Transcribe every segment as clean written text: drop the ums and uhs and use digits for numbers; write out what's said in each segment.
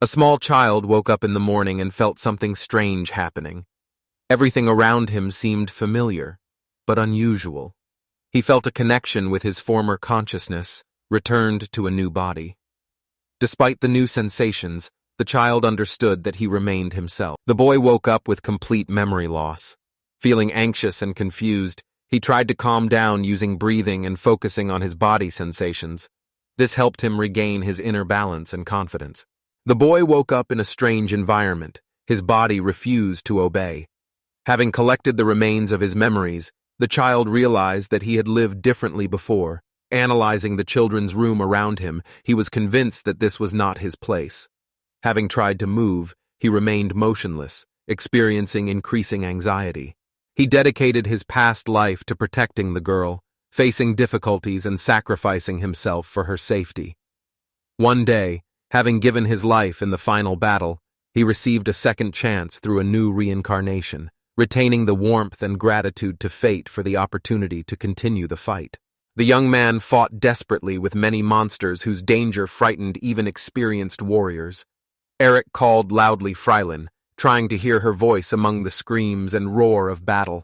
A small child woke up in the morning and felt something strange happening. Everything around him seemed familiar, but unusual. He felt a connection with his former consciousness, returned to a new body. Despite the new sensations, the child understood that he remained himself. The boy woke up with complete memory loss. Feeling anxious and confused, he tried to calm down using breathing and focusing on his body sensations. This helped him regain his inner balance and confidence. The boy woke up in a strange environment. His body refused to obey. Having collected the remains of his memories, the child realized that he had lived differently before. Analyzing the children's room around him, he was convinced that this was not his place. Having tried to move, he remained motionless, experiencing increasing anxiety. He dedicated his past life to protecting the girl, facing difficulties and sacrificing himself for her safety. One day, having given his life in the final battle, he received a second chance through a new reincarnation, retaining the warmth and gratitude to fate for the opportunity to continue the fight. The young man fought desperately with many monsters whose danger frightened even experienced warriors. Eric called loudly Frylin, trying to hear her voice among the screams and roar of battle.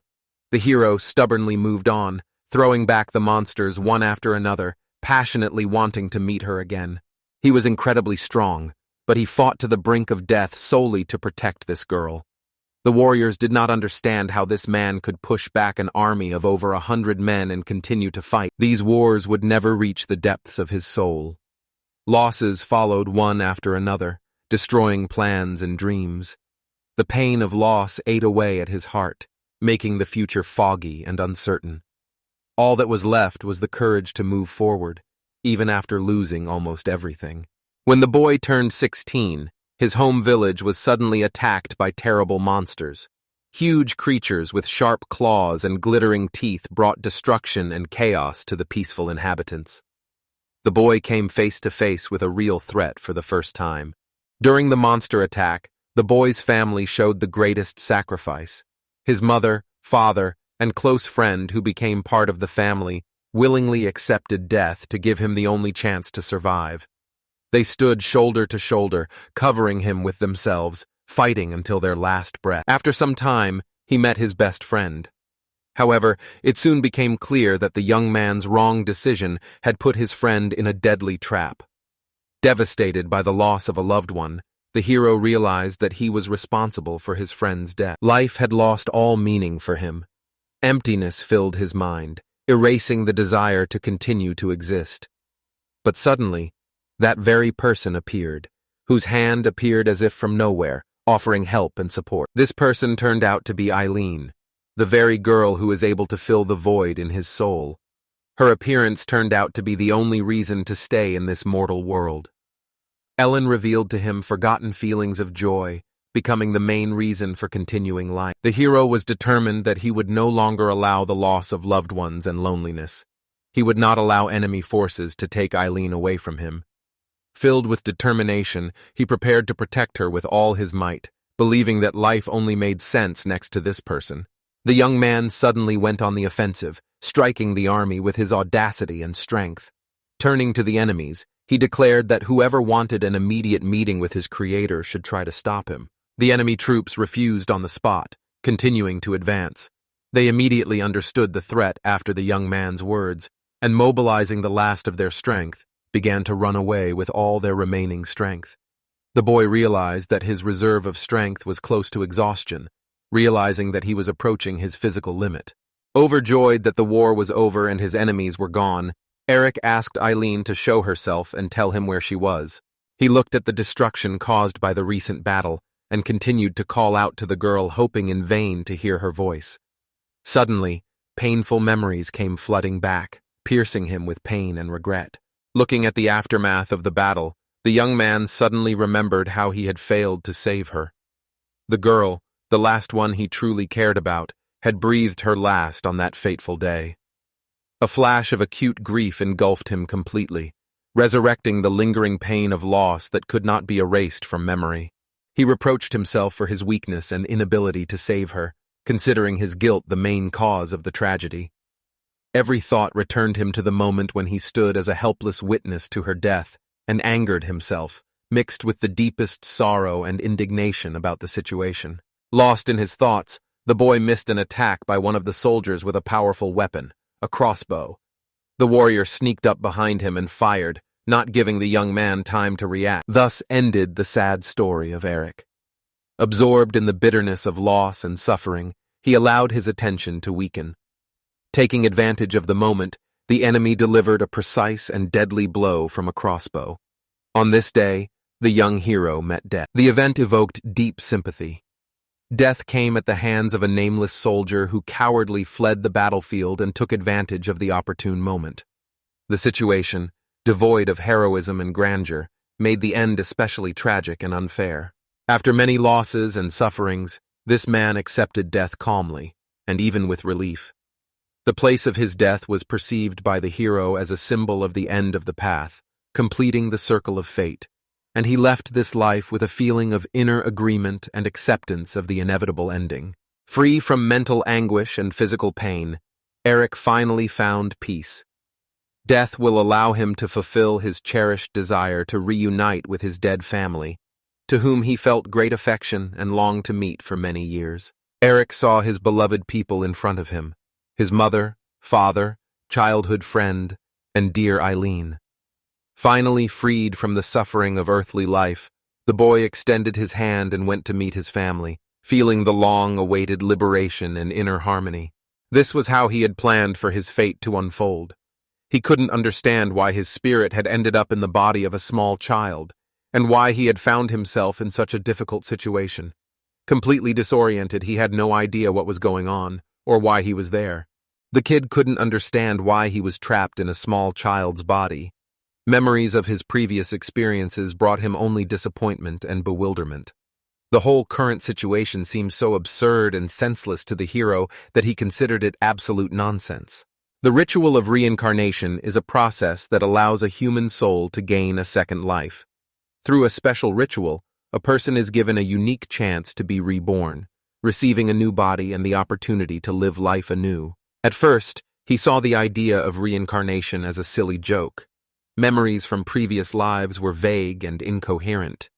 The hero stubbornly moved on, throwing back the monsters one after another, passionately wanting to meet her again. He was incredibly strong, but he fought to the brink of death solely to protect this girl. The warriors did not understand how this man could push back an army of over 100 men and continue to fight. These wars would never reach the depths of his soul. Losses followed one after another, destroying plans and dreams. The pain of loss ate away at his heart, making the future foggy and uncertain. All that was left was the courage to move forward, even after losing almost everything. When the boy turned 16, his home village was suddenly attacked by terrible monsters. Huge creatures with sharp claws and glittering teeth brought destruction and chaos to the peaceful inhabitants. The boy came face to face with a real threat for the first time. During the monster attack, the boy's family showed the greatest sacrifice. His mother, father, and close friend who became part of the family willingly accepted death to give him the only chance to survive. They stood shoulder to shoulder, covering him with themselves, fighting until their last breath. After some time, he met his best friend. However, it soon became clear that the young man's wrong decision had put his friend in a deadly trap. Devastated by the loss of a loved one, the hero realized that he was responsible for his friend's death. Life had lost all meaning for him. Emptiness filled his mind, erasing the desire to continue to exist. But suddenly, that very person appeared, whose hand appeared as if from nowhere, offering help and support. This person turned out to be Eileen, the very girl who is able to fill the void in his soul. Her appearance turned out to be the only reason to stay in this mortal world. Ellen revealed to him forgotten feelings of joy, becoming the main reason for continuing life. The hero was determined that he would no longer allow the loss of loved ones and loneliness. He would not allow enemy forces to take Eileen away from him. Filled with determination, he prepared to protect her with all his might, believing that life only made sense next to this person. The young man suddenly went on the offensive, striking the army with his audacity and strength. Turning to the enemies, he declared that whoever wanted an immediate meeting with his creator should try to stop him. The enemy troops refused on the spot, continuing to advance. They immediately understood the threat after the young man's words, and mobilizing the last of their strength, began to run away with all their remaining strength. The boy realized that his reserve of strength was close to exhaustion, realizing that he was approaching his physical limit. Overjoyed that the war was over and his enemies were gone, Eric asked Eileen to show herself and tell him where she was. He looked at the destruction caused by the recent battle and continued to call out to the girl, hoping in vain to hear her voice. Suddenly, painful memories came flooding back, piercing him with pain and regret. Looking at the aftermath of the battle, the young man suddenly remembered how he had failed to save her. The girl, the last one he truly cared about, had breathed her last on that fateful day. A flash of acute grief engulfed him completely, resurrecting the lingering pain of loss that could not be erased from memory. He reproached himself for his weakness and inability to save her, considering his guilt the main cause of the tragedy. Every thought returned him to the moment when he stood as a helpless witness to her death and angered himself, mixed with the deepest sorrow and indignation about the situation. Lost in his thoughts, the boy missed an attack by one of the soldiers with a powerful weapon, a crossbow. The warrior sneaked up behind him and fired, not giving the young man time to react. Thus ended the sad story of Eric. Absorbed in the bitterness of loss and suffering, he allowed his attention to weaken. Taking advantage of the moment, the enemy delivered a precise and deadly blow from a crossbow. On this day, the young hero met death. The event evoked deep sympathy. Death came at the hands of a nameless soldier who cowardly fled the battlefield and took advantage of the opportune moment. The situation, devoid of heroism and grandeur, made the end especially tragic and unfair. After many losses and sufferings, this man accepted death calmly, and even with relief. The place of his death was perceived by the hero as a symbol of the end of the path, completing the circle of fate, and he left this life with a feeling of inner agreement and acceptance of the inevitable ending. Free from mental anguish and physical pain, Eric finally found peace. Death will allow him to fulfill his cherished desire to reunite with his dead family, to whom he felt great affection and longed to meet for many years. Eric saw his beloved people in front of him, his mother, father, childhood friend, and dear Eileen. Finally freed from the suffering of earthly life, the boy extended his hand and went to meet his family, feeling the long-awaited liberation and inner harmony. This was how he had planned for his fate to unfold. He couldn't understand why his spirit had ended up in the body of a small child, and why he had found himself in such a difficult situation. Completely disoriented, he had no idea what was going on, or why he was there. The kid couldn't understand why he was trapped in a small child's body. Memories of his previous experiences brought him only disappointment and bewilderment. The whole current situation seemed so absurd and senseless to the hero that he considered it absolute nonsense. The ritual of reincarnation is a process that allows a human soul to gain a second life. Through a special ritual, a person is given a unique chance to be reborn, receiving a new body and the opportunity to live life anew. At first, he saw the idea of reincarnation as a silly joke. Memories from previous lives were vague and incoherent.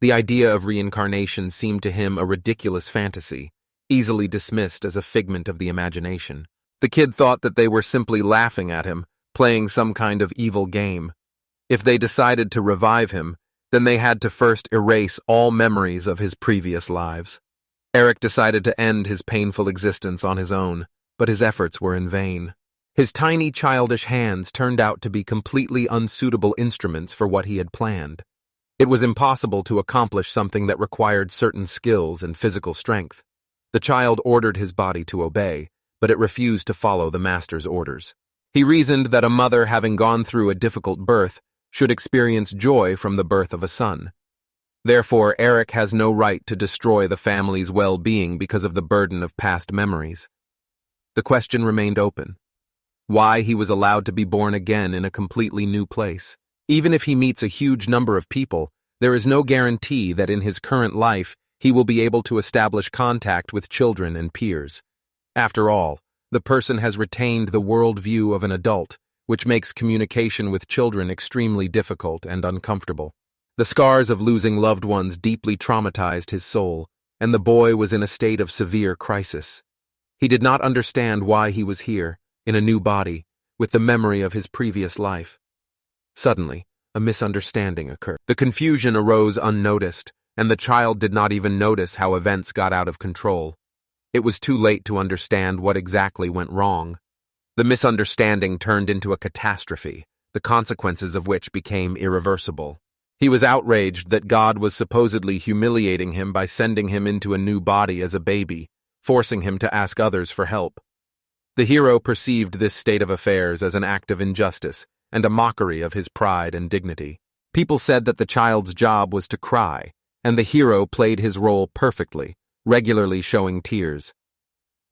The idea of reincarnation seemed to him a ridiculous fantasy, easily dismissed as a figment of the imagination. The kid thought that they were simply laughing at him, playing some kind of evil game. If they decided to revive him, then they had to first erase all memories of his previous lives. Eric decided to end his painful existence on his own, but his efforts were in vain. His tiny childish hands turned out to be completely unsuitable instruments for what he had planned. It was impossible to accomplish something that required certain skills and physical strength. The child ordered his body to obey, but it refused to follow the master's orders. He reasoned that a mother having gone through a difficult birth should experience joy from the birth of a son. Therefore, Eric has no right to destroy the family's well-being because of the burden of past memories. The question remained open. Why he was allowed to be born again in a completely new place. Even if he meets a huge number of people, there is no guarantee that in his current life he will be able to establish contact with children and peers. After all, the person has retained the worldview of an adult, which makes communication with children extremely difficult and uncomfortable. The scars of losing loved ones deeply traumatized his soul, and the boy was in a state of severe crisis. He did not understand why he was here, in a new body, with the memory of his previous life. Suddenly, a misunderstanding occurred. The confusion arose unnoticed, and the child did not even notice how events got out of control. It was too late to understand what exactly went wrong. The misunderstanding turned into a catastrophe, the consequences of which became irreversible. He was outraged that God was supposedly humiliating him by sending him into a new body as a baby, forcing him to ask others for help. The hero perceived this state of affairs as an act of injustice and a mockery of his pride and dignity. People said that the child's job was to cry, and the hero played his role perfectly, regularly showing tears.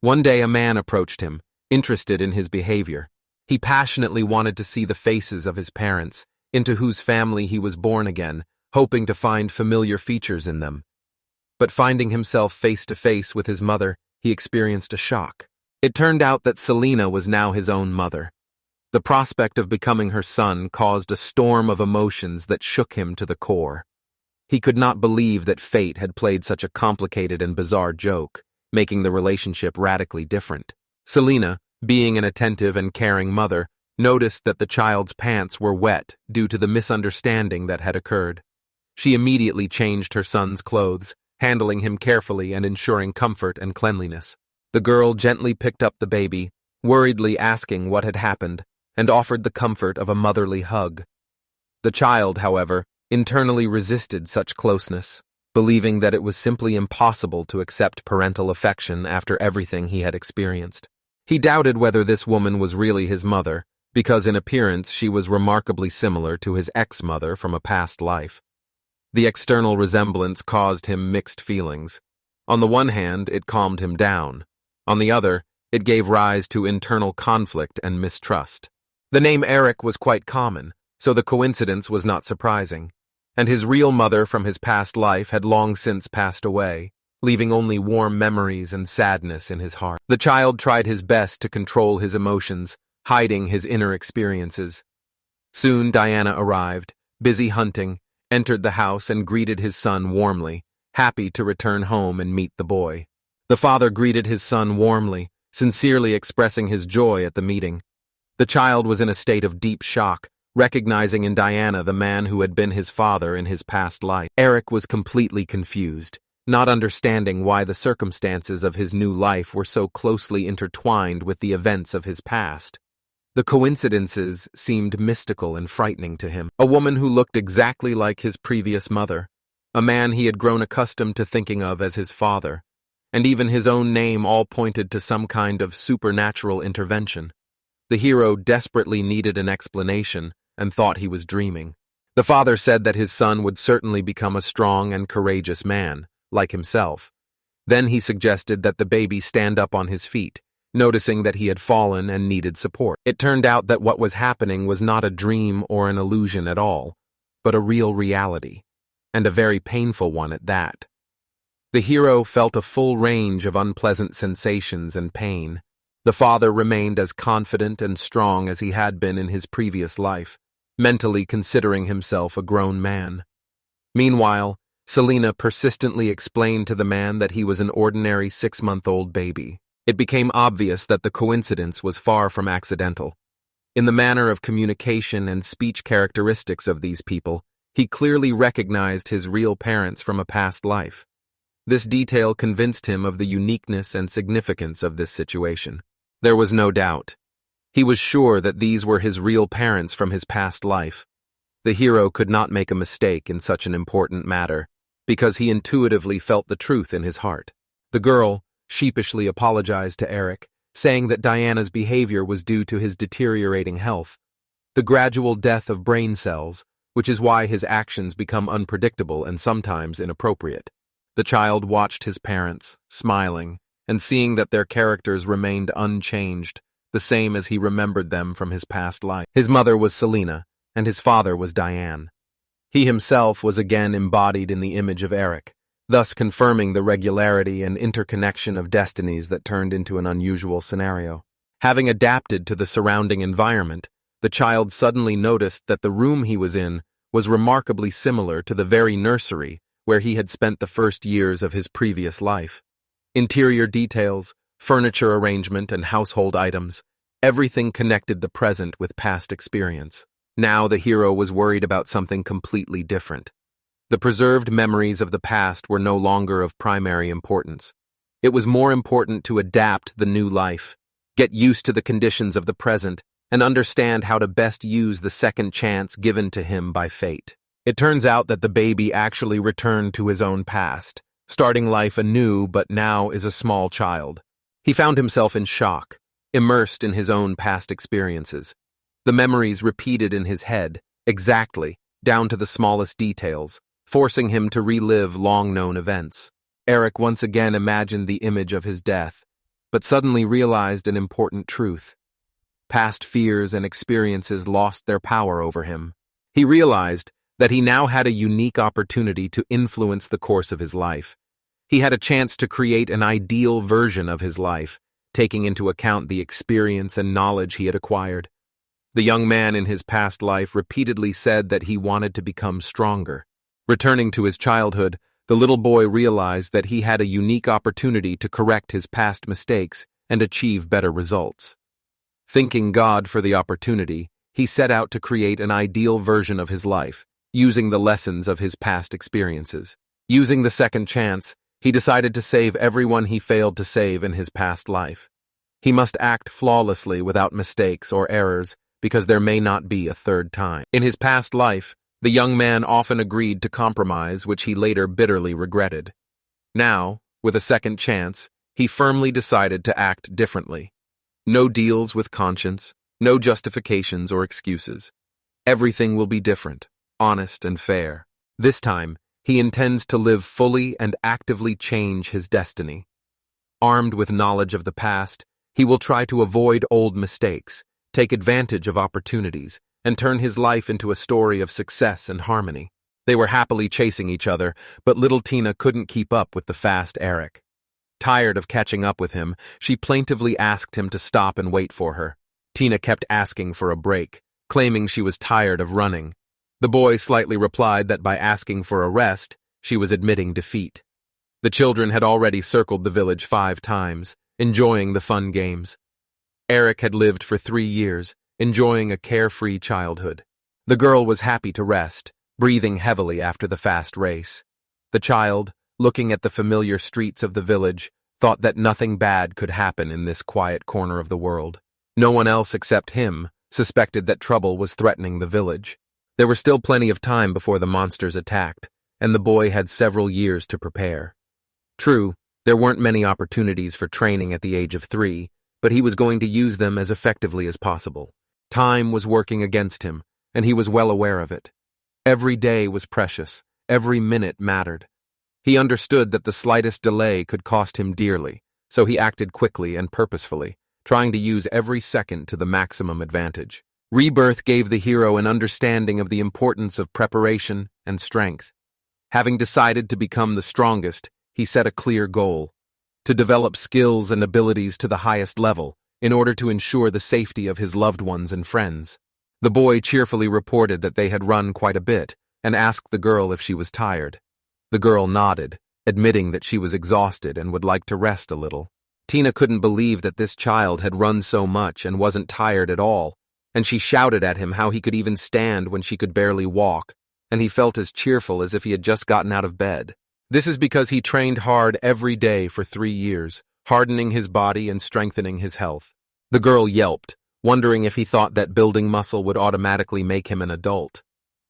One day a man approached him, interested in his behavior. He passionately wanted to see the faces of his parents, into whose family he was born again, hoping to find familiar features in them. But finding himself face to face with his mother, he experienced a shock. It turned out that Selena was now his own mother. The prospect of becoming her son caused a storm of emotions that shook him to the core. He could not believe that fate had played such a complicated and bizarre joke, making the relationship radically different. Selena, being an attentive and caring mother, noticed that the child's pants were wet due to the misunderstanding that had occurred. She immediately changed her son's clothes, handling him carefully and ensuring comfort and cleanliness. The girl gently picked up the baby, worriedly asking what had happened, and offered the comfort of a motherly hug. The child, however, internally resisted such closeness, believing that it was simply impossible to accept parental affection after everything he had experienced. He doubted whether this woman was really his mother, because in appearance she was remarkably similar to his ex-mother from a past life. The external resemblance caused him mixed feelings. On the one hand, it calmed him down. On the other, it gave rise to internal conflict and mistrust. The name Eric was quite common, so the coincidence was not surprising, and his real mother from his past life had long since passed away, leaving only warm memories and sadness in his heart. The child tried his best to control his emotions, hiding his inner experiences. Soon Diana arrived, busy hunting, entered the house and greeted his son warmly, happy to return home and meet the boy. The father greeted his son warmly, sincerely expressing his joy at the meeting. The child was in a state of deep shock, recognizing in Diana the man who had been his father in his past life. Eric was completely confused, not understanding why the circumstances of his new life were so closely intertwined with the events of his past. The coincidences seemed mystical and frightening to him. A woman who looked exactly like his previous mother, a man he had grown accustomed to thinking of as his father, and even his own name all pointed to some kind of supernatural intervention. The hero desperately needed an explanation and thought he was dreaming. The father said that his son would certainly become a strong and courageous man, like himself. Then he suggested that the baby stand up on his feet, noticing that he had fallen and needed support. It turned out that what was happening was not a dream or an illusion at all, but a real reality, and a very painful one at that. The hero felt a full range of unpleasant sensations and pain. The father remained as confident and strong as he had been in his previous life, mentally considering himself a grown man. Meanwhile, Selena persistently explained to the man that he was an ordinary 6-month-old baby. It became obvious that the coincidence was far from accidental. In the manner of communication and speech characteristics of these people, he clearly recognized his real parents from a past life. This detail convinced him of the uniqueness and significance of this situation. There was no doubt. He was sure that these were his real parents from his past life. The hero could not make a mistake in such an important matter, because he intuitively felt the truth in his heart. The girl sheepishly apologized to Eric, saying that Diana's behavior was due to his deteriorating health, the gradual death of brain cells, which is why his actions become unpredictable and sometimes inappropriate. The child watched his parents, smiling, and seeing that their characters remained unchanged, the same as he remembered them from his past life. His mother was Selena, and his father was Diane. He himself was again embodied in the image of Eric, thus confirming the regularity and interconnection of destinies that turned into an unusual scenario. Having adapted to the surrounding environment, the child suddenly noticed that the room he was in was remarkably similar to the very nursery where he had spent the first years of his previous life. Interior details, furniture arrangement, and household items, everything connected the present with past experience. Now the hero was worried about something completely different. The preserved memories of the past were no longer of primary importance. It was more important to adapt the new life, get used to the conditions of the present, and understand how to best use the second chance given to him by fate. It turns out that the baby actually returned to his own past, starting life anew but now is a small child. He found himself in shock, immersed in his own past experiences. The memories repeated in his head, exactly, down to the smallest details, forcing him to relive long-known events. Eric once again imagined the image of his death, but suddenly realized an important truth. Past fears and experiences lost their power over him. He realized that he now had a unique opportunity to influence the course of his life. He had a chance to create an ideal version of his life, taking into account the experience and knowledge he had acquired. The young man in his past life repeatedly said that he wanted to become stronger. Returning to his childhood, the little boy realized that he had a unique opportunity to correct his past mistakes and achieve better results. Thanking God for the opportunity, he set out to create an ideal version of his life, using the lessons of his past experiences. Using the second chance, he decided to save everyone he failed to save in his past life. He must act flawlessly without mistakes or errors, because there may not be a third time. In his past life, the young man often agreed to compromise, which he later bitterly regretted. Now, with a second chance, he firmly decided to act differently. No deals with conscience, no justifications or excuses. Everything will be different, honest and fair. This time, he intends to live fully and actively change his destiny. Armed with knowledge of the past, he will try to avoid old mistakes, take advantage of opportunities, and turn his life into a story of success and harmony. They were happily chasing each other, but little Tina couldn't keep up with the fast Eric. Tired of catching up with him, she plaintively asked him to stop and wait for her. Tina kept asking for a break, claiming she was tired of running. The boy slightly replied that by asking for a rest, she was admitting defeat. The children had already circled the village 5 times, enjoying the fun games. Eric had lived for 3 years, enjoying a carefree childhood. The girl was happy to rest, breathing heavily after the fast race. The child, looking at the familiar streets of the village, thought that nothing bad could happen in this quiet corner of the world. No one else except him suspected that trouble was threatening the village. There were still plenty of time before the monsters attacked, and the boy had several years to prepare. True, there weren't many opportunities for training at the age of 3, but he was going to use them as effectively as possible. Time was working against him, and he was well aware of it. Every day was precious, every minute mattered. He understood that the slightest delay could cost him dearly, so he acted quickly and purposefully, trying to use every second to the maximum advantage. Rebirth gave the hero an understanding of the importance of preparation and strength. Having decided to become the strongest, he set a clear goal: to develop skills and abilities to the highest level in order to ensure the safety of his loved ones and friends. The boy cheerfully reported that they had run quite a bit and asked the girl if she was tired. The girl nodded, admitting that she was exhausted and would like to rest a little. Tina couldn't believe that this child had run so much and wasn't tired at all, and she shouted at him how he could even stand when she could barely walk, and he felt as cheerful as if he had just gotten out of bed. This is because he trained hard every day for 3 years, hardening his body and strengthening his health. The girl yelped, wondering if he thought that building muscle would automatically make him an adult.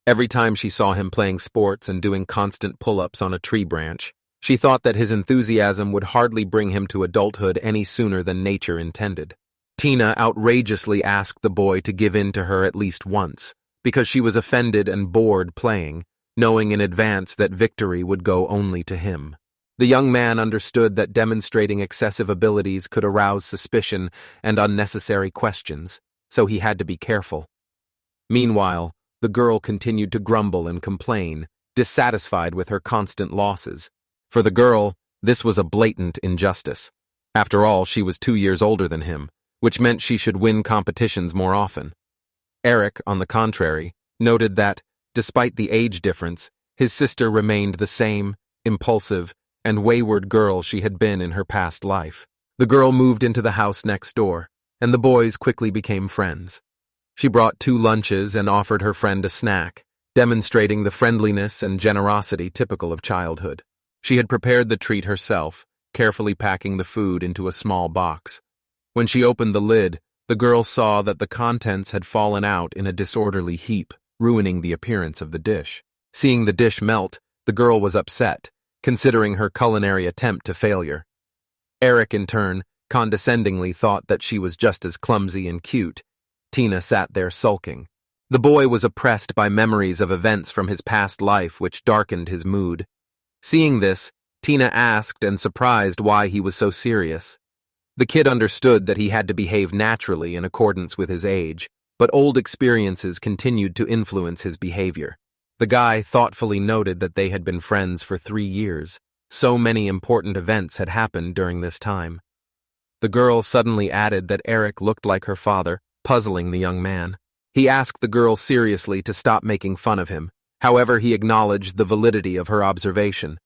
Every time she saw him playing sports and doing constant pull-ups on a tree branch, she thought that his enthusiasm would hardly bring him to adulthood any sooner than nature intended. Tina outrageously asked the boy to give in to her at least once, because she was offended and bored playing, knowing in advance that victory would go only to him. The young man understood that demonstrating excessive abilities could arouse suspicion and unnecessary questions, so he had to be careful. Meanwhile, the girl continued to grumble and complain, dissatisfied with her constant losses. For the girl, this was a blatant injustice. After all, she was 2 years older than him, which meant she should win competitions more often. Eric, on the contrary, noted that, despite the age difference, his sister remained the same, impulsive, and wayward girl she had been in her past life. The girl moved into the house next door, and the boys quickly became friends. She brought 2 lunches and offered her friend a snack, demonstrating the friendliness and generosity typical of childhood. She had prepared the treat herself, carefully packing the food into a small box. When she opened the lid, the girl saw that the contents had fallen out in a disorderly heap, ruining the appearance of the dish. Seeing the dish melt, the girl was upset, considering her culinary attempt to failure. Eric, in turn, condescendingly thought that she was just as clumsy and cute. Tina sat there sulking. The boy was oppressed by memories of events from his past life which darkened his mood. Seeing this, Tina asked and surprised why he was so serious. The kid understood that he had to behave naturally in accordance with his age, but old experiences continued to influence his behavior. The guy thoughtfully noted that they had been friends for 3 years. So many important events had happened during this time. The girl suddenly added that Eric looked like her father, puzzling the young man. He asked the girl seriously to stop making fun of him, However, he acknowledged the validity of her observation.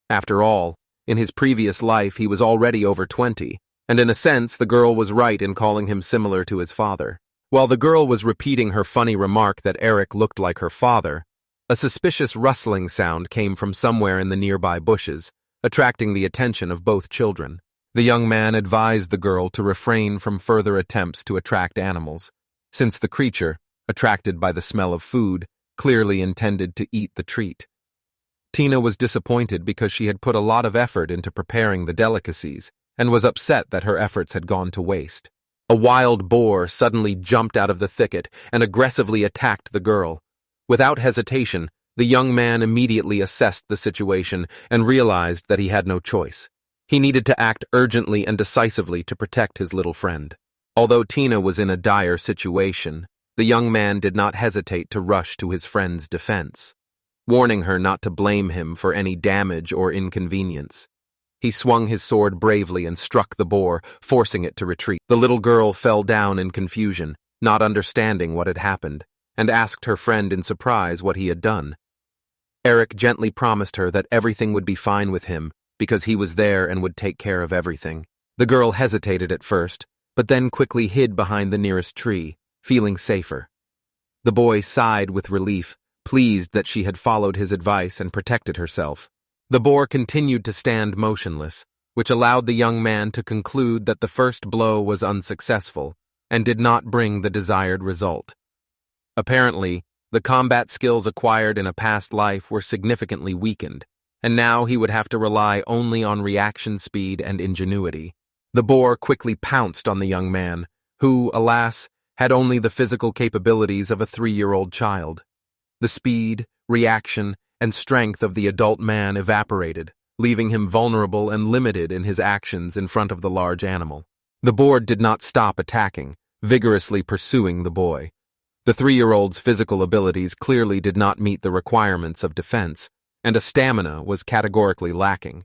After all, in his previous life he was already over 20, and in a sense the girl was right in calling him similar to his father. While the girl was repeating her funny remark that Eric looked like her father, a suspicious rustling sound came from somewhere in the nearby bushes, attracting the attention of both children. The young man advised the girl to refrain from further attempts to attract animals, since the creature, attracted by the smell of food, clearly intended to eat the treat. Tina was disappointed because she had put a lot of effort into preparing the delicacies and was upset that her efforts had gone to waste. A wild boar suddenly jumped out of the thicket and aggressively attacked the girl. Without hesitation, the young man immediately assessed the situation and realized that he had no choice. He needed to act urgently and decisively to protect his little friend. Although Tina was in a dire situation, the young man did not hesitate to rush to his friend's defense, warning her not to blame him for any damage or inconvenience. He swung his sword bravely and struck the boar, forcing it to retreat. The little girl fell down in confusion, not understanding what had happened, and asked her friend in surprise what he had done. Eric gently promised her that everything would be fine with him because he was there and would take care of everything. The girl hesitated at first, but then quickly hid behind the nearest tree, feeling safer. The boy sighed with relief, pleased that she had followed his advice and protected herself. The boar continued to stand motionless, which allowed the young man to conclude that the first blow was unsuccessful and did not bring the desired result. Apparently, the combat skills acquired in a past life were significantly weakened, and now he would have to rely only on reaction speed and ingenuity. The boar quickly pounced on the young man, who, alas, had only the physical capabilities of a 3-year-old child. The speed, reaction, and strength of the adult man evaporated, leaving him vulnerable and limited in his actions in front of the large animal. The boar did not stop attacking, vigorously pursuing the boy. The 3-year-old's physical abilities clearly did not meet the requirements of defense, and a stamina was categorically lacking.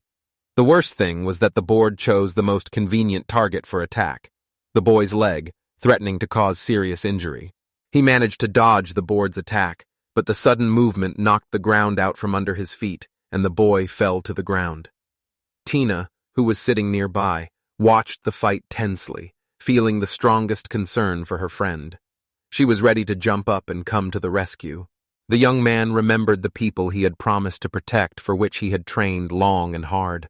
The worst thing was that the boar chose the most convenient target for attack, the boy's leg, threatening to cause serious injury. He managed to dodge the boar's attack, but the sudden movement knocked the ground out from under his feet, and the boy fell to the ground. Tina, who was sitting nearby, watched the fight tensely, feeling the strongest concern for her friend. She was ready to jump up and come to the rescue. The young man remembered the people he had promised to protect, for which he had trained long and hard.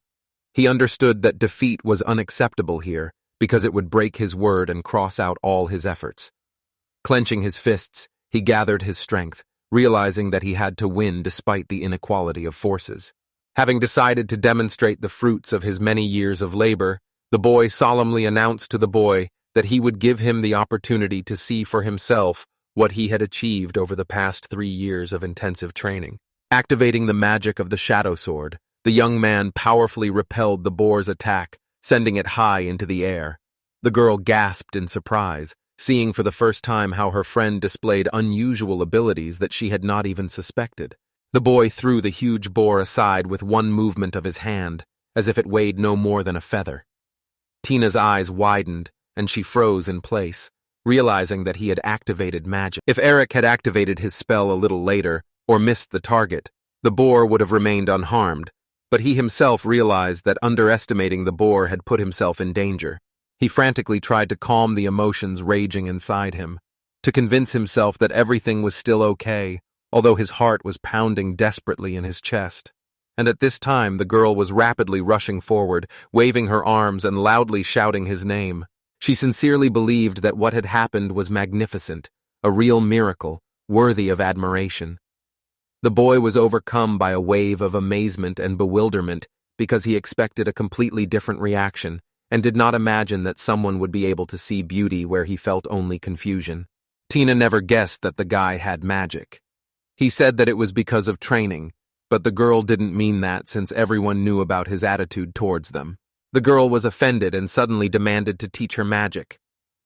He understood that defeat was unacceptable here, because it would break his word and cross out all his efforts. Clenching his fists, he gathered his strength, realizing that he had to win despite the inequality of forces. Having decided to demonstrate the fruits of his many years of labor, the boy solemnly announced to the boy that he would give him the opportunity to see for himself what he had achieved over the past 3 years of intensive training. Activating the magic of the shadow sword, the young man powerfully repelled the boar's attack, sending it high into the air. The girl gasped in surprise, seeing for the first time how her friend displayed unusual abilities that she had not even suspected. The boy threw the huge boar aside with one movement of his hand, as if it weighed no more than a feather. Tina's eyes widened, and she froze in place, realizing that he had activated magic. If Eric had activated his spell a little later, or missed the target, the boar would have remained unharmed, but he himself realized that underestimating the boar had put himself in danger. He frantically tried to calm the emotions raging inside him, to convince himself that everything was still okay, although his heart was pounding desperately in his chest. And at this time the girl was rapidly rushing forward, waving her arms and loudly shouting his name. She sincerely believed that what had happened was magnificent, a real miracle, worthy of admiration. The boy was overcome by a wave of amazement and bewilderment because he expected a completely different reaction and did not imagine that someone would be able to see beauty where he felt only confusion. Tina never guessed that the guy had magic. He said that it was because of training, but the girl didn't mean that since everyone knew about his attitude towards them. The girl was offended and suddenly demanded to teach her magic.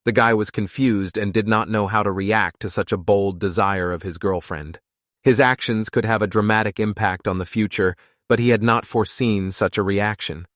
The guy was confused and did not know how to react to such a bold desire of his girlfriend. His actions could have a dramatic impact on the future, but he had not foreseen such a reaction.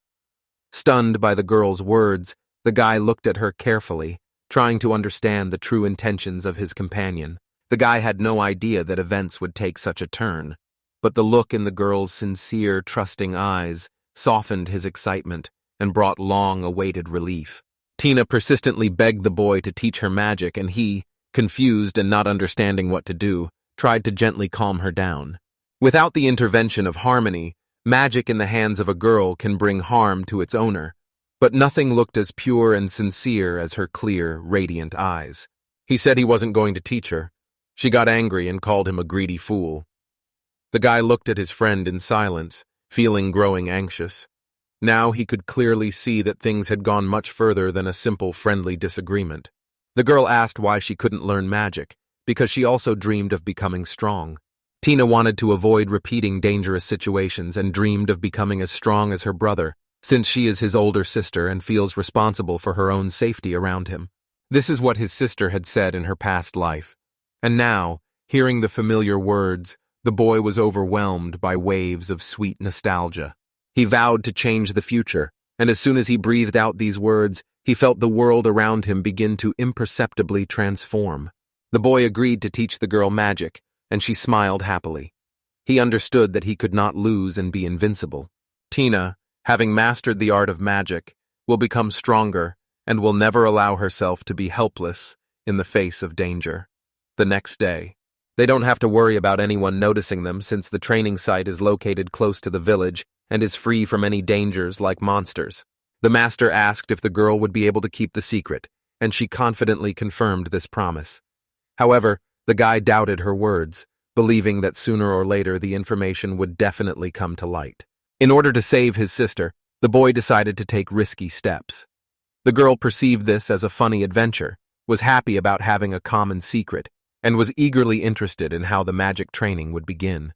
Stunned by the girl's words, the guy looked at her carefully, trying to understand the true intentions of his companion. The guy had no idea that events would take such a turn, but the look in the girl's sincere, trusting eyes softened his excitement and brought long-awaited relief. Tina persistently begged the boy to teach her magic, and he, confused and not understanding what to do, tried to gently calm her down. Without the intervention of harmony, magic in the hands of a girl can bring harm to its owner, but nothing looked as pure and sincere as her clear, radiant eyes. He said he wasn't going to teach her. She got angry and called him a greedy fool. The guy looked at his friend in silence, feeling growing anxious. Now he could clearly see that things had gone much further than a simple friendly disagreement. The girl asked why she couldn't learn magic, because she also dreamed of becoming strong. Tina wanted to avoid repeating dangerous situations and dreamed of becoming as strong as her brother, since she is his older sister and feels responsible for her own safety around him. This is what his sister had said in her past life. And now, hearing the familiar words, the boy was overwhelmed by waves of sweet nostalgia. He vowed to change the future, and as soon as he breathed out these words, he felt the world around him begin to imperceptibly transform. The boy agreed to teach the girl magic, and she smiled happily. He understood that he could not lose and be invincible. Tina, having mastered the art of magic, will become stronger and will never allow herself to be helpless in the face of danger. The next day, they don't have to worry about anyone noticing them since the training site is located close to the village and is free from any dangers like monsters. The master asked if the girl would be able to keep the secret, and she confidently confirmed this promise. However, the guy doubted her words, believing that sooner or later the information would definitely come to light. In order to save his sister, the boy decided to take risky steps. The girl perceived this as a funny adventure, was happy about having a common secret, and was eagerly interested in how the magic training would begin.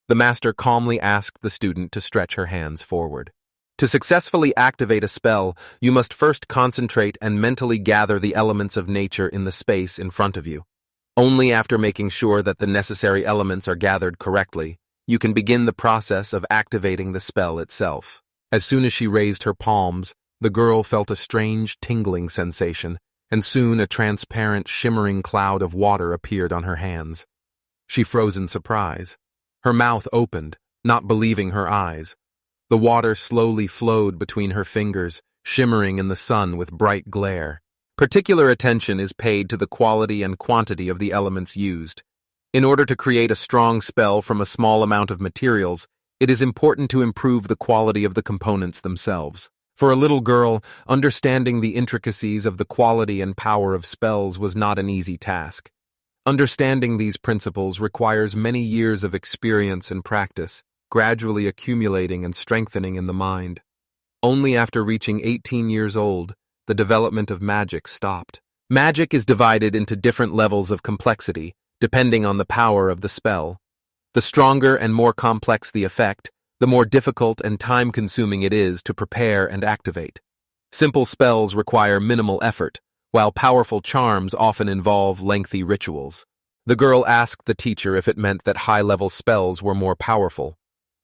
The master calmly asked the student to stretch her hands forward. To successfully activate a spell, you must first concentrate and mentally gather the elements of nature in the space in front of you. Only after making sure that the necessary elements are gathered correctly, you can begin the process of activating the spell itself. As soon as she raised her palms, the girl felt a strange tingling sensation, and soon a transparent, shimmering cloud of water appeared on her hands. She froze in surprise. Her mouth opened, not believing her eyes. The water slowly flowed between her fingers, shimmering in the sun with bright glare. Particular attention is paid to the quality and quantity of the elements used. In order to create a strong spell from a small amount of materials, it is important to improve the quality of the components themselves. For a little girl, understanding the intricacies of the quality and power of spells was not an easy task. Understanding these principles requires many years of experience and practice, gradually accumulating and strengthening in the mind. Only after reaching 18 years old, the development of magic stopped. Magic is divided into different levels of complexity, depending on the power of the spell. The stronger and more complex the effect, the more difficult and time-consuming it is to prepare and activate. Simple spells require minimal effort, while powerful charms often involve lengthy rituals. The girl asked the teacher if it meant that high-level spells were more powerful.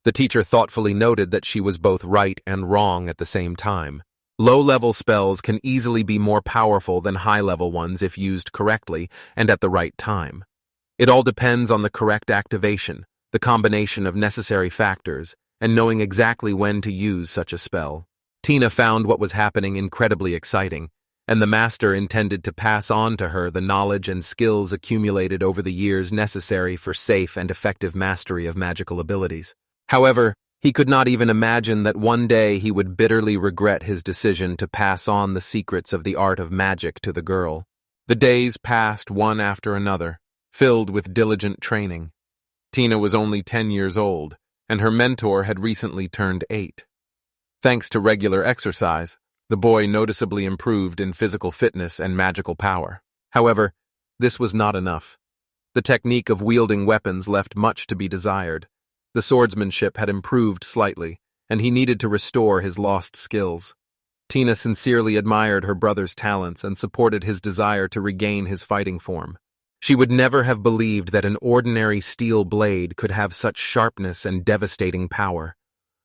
The teacher thoughtfully noted that she was both right and wrong at the same time. Low-level spells can easily be more powerful than high-level ones if used correctly and at the right time. It all depends on the correct activation, the combination of necessary factors, and knowing exactly when to use such a spell. Tina found what was happening incredibly exciting, and the master intended to pass on to her the knowledge and skills accumulated over the years necessary for safe and effective mastery of magical abilities. However, he could not even imagine that one day he would bitterly regret his decision to pass on the secrets of the art of magic to the girl. The days passed one after another, filled with diligent training. Tina was only 10 years old, and her mentor had recently turned 8. Thanks to regular exercise, the boy noticeably improved in physical fitness and magical power. However, this was not enough. The technique of wielding weapons left much to be desired. The swordsmanship had improved slightly, and he needed to restore his lost skills. Tina sincerely admired her brother's talents and supported his desire to regain his fighting form. She would never have believed that an ordinary steel blade could have such sharpness and devastating power,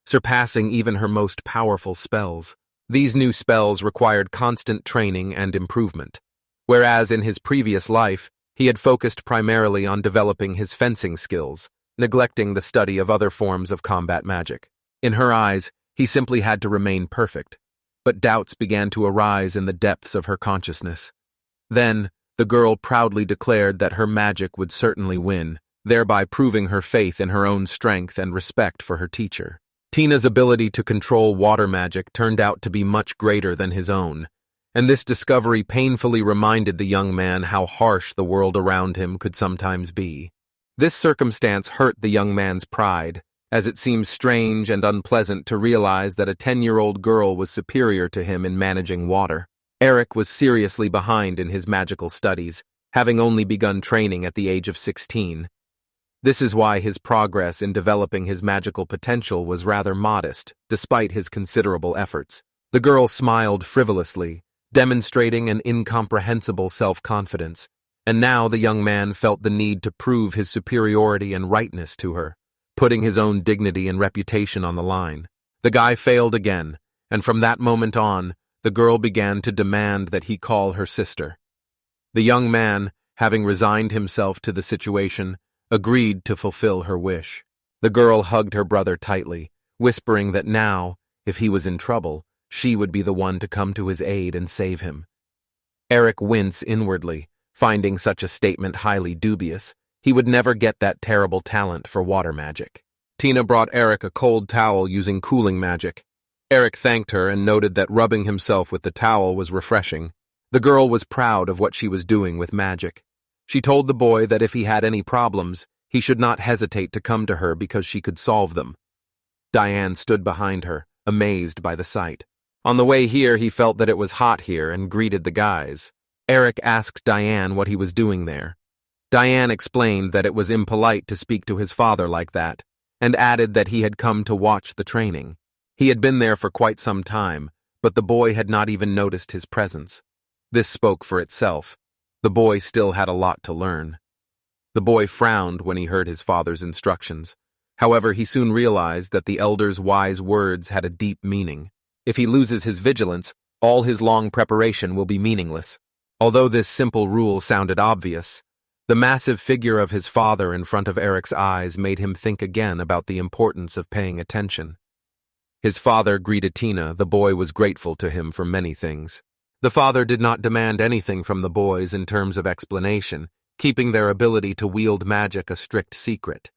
surpassing even her most powerful spells. These new spells required constant training and improvement. Whereas in his previous life, He had focused primarily on developing his fencing skills, neglecting the study of other forms of combat magic. In her eyes, he simply had to remain perfect, but doubts began to arise in the depths of her consciousness. Then, the girl proudly declared that her magic would certainly win, thereby proving her faith in her own strength and respect for her teacher. Tina's ability to control water magic turned out to be much greater than his own, and this discovery painfully reminded the young man how harsh the world around him could sometimes be. This circumstance hurt the young man's pride, as it seemed strange and unpleasant to realize that a 10-year-old girl was superior to him in managing water. Eric was seriously behind in his magical studies, having only begun training at the age of 16. This is why his progress in developing his magical potential was rather modest, despite his considerable efforts. The girl smiled frivolously, demonstrating an incomprehensible self-confidence, and now the young man felt the need to prove his superiority and rightness to her, putting his own dignity and reputation on the line. The guy failed again, and from that moment on, the girl began to demand that he call her sister. The young man, having resigned himself to the situation, agreed to fulfill her wish. The girl hugged her brother tightly, whispering that now, if he was in trouble, she would be the one to come to his aid and save him. Eric winced inwardly, finding such a statement highly dubious. He would never get that terrible talent for water magic. Tina brought Eric a cold towel using cooling magic. Eric thanked her and noted that rubbing himself with the towel was refreshing. The girl was proud of what she was doing with magic. She told the boy that if he had any problems, he should not hesitate to come to her because she could solve them. Diane stood behind her, amazed by the sight. On the way here, he felt that it was hot here and greeted the guys. Eric asked Diane what he was doing there. Diane explained that it was impolite to speak to his father like that, and added that he had come to watch the training. He had been there for quite some time, but the boy had not even noticed his presence. This spoke for itself. The boy still had a lot to learn. The boy frowned when he heard his father's instructions. However, he soon realized that the elder's wise words had a deep meaning. If he loses his vigilance, all his long preparation will be meaningless. Although this simple rule sounded obvious, the massive figure of his father in front of Eric's eyes made him think again about the importance of paying attention. His father greeted Tina. The boy was grateful to him for many things. The father did not demand anything from the boys in terms of explanation, keeping their ability to wield magic a strict secret.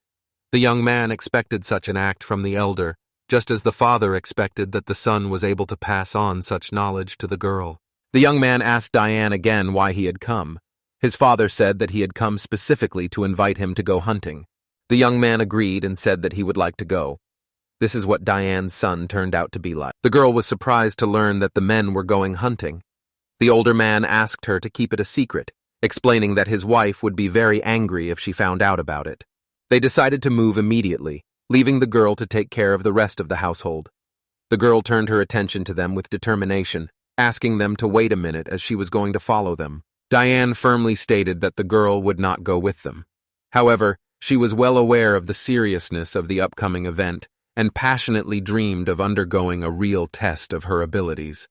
The young man expected such an act from the elder, just as the father expected that the son was able to pass on such knowledge to the girl. The young man asked Diane again why he had come. His father said that he had come specifically to invite him to go hunting. The young man agreed and said that he would like to go. This is what Diane's son turned out to be like. The girl was surprised to learn that the men were going hunting. The older man asked her to keep it a secret, explaining that his wife would be very angry if she found out about it. They decided to move immediately, leaving the girl to take care of the rest of the household. The girl turned her attention to them with determination, asking them to wait a minute as she was going to follow them. Diane firmly stated that the girl would not go with them. However, she was well aware of the seriousness of the upcoming event and passionately dreamed of undergoing a real test of her abilities.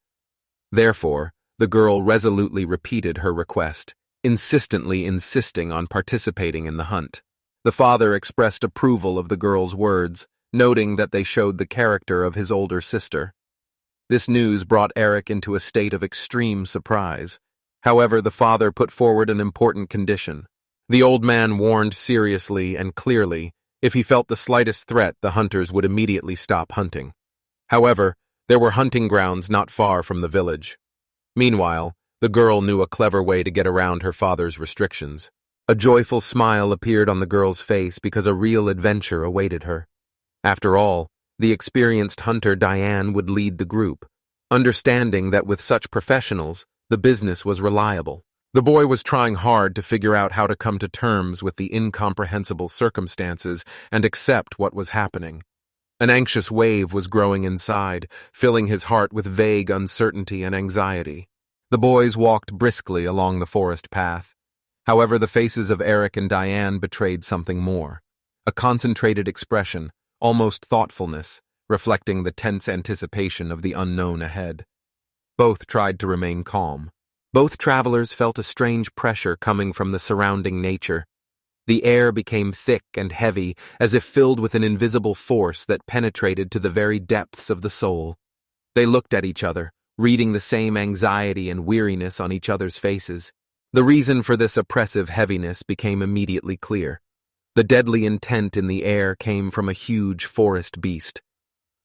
Therefore, the girl resolutely repeated her request, insistently insisting on participating in the hunt. The father expressed approval of the girl's words, noting that they showed the character of his older sister. This news brought Eric into a state of extreme surprise. However, the father put forward an important condition. The old man warned seriously and clearly, if he felt the slightest threat, the hunters would immediately stop hunting. However, there were hunting grounds not far from the village. Meanwhile, the girl knew a clever way to get around her father's restrictions. A joyful smile appeared on the girl's face because a real adventure awaited her. After all, the experienced hunter Diane would lead the group, understanding that with such professionals, the business was reliable. The boy was trying hard to figure out how to come to terms with the incomprehensible circumstances and accept what was happening. An anxious wave was growing inside, filling his heart with vague uncertainty and anxiety. The boys walked briskly along the forest path. However, the faces of Eric and Diane betrayed something more. A concentrated expression, almost thoughtfulness, reflecting the tense anticipation of the unknown ahead. Both tried to remain calm, Both travelers felt a strange pressure coming from the surrounding nature. The air became thick and heavy, as if filled with an invisible force that penetrated to the very depths of the soul. They looked at each other, reading the same anxiety and weariness on each other's faces. The reason for this oppressive heaviness became immediately clear. The deadly intent in the air came from a huge forest beast.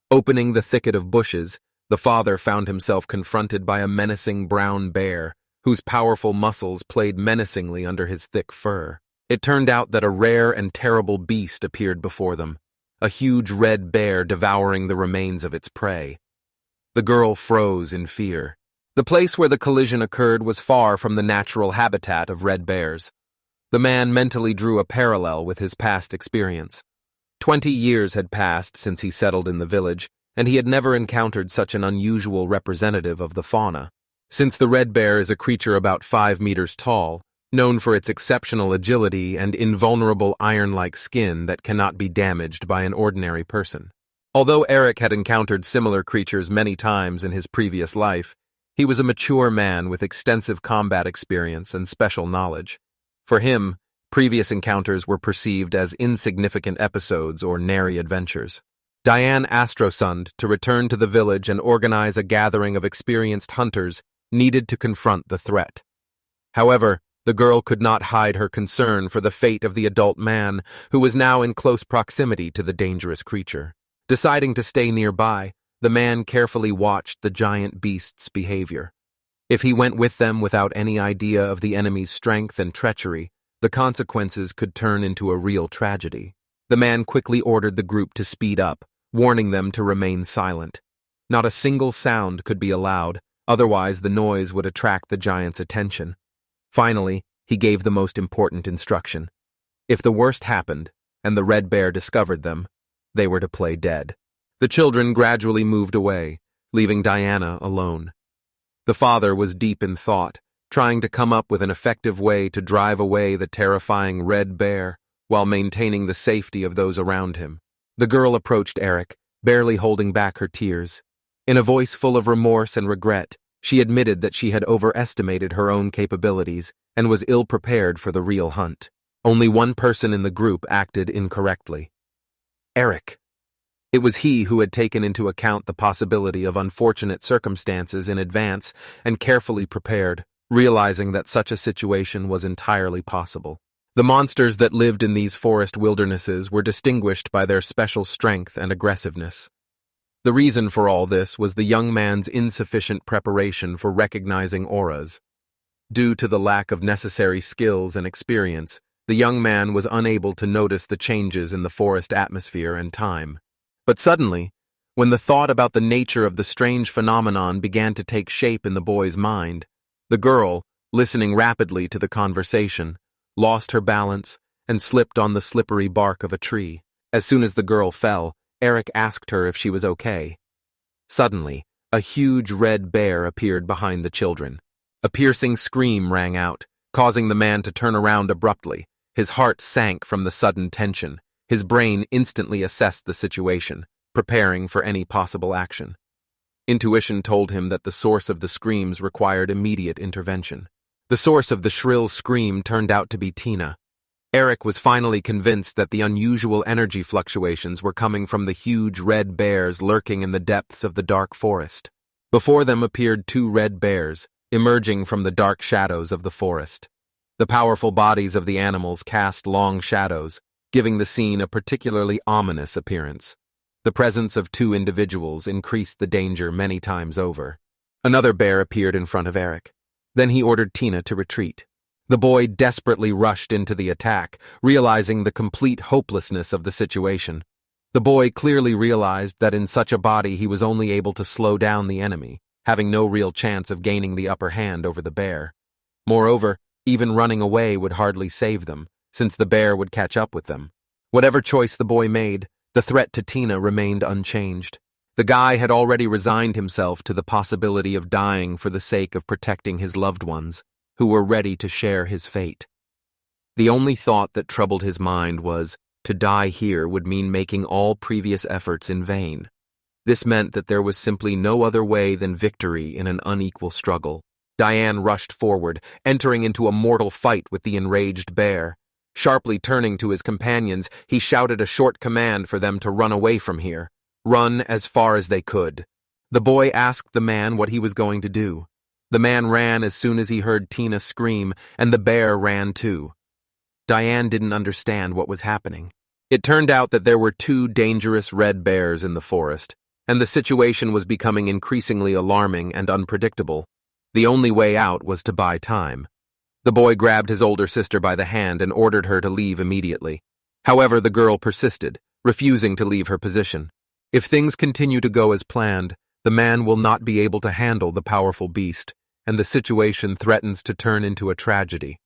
Opening the thicket of bushes, the father found himself confronted by a menacing brown bear, whose powerful muscles played menacingly under his thick fur. It turned out that a rare and terrible beast appeared before them, a huge red bear devouring the remains of its prey. The girl froze in fear. The place where the collision occurred was far from the natural habitat of red bears. The man mentally drew a parallel with his past experience. 20 years had passed since he settled in the village, and he had never encountered such an unusual representative of the fauna. Since the red bear is a creature about 5 meters tall, known for its exceptional agility and invulnerable iron-like skin that cannot be damaged by an ordinary person. Although Eric had encountered similar creatures many times in his previous life, he was a mature man with extensive combat experience and special knowledge. For him, previous encounters were perceived as insignificant episodes or nary adventures. Diane Astrosund, to return to the village and organize a gathering of experienced hunters, needed to confront the threat. However, the girl could not hide her concern for the fate of the adult man who was now in close proximity to the dangerous creature. Deciding to stay nearby, the man carefully watched the giant beast's behavior. If he went with them without any idea of the enemy's strength and treachery, the consequences could turn into a real tragedy. The man quickly ordered the group to speed up, warning them to remain silent. Not a single sound could be allowed, otherwise the noise would attract the giant's attention. Finally, he gave the most important instruction. If the worst happened, and the red bear discovered them, they were to play dead. The children gradually moved away, leaving Diana alone. The father was deep in thought, trying to come up with an effective way to drive away the terrifying red bear while maintaining the safety of those around him. The girl approached Eric, barely holding back her tears. In a voice full of remorse and regret, she admitted that she had overestimated her own capabilities and was ill-prepared for the real hunt. Only one person in the group acted incorrectly. Eric. It was he who had taken into account the possibility of unfortunate circumstances in advance and carefully prepared, realizing that such a situation was entirely possible. The monsters that lived in these forest wildernesses were distinguished by their special strength and aggressiveness. The reason for all this was the young man's insufficient preparation for recognizing auras. Due to the lack of necessary skills and experience, the young man was unable to notice the changes in the forest atmosphere and time. But suddenly, when the thought about the nature of the strange phenomenon began to take shape in the boy's mind, the girl, listening rapidly to the conversation, lost her balance and slipped on the slippery bark of a tree. As soon as the girl fell, Eric asked her if she was okay. Suddenly, a huge red bear appeared behind the children. A piercing scream rang out, causing the man to turn around abruptly. His heart sank from the sudden tension. His brain instantly assessed the situation, preparing for any possible action. Intuition told him that the source of the screams required immediate intervention. The source of the shrill scream turned out to be Tina. Eric was finally convinced that the unusual energy fluctuations were coming from the huge red bears lurking in the depths of the dark forest. Before them appeared 2 red bears, emerging from the dark shadows of the forest. The powerful bodies of the animals cast long shadows, giving the scene a particularly ominous appearance. The presence of 2 individuals increased the danger many times over. Another bear appeared in front of Eric. Then he ordered Tina to retreat. The boy desperately rushed into the attack, realizing the complete hopelessness of the situation. The boy clearly realized that in such a body he was only able to slow down the enemy, having no real chance of gaining the upper hand over the bear. Moreover, even running away would hardly save them, since the bear would catch up with them. Whatever choice the boy made, the threat to Tina remained unchanged. The guy had already resigned himself to the possibility of dying for the sake of protecting his loved ones, who were ready to share his fate. The only thought that troubled his mind was, to die here would mean making all previous efforts in vain. This meant that there was simply no other way than victory in an unequal struggle. Diane rushed forward, entering into a mortal fight with the enraged bear. Sharply turning to his companions, he shouted a short command for them to run away from here. Run as far as they could. The boy asked the man what he was going to do. The man ran as soon as he heard Tina scream, and the bear ran too. Diane didn't understand what was happening. It turned out that there were 2 dangerous red bears in the forest, and the situation was becoming increasingly alarming and unpredictable. The only way out was to buy time. The boy grabbed his older sister by the hand and ordered her to leave immediately. However, the girl persisted, refusing to leave her position. If things continue to go as planned, the man will not be able to handle the powerful beast, and the situation threatens to turn into a tragedy.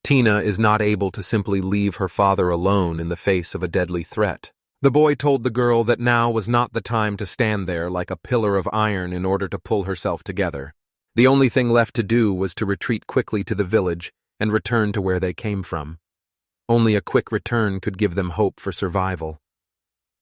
Tina is not able to simply leave her father alone in the face of a deadly threat. The boy told the girl that now was not the time to stand there like a pillar of iron in order to pull herself together. The only thing left to do was to retreat quickly to the village and return to where they came from. Only a quick return could give them hope for survival.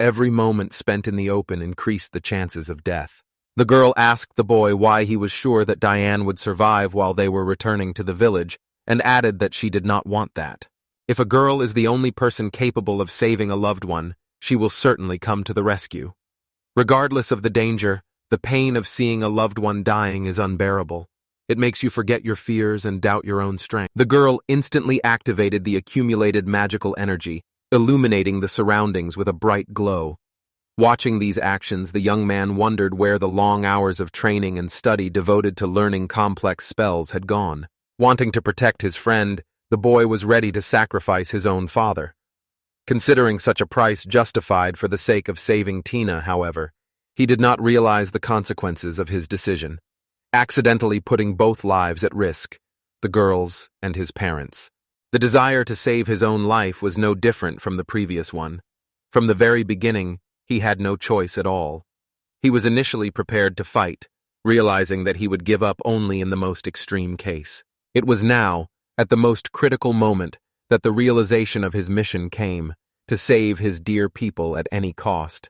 Every moment spent in the open increased the chances of death. The girl asked the boy why he was sure that Diane would survive while they were returning to the village, and added that she did not want that. If a girl is the only person capable of saving a loved one, she will certainly come to the rescue. Regardless of the danger, the pain of seeing a loved one dying is unbearable. It makes you forget your fears and doubt your own strength. The girl instantly activated the accumulated magical energy, illuminating the surroundings with a bright glow. Watching these actions, the young man wondered where the long hours of training and study devoted to learning complex spells had gone. Wanting to protect his friend, the boy was ready to sacrifice his own father. Considering such a price justified for the sake of saving Tina, however, he did not realize the consequences of his decision, accidentally putting both lives at risk, the girl's and his parents'. The desire to save his own life was no different from the previous one. From the very beginning, he had no choice at all. He was initially prepared to fight, realizing that he would give up only in the most extreme case. It was now, at the most critical moment, that the realization of his mission came, to save his dear people at any cost.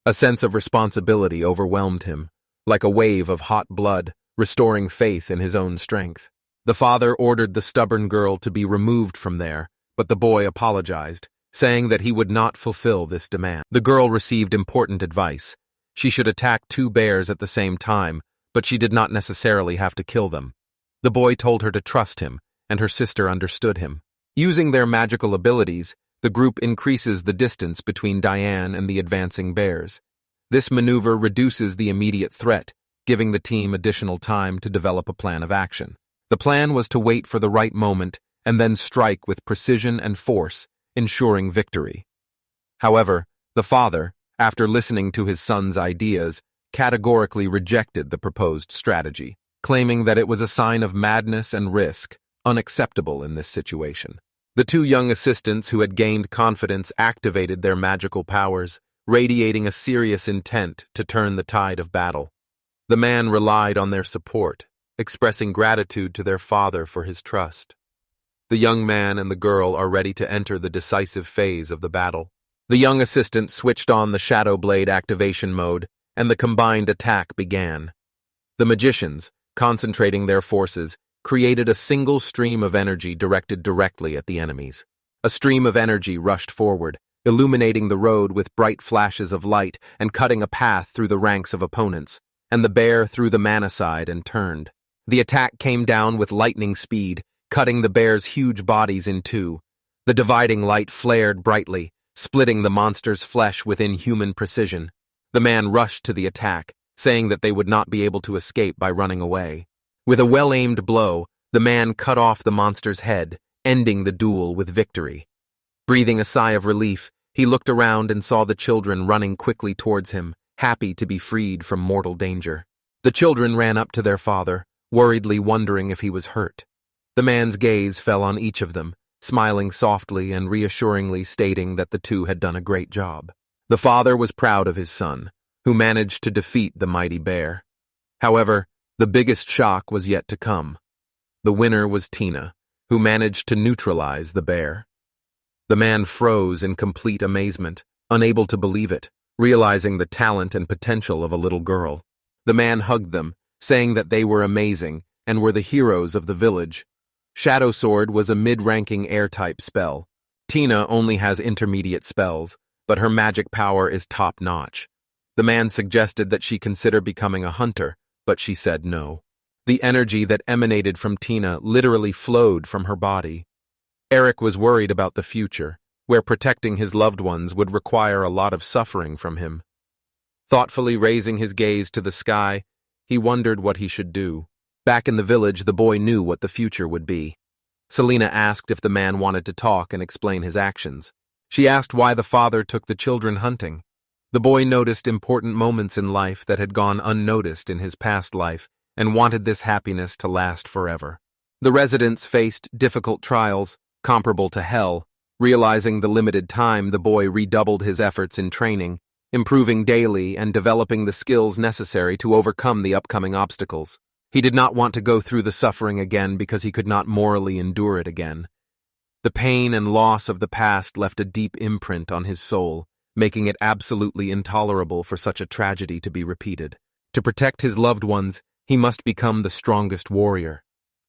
A sense of responsibility overwhelmed him, like a wave of hot blood, restoring faith in his own strength. The father ordered the stubborn girl to be removed from there, but the boy apologized, saying that he would not fulfill this demand. The girl received important advice. She should attack 2 bears at the same time, but she did not necessarily have to kill them. The boy told her to trust him, and her sister understood him. Using their magical abilities, the group increases the distance between Diane and the advancing bears. This maneuver reduces the immediate threat, giving the team additional time to develop a plan of action. The plan was to wait for the right moment and then strike with precision and force, ensuring victory. However, the father, after listening to his son's ideas, categorically rejected the proposed strategy, claiming that it was a sign of madness and risk, unacceptable in this situation. The 2 young assistants who had gained confidence activated their magical powers, radiating a serious intent to turn the tide of battle. The man relied on their support, expressing gratitude to their father for his trust. The young man and the girl are ready to enter the decisive phase of the battle. The young assistant switched on the Shadow Blade activation mode, and the combined attack began. The magicians, concentrating their forces, created a single stream of energy directed directly at the enemies. A stream of energy rushed forward, illuminating the road with bright flashes of light and cutting a path through the ranks of opponents, and the bear threw the man aside and turned. The attack came down with lightning speed, cutting the bear's huge bodies in 2. The dividing light flared brightly, splitting the monster's flesh with inhuman precision. The man rushed to the attack, saying that they would not be able to escape by running away. With a well-aimed blow, the man cut off the monster's head, ending the duel with victory. Breathing a sigh of relief, he looked around and saw the children running quickly towards him, happy to be freed from mortal danger. The children ran up to their father, worriedly wondering if he was hurt. The man's gaze fell on each of them, smiling softly and reassuringly stating that the 2 had done a great job. The father was proud of his son, who managed to defeat the mighty bear. However, the biggest shock was yet to come. The winner was Tina, who managed to neutralize the bear. The man froze in complete amazement, unable to believe it, realizing the talent and potential of a little girl. The man hugged them, saying that they were amazing and were the heroes of the village. Shadow Sword was a mid-ranking air-type spell. Tina only has intermediate spells, but her magic power is top-notch. The man suggested that she consider becoming a hunter, but she said no. The energy that emanated from Tina literally flowed from her body. Eric was worried about the future, where protecting his loved ones would require a lot of suffering from him. Thoughtfully raising his gaze to the sky, he wondered what he should do. Back in the village, the boy knew what the future would be. Selena asked if the man wanted to talk and explain his actions. She asked why the father took the children hunting. The boy noticed important moments in life that had gone unnoticed in his past life and wanted this happiness to last forever. The residents faced difficult trials, comparable to hell. Realizing the limited time, the boy redoubled his efforts in training, improving daily and developing the skills necessary to overcome the upcoming obstacles. He did not want to go through the suffering again because he could not morally endure it again. The pain and loss of the past left a deep imprint on his soul, making it absolutely intolerable for such a tragedy to be repeated. To protect his loved ones, he must become the strongest warrior.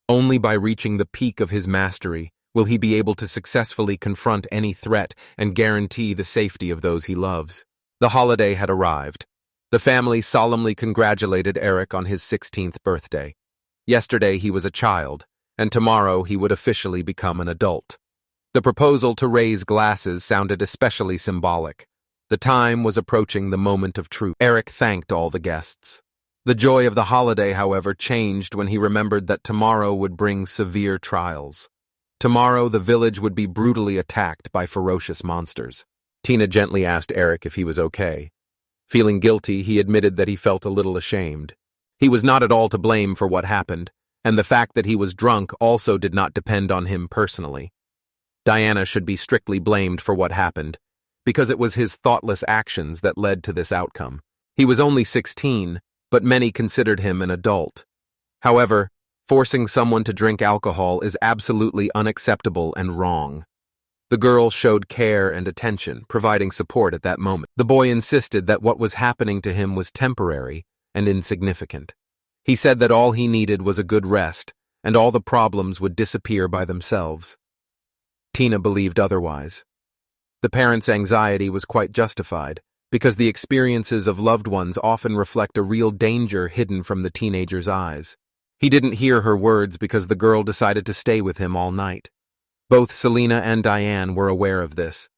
Only by reaching the peak of his mastery will he be able to successfully confront any threat and guarantee the safety of those he loves. The holiday had arrived. The family solemnly congratulated Eric on his 16th birthday. Yesterday he was a child, and tomorrow he would officially become an adult. The proposal to raise glasses sounded especially symbolic. The time was approaching the moment of truth. Eric thanked all the guests. The joy of the holiday, however, changed when he remembered that tomorrow would bring severe trials. Tomorrow the village would be brutally attacked by ferocious monsters. Tina gently asked Eric if he was okay. Feeling guilty, he admitted that he felt a little ashamed. He was not at all to blame for what happened, and the fact that he was drunk also did not depend on him personally. Diana should be strictly blamed for what happened, because it was his thoughtless actions that led to this outcome. He was only 16, but many considered him an adult. However, forcing someone to drink alcohol is absolutely unacceptable and wrong. The girl showed care and attention, providing support at that moment. The boy insisted that what was happening to him was temporary and insignificant. He said that all he needed was a good rest, and all the problems would disappear by themselves. Tina believed otherwise. The parents' anxiety was quite justified, because the experiences of loved ones often reflect a real danger hidden from the teenager's eyes. He didn't hear her words because the girl decided to stay with him all night. Both Selena and Diane were aware of this.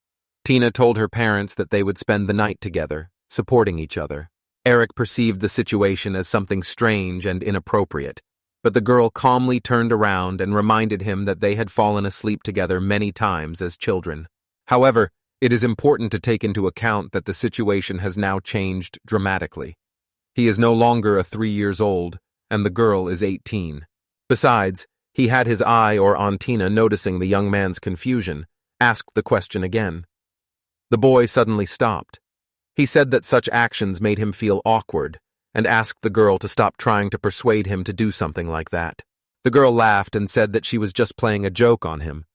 Tina told her parents that they would spend the night together, supporting each other. Eric perceived the situation as something strange and inappropriate, but the girl calmly turned around and reminded him that they had fallen asleep together many times as children. However, it is important to take into account that the situation has now changed dramatically. He is no longer 3 years old, and the girl is 18. Besides, he had his eye on Tina, noticing the young man's confusion, asked the question again. The boy suddenly stopped. He said that such actions made him feel awkward, and asked the girl to stop trying to persuade him to do something like that. The girl laughed and said that she was just playing a joke on him.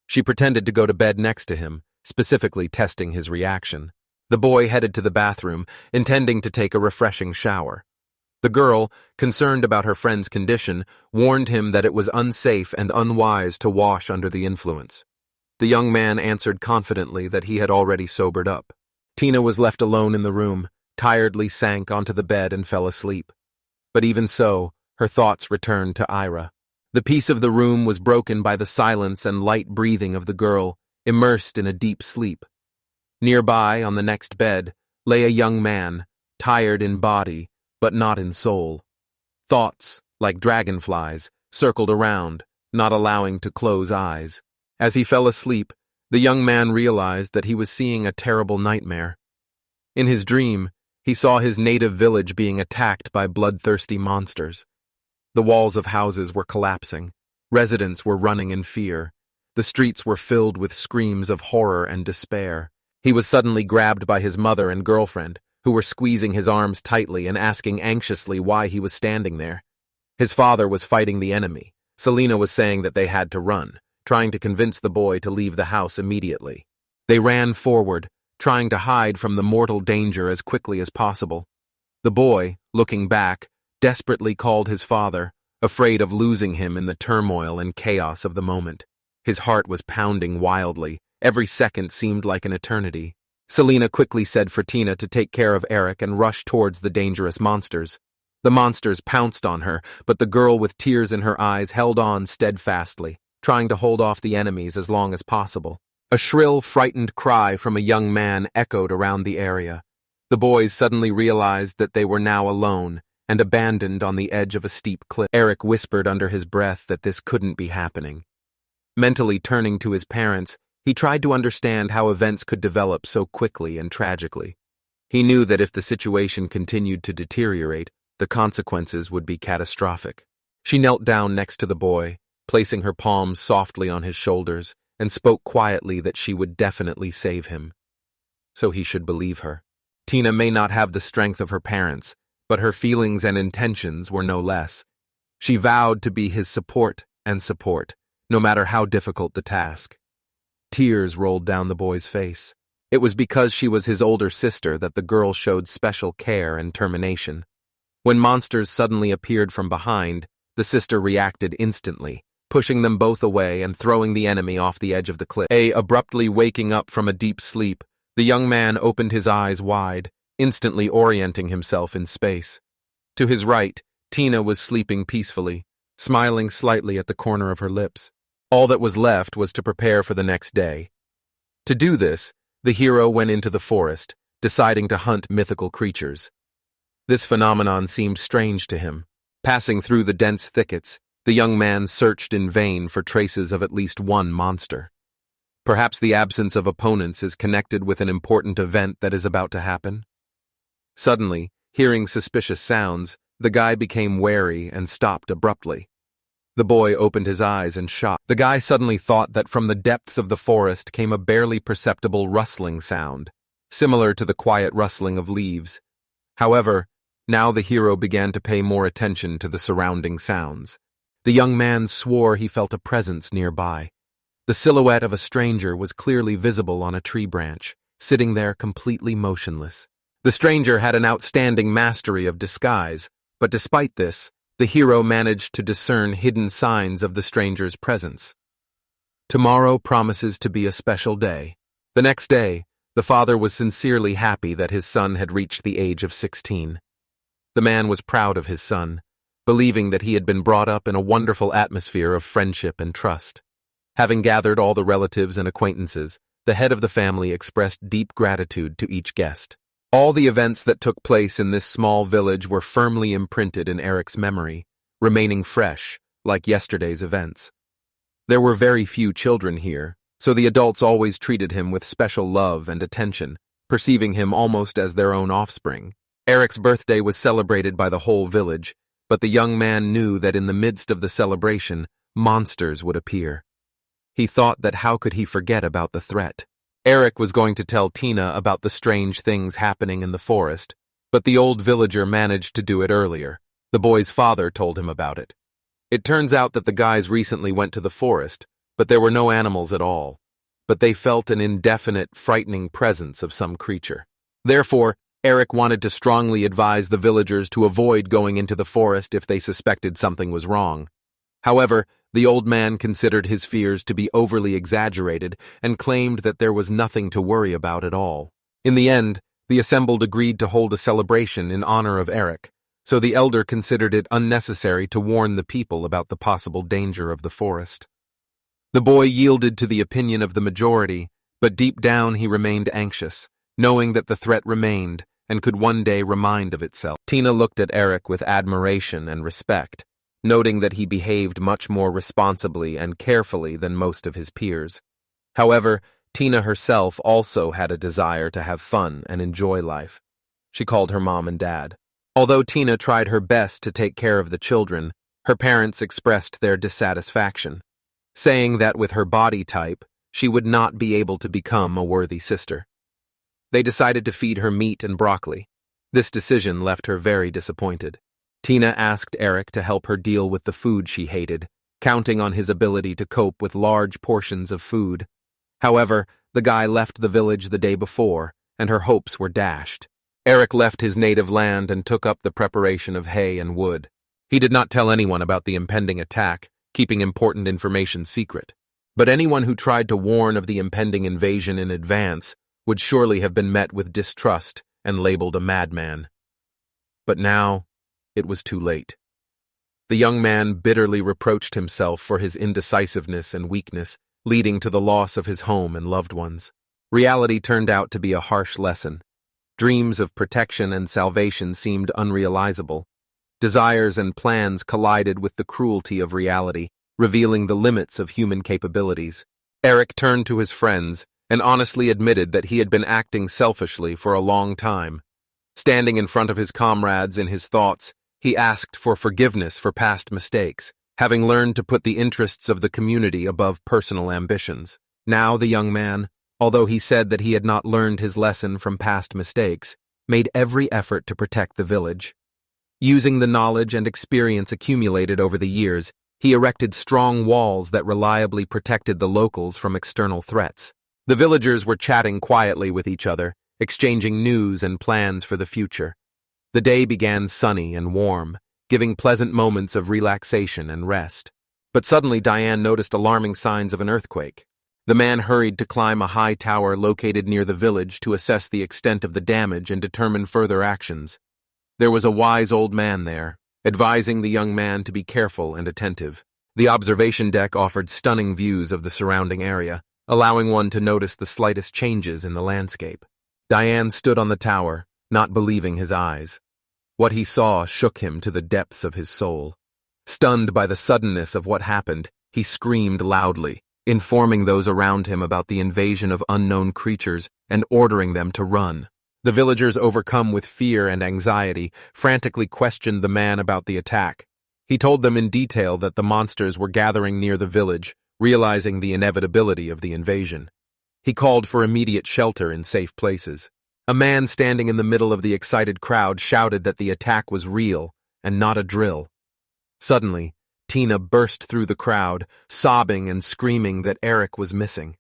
She pretended to go to bed next to him, specifically testing his reaction. The boy headed to the bathroom, intending to take a refreshing shower. The girl, concerned about her friend's condition, warned him that it was unsafe and unwise to wash under the influence. The young man answered confidently that he had already sobered up. Tina was left alone in the room, tiredly sank onto the bed and fell asleep. But even so, her thoughts returned to Ira. The peace of the room was broken by the silence and light breathing of the girl, immersed in a deep sleep. Nearby, on the next bed, lay a young man, tired in body, but not in soul. Thoughts, like dragonflies, circled around, not allowing to close eyes. As he fell asleep, the young man realized that he was seeing a terrible nightmare. In his dream, he saw his native village being attacked by bloodthirsty monsters. The walls of houses were collapsing. Residents were running in fear. The streets were filled with screams of horror and despair. He was suddenly grabbed by his mother and girlfriend, who were squeezing his arms tightly and asking anxiously why he was standing there. His father was fighting the enemy. Selena was saying that they had to run, trying to convince the boy to leave the house immediately. They ran forward, trying to hide from the mortal danger as quickly as possible. The boy, looking back, desperately called his father, afraid of losing him in the turmoil and chaos of the moment. His heart was pounding wildly. Every second seemed like an eternity. Selena quickly said for Tina to take care of Eric and rush towards the dangerous monsters. The monsters pounced on her, but the girl with tears in her eyes held on steadfastly, trying to hold off the enemies as long as possible. A shrill, frightened cry from a young man echoed around the area. The boys suddenly realized that they were now alone and abandoned on the edge of a steep cliff. Eric whispered under his breath that this couldn't be happening. Mentally turning to his parents, he tried to understand how events could develop so quickly and tragically. He knew that if the situation continued to deteriorate, the consequences would be catastrophic. She knelt down next to the boy, placing her palms softly on his shoulders, and spoke quietly that she would definitely save him. So he should believe her. Tina may not have the strength of her parents, but her feelings and intentions were no less. She vowed to be his support, no matter how difficult the task. Tears rolled down the boy's face. It was because she was his older sister that the girl showed special care and determination. When monsters suddenly appeared from behind, the sister reacted instantly, pushing them both away and throwing the enemy off the edge of the cliff. Abruptly waking up from a deep sleep, the young man opened his eyes wide, instantly orienting himself in space. To his right, Tina was sleeping peacefully, smiling slightly at the corner of her lips. All that was left was to prepare for the next day. To do this, the hero went into the forest, deciding to hunt mythical creatures. This phenomenon seemed strange to him. Passing through the dense thickets, the young man searched in vain for traces of at least one monster. Perhaps the absence of opponents is connected with an important event that is about to happen. Suddenly, hearing suspicious sounds, the guy became wary and stopped abruptly. The boy opened his eyes in shock. The guy suddenly thought that from the depths of the forest came a barely perceptible rustling sound, similar to the quiet rustling of leaves. However, now the hero began to pay more attention to the surrounding sounds. The young man swore he felt a presence nearby. The silhouette of a stranger was clearly visible on a tree branch, sitting there completely motionless. The stranger had an outstanding mastery of disguise, but despite this, the hero managed to discern hidden signs of the stranger's presence. Tomorrow promises to be a special day. The next day, the father was sincerely happy that his son had reached the age of 16. The man was proud of his son, believing that he had been brought up in a wonderful atmosphere of friendship and trust. Having gathered all the relatives and acquaintances, the head of the family expressed deep gratitude to each guest. All the events that took place in this small village were firmly imprinted in Eric's memory, remaining fresh, like yesterday's events. There were very few children here, so the adults always treated him with special love and attention, perceiving him almost as their own offspring. Eric's birthday was celebrated by the whole village, but the young man knew that in the midst of the celebration, monsters would appear. He thought that how could he forget about the threat? Eric was going to tell Tina about the strange things happening in the forest, but the old villager managed to do it earlier. The boy's father told him about it. It turns out that the guys recently went to the forest, but there were no animals at all. But they felt an indefinite, frightening presence of some creature. Therefore, Eric wanted to strongly advise the villagers to avoid going into the forest if they suspected something was wrong. However, the old man considered his fears to be overly exaggerated and claimed that there was nothing to worry about at all. In the end, the assembled agreed to hold a celebration in honor of Eric, so the elder considered it unnecessary to warn the people about the possible danger of the forest. The boy yielded to the opinion of the majority, but deep down he remained anxious, knowing that the threat remained and could one day remind of itself. Tina looked at Eric with admiration and respect, noting that he behaved much more responsibly and carefully than most of his peers. However, Tina herself also had a desire to have fun and enjoy life. She called her mom and dad. Although Tina tried her best to take care of the children, her parents expressed their dissatisfaction, saying that with her body type, she would not be able to become a worthy sister. They decided to feed her meat and broccoli. This decision left her very disappointed. Tina asked Eric to help her deal with the food she hated, counting on his ability to cope with large portions of food. However, the guy left the village the day before, and her hopes were dashed. Eric left his native land and took up the preparation of hay and wood. He did not tell anyone about the impending attack, keeping important information secret. But anyone who tried to warn of the impending invasion in advance would surely have been met with distrust and labeled a madman. But now, it was too late. The young man bitterly reproached himself for his indecisiveness and weakness, leading to the loss of his home and loved ones. Reality turned out to be a harsh lesson. Dreams of protection and salvation seemed unrealizable. Desires and plans collided with the cruelty of reality, revealing the limits of human capabilities. Eric turned to his friends and honestly admitted that he had been acting selfishly for a long time. Standing in front of his comrades in his thoughts, he asked for forgiveness for past mistakes, having learned to put the interests of the community above personal ambitions. Now the young man, although he said that he had not learned his lesson from past mistakes, made every effort to protect the village. Using the knowledge and experience accumulated over the years, he erected strong walls that reliably protected the locals from external threats. The villagers were chatting quietly with each other, exchanging news and plans for the future. The day began sunny and warm, giving pleasant moments of relaxation and rest. But suddenly Diane noticed alarming signs of an earthquake. The man hurried to climb a high tower located near the village to assess the extent of the damage and determine further actions. There was a wise old man there, advising the young man to be careful and attentive. The observation deck offered stunning views of the surrounding area, allowing one to notice the slightest changes in the landscape. Diane stood on the tower, not believing his eyes. What he saw shook him to the depths of his soul. Stunned by the suddenness of what happened, he screamed loudly, informing those around him about the invasion of unknown creatures and ordering them to run. The villagers, overcome with fear and anxiety, frantically questioned the man about the attack. He told them in detail that the monsters were gathering near the village, realizing the inevitability of the invasion. He called for immediate shelter in safe places. A man standing in the middle of the excited crowd shouted that the attack was real and not a drill. Suddenly, Tina burst through the crowd, sobbing and screaming that Eric was missing.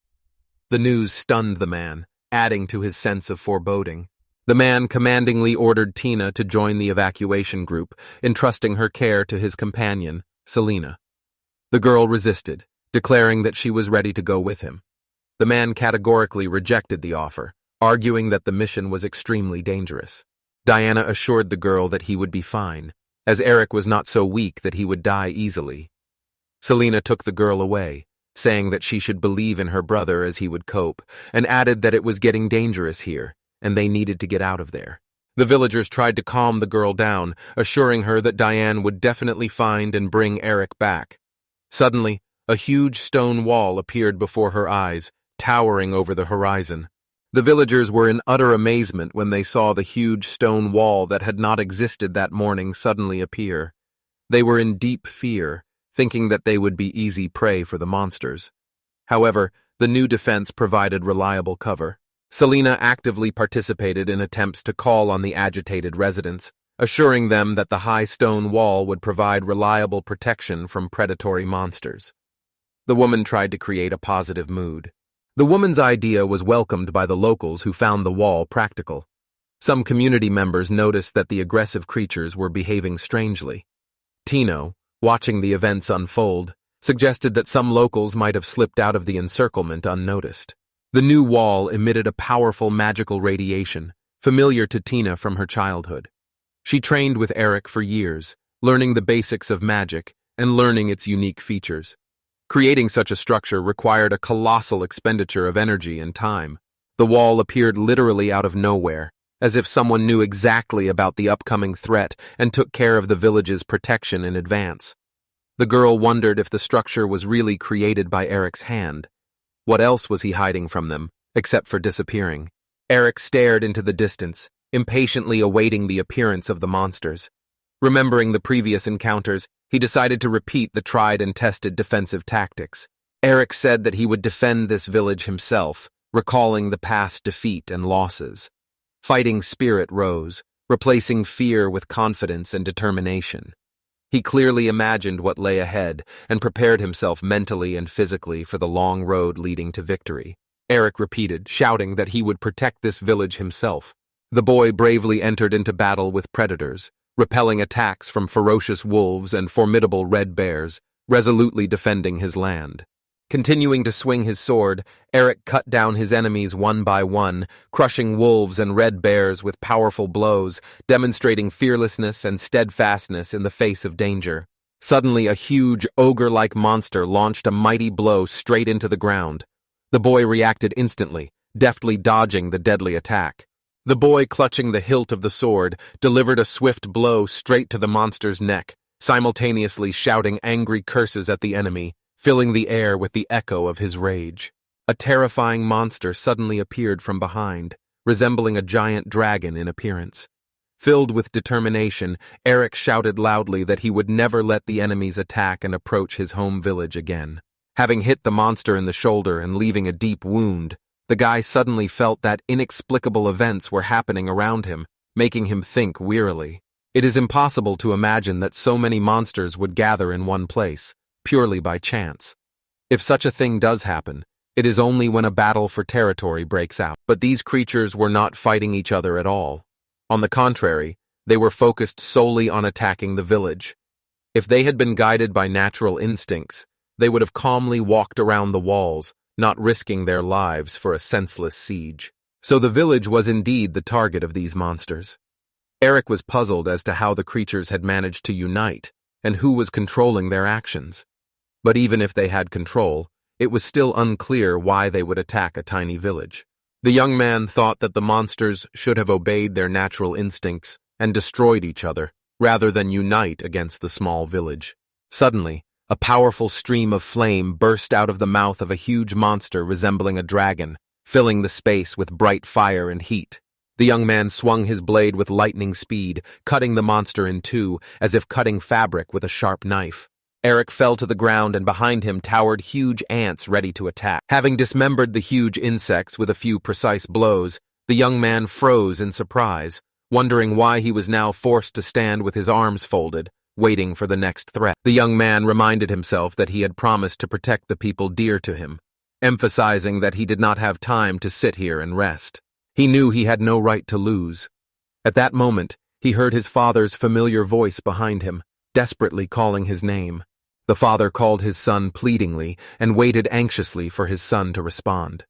The news stunned the man, adding to his sense of foreboding. The man commandingly ordered Tina to join the evacuation group, entrusting her care to his companion, Selena. The girl resisted, declaring that she was ready to go with him. The man categorically rejected the offer, arguing that the mission was extremely dangerous. Diana assured the girl that he would be fine, as Eric was not so weak that he would die easily. Selena took the girl away, saying that she should believe in her brother as he would cope, and added that it was getting dangerous here, and they needed to get out of there. The villagers tried to calm the girl down, assuring her that Diane would definitely find and bring Eric back. Suddenly, a huge stone wall appeared before her eyes, towering over the horizon. The villagers were in utter amazement when they saw the huge stone wall that had not existed that morning suddenly appear. They were in deep fear, thinking that they would be easy prey for the monsters. However, the new defense provided reliable cover. Selena actively participated in attempts to call on the agitated residents, assuring them that the high stone wall would provide reliable protection from predatory monsters. The woman tried to create a positive mood. The woman's idea was welcomed by the locals who found the wall practical. Some community members noticed that the aggressive creatures were behaving strangely. Tino, watching the events unfold, suggested that some locals might have slipped out of the encirclement unnoticed. The new wall emitted a powerful magical radiation, familiar to Tina from her childhood. She trained with Eric for years, learning the basics of magic and learning its unique features. Creating such a structure required a colossal expenditure of energy and time. The wall appeared literally out of nowhere, as if someone knew exactly about the upcoming threat and took care of the village's protection in advance. The girl wondered if the structure was really created by Eric's hand. What else was he hiding from them, except for disappearing? Eric stared into the distance, impatiently awaiting the appearance of the monsters. Remembering the previous encounters, he decided to repeat the tried and tested defensive tactics. Eric said that he would defend this village himself, recalling the past defeat and losses. Fighting spirit rose, replacing fear with confidence and determination. He clearly imagined what lay ahead and prepared himself mentally and physically for the long road leading to victory. Eric repeated, shouting that he would protect this village himself. The boy bravely entered into battle with predators, repelling attacks from ferocious wolves and formidable red bears, resolutely defending his land. Continuing to swing his sword, Eric cut down his enemies one by one, crushing wolves and red bears with powerful blows, demonstrating fearlessness and steadfastness in the face of danger. Suddenly, a huge, ogre-like monster launched a mighty blow straight into the ground. The boy reacted instantly, deftly dodging the deadly attack. The boy, clutching the hilt of the sword, delivered a swift blow straight to the monster's neck, simultaneously shouting angry curses at the enemy, filling the air with the echo of his rage. A terrifying monster suddenly appeared from behind, resembling a giant dragon in appearance. Filled with determination, Eric shouted loudly that he would never let the enemies attack and approach his home village again. Having hit the monster in the shoulder and leaving a deep wound, the guy suddenly felt that inexplicable events were happening around him, making him think wearily. It is impossible to imagine that so many monsters would gather in one place, purely by chance. If such a thing does happen, it is only when a battle for territory breaks out. But these creatures were not fighting each other at all. On the contrary, they were focused solely on attacking the village. If they had been guided by natural instincts, they would have calmly walked around the walls, not risking their lives for a senseless siege. So the village was indeed the target of these monsters. Eric was puzzled as to how the creatures had managed to unite, and who was controlling their actions. But even if they had control, it was still unclear why they would attack a tiny village. The young man thought that the monsters should have obeyed their natural instincts and destroyed each other, rather than unite against the small village. Suddenly, a powerful stream of flame burst out of the mouth of a huge monster resembling a dragon, filling the space with bright fire and heat. The young man swung his blade with lightning speed, cutting the monster in two, as if cutting fabric with a sharp knife. Eric fell to the ground, and behind him towered huge ants ready to attack. Having dismembered the huge insects with a few precise blows, the young man froze in surprise, wondering why he was now forced to stand with his arms folded, waiting for the next threat. The young man reminded himself that he had promised to protect the people dear to him, emphasizing that he did not have time to sit here and rest. He knew he had no right to lose. At that moment, he heard his father's familiar voice behind him, desperately calling his name. The father called his son pleadingly and waited anxiously for his son to respond.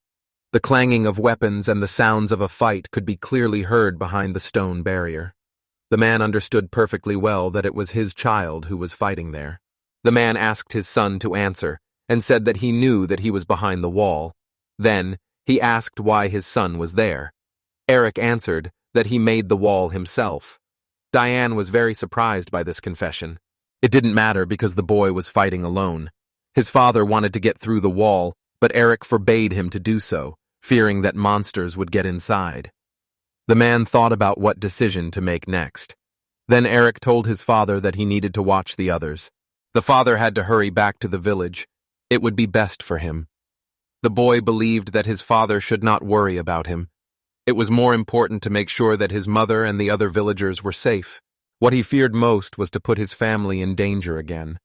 The clanging of weapons and the sounds of a fight could be clearly heard behind the stone barrier. The man understood perfectly well that it was his child who was fighting there. The man asked his son to answer and said that he knew that he was behind the wall. Then, he asked why his son was there. Eric answered that he made the wall himself. Diane was very surprised by this confession. It didn't matter because the boy was fighting alone. His father wanted to get through the wall, but Eric forbade him to do so, fearing that monsters would get inside. The man thought about what decision to make next. Then Eric told his father that he needed to watch the others. The father had to hurry back to the village. It would be best for him. The boy believed that his father should not worry about him. It was more important to make sure that his mother and the other villagers were safe. What he feared most was to put his family in danger again.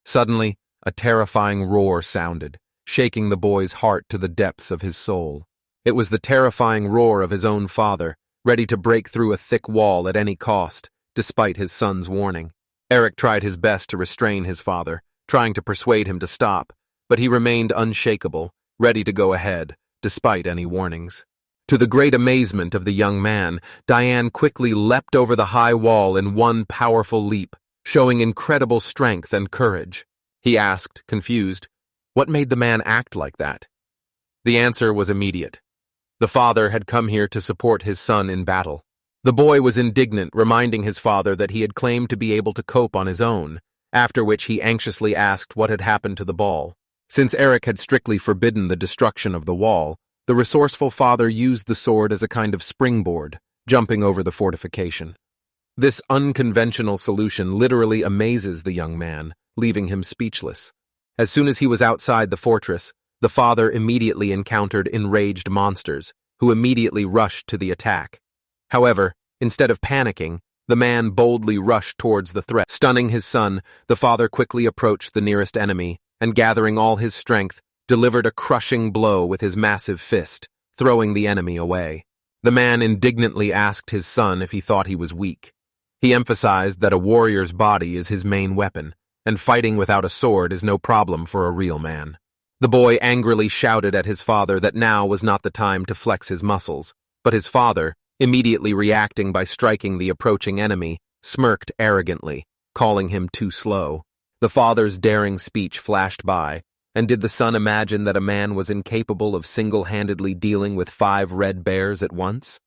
Suddenly, a terrifying roar sounded, shaking the boy's heart to the depths of his soul. It was the terrifying roar of his own father, ready to break through a thick wall at any cost, despite his son's warning. Eric tried his best to restrain his father, trying to persuade him to stop, but he remained unshakable, ready to go ahead, despite any warnings. To the great amazement of the young man, Diane quickly leapt over the high wall in one powerful leap, showing incredible strength and courage. He asked, confused, what made the man act like that? The answer was immediate. The father had come here to support his son in battle. The boy was indignant, reminding his father that he had claimed to be able to cope on his own, after which he anxiously asked what had happened to the ball. Since Eric had strictly forbidden the destruction of the wall, the resourceful father used the sword as a kind of springboard, jumping over the fortification. This unconventional solution literally amazes the young man, leaving him speechless. As soon as he was outside the fortress, the father immediately encountered enraged monsters, who immediately rushed to the attack. However, instead of panicking, the man boldly rushed towards the threat. Stunning his son, the father quickly approached the nearest enemy, and gathering all his strength, delivered a crushing blow with his massive fist, throwing the enemy away. The man indignantly asked his son if he thought he was weak. He emphasized that a warrior's body is his main weapon, and fighting without a sword is no problem for a real man. The boy angrily shouted at his father that now was not the time to flex his muscles, but his father, immediately reacting by striking the approaching enemy, smirked arrogantly, calling him too slow. The father's daring speech flashed by, and did the son imagine that a man was incapable of single-handedly dealing with 5 red bears at once?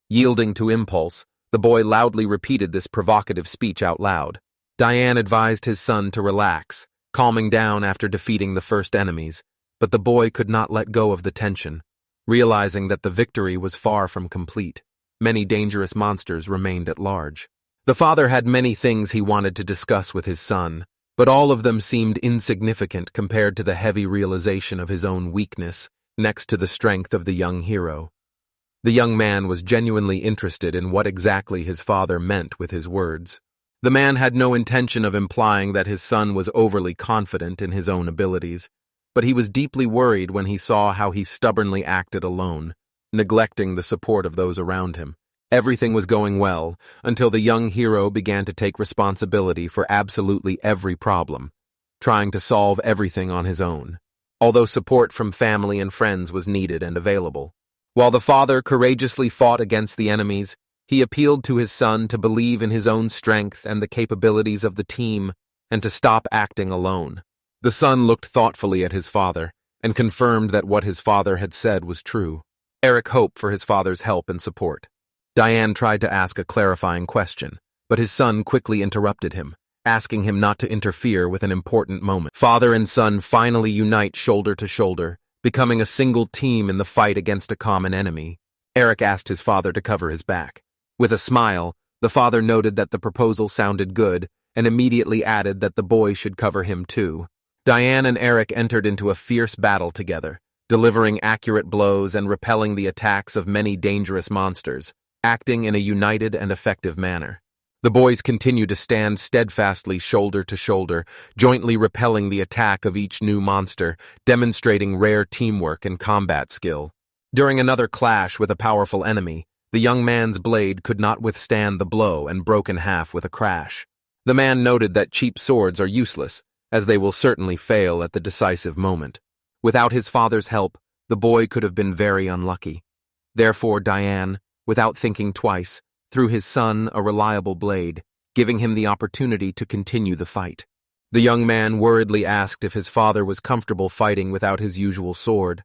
Yielding to impulse, the boy loudly repeated this provocative speech out loud. Diane advised his son to relax, calming down after defeating the first enemies, but the boy could not let go of the tension, realizing that the victory was far from complete. Many dangerous monsters remained at large. The father had many things he wanted to discuss with his son, but all of them seemed insignificant compared to the heavy realization of his own weakness next to the strength of the young hero. The young man was genuinely interested in what exactly his father meant with his words. The man had no intention of implying that his son was overly confident in his own abilities, but he was deeply worried when he saw how he stubbornly acted alone, neglecting the support of those around him. Everything was going well until the young hero began to take responsibility for absolutely every problem, trying to solve everything on his own, although support from family and friends was needed and available. While the father courageously fought against the enemies, he appealed to his son to believe in his own strength and the capabilities of the team and to stop acting alone. The son looked thoughtfully at his father and confirmed that what his father had said was true. Eric hoped for his father's help and support. Diane tried to ask a clarifying question, but his son quickly interrupted him, asking him not to interfere with an important moment. Father and son finally unite shoulder to shoulder, becoming a single team in the fight against a common enemy. Eric asked his father to cover his back. With a smile, the father noted that the proposal sounded good and immediately added that the boy should cover him too. Diane and Eric entered into a fierce battle together, delivering accurate blows and repelling the attacks of many dangerous monsters, acting in a united and effective manner. The boys continued to stand steadfastly shoulder to shoulder, jointly repelling the attack of each new monster, demonstrating rare teamwork and combat skill. During another clash with a powerful enemy, the young man's blade could not withstand the blow and broke in half with a crash. The man noted that cheap swords are useless, as they will certainly fail at the decisive moment. Without his father's help, the boy could have been very unlucky. Therefore, Diane, without thinking twice, threw his son a reliable blade, giving him the opportunity to continue the fight. The young man worriedly asked if his father was comfortable fighting without his usual sword.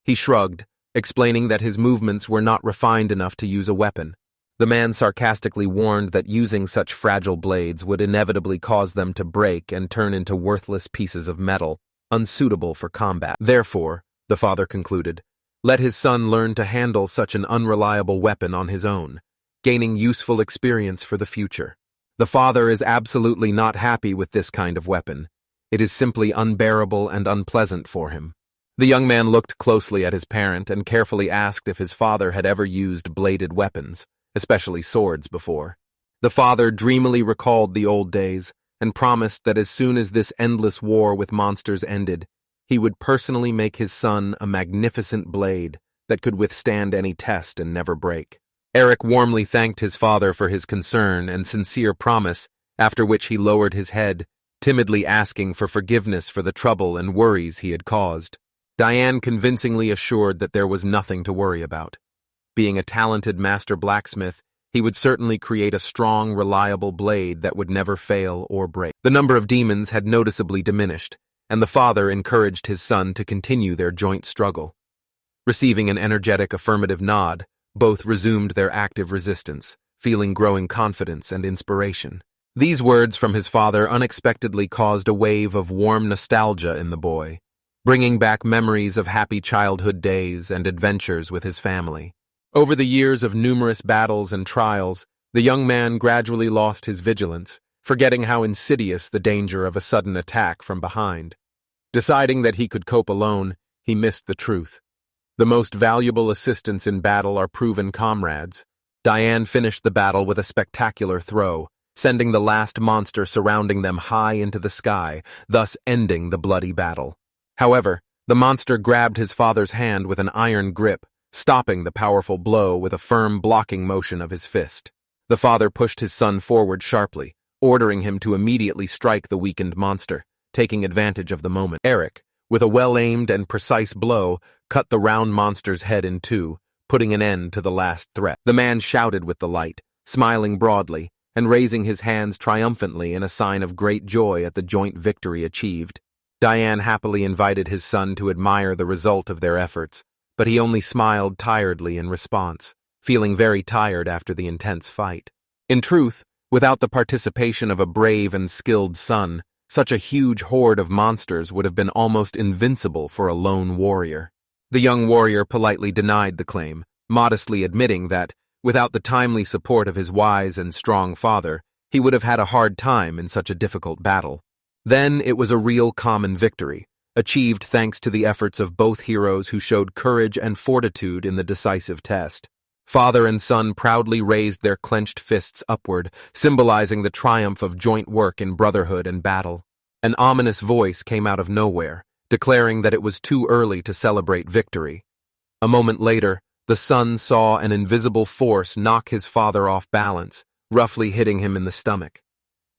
He shrugged, explaining that his movements were not refined enough to use a weapon. The man sarcastically warned that using such fragile blades would inevitably cause them to break and turn into worthless pieces of metal, unsuitable for combat. Therefore, the father concluded, let his son learn to handle such an unreliable weapon on his own, gaining useful experience for the future. The father is absolutely not happy with this kind of weapon. It is simply unbearable and unpleasant for him. The young man looked closely at his parent and carefully asked if his father had ever used bladed weapons, especially swords, before. The father dreamily recalled the old days and promised that as soon as this endless war with monsters ended, he would personally make his son a magnificent blade that could withstand any test and never break. Eric warmly thanked his father for his concern and sincere promise, after which he lowered his head, timidly asking for forgiveness for the trouble and worries he had caused. Diane convincingly assured that there was nothing to worry about. Being a talented master blacksmith, he would certainly create a strong, reliable blade that would never fail or break. The number of demons had noticeably diminished, and the father encouraged his son to continue their joint struggle. Receiving an energetic affirmative nod, both resumed their active resistance, feeling growing confidence and inspiration. These words from his father unexpectedly caused a wave of warm nostalgia in the boy, bringing back memories of happy childhood days and adventures with his family. Over the years of numerous battles and trials, the young man gradually lost his vigilance, forgetting how insidious the danger of a sudden attack from behind. Deciding that he could cope alone, he missed the truth. The most valuable assistants in battle are proven comrades. Diane finished the battle with a spectacular throw, sending the last monster surrounding them high into the sky, thus ending the bloody battle. However, the monster grabbed his father's hand with an iron grip, stopping the powerful blow with a firm blocking motion of his fist. The father pushed his son forward sharply, ordering him to immediately strike the weakened monster, taking advantage of the moment. Eric, with a well-aimed and precise blow, cut the round monster's head in two, putting an end to the last threat. The man shouted with delight, smiling broadly, and raising his hands triumphantly in a sign of great joy at the joint victory achieved. Diane happily invited his son to admire the result of their efforts, but he only smiled tiredly in response, feeling very tired after the intense fight. In truth, without the participation of a brave and skilled son, such a huge horde of monsters would have been almost invincible for a lone warrior. The young warrior politely denied the claim, modestly admitting that, without the timely support of his wise and strong father, he would have had a hard time in such a difficult battle. Then it was a real common victory, achieved thanks to the efforts of both heroes who showed courage and fortitude in the decisive test. Father and son proudly raised their clenched fists upward, symbolizing the triumph of joint work in brotherhood and battle. An ominous voice came out of nowhere, declaring that it was too early to celebrate victory. A moment later, the son saw an invisible force knock his father off balance, roughly hitting him in the stomach.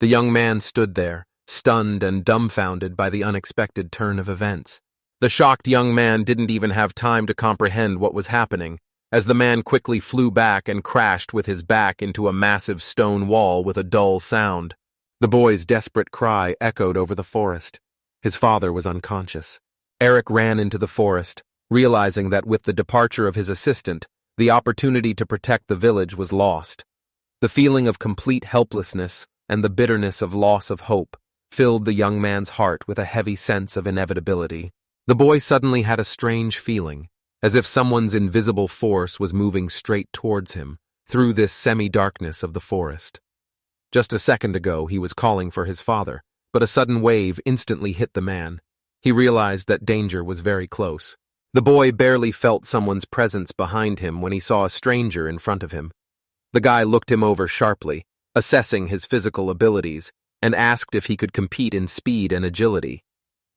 The young man stood there, stunned and dumbfounded by the unexpected turn of events. The shocked young man didn't even have time to comprehend what was happening, as the man quickly flew back and crashed with his back into a massive stone wall with a dull sound. The boy's desperate cry echoed over the forest. His father was unconscious. Eric ran into the forest, realizing that with the departure of his assistant, the opportunity to protect the village was lost. The feeling of complete helplessness and the bitterness of loss of hope filled the young man's heart with a heavy sense of inevitability. The boy suddenly had a strange feeling, as if someone's invisible force was moving straight towards him, through this semi-darkness of the forest. Just a second ago he was calling for his father, but a sudden wave instantly hit the man. He realized that danger was very close. The boy barely felt someone's presence behind him when he saw a stranger in front of him. The guy looked him over sharply, assessing his physical abilities, and asked if he could compete in speed and agility.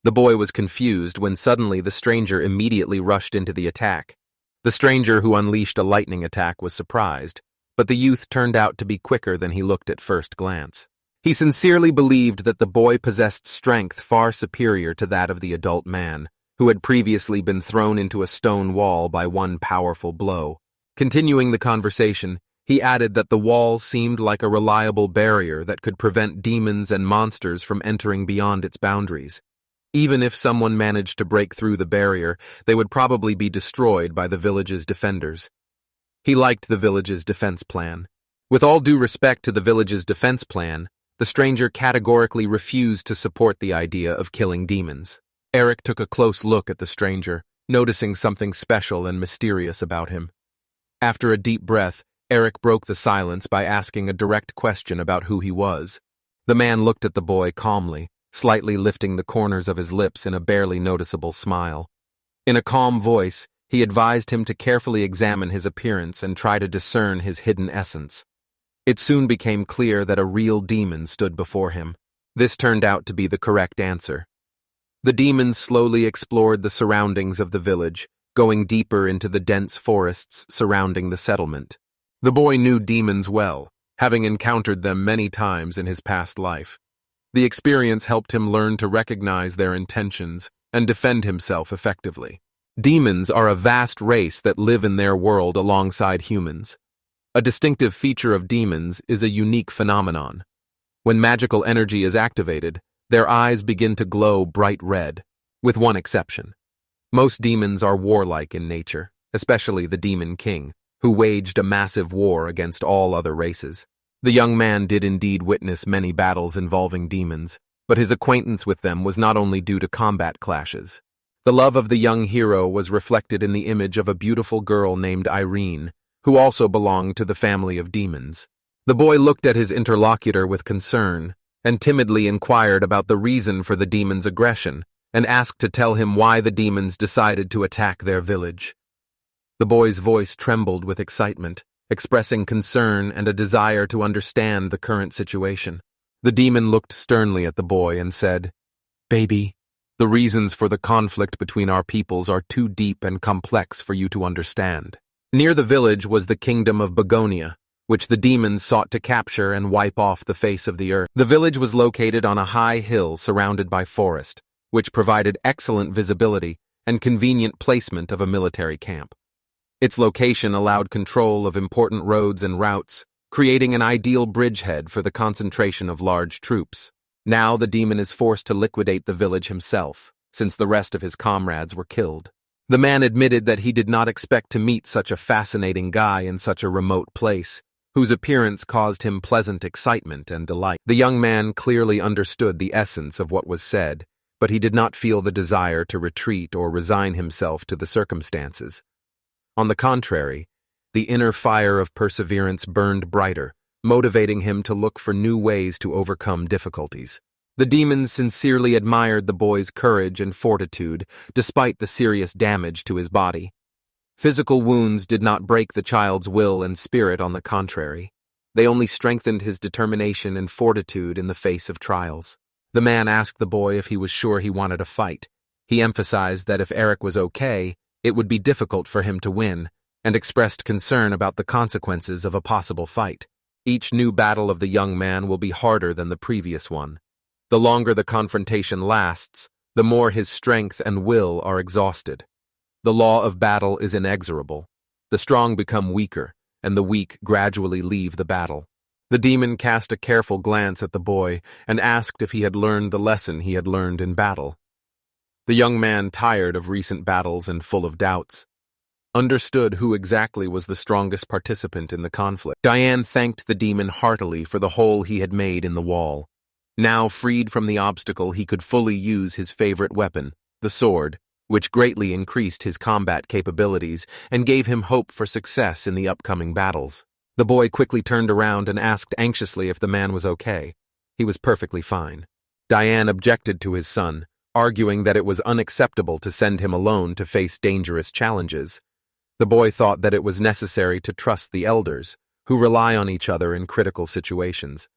The boy was confused when suddenly the stranger immediately rushed into the attack. The stranger who unleashed a lightning attack was surprised, but the youth turned out to be quicker than he looked at first glance. He sincerely believed that the boy possessed strength far superior to that of the adult man, who had previously been thrown into a stone wall by one powerful blow. Continuing the conversation, he added that the wall seemed like a reliable barrier that could prevent demons and monsters from entering beyond its boundaries. Even if someone managed to break through the barrier, they would probably be destroyed by the village's defenders. He liked the village's defense plan. With all due respect to the village's defense plan, the stranger categorically refused to support the idea of killing demons. Eric took a close look at the stranger, noticing something special and mysterious about him. After a deep breath, Eric broke the silence by asking a direct question about who he was. The man looked at the boy calmly, slightly lifting the corners of his lips in a barely noticeable smile. In a calm voice, he advised him to carefully examine his appearance and try to discern his hidden essence. It soon became clear that a real demon stood before him. This turned out to be the correct answer. The demon slowly explored the surroundings of the village, going deeper into the dense forests surrounding the settlement. The boy knew demons well, having encountered them many times in his past life. The experience helped him learn to recognize their intentions and defend himself effectively. Demons are a vast race that live in their world alongside humans. A distinctive feature of demons is a unique phenomenon. When magical energy is activated, their eyes begin to glow bright red, with one exception. Most demons are warlike in nature, especially the Demon King, who waged a massive war against all other races. The young man did indeed witness many battles involving demons, but his acquaintance with them was not only due to combat clashes. The love of the young hero was reflected in the image of a beautiful girl named Irene, who also belonged to the family of demons. The boy looked at his interlocutor with concern, and timidly inquired about the reason for the demon's aggression, and asked to tell him why the demons decided to attack their village. The boy's voice trembled with excitement, expressing concern and a desire to understand the current situation. The demon looked sternly at the boy and said, "Baby, the reasons for the conflict between our peoples are too deep and complex for you to understand." Near the village was the kingdom of Begonia, which the demons sought to capture and wipe off the face of the earth. The village was located on a high hill surrounded by forest, which provided excellent visibility and convenient placement of a military camp. Its location allowed control of important roads and routes, creating an ideal bridgehead for the concentration of large troops. Now the demon is forced to liquidate the village himself, since the rest of his comrades were killed. The man admitted that he did not expect to meet such a fascinating guy in such a remote place, whose appearance caused him pleasant excitement and delight. The young man clearly understood the essence of what was said, but he did not feel the desire to retreat or resign himself to the circumstances. On the contrary, the inner fire of perseverance burned brighter, motivating him to look for new ways to overcome difficulties. The demons sincerely admired the boy's courage and fortitude, despite the serious damage to his body. Physical wounds did not break the child's will and spirit, on the contrary. They only strengthened his determination and fortitude in the face of trials. The man asked the boy if he was sure he wanted a fight. He emphasized that if Eric was okay, it would be difficult for him to win, and expressed concern about the consequences of a possible fight. Each new battle of the young man will be harder than the previous one. The longer the confrontation lasts, the more his strength and will are exhausted. The law of battle is inexorable. The strong become weaker, and the weak gradually leave the battle. The demon cast a careful glance at the boy and asked if he had learned the lesson he had learned in battle. The young man, tired of recent battles and full of doubts, understood who exactly was the strongest participant in the conflict. Diane thanked the demon heartily for the hole he had made in the wall. Now freed from the obstacle, he could fully use his favorite weapon, the sword, which greatly increased his combat capabilities and gave him hope for success in the upcoming battles. The boy quickly turned around and asked anxiously if the man was okay. He was perfectly fine. Diane objected to his son, arguing that it was unacceptable to send him alone to face dangerous challenges. The boy thought that it was necessary to trust the elders, who rely on each other in critical situations.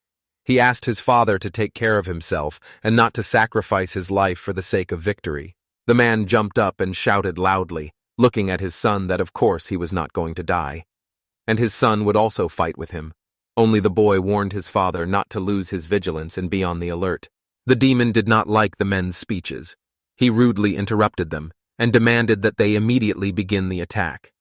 He asked his father to take care of himself and not to sacrifice his life for the sake of victory. The man jumped up and shouted loudly, looking at his son, that of course he was not going to die. And his son would also fight with him. Only the boy warned his father not to lose his vigilance and be on the alert. The demon did not like the men's speeches. He rudely interrupted them and demanded that they immediately begin the attack.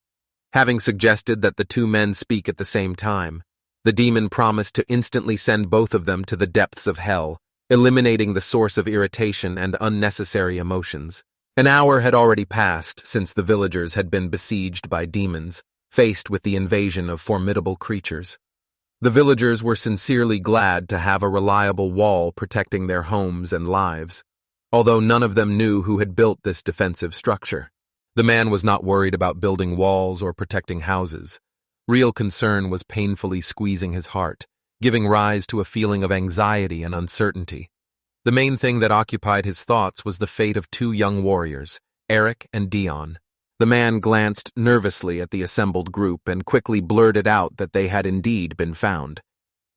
Having suggested that the two men speak at the same time, the demon promised to instantly send both of them to the depths of hell, eliminating the source of irritation and unnecessary emotions. An hour had already passed since the villagers had been besieged by demons, faced with the invasion of formidable creatures. The villagers were sincerely glad to have a reliable wall protecting their homes and lives, although none of them knew who had built this defensive structure. The man was not worried about building walls or protecting houses. Real concern was painfully squeezing his heart, giving rise to a feeling of anxiety and uncertainty. The main thing that occupied his thoughts was the fate of two young warriors, Eric and Dion. The man glanced nervously at the assembled group and quickly blurted out that they had indeed been found.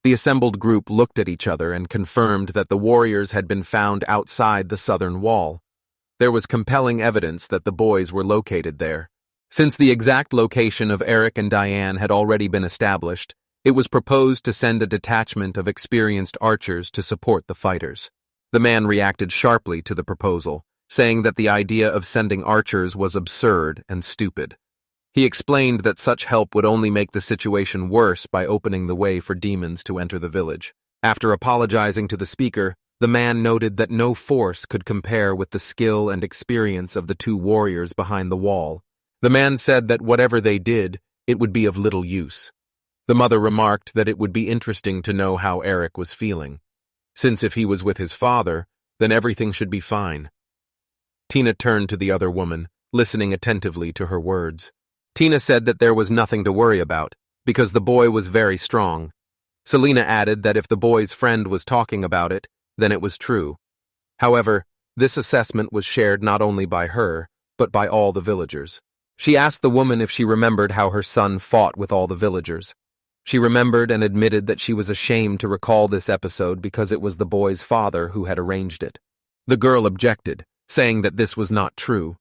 The assembled group looked at each other and confirmed that the warriors had been found outside the southern wall. There was compelling evidence that the boys were located there. Since the exact location of Eric and Diane had already been established, it was proposed to send a detachment of experienced archers to support the fighters. The man reacted sharply to the proposal, saying that the idea of sending archers was absurd and stupid. He explained that such help would only make the situation worse by opening the way for demons to enter the village. After apologizing to the speaker, the man noted that no force could compare with the skill and experience of the two warriors behind the wall. The man said that whatever they did, it would be of little use. The mother remarked that it would be interesting to know how Eric was feeling, since if he was with his father, then everything should be fine. Tina turned to the other woman, listening attentively to her words. Tina said that there was nothing to worry about, because the boy was very strong. Selena added that if the boy's friend was talking about it, then it was true. However, this assessment was shared not only by her, but by all the villagers. She asked the woman if she remembered how her son fought with all the villagers. She remembered and admitted that she was ashamed to recall this episode because it was the boy's father who had arranged it. The girl objected, saying that this was not true.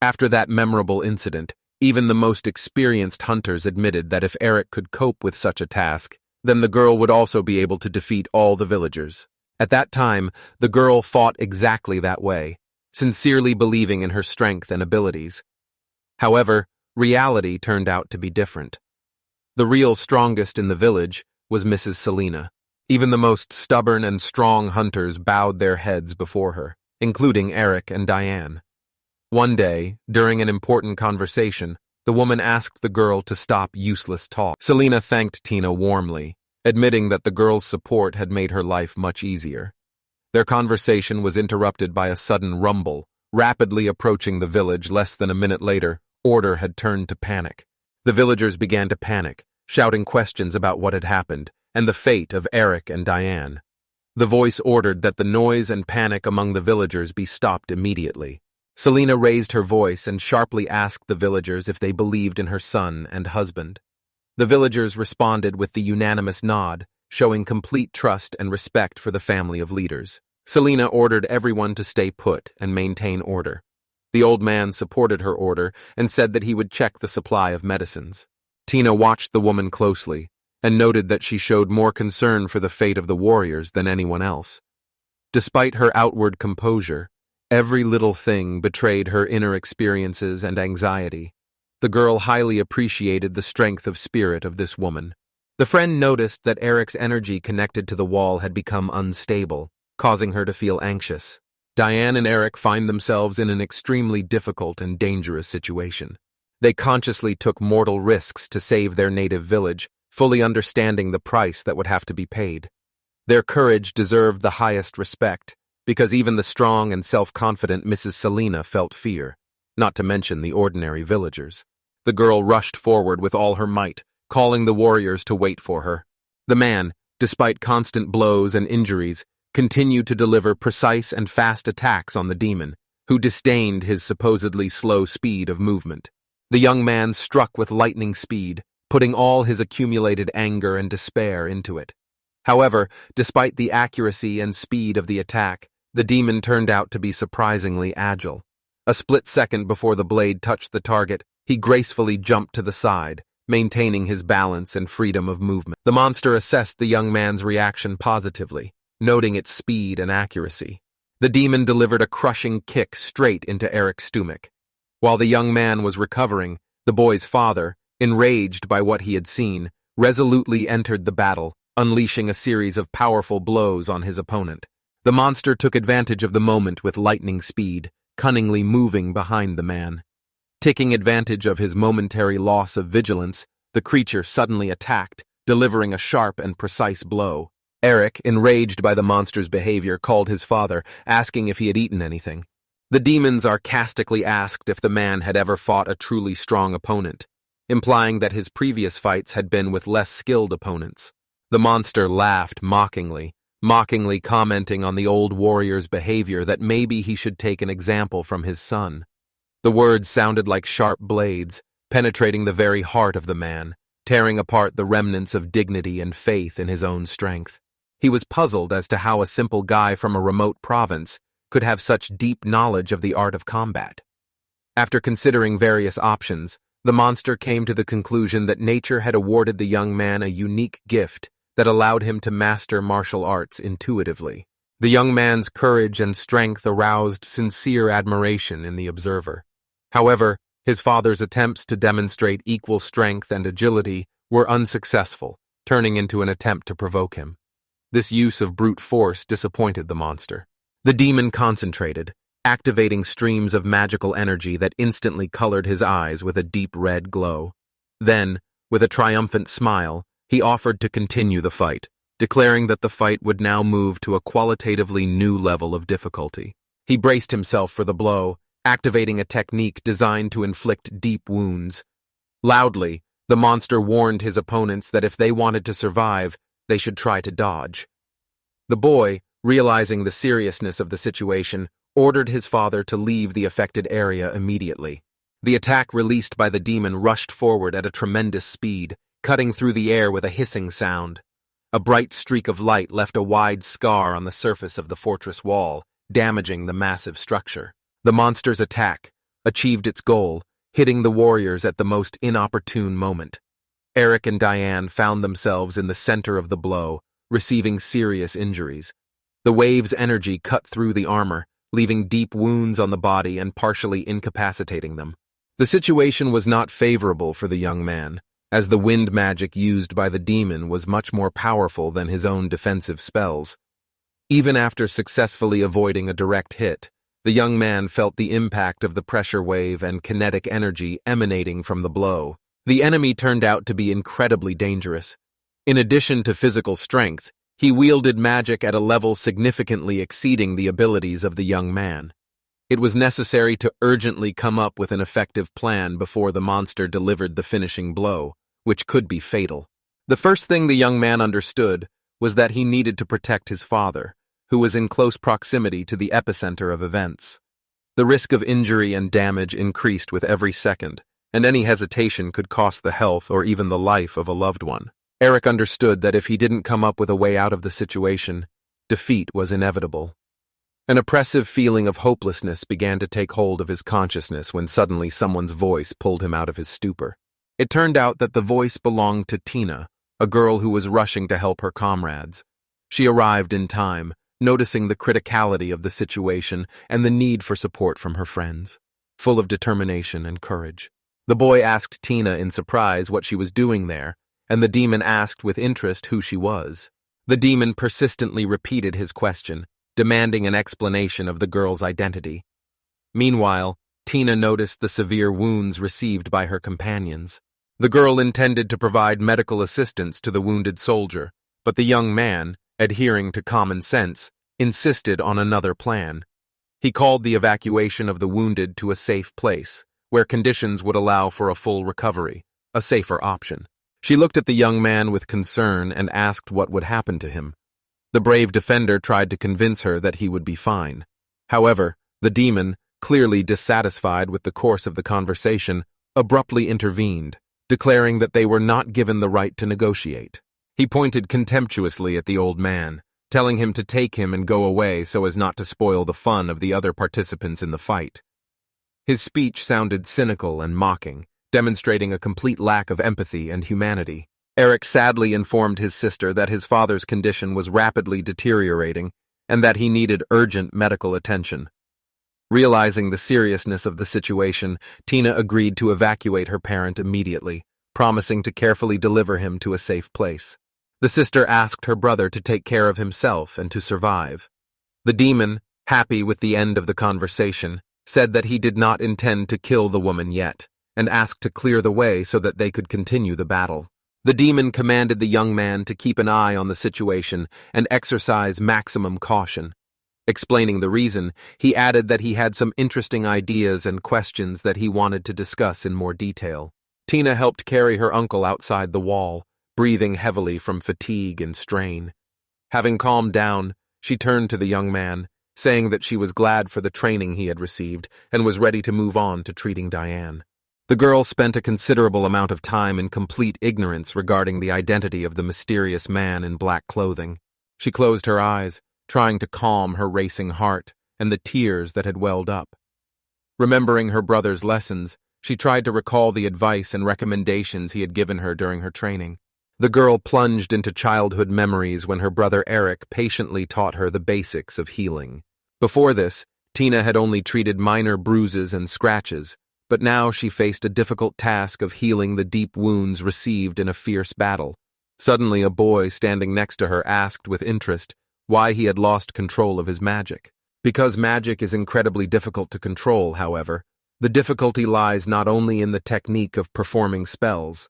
After that memorable incident, Even the most experienced hunters admitted that if Eric could cope with such a task, then the girl would also be able to defeat all the villagers. At that time, the girl fought exactly that way, sincerely believing in her strength and abilities. However, reality turned out to be different. The real strongest in the village was Mrs. Selena. Even the most stubborn and strong hunters bowed their heads before her, including Eric and Diane. One day, during an important conversation, the woman asked the girl to stop useless talk. Selena thanked Tina warmly, admitting that the girl's support had made her life much easier. Their conversation was interrupted by a sudden rumble. Rapidly approaching the village less than a minute later, order had turned to panic. The villagers began to panic, shouting questions about what had happened and the fate of Eric and Diane. The voice ordered that the noise and panic among the villagers be stopped immediately. Selena raised her voice and sharply asked the villagers if they believed in her son and husband. The villagers responded with the unanimous nod, showing complete trust and respect for the family of leaders. Selena ordered everyone to stay put and maintain order. The old man supported her order and said that he would check the supply of medicines. Tina watched the woman closely and noted that she showed more concern for the fate of the warriors than anyone else. Despite her outward composure, every little thing betrayed her inner experiences and anxiety. The girl highly appreciated the strength of spirit of this woman. The friend noticed that Eric's energy connected to the wall had become unstable, causing her to feel anxious. Diane and Eric find themselves in an extremely difficult and dangerous situation. They consciously took mortal risks to save their native village, fully understanding the price that would have to be paid. Their courage deserved the highest respect, because even the strong and self-confident Mrs. Selena felt fear, not to mention the ordinary villagers. The girl rushed forward with all her might, calling the warriors to wait for her. The man, despite constant blows and injuries, continued to deliver precise and fast attacks on the demon, who disdained his supposedly slow speed of movement. The young man struck with lightning speed, putting all his accumulated anger and despair into it. However, despite the accuracy and speed of the attack, the demon turned out to be surprisingly agile. A split second before the blade touched the target, he gracefully jumped to the side, maintaining his balance and freedom of movement. The monster assessed the young man's reaction positively, noting its speed and accuracy. The demon delivered a crushing kick straight into Eric's stomach. While the young man was recovering, the boy's father, enraged by what he had seen, resolutely entered the battle, unleashing a series of powerful blows on his opponent. The monster took advantage of the moment with lightning speed, cunningly moving behind the man. Taking advantage of his momentary loss of vigilance, the creature suddenly attacked, delivering a sharp and precise blow. Eric, enraged by the monster's behavior, called his father, asking if he had eaten anything. The demon sarcastically asked if the man had ever fought a truly strong opponent, implying that his previous fights had been with less skilled opponents. The monster laughed mockingly commenting on the old warrior's behavior that maybe he should take an example from his son. The words sounded like sharp blades, penetrating the very heart of the man, tearing apart the remnants of dignity and faith in his own strength. He was puzzled as to how a simple guy from a remote province could have such deep knowledge of the art of combat. After considering various options, the monster came to the conclusion that nature had awarded the young man a unique gift that allowed him to master martial arts intuitively. The young man's courage and strength aroused sincere admiration in the observer. However, his father's attempts to demonstrate equal strength and agility were unsuccessful, turning into an attempt to provoke him. This use of brute force disappointed the monster. The demon concentrated, activating streams of magical energy that instantly colored his eyes with a deep red glow. Then, with a triumphant smile, he offered to continue the fight, declaring that the fight would now move to a qualitatively new level of difficulty. He braced himself for the blow, activating a technique designed to inflict deep wounds. Loudly, the monster warned his opponents that if they wanted to survive, they should try to dodge. The boy, realizing the seriousness of the situation, ordered his father to leave the affected area immediately. The attack released by the demon rushed forward at a tremendous speed, cutting through the air with a hissing sound. A bright streak of light left a wide scar on the surface of the fortress wall, damaging the massive structure. The monster's attack achieved its goal, hitting the warriors at the most inopportune moment. Eric and Diane found themselves in the center of the blow, receiving serious injuries. The wave's energy cut through the armor, leaving deep wounds on the body and partially incapacitating them. The situation was not favorable for the young man, as the wind magic used by the demon was much more powerful than his own defensive spells. Even after successfully avoiding a direct hit, the young man felt the impact of the pressure wave and kinetic energy emanating from the blow. The enemy turned out to be incredibly dangerous. In addition to physical strength, he wielded magic at a level significantly exceeding the abilities of the young man. It was necessary to urgently come up with an effective plan before the monster delivered the finishing blow, which could be fatal. The first thing the young man understood was that he needed to protect his father, who was in close proximity to the epicenter of events. The risk of injury and damage increased with every second, and any hesitation could cost the health or even the life of a loved one. Eric understood that if he didn't come up with a way out of the situation, defeat was inevitable. An oppressive feeling of hopelessness began to take hold of his consciousness when suddenly someone's voice pulled him out of his stupor. It turned out that the voice belonged to Tina, a girl who was rushing to help her comrades. She arrived in time, noticing the criticality of the situation and the need for support from her friends, full of determination and courage. The boy asked Tina in surprise what she was doing there, and the demon asked with interest who she was. The demon persistently repeated his question, demanding an explanation of the girl's identity. Meanwhile, Tina noticed the severe wounds received by her companions. The girl intended to provide medical assistance to the wounded soldier, but the young man, adhering to common sense, insisted on another plan. He called the evacuation of the wounded to a safe place, where conditions would allow for a full recovery, a safer option. She looked at the young man with concern and asked what would happen to him. The brave defender tried to convince her that he would be fine. However, the demon, clearly dissatisfied with the course of the conversation, abruptly intervened, declaring that they were not given the right to negotiate. He pointed contemptuously at the old man, telling him to take him and go away so as not to spoil the fun of the other participants in the fight. His speech sounded cynical and mocking, demonstrating a complete lack of empathy and humanity. Eric sadly informed his sister that his father's condition was rapidly deteriorating and that he needed urgent medical attention. Realizing the seriousness of the situation, Tina agreed to evacuate her parent immediately, promising to carefully deliver him to a safe place. The sister asked her brother to take care of himself and to survive. The demon, happy with the end of the conversation, said that he did not intend to kill the woman yet, and asked to clear the way so that they could continue the battle. The demon commanded the young man to keep an eye on the situation and exercise maximum caution. Explaining the reason, he added that he had some interesting ideas and questions that he wanted to discuss in more detail. Tina helped carry her uncle outside the wall, breathing heavily from fatigue and strain. Having calmed down, she turned to the young man, saying that she was glad for the training he had received and was ready to move on to treating Diane. The girl spent a considerable amount of time in complete ignorance regarding the identity of the mysterious man in black clothing. She closed her eyes, trying to calm her racing heart and the tears that had welled up. Remembering her brother's lessons, she tried to recall the advice and recommendations he had given her during her training. The girl plunged into childhood memories when her brother Eric patiently taught her the basics of healing. Before this, Tina had only treated minor bruises and scratches, but now she faced a difficult task of healing the deep wounds received in a fierce battle. Suddenly, a boy standing next to her asked with interest why he had lost control of his magic. Because magic is incredibly difficult to control, however, the difficulty lies not only in the technique of performing spells.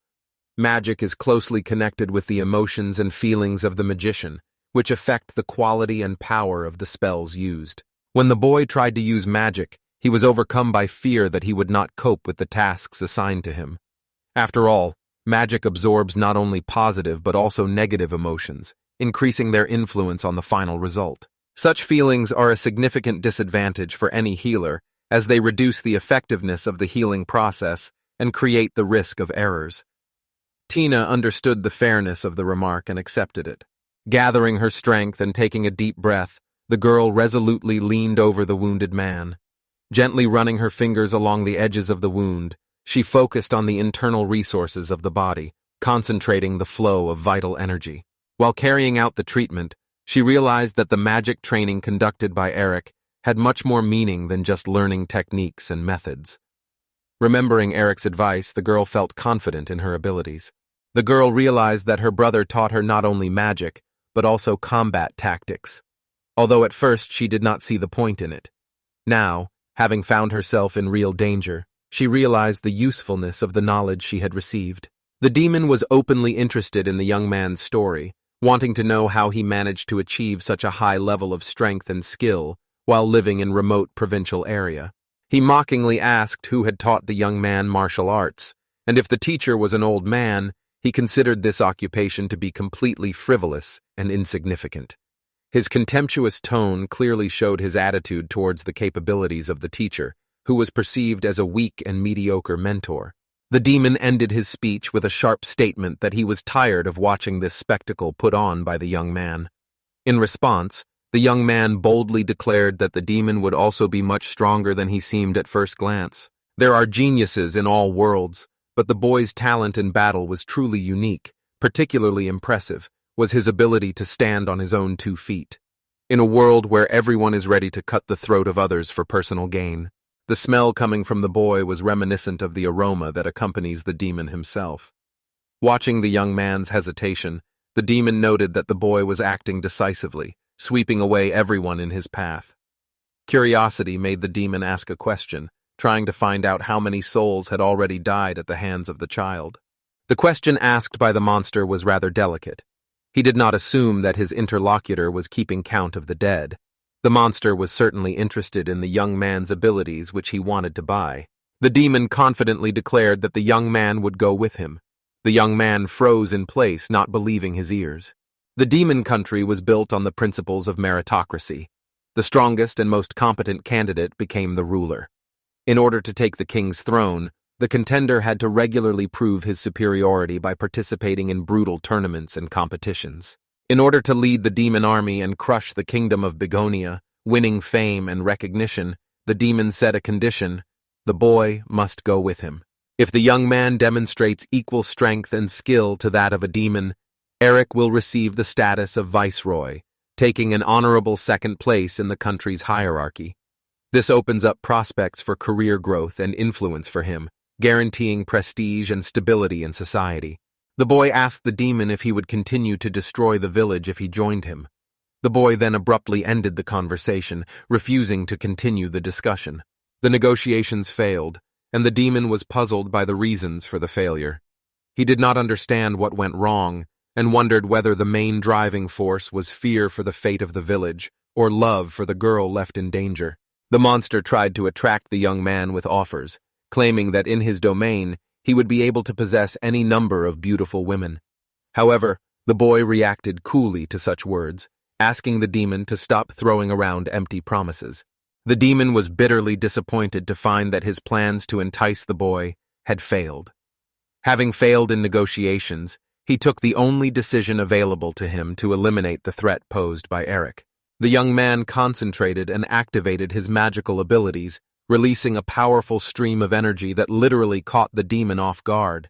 Magic is closely connected with the emotions and feelings of the magician, which affect the quality and power of the spells used. When the boy tried to use magic, he was overcome by fear that he would not cope with the tasks assigned to him. After all, magic absorbs not only positive but also negative emotions, increasing their influence on the final result. Such feelings are a significant disadvantage for any healer, as they reduce the effectiveness of the healing process and create the risk of errors. Tina understood the fairness of the remark and accepted it. Gathering her strength and taking a deep breath, the girl resolutely leaned over the wounded man. Gently running her fingers along the edges of the wound, She focused on the internal resources of the body, concentrating the flow of vital energy. While carrying out the treatment, she realized that the magic training conducted by Eric had much more meaning than just learning techniques and methods. Remembering Eric's advice, the girl felt confident in her abilities. The girl realized that her brother taught her not only magic, but also combat tactics. Although at first she did not see the point in it. Now, having found herself in real danger, she realized the usefulness of the knowledge she had received. The demon was openly interested in the young man's story, wanting to know how he managed to achieve such a high level of strength and skill while living in remote provincial area. He mockingly asked who had taught the young man martial arts, and if the teacher was an old man, he considered this occupation to be completely frivolous and insignificant. His contemptuous tone clearly showed his attitude towards the capabilities of the teacher, who was perceived as a weak and mediocre mentor. The demon ended his speech with a sharp statement that he was tired of watching this spectacle put on by the young man. In response, the young man boldly declared that the demon would also be much stronger than he seemed at first glance. There are geniuses in all worlds, but the boy's talent in battle was truly unique. Particularly impressive was his ability to stand on his own 2 feet. In a world where everyone is ready to cut the throat of others for personal gain, the smell coming from the boy was reminiscent of the aroma that accompanies the demon himself. Watching the young man's hesitation, the demon noted that the boy was acting decisively, sweeping away everyone in his path. Curiosity made the demon ask a question, trying to find out how many souls had already died at the hands of the child. The question asked by the monster was rather delicate. He did not assume that his interlocutor was keeping count of the dead. The monster was certainly interested in the young man's abilities, which he wanted to buy. The demon confidently declared that the young man would go with him. The young man froze in place, not believing his ears. The demon country was built on the principles of meritocracy. The strongest and most competent candidate became the ruler. In order to take the king's throne, the contender had to regularly prove his superiority by participating in brutal tournaments and competitions. In order to lead the demon army and crush the kingdom of Begonia, winning fame and recognition, the demon set a condition: the boy must go with him. If the young man demonstrates equal strength and skill to that of a demon, Eric will receive the status of viceroy, taking an honorable second place in the country's hierarchy. This opens up prospects for career growth and influence for him, guaranteeing prestige and stability in society. The boy asked the demon if he would continue to destroy the village if he joined him. The boy then abruptly ended the conversation, refusing to continue the discussion. The negotiations failed, and the demon was puzzled by the reasons for the failure. He did not understand what went wrong, and wondered whether the main driving force was fear for the fate of the village, or love for the girl left in danger. The monster tried to attract the young man with offers, claiming that in his domain, he would be able to possess any number of beautiful women. However, the boy reacted coolly to such words, asking the demon to stop throwing around empty promises. The demon was bitterly disappointed to find that his plans to entice the boy had failed. Having failed in negotiations, he took the only decision available to him to eliminate the threat posed by Eric. The young man concentrated and activated his magical abilities, releasing a powerful stream of energy that literally caught the demon off guard.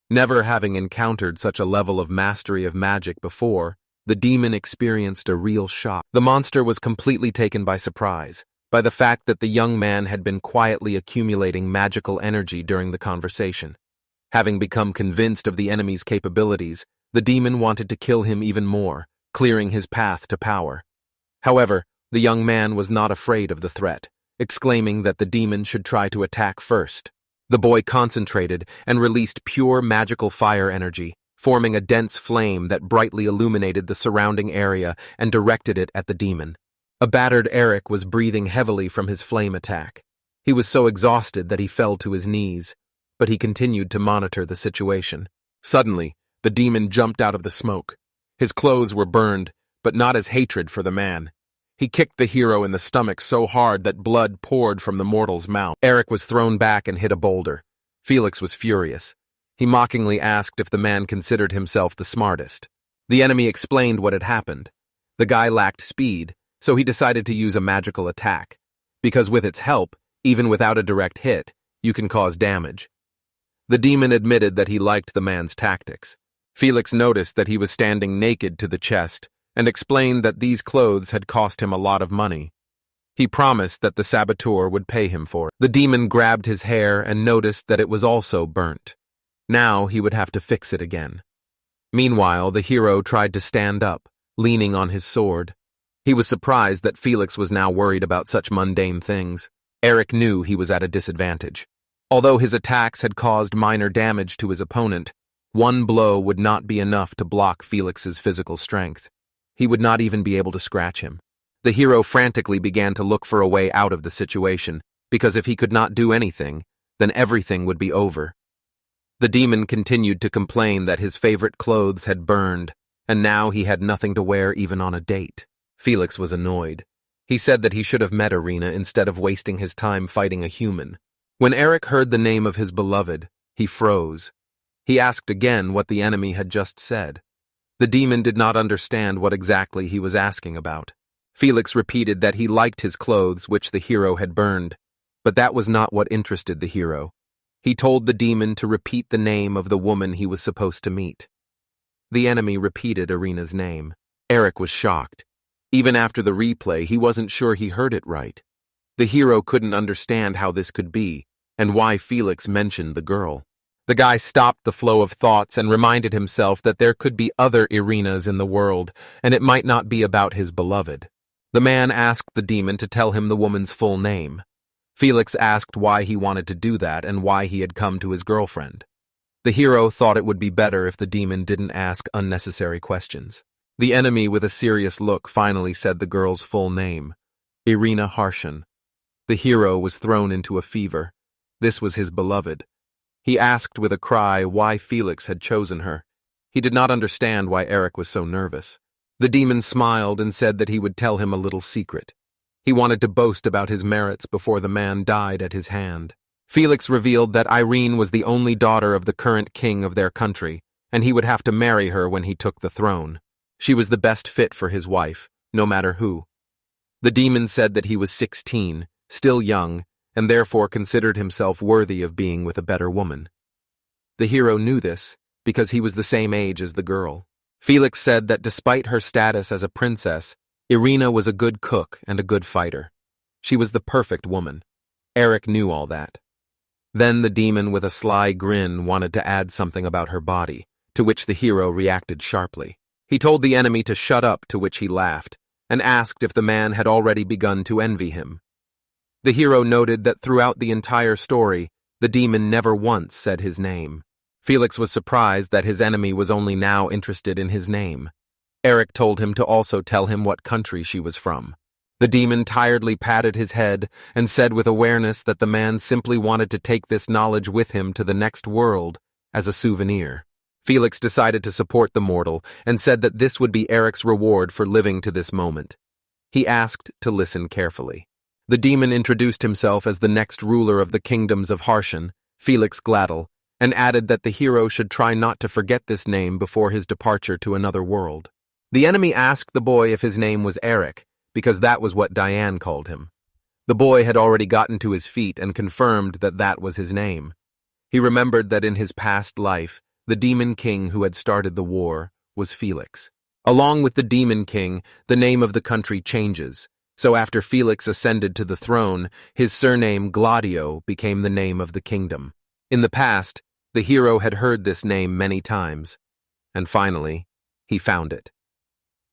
Never having encountered such a level of mastery of magic before, the demon experienced a real shock. The monster was completely taken by surprise by the fact that the young man had been quietly accumulating magical energy during the conversation. Having become convinced of the enemy's capabilities, the demon wanted to kill him even more, clearing his path to power. However, the young man was not afraid of the threat, exclaiming that the demon should try to attack first. The boy concentrated and released pure magical fire energy, forming a dense flame that brightly illuminated the surrounding area and directed it at the demon. A battered Eric was breathing heavily from his flame attack. He was so exhausted that he fell to his knees, but he continued to monitor the situation. Suddenly, the demon jumped out of the smoke. His clothes were burned, but not as hatred for the man. He kicked the hero in the stomach so hard that blood poured from the mortal's mouth. Eric was thrown back and hit a boulder. Felix was furious. He mockingly asked if the man considered himself the smartest. The enemy explained what had happened. The guy lacked speed, so he decided to use a magical attack, because with its help, even without a direct hit, you can cause damage. The demon admitted that he liked the man's tactics. Felix noticed that he was standing naked to the chest and explained that these clothes had cost him a lot of money. He promised that the saboteur would pay him for it. The demon grabbed his hair and noticed that it was also burnt. Now he would have to fix it again. Meanwhile, the hero tried to stand up, leaning on his sword. He was surprised that Felix was now worried about such mundane things. Eric knew he was at a disadvantage. Although his attacks had caused minor damage to his opponent, one blow would not be enough to block Felix's physical strength. He would not even be able to scratch him. The hero frantically began to look for a way out of the situation, because if he could not do anything, then everything would be over. The demon continued to complain that his favorite clothes had burned, and now he had nothing to wear even on a date. Felix was annoyed. He said that he should have met Irina instead of wasting his time fighting a human. When Eric heard the name of his beloved, he froze. He asked again what the enemy had just said. The demon did not understand what exactly he was asking about. Felix repeated that he liked his clothes, which the hero had burned, but that was not what interested the hero. He told the demon to repeat the name of the woman he was supposed to meet. The enemy repeated Irina's name. Eric was shocked. Even after the replay, he wasn't sure he heard it right. The hero couldn't understand how this could be, and why Felix mentioned the girl. The guy stopped the flow of thoughts and reminded himself that there could be other Irinas in the world, and it might not be about his beloved. The man asked the demon to tell him the woman's full name. Felix asked why he wanted to do that and why he had come to his girlfriend. The hero thought it would be better if the demon didn't ask unnecessary questions. The enemy, with a serious look, finally said the girl's full name, Irina Harshen. The hero was thrown into a fever. This was his beloved. He asked with a cry why Felix had chosen her. He did not understand why Eric was so nervous. The demon smiled and said that he would tell him a little secret. He wanted to boast about his merits before the man died at his hand. Felix revealed that Irene was the only daughter of the current king of their country, and he would have to marry her when he took the throne. She was the best fit for his wife, no matter who. The demon said that he was 16, still young, and therefore considered himself worthy of being with a better woman. The hero knew this because he was the same age as the girl. Felix said that despite her status as a princess, Irina was a good cook and a good fighter. She was the perfect woman. Eric knew all that. Then the demon with a sly grin wanted to add something about her body, to which the hero reacted sharply. He told the enemy to shut up, to which he laughed, and asked if the man had already begun to envy him. The hero noted that throughout the entire story, the demon never once said his name. Felix was surprised that his enemy was only now interested in his name. Eric told him to also tell him what country she was from. The demon tiredly patted his head and said with awareness that the man simply wanted to take this knowledge with him to the next world as a souvenir. Felix decided to support the mortal and said that this would be Eric's reward for living to this moment. He asked to listen carefully. The demon introduced himself as the next ruler of the kingdoms of Harshen, Felix Gladdell, and added that the hero should try not to forget this name before his departure to another world. The enemy asked the boy if his name was Eric, because that was what Diane called him. The boy had already gotten to his feet and confirmed that that was his name. He remembered that in his past life, the demon king who had started the war was Felix. Along with the demon king, the name of the country changes, so after Felix ascended to the throne, his surname Gladio became the name of the kingdom. In the past, the hero had heard this name many times, and finally, he found it.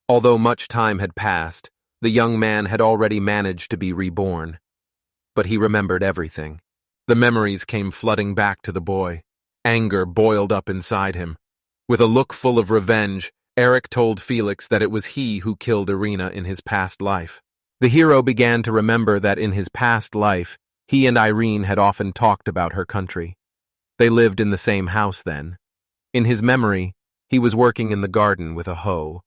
Although much time had passed, the young man had already managed to be reborn. But he remembered everything. The memories came flooding back to the boy. Anger boiled up inside him. With a look full of revenge, Eric told Felix that it was he who killed Irina in his past life. The hero began to remember that in his past life, he and Irene had often talked about her country. They lived in the same house then. In his memory, he was working in the garden with a hoe.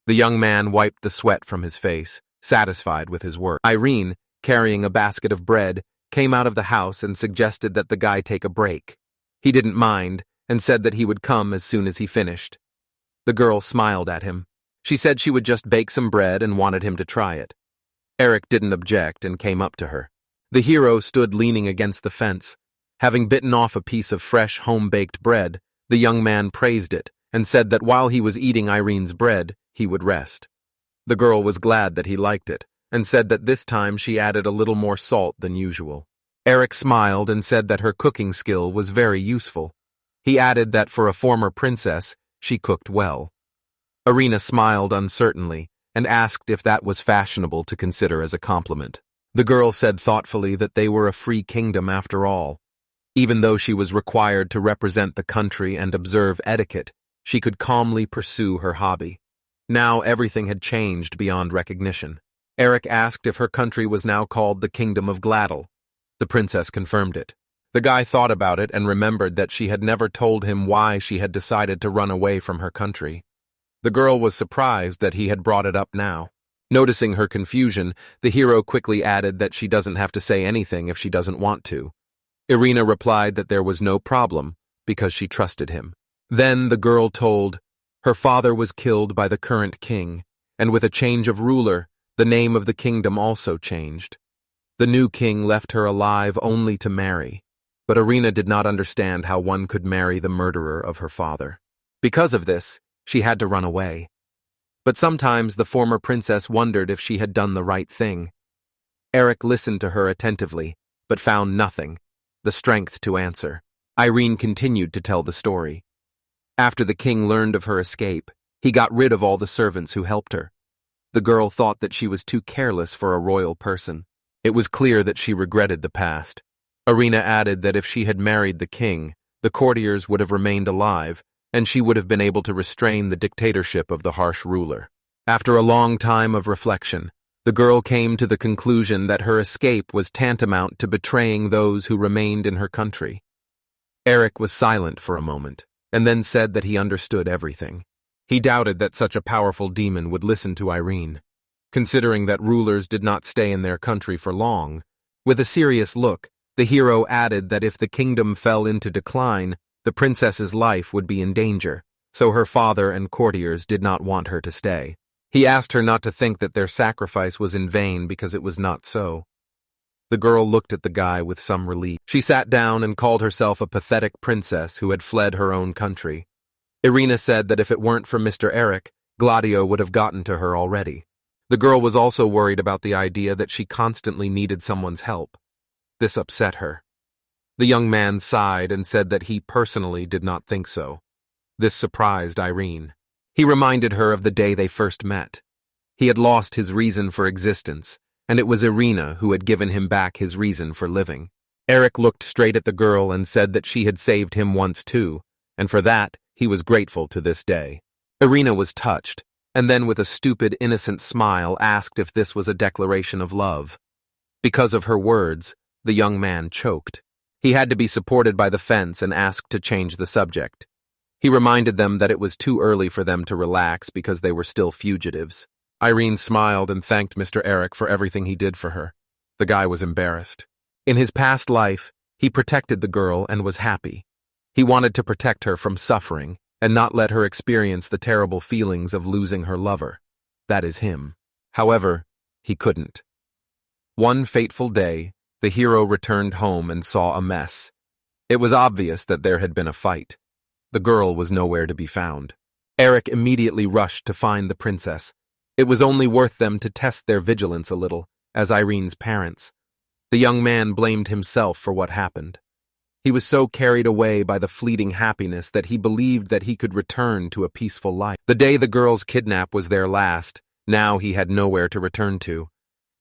The young man wiped the sweat from his face, satisfied with his work. Irene, carrying a basket of bread, came out of the house and suggested that the guy take a break. He didn't mind and said that he would come as soon as he finished. The girl smiled at him. She said she would just bake some bread and wanted him to try it. Eric didn't object and came up to her. The hero stood leaning against the fence. Having bitten off a piece of fresh, home-baked bread, the young man praised it and said that while he was eating Irene's bread, he would rest. The girl was glad that he liked it and said that this time she added a little more salt than usual. Eric smiled and said that her cooking skill was very useful. He added that for a former princess, she cooked well. Irina smiled uncertainly and asked if that was fashionable to consider as a compliment. The girl said thoughtfully that they were a free kingdom after all. Even though she was required to represent the country and observe etiquette, she could calmly pursue her hobby. Now everything had changed beyond recognition. Eric asked if her country was now called the Kingdom of Gladdle. The princess confirmed it. The guy thought about it and remembered that she had never told him why she had decided to run away from her country. The girl was surprised that he had brought it up now. Noticing her confusion, the hero quickly added that she doesn't have to say anything if she doesn't want to. Irina replied that there was no problem, because she trusted him. Then the girl told, her father was killed by the current king, and with a change of ruler, the name of the kingdom also changed. The new king left her alive only to marry, but Irina did not understand how one could marry the murderer of her father. Because of this, she had to run away. But sometimes the former princess wondered if she had done the right thing. Eric listened to her attentively, but found nothing, the strength to answer. Irene continued to tell the story. After the king learned of her escape, he got rid of all the servants who helped her. The girl thought that she was too careless for a royal person. It was clear that she regretted the past. Irina added that if she had married the king, the courtiers would have remained alive, and she would have been able to restrain the dictatorship of the harsh ruler. After a long time of reflection, the girl came to the conclusion that her escape was tantamount to betraying those who remained in her country. Eric was silent for a moment, and then said that he understood everything. He doubted that such a powerful demon would listen to Irene, considering that rulers did not stay in their country for long. With a serious look, the hero added that if the kingdom fell into decline, the princess's life would be in danger, so her father and courtiers did not want her to stay. He asked her not to think that their sacrifice was in vain because it was not so. The girl looked at the guy with some relief. She sat down and called herself a pathetic princess who had fled her own country. Irina said that if it weren't for Mr. Eric, Gladio would have gotten to her already. The girl was also worried about the idea that she constantly needed someone's help. This upset her. The young man sighed and said that he personally did not think so. This surprised Irene. He reminded her of the day they first met. He had lost his reason for existence, and it was Irina who had given him back his reason for living. Eric looked straight at the girl and said that she had saved him once too, and for that he was grateful to this day. Irina was touched, and then with a stupid, innocent smile asked if this was a declaration of love. Because of her words, the young man choked. He had to be supported by the fence and asked to change the subject. He reminded them that it was too early for them to relax because they were still fugitives. Irene smiled and thanked Mr. Eric for everything he did for her. The guy was embarrassed. In his past life, he protected the girl and was happy. He wanted to protect her from suffering and not let her experience the terrible feelings of losing her lover. That is him. However, he couldn't. One fateful day, the hero returned home and saw a mess. It was obvious that there had been a fight. The girl was nowhere to be found. Eric immediately rushed to find the princess. It was only worth them to test their vigilance a little, as Irene's parents. The young man blamed himself for what happened. He was so carried away by the fleeting happiness that he believed that he could return to a peaceful life. The day the girl's kidnap was their last, now he had nowhere to return to.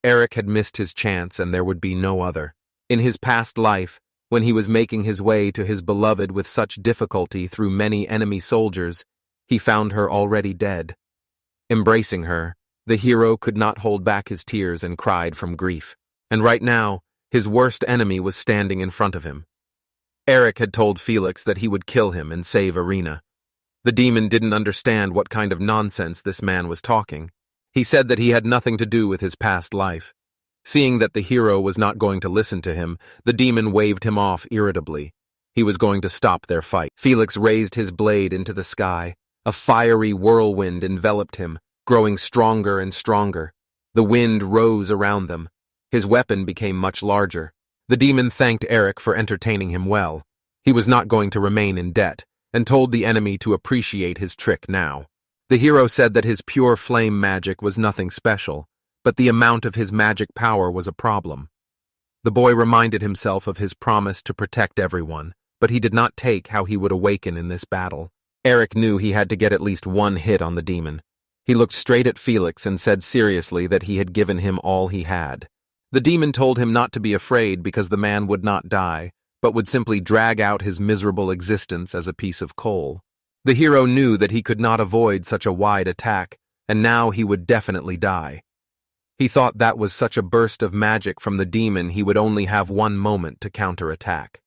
Eric had missed his chance and there would be no other. In his past life, when he was making his way to his beloved with such difficulty through many enemy soldiers, he found her already dead. Embracing her, the hero could not hold back his tears and cried from grief. And right now, his worst enemy was standing in front of him. Eric had told Felix that he would kill him and save Irina. The demon didn't understand what kind of nonsense this man was talking. He said that he had nothing to do with his past life. Seeing that the hero was not going to listen to him, the demon waved him off irritably. He was going to stop their fight. Felix raised his blade into the sky. A fiery whirlwind enveloped him, growing stronger and stronger. The wind rose around them. His weapon became much larger. The demon thanked Eric for entertaining him well. He was not going to remain in debt, and told the enemy to appreciate his trick now. The hero said that his pure flame magic was nothing special, but the amount of his magic power was a problem. The boy reminded himself of his promise to protect everyone, but he did not take how he would awaken in this battle. Eric knew he had to get at least one hit on the demon. He looked straight at Felix and said seriously that he had given him all he had. The demon told him not to be afraid because the man would not die, but would simply drag out his miserable existence as a piece of coal. The hero knew that he could not avoid such a wide attack, and now he would definitely die. He thought that was such a burst of magic from the demon he would only have one moment to counterattack.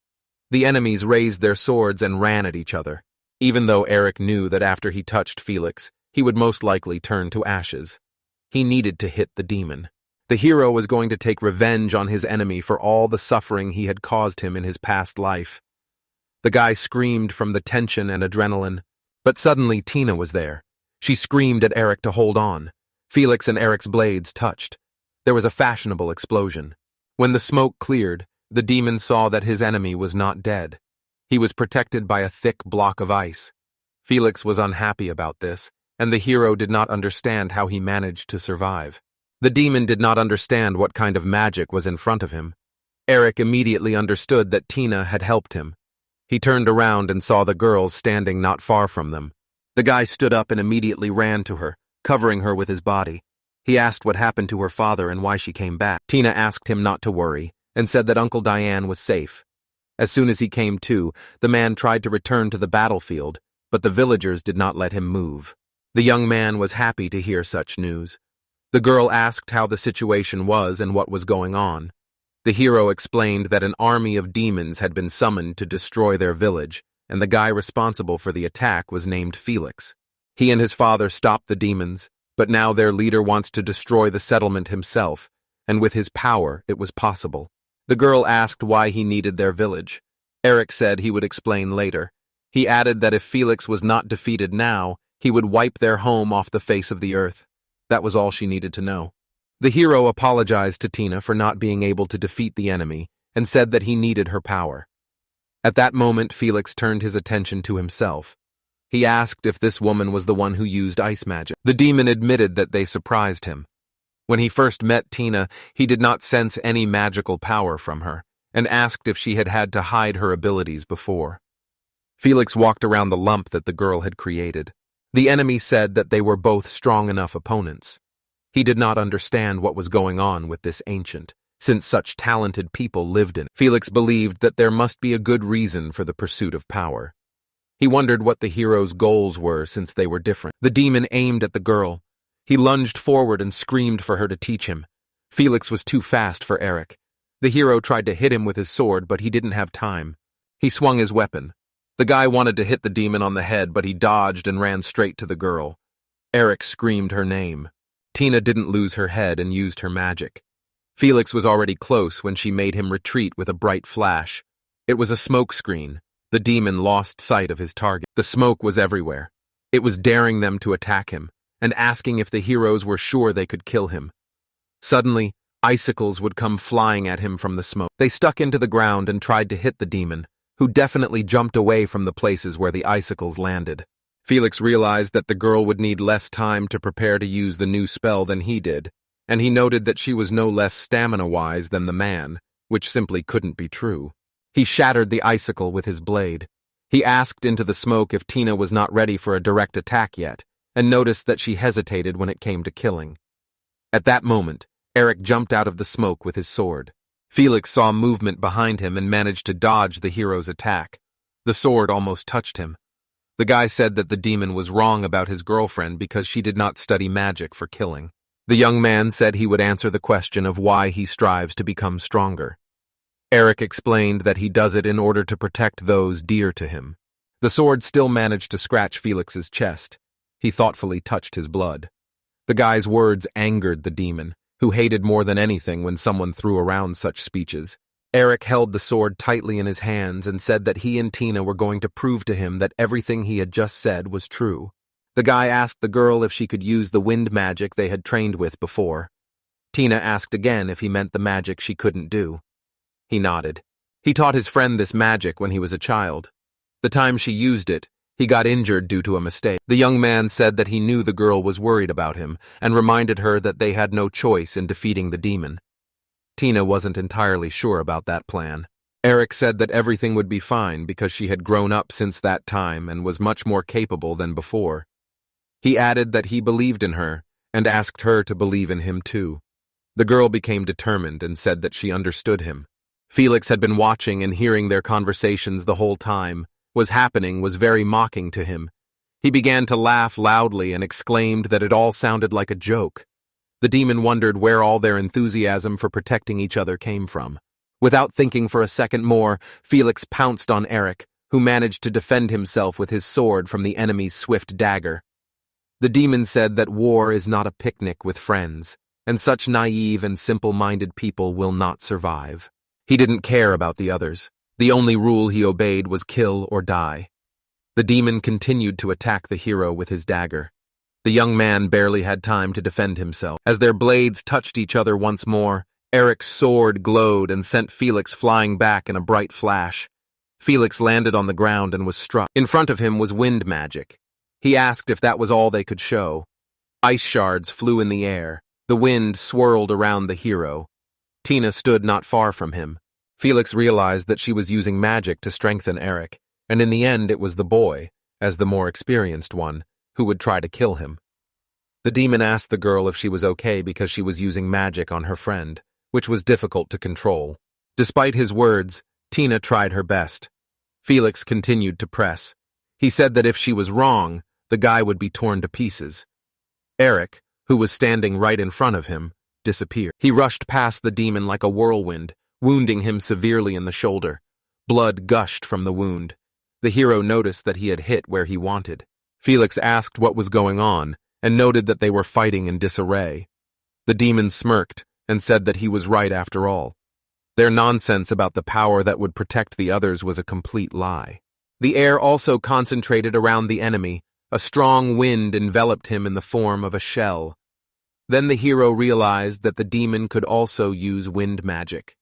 The enemies raised their swords and ran at each other, even though Eric knew that after he touched Felix, he would most likely turn to ashes. He needed to hit the demon. The hero was going to take revenge on his enemy for all the suffering he had caused him in his past life. The guy screamed from the tension and adrenaline, but suddenly Tina was there. She screamed at Eric to hold on. Felix and Eric's blades touched. There was a fashionable explosion. When the smoke cleared, the demon saw that his enemy was not dead. He was protected by a thick block of ice. Felix was unhappy about this, and the hero did not understand how he managed to survive. The demon did not understand what kind of magic was in front of him. Eric immediately understood that Tina had helped him. He turned around and saw the girls standing not far from them. The guy stood up and immediately ran to her, covering her with his body. He asked what happened to her father and why she came back. Tina asked him not to worry, and said that Uncle Diane was safe. As soon as he came to, the man tried to return to the battlefield, but the villagers did not let him move. The young man was happy to hear such news. The girl asked how the situation was and what was going on. The hero explained that an army of demons had been summoned to destroy their village, and the guy responsible for the attack was named Felix. He and his father stopped the demons, but now their leader wants to destroy the settlement himself, and with his power it was possible. The girl asked why he needed their village. Eric said he would explain later. He added that if Felix was not defeated now, he would wipe their home off the face of the earth. That was all she needed to know. The hero apologized to Tina for not being able to defeat the enemy and said that he needed her power. At that moment, Felix turned his attention to himself. He asked if this woman was the one who used ice magic. The demon admitted that they surprised him. When he first met Tina, he did not sense any magical power from her and asked if she had had to hide her abilities before. Felix walked around the lump that the girl had created. The enemy said that they were both strong enough opponents. He did not understand what was going on with this ancient, since such talented people lived in it. Felix believed that there must be a good reason for the pursuit of power. He wondered what the hero's goals were since they were different. The demon aimed at the girl. He lunged forward and screamed for her to teach him. Felix was too fast for Eric. The hero tried to hit him with his sword, but he didn't have time. He swung his weapon. The guy wanted to hit the demon on the head, but he dodged and ran straight to the girl. Eric screamed her name. Tina didn't lose her head and used her magic. Felix was already close when she made him retreat with a bright flash. It was a smoke screen. The demon lost sight of his target. The smoke was everywhere. It was daring them to attack him, and asking if the heroes were sure they could kill him. Suddenly, icicles would come flying at him from the smoke. They stuck into the ground and tried to hit the demon, who definitely jumped away from the places where the icicles landed. Felix realized that the girl would need less time to prepare to use the new spell than he did, and he noted that she was no less stamina-wise than the man, which simply couldn't be true. He shattered the icicle with his blade. He asked into the smoke if Tina was not ready for a direct attack yet, and noticed that she hesitated when it came to killing. At that moment, Eric jumped out of the smoke with his sword. Felix saw movement behind him and managed to dodge the hero's attack. The sword almost touched him. The guy said that the demon was wrong about his girlfriend because she did not study magic for killing. The young man said he would answer the question of why he strives to become stronger. Eric explained that he does it in order to protect those dear to him. The sword still managed to scratch Felix's chest. He thoughtfully touched his blood. The guy's words angered the demon, who hated more than anything when someone threw around such speeches. Eric held the sword tightly in his hands and said that he and Tina were going to prove to him that everything he had just said was true. The guy asked the girl if she could use the wind magic they had trained with before. Tina asked again if he meant the magic she couldn't do. He nodded. He taught his friend this magic when he was a child. The time she used it, he got injured due to a mistake. The young man said that he knew the girl was worried about him and reminded her that they had no choice in defeating the demon. Tina wasn't entirely sure about that plan. Eric said that everything would be fine because she had grown up since that time and was much more capable than before. He added that he believed in her and asked her to believe in him too. The girl became determined and said that she understood him. Felix had been watching and hearing their conversations the whole time. What was very mocking to him. He began to laugh loudly and exclaimed that it all sounded like a joke. The demon wondered where all their enthusiasm for protecting each other came from. Without thinking for a second more, Felix pounced on Eric, who managed to defend himself with his sword from the enemy's swift dagger. The demon said that war is not a picnic with friends, and such naive and simple-minded people will not survive. He didn't care about the others. The only rule he obeyed was kill or die. The demon continued to attack the hero with his dagger. The young man barely had time to defend himself. As their blades touched each other once more, Eric's sword glowed and sent Felix flying back in a bright flash. Felix landed on the ground and was struck. In front of him was wind magic. He asked if that was all they could show. Ice shards flew in the air. The wind swirled around the hero. Tina stood not far from him. Felix realized that she was using magic to strengthen Eric, and in the end it was the boy, as the more experienced one, who would try to kill him. The demon asked the girl if she was okay because she was using magic on her friend, which was difficult to control. Despite his words, Tina tried her best. Felix continued to press. He said that if she was wrong, the guy would be torn to pieces. Eric, who was standing right in front of him, disappeared. He rushed past the demon like a whirlwind, wounding him severely in the shoulder. Blood gushed from the wound. The hero noticed that he had hit where he wanted. Felix asked what was going on, and noted that they were fighting in disarray. The demon smirked and said that he was right after all. Their nonsense about the power that would protect the others was a complete lie. The air also concentrated around the enemy. A strong wind enveloped him in the form of a shell. Then the hero realized that the demon could also use wind magic.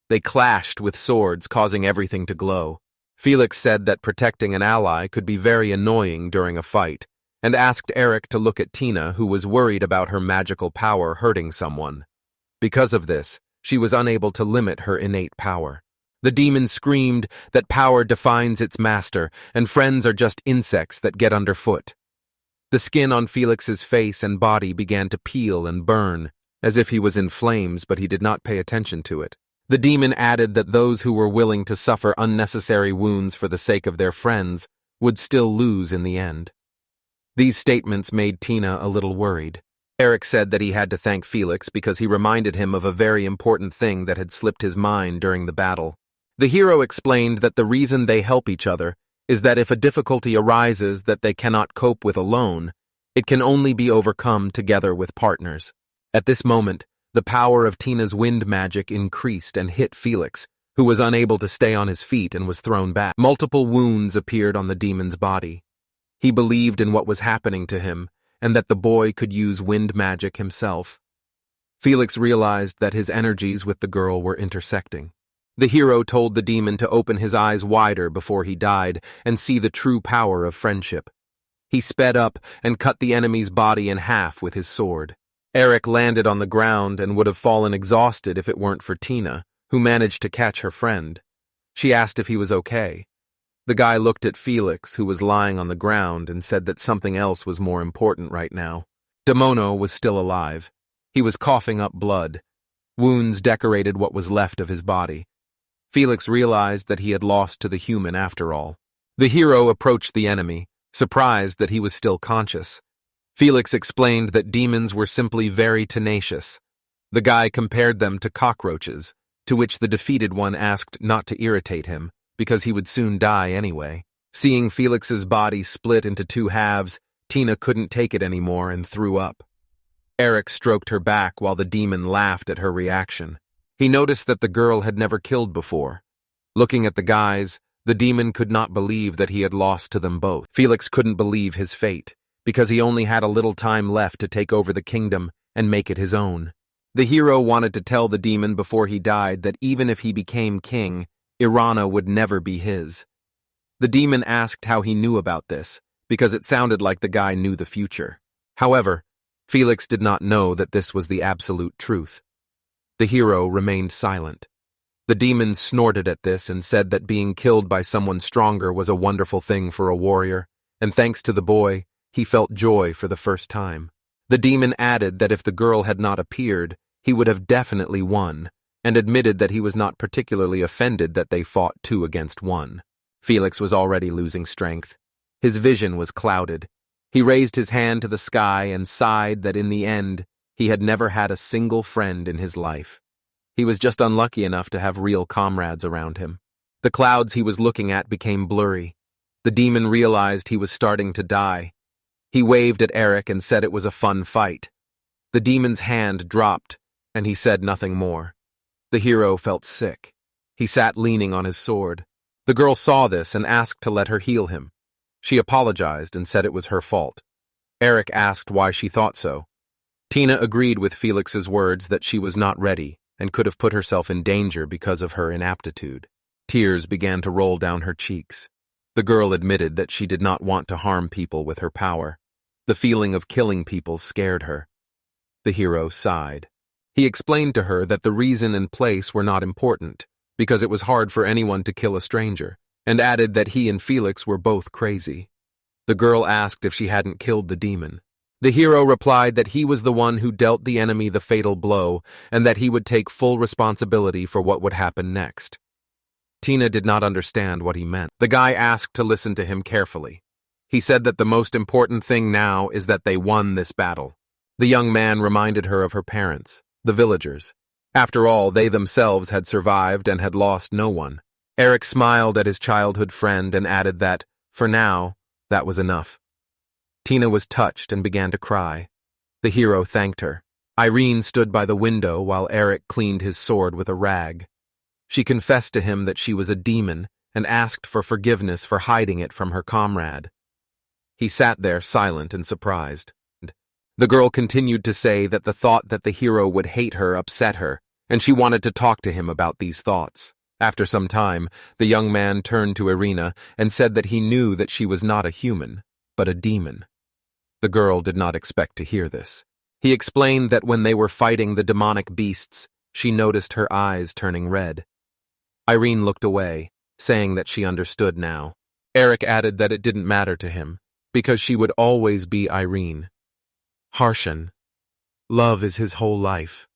They clashed with swords, causing everything to glow. Felix said that protecting an ally could be very annoying during a fight, and asked Eric to look at Tina, who was worried about her magical power hurting someone. Because of this, she was unable to limit her innate power. The demon screamed that power defines its master, and friends are just insects that get underfoot. The skin on Felix's face and body began to peel and burn, as if he was in flames, but he did not pay attention to it. The demon added that those who were willing to suffer unnecessary wounds for the sake of their friends would still lose in the end. These statements made Tina a little worried. Eric said that he had to thank Felix because he reminded him of a very important thing that had slipped his mind during the battle. The hero explained that the reason they help each other is that if a difficulty arises that they cannot cope with alone, it can only be overcome together with partners. At this moment, the power of Tina's wind magic increased and hit Felix, who was unable to stay on his feet and was thrown back. Multiple wounds appeared on the demon's body. He believed in what was happening to him, and that the boy could use wind magic himself. Felix realized that his energies with the girl were intersecting. The hero told the demon to open his eyes wider before he died and see the true power of friendship. He sped up and cut the enemy's body in half with his sword. Eric landed on the ground and would have fallen exhausted if it weren't for Tina, who managed to catch her friend. She asked if he was okay. The guy looked at Felix, who was lying on the ground, and said that something else was more important right now. Demono was still alive. He was coughing up blood. Wounds decorated what was left of his body. Felix realized that he had lost to the human after all. The hero approached the enemy, surprised that he was still conscious. Felix explained that demons were simply very tenacious. The guy compared them to cockroaches, to which the defeated one asked not to irritate him, because he would soon die anyway. Seeing Felix's body split into two halves, Tina couldn't take it anymore and threw up. Eric stroked her back while the demon laughed at her reaction. He noticed that the girl had never killed before. Looking at the guys, the demon could not believe that he had lost to them both. Felix couldn't believe his fate, because he only had a little time left to take over the kingdom and make it his own. The hero wanted to tell the demon before he died that even if he became king, Irana would never be his. The demon asked how he knew about this, because it sounded like the guy knew the future. However, Felix did not know that this was the absolute truth. The hero remained silent. The demon snorted at this and said that being killed by someone stronger was a wonderful thing for a warrior, and thanks to the boy, he felt joy for the first time. The demon added that if the girl had not appeared, he would have definitely won, and admitted that he was not particularly offended that they fought 2 against 1. Felix was already losing strength. His vision was clouded. He raised his hand to the sky and sighed that in the end, he had never had a single friend in his life. He was just unlucky enough to have real comrades around him. The clouds he was looking at became blurry. The demon realized he was starting to die. He waved at Eric and said it was a fun fight. The demon's hand dropped, and he said nothing more. The hero felt sick. He sat leaning on his sword. The girl saw this and asked to let her heal him. She apologized and said it was her fault. Eric asked why she thought so. Tina agreed with Felix's words that she was not ready and could have put herself in danger because of her inaptitude. Tears began to roll down her cheeks. The girl admitted that she did not want to harm people with her power. The feeling of killing people scared her. The hero sighed. He explained to her that the reason and place were not important, because it was hard for anyone to kill a stranger, and added that he and Felix were both crazy. The girl asked if she hadn't killed the demon. The hero replied that he was the one who dealt the enemy the fatal blow, and that he would take full responsibility for what would happen next. Tina did not understand what he meant. The guy asked to listen to him carefully. He said that the most important thing now is that they won this battle. The young man reminded her of her parents, the villagers. After all, they themselves had survived and had lost no one. Eric smiled at his childhood friend and added that, for now, that was enough. Tina was touched and began to cry. The hero thanked her. Irene stood by the window while Eric cleaned his sword with a rag. She confessed to him that she was a demon and asked for forgiveness for hiding it from her comrade. He sat there silent and surprised. The girl continued to say that the thought that the hero would hate her upset her, and she wanted to talk to him about these thoughts. After some time, the young man turned to Irina and said that he knew that she was not a human, but a demon. The girl did not expect to hear this. He explained that when they were fighting the demonic beasts, she noticed her eyes turning red. Irene looked away, saying that she understood now. Eric added that it didn't matter to him, because she would always be Irene. Harshan. Love is his whole life.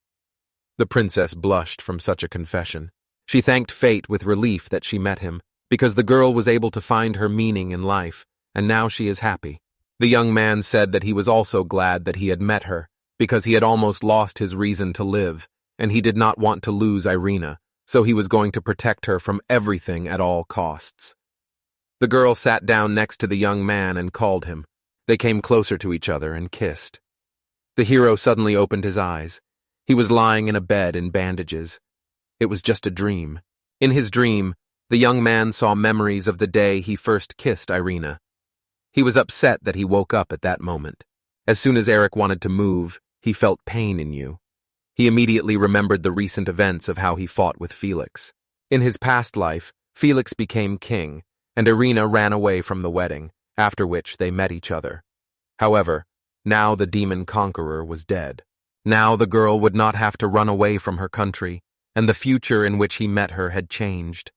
The princess blushed from such a confession. She thanked fate with relief that she met him, because the girl was able to find her meaning in life, and now she is happy. The young man said that he was also glad that he had met her, because he had almost lost his reason to live, and he did not want to lose Irina, so he was going to protect her from everything at all costs. The girl sat down next to the young man and called him. They came closer to each other and kissed. The hero suddenly opened his eyes. He was lying in a bed in bandages. It was just a dream. In his dream, the young man saw memories of the day he first kissed Irina. He was upset that he woke up at that moment. As soon as Eric wanted to move, he felt pain in you. He immediately remembered the recent events of how he fought with Felix. In his past life, Felix became king, and Irina ran away from the wedding, after which they met each other. However, now the demon conqueror was dead. Now the girl would not have to run away from her country, and the future in which he met her had changed.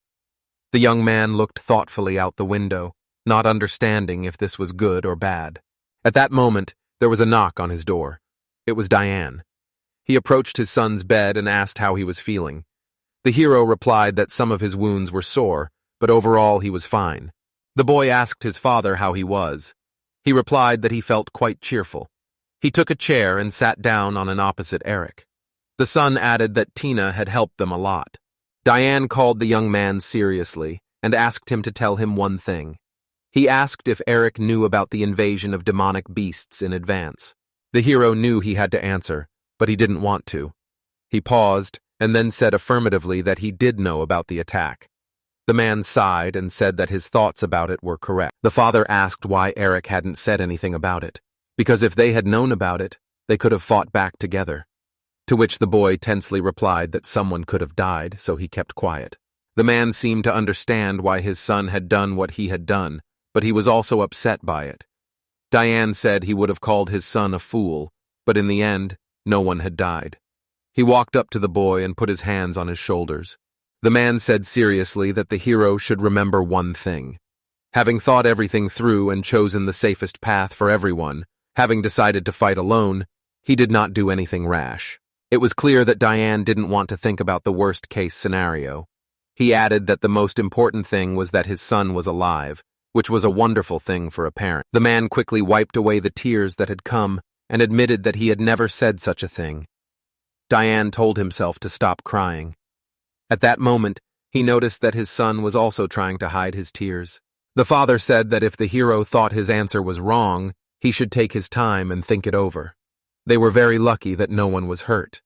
The young man looked thoughtfully out the window, not understanding if this was good or bad. At that moment, there was a knock on his door. It was Diane. He approached his son's bed and asked how he was feeling. The hero replied that some of his wounds were sore, but overall he was fine. The boy asked his father how he was. He replied that he felt quite cheerful. He took a chair and sat down on an opposite Eric. The son added that Tina had helped them a lot. Diane called the young man seriously and asked him to tell him one thing. He asked if Eric knew about the invasion of demonic beasts in advance. The hero knew he had to answer, but he didn't want to. He paused and then said affirmatively that he did know about the attack. The man sighed and said that his thoughts about it were correct. The father asked why Eric hadn't said anything about it, because if they had known about it, they could have fought back together. To which the boy tensely replied that someone could have died, so he kept quiet. The man seemed to understand why his son had done what he had done, but he was also upset by it. Diane said he would have called his son a fool, but in the end, no one had died. He walked up to the boy and put his hands on his shoulders. The man said seriously that the hero should remember one thing. Having thought everything through and chosen the safest path for everyone, having decided to fight alone, he did not do anything rash. It was clear that Diane didn't want to think about the worst-case scenario. He added that the most important thing was that his son was alive, which was a wonderful thing for a parent. The man quickly wiped away the tears that had come and admitted that he had never said such a thing. Diane told himself to stop crying. At that moment, he noticed that his son was also trying to hide his tears. The father said that if the hero thought his answer was wrong, he should take his time and think it over. They were very lucky that no one was hurt.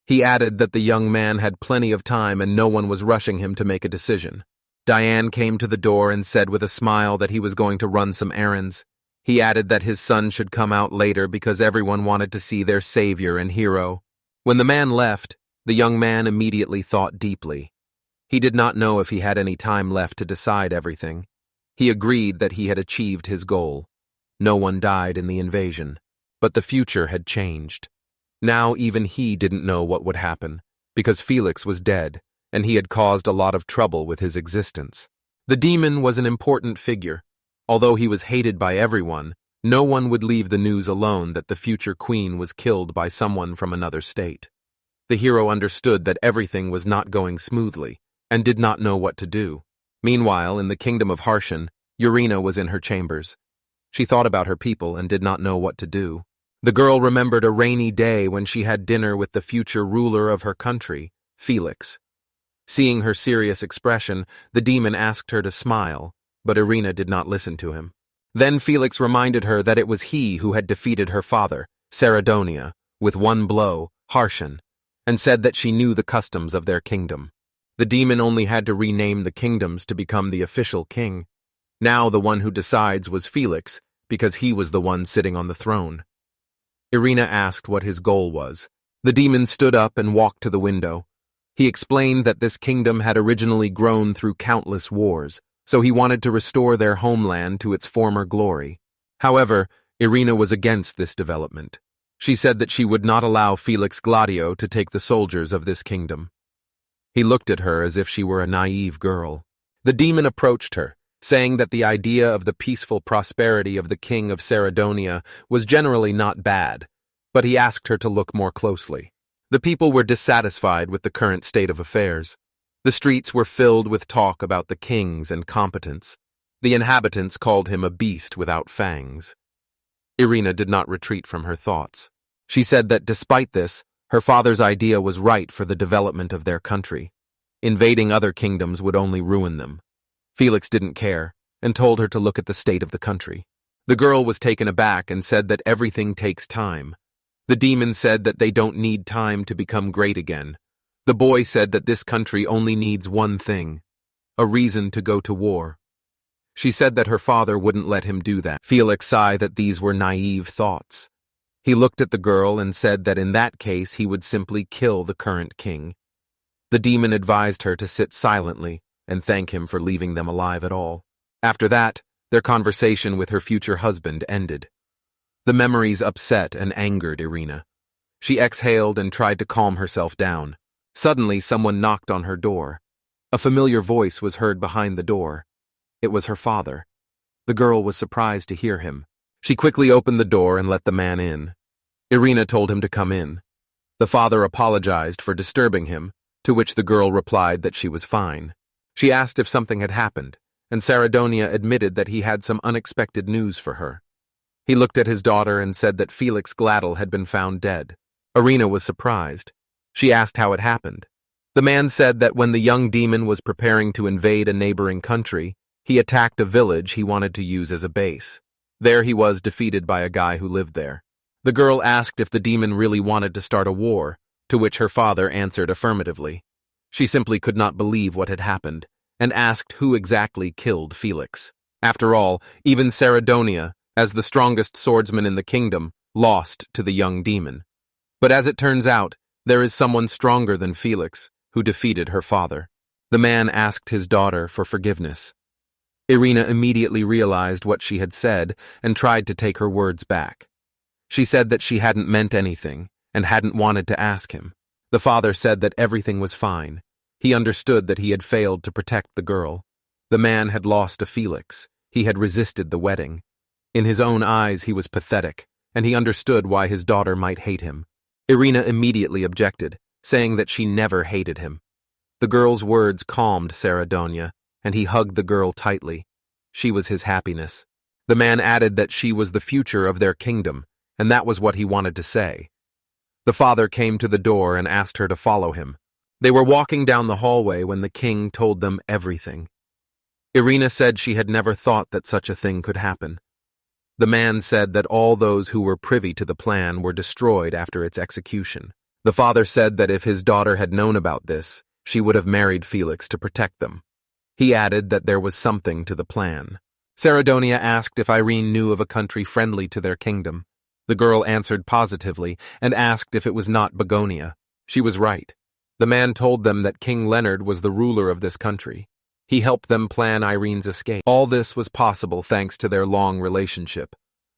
He added that the young man had plenty of time and no one was rushing him to make a decision. Diane came to the door and said with a smile that he was going to run some errands. He added that his son should come out later because everyone wanted to see their savior and hero. When the man left, the young man immediately thought deeply. He did not know if he had any time left to decide everything. He agreed that he had achieved his goal. No one died in the invasion, but the future had changed. Now even he didn't know what would happen, because Felix was dead, and he had caused a lot of trouble with his existence. The demon was an important figure. Although he was hated by everyone, no one would leave the news alone that the future queen was killed by someone from another state. The hero understood that everything was not going smoothly, and did not know what to do. Meanwhile, in the kingdom of Harshan, Urena was in her chambers. She thought about her people and did not know what to do. The girl remembered a rainy day when she had dinner with the future ruler of her country, Felix. Seeing her serious expression, the demon asked her to smile, but Urena did not listen to him. Then Felix reminded her that it was he who had defeated her father, Saradonia, with one blow, Harshan, and said that she knew the customs of their kingdom. The demon only had to rename the kingdoms to become the official king. Now the one who decides was Felix, because he was the one sitting on the throne. Urena asked what his goal was. The demon stood up and walked to the window. He explained that this kingdom had originally grown through countless wars, so he wanted to restore their homeland to its former glory. However, Urena was against this development. She said that she would not allow Felix Gladio to take the soldiers of this kingdom. He looked at her as if she were a naive girl. The demon approached her, saying that the idea of the peaceful prosperity of the king of Saradonia was generally not bad, but he asked her to look more closely. The people were dissatisfied with the current state of affairs. The streets were filled with talk about the king's incompetence. The inhabitants called him a beast without fangs. Urena did not retreat from her thoughts. She said that despite this, her father's idea was right for the development of their country. Invading other kingdoms would only ruin them. Felix didn't care, and told her to look at the state of the country. The girl was taken aback and said that everything takes time. The demon said that they don't need time to become great again. The boy said that this country only needs one thing, a reason to go to war. She said that her father wouldn't let him do that. Felix sighed that these were naive thoughts. He looked at the girl and said that in that case he would simply kill the current king. The demon advised her to sit silently and thank him for leaving them alive at all. After that, their conversation with her future husband ended. The memories upset and angered Urena. She exhaled and tried to calm herself down. Suddenly, someone knocked on her door. A familiar voice was heard behind the door. It was her father. The girl was surprised to hear him. She quickly opened the door and let the man in. Urena told him to come in. The father apologized for disturbing him, to which the girl replied that she was fine. She asked if something had happened, and Saradonia admitted that he had some unexpected news for her. He looked at his daughter and said that Felix Gladdle had been found dead. Urena was surprised. She asked how it happened. The man said that when the young demon was preparing to invade a neighboring country, he attacked a village he wanted to use as a base. There he was defeated by a guy who lived there. The girl asked if the demon really wanted to start a war, to which her father answered affirmatively. She simply could not believe what had happened, and asked who exactly killed Felix. After all, even Saradonia, as the strongest swordsman in the kingdom, lost to the young demon. But as it turns out, There is someone stronger than Felix who defeated her father. The man asked his daughter for forgiveness. Irina immediately realized what she had said and tried to take her words back. She said that she hadn't meant anything and hadn't wanted to ask him. The father said that everything was fine. He understood that he had failed to protect the girl. The man had lost to Felix. He had resisted the wedding. In his own eyes, he was pathetic, and he understood why his daughter might hate him. Irina immediately objected, saying that she never hated him. The girl's words calmed Saradonia, and he hugged the girl tightly. She was his happiness. The man added that she was the future of their kingdom, and that was what he wanted to say. The father came to the door and asked her to follow him. They were walking down the hallway when the king told them everything. Irina said she had never thought that such a thing could happen. The man said that all those who were privy to the plan were destroyed after its execution. The father said that if his daughter had known about this, she would have married Felix to protect them. He added that there was something to the plan. Saradonia asked if Irene knew of a country friendly to their kingdom. The girl answered positively and asked if it was not Begonia. She was right. The man told them that King Leonard was the ruler of this country. He helped them plan Irene's escape. All this was possible thanks to their long relationship.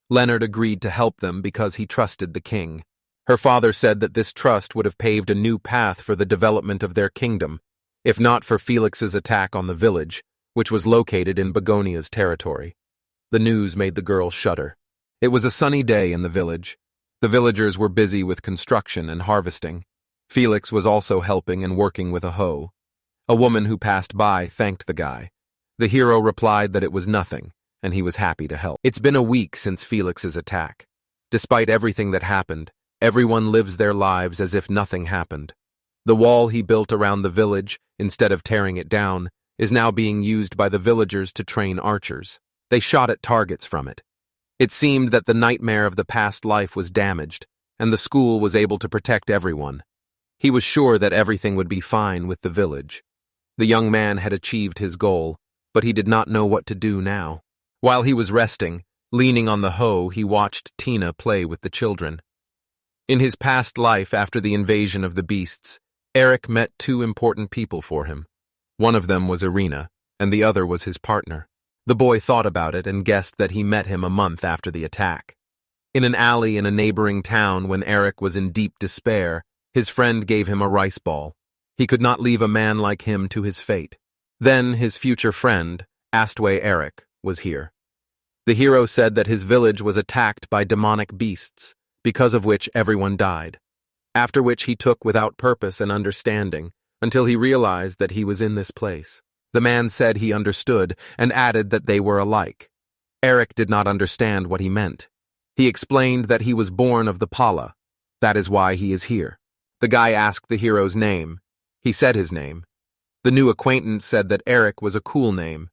Leonard agreed to help them because he trusted the king. Her father said that this trust would have paved a new path for the development of their kingdom, if not for Felix's attack on the village, which was located in Begonia's territory. The news made the girl shudder. It was a sunny day in the village. The villagers were busy with construction and harvesting. Felix was also helping and working with a hoe. A woman who passed by thanked the guy. The hero replied that it was nothing, and he was happy to help. It's been a week since Felix's attack. Despite everything that happened, everyone lives their lives as if nothing happened. The wall he built around the village, instead of tearing it down, is now being used by the villagers to train archers. They shot at targets from it. It seemed that the nightmare of the past life was damaged, and the school was able to protect everyone. He was sure that everything would be fine with the village. The young man had achieved his goal, but he did not know what to do now. While he was resting, leaning on the hoe, he watched Tina play with the children. In his past life after the invasion of the beasts, Eric met two important people for him. One of them was Irina, and the other was his partner. The boy thought about it and guessed that he met him a month after the attack. In an alley in a neighboring town when Eric was in deep despair, his friend gave him a rice ball. He could not leave a man like him to his fate. Then his future friend, Astway Eric, was here. The hero said that his village was attacked by demonic beasts, because of which everyone died. After which he took without purpose and understanding, until he realized that he was in this place. The man said he understood and added that they were alike. Eric did not understand what he meant. He explained that he was born of the Pala. That is why he is here. The guy asked the hero's name. He said his name. The new acquaintance said that Eric was a cool name.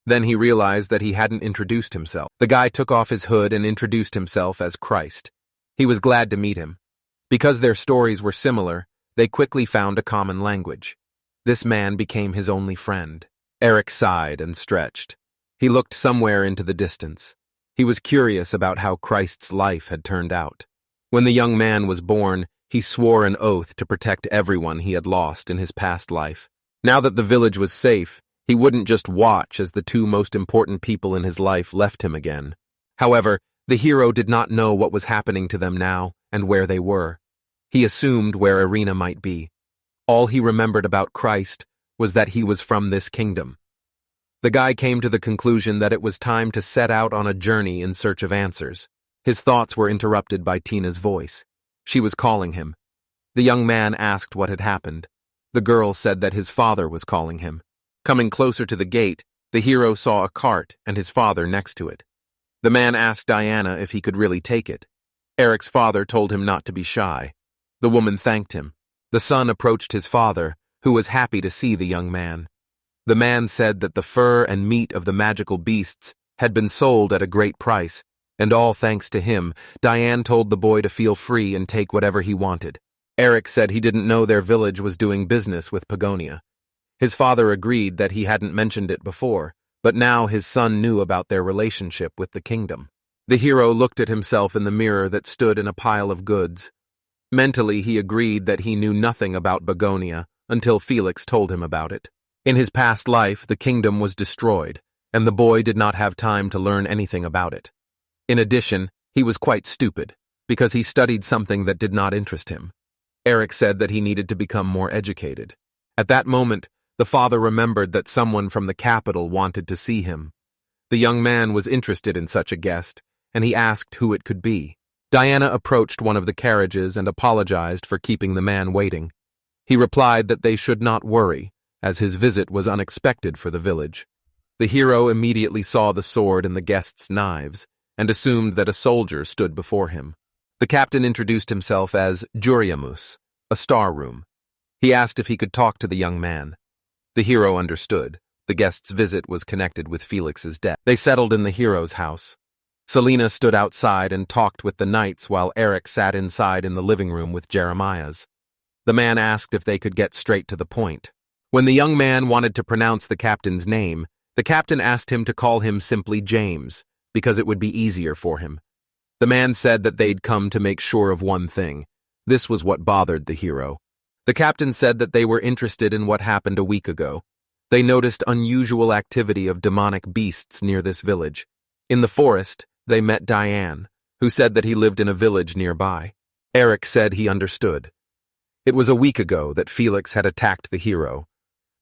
Then he realized that he hadn't introduced himself. The guy took off his hood and introduced himself as Christ. He was glad to meet him. Because their stories were similar, they quickly found a common language. This man became his only friend. Eric sighed and stretched. He looked somewhere into the distance. He was curious about how Christ's life had turned out. When the young man was born, he swore an oath to protect everyone he had lost in his past life. Now that the village was safe, he wouldn't just watch as the two most important people in his life left him again. However, the hero did not know what was happening to them now and where they were. He assumed where Irina might be. All he remembered about Christ was that he was from this kingdom. The guy came to the conclusion that it was time to set out on a journey in search of answers. His thoughts were interrupted by Tina's voice. She was calling him. The young man asked what had happened. The girl said that his father was calling him. Coming closer to the gate, the hero saw a cart and his father next to it. The man asked Diana if he could really take it. Eric's father told him not to be shy. The woman thanked him. The son approached his father, who was happy to see the young man. The man said that the fur and meat of the magical beasts had been sold at a great price, and all thanks to him, Diane told the boy to feel free and take whatever he wanted. Eric said he didn't know their village was doing business with Begonia. His father agreed that he hadn't mentioned it before, but now his son knew about their relationship with the kingdom. The hero looked at himself in the mirror that stood in a pile of goods. Mentally, he agreed that he knew nothing about Begonia until Felix told him about it. In his past life, the kingdom was destroyed, and the boy did not have time to learn anything about it. In addition, he was quite stupid, because he studied something that did not interest him. Eric said that he needed to become more educated. At that moment, the father remembered that someone from the capital wanted to see him. The young man was interested in such a guest, and he asked who it could be. Diana approached one of the carriages and apologized for keeping the man waiting. He replied that they should not worry, as his visit was unexpected for the village. The hero immediately saw the sword and the guest's knives, and assumed that a soldier stood before him. The captain introduced himself as Juriamus, a star room. He asked if he could talk to the young man. The hero understood. The guest's visit was connected with Felix's death. They settled in the hero's house. Selena stood outside and talked with the knights while Eric sat inside in the living room with Jeremiah's. The man asked if they could get straight to the point. When the young man wanted to pronounce the captain's name, the captain asked him to call him simply James, because it would be easier for him. The man said that they'd come to make sure of one thing. This was what bothered the hero. The captain said that they were interested in what happened a week ago. They noticed unusual activity of demonic beasts near this village. In the forest, they met Diane, who said that he lived in a village nearby. Eric said he understood. It was a week ago that Felix had attacked the hero.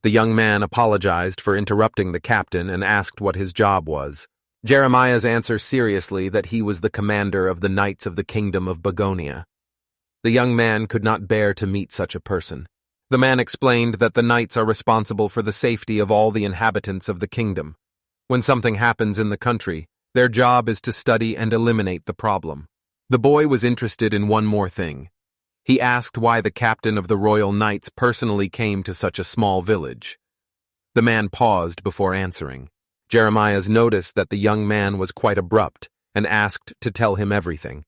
The young man apologized for interrupting the captain and asked what his job was. Jeremiah's answered seriously that he was the commander of the Knights of the Kingdom of Begonia. The young man could not bear to meet such a person. The man explained that the knights are responsible for the safety of all the inhabitants of the kingdom. When something happens in the country, their job is to study and eliminate the problem. The boy was interested in one more thing. He asked why the captain of the Royal Knights personally came to such a small village. The man paused before answering. Jeremiah's noticed that the young man was quite abrupt and asked to tell him everything.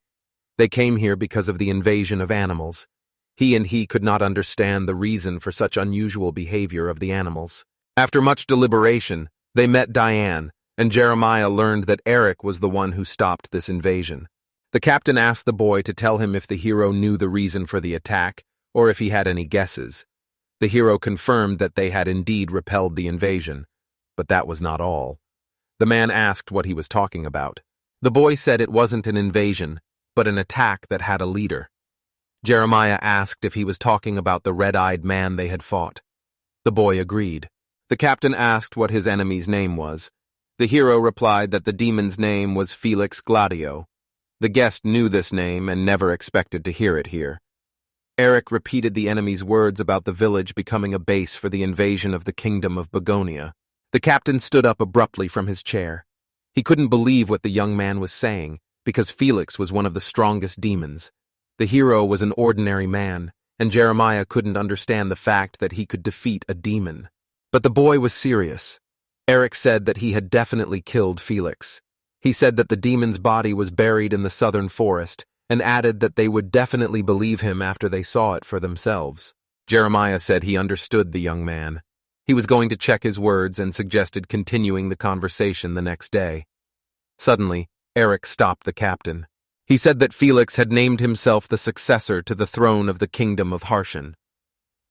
They came here because of the invasion of animals. He could not understand the reason for such unusual behavior of the animals. After much deliberation, they met Diane, and Jeremiah learned that Eric was the one who stopped this invasion. The captain asked the boy to tell him if the hero knew the reason for the attack, or if he had any guesses. The hero confirmed that they had indeed repelled the invasion, but that was not all. The man asked what he was talking about. The boy said it wasn't an invasion, but an attack that had a leader. Jeremiah asked if he was talking about the red-eyed man they had fought. The boy agreed. The captain asked what his enemy's name was. The hero replied that the demon's name was Felix Gladio. The guest knew this name and never expected to hear it here. Eric repeated the enemy's words about the village becoming a base for the invasion of the kingdom of Begonia. The captain stood up abruptly from his chair. He couldn't believe what the young man was saying, because Felix was one of the strongest demons. The hero was an ordinary man, and Jeremiah couldn't understand the fact that he could defeat a demon. But the boy was serious. Eric said that he had definitely killed Felix. He said that the demon's body was buried in the southern forest, and added that they would definitely believe him after they saw it for themselves. Jeremiah said he understood the young man. He was going to check his words and suggested continuing the conversation the next day. Suddenly, Eric stopped the captain. He said that Felix had named himself the successor to the throne of the kingdom of Harshan.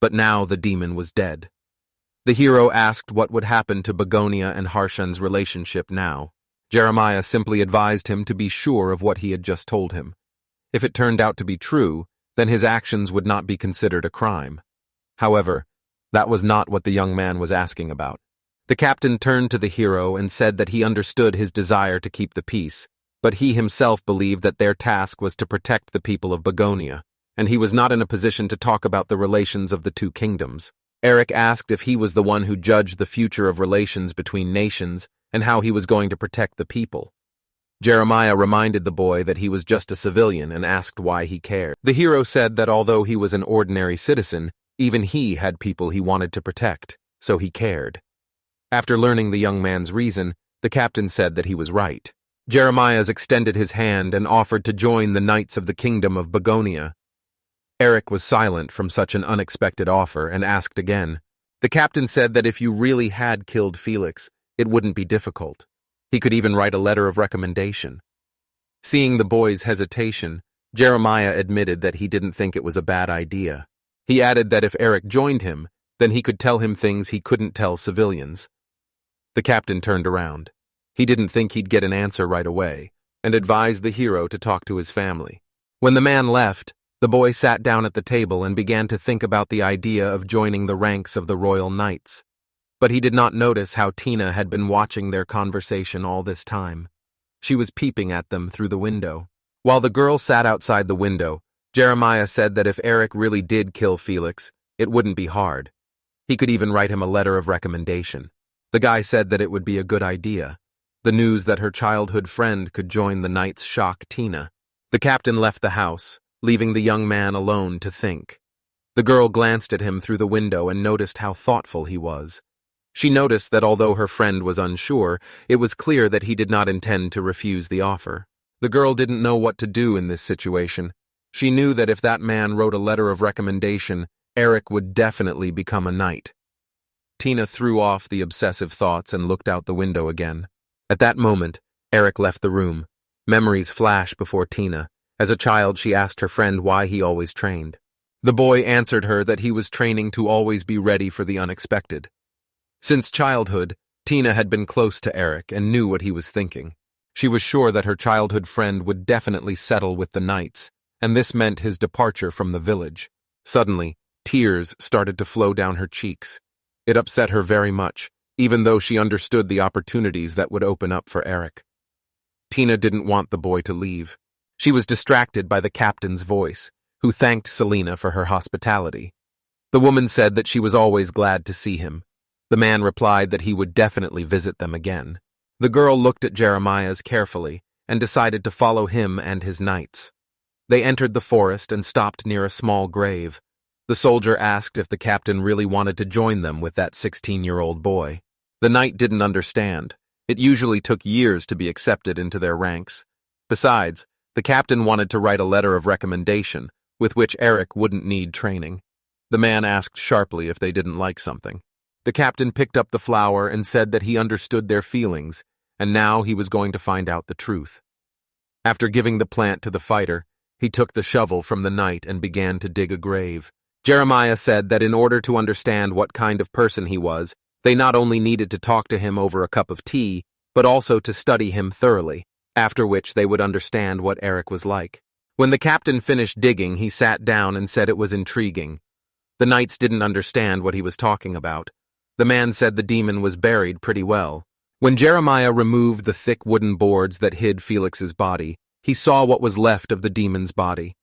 But now the demon was dead. The hero asked what would happen to Begonia and Harshan's relationship now. Jeremiah simply advised him to be sure of what he had just told him. If it turned out to be true, then his actions would not be considered a crime. However, that was not what the young man was asking about. The captain turned to the hero and said that he understood his desire to keep the peace, but he himself believed that their task was to protect the people of Begonia, and he was not in a position to talk about the relations of the two kingdoms. Eric asked if he was the one who judged the future of relations between nations and how he was going to protect the people. Jeremiah reminded the boy that he was just a civilian and asked why he cared. The hero said that although he was an ordinary citizen, even he had people he wanted to protect, so he cared. After learning the young man's reason, the captain said that he was right. Jeremiah extended his hand and offered to join the Knights of the Kingdom of Begonia. Eric was silent from such an unexpected offer and asked again. The captain said that if you really had killed Felix, it wouldn't be difficult. He could even write a letter of recommendation. Seeing the boy's hesitation, Jeremiah admitted that he didn't think it was a bad idea. He added that if Eric joined him, then he could tell him things he couldn't tell civilians. The captain turned around. He didn't think he'd get an answer right away, and advised the hero to talk to his family. When the man left, the boy sat down at the table and began to think about the idea of joining the ranks of the Royal Knights. But he did not notice how Tina had been watching their conversation all this time. She was peeping at them through the window. While the girl sat outside the window, Jeremiah said that if Eric really did kill Felix, it wouldn't be hard. He could even write him a letter of recommendation. The guy said that it would be a good idea. The news that her childhood friend could join the Knights shocked Tina. The captain left the house, leaving the young man alone to think. The girl glanced at him through the window and noticed how thoughtful he was. She noticed that although her friend was unsure, it was clear that he did not intend to refuse the offer. The girl didn't know what to do in this situation. She knew that if that man wrote a letter of recommendation, Eric would definitely become a knight. Tina threw off the obsessive thoughts and looked out the window again. At that moment, Eric left the room. Memories flashed before Tina. As a child, she asked her friend why he always trained. The boy answered her that he was training to always be ready for the unexpected. Since childhood, Tina had been close to Eric and knew what he was thinking. She was sure that her childhood friend would definitely settle with the Knights, and this meant his departure from the village. Suddenly, tears started to flow down her cheeks. It upset her very much, even though she understood the opportunities that would open up for Eric. Tina didn't want the boy to leave. She was distracted by the captain's voice, who thanked Selena for her hospitality. The woman said that she was always glad to see him. The man replied that he would definitely visit them again. The girl looked at Jeremiah's carefully and decided to follow him and his knights. They entered the forest and stopped near a small grave. The soldier asked if the captain really wanted to join them with that 16-year-old boy. The knight didn't understand. It usually took years to be accepted into their ranks. Besides, the captain wanted to write a letter of recommendation, with which Eric wouldn't need training. The man asked sharply if they didn't like something. The captain picked up the flower and said that he understood their feelings, and now he was going to find out the truth. After giving the plant to the fighter, he took the shovel from the knight and began to dig a grave. Jeremiah said that in order to understand what kind of person he was, they not only needed to talk to him over a cup of tea, but also to study him thoroughly, after which they would understand what Eric was like. When the captain finished digging, he sat down and said it was intriguing. The knights didn't understand what he was talking about. The man said the demon was buried pretty well. When Jeremiah removed the thick wooden boards that hid Felix's body, he saw what was left of the demon's body.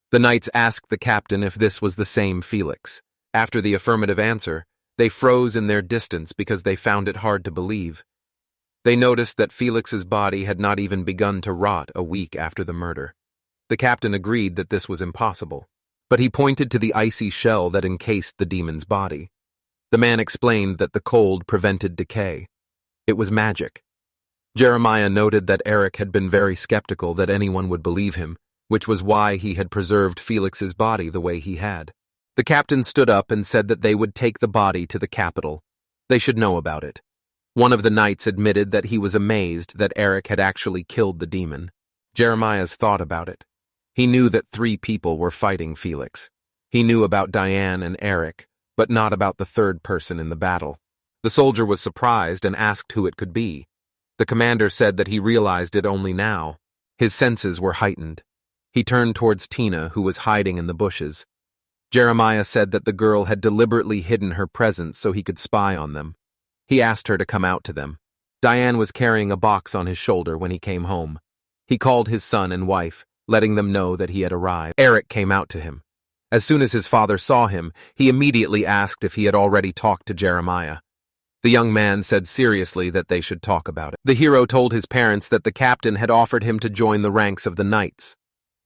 The knights asked the captain if this was the same Felix. After the affirmative answer, they froze in their distance because they found it hard to believe. They noticed that Felix's body had not even begun to rot a week after the murder. The captain agreed that this was impossible, but he pointed to the icy shell that encased the demon's body. The man explained that the cold prevented decay. It was magic. Jeremiah noted that Eric had been very skeptical that anyone would believe him, which was why he had preserved Felix's body the way he had. The captain stood up and said that they would take the body to the capital. They should know about it. One of the knights admitted that he was amazed that Eric had actually killed the demon. Jeremiah's thought about it. He knew that 3 people were fighting Felix. He knew about Diane and Eric, but not about the third person in the battle. The soldier was surprised and asked who it could be. The commander said that he realized it only now. His senses were heightened. He turned towards Tina, who was hiding in the bushes. Jeremiah said that the girl had deliberately hidden her presence so he could spy on them. He asked her to come out to them. Diane was carrying a box on his shoulder when he came home. He called his son and wife, letting them know that he had arrived. Eric came out to him. As soon as his father saw him, he immediately asked if he had already talked to Jeremiah. The young man said seriously that they should talk about it. The hero told his parents that the captain had offered him to join the ranks of the knights.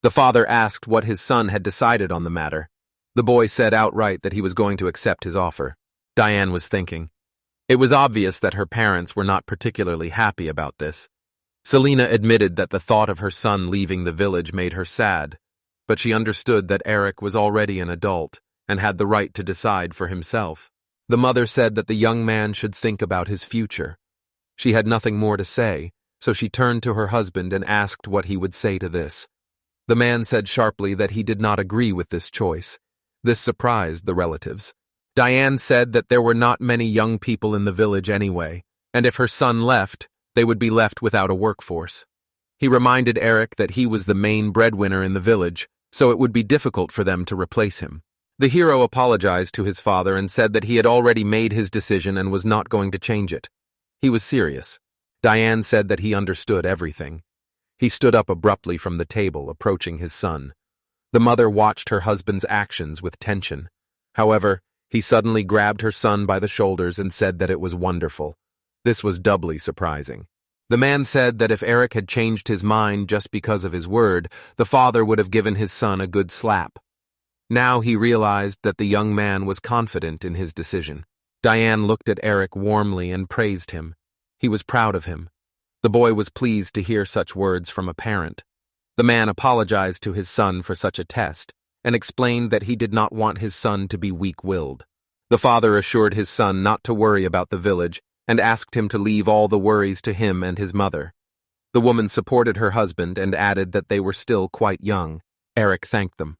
The father asked what his son had decided on the matter. The boy said outright that he was going to accept his offer. Diane was thinking. It was obvious that her parents were not particularly happy about this. Selena admitted that the thought of her son leaving the village made her sad, but she understood that Eric was already an adult and had the right to decide for himself. The mother said that the young man should think about his future. She had nothing more to say, so she turned to her husband and asked what he would say to this. The man said sharply that he did not agree with this choice. This surprised the relatives. Diane said that there were not many young people in the village anyway, and if her son left, they would be left without a workforce. He reminded Eric that he was the main breadwinner in the village, so it would be difficult for them to replace him. The hero apologized to his father and said that he had already made his decision and was not going to change it. He was serious. Diane said that he understood everything. He stood up abruptly from the table, approaching his son. The mother watched her husband's actions with tension. However, he suddenly grabbed her son by the shoulders and said that it was wonderful. This was doubly surprising. The man said that if Eric had changed his mind just because of his word, the father would have given his son a good slap. Now he realized that the young man was confident in his decision. Diane looked at Eric warmly and praised him. He was proud of him. The boy was pleased to hear such words from a parent. The man apologized to his son for such a test and explained that he did not want his son to be weak-willed. The father assured his son not to worry about the village and asked him to leave all the worries to him and his mother. The woman supported her husband and added that they were still quite young. Eric thanked them.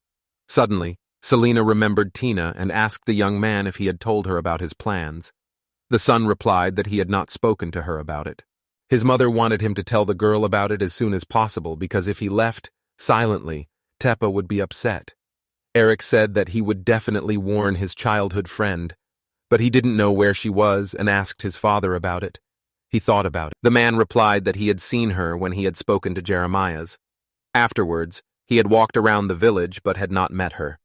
Suddenly, Selena remembered Tina and asked the young man if he had told her about his plans. The son replied that he had not spoken to her about it. His mother wanted him to tell the girl about it as soon as possible because if he left silently, Teppa would be upset. Eric said that he would definitely warn his childhood friend, but he didn't know where she was and asked his father about it. He thought about it. The man replied that he had seen her when he had spoken to Jeremiah's. Afterwards, he had walked around the village but had not met her.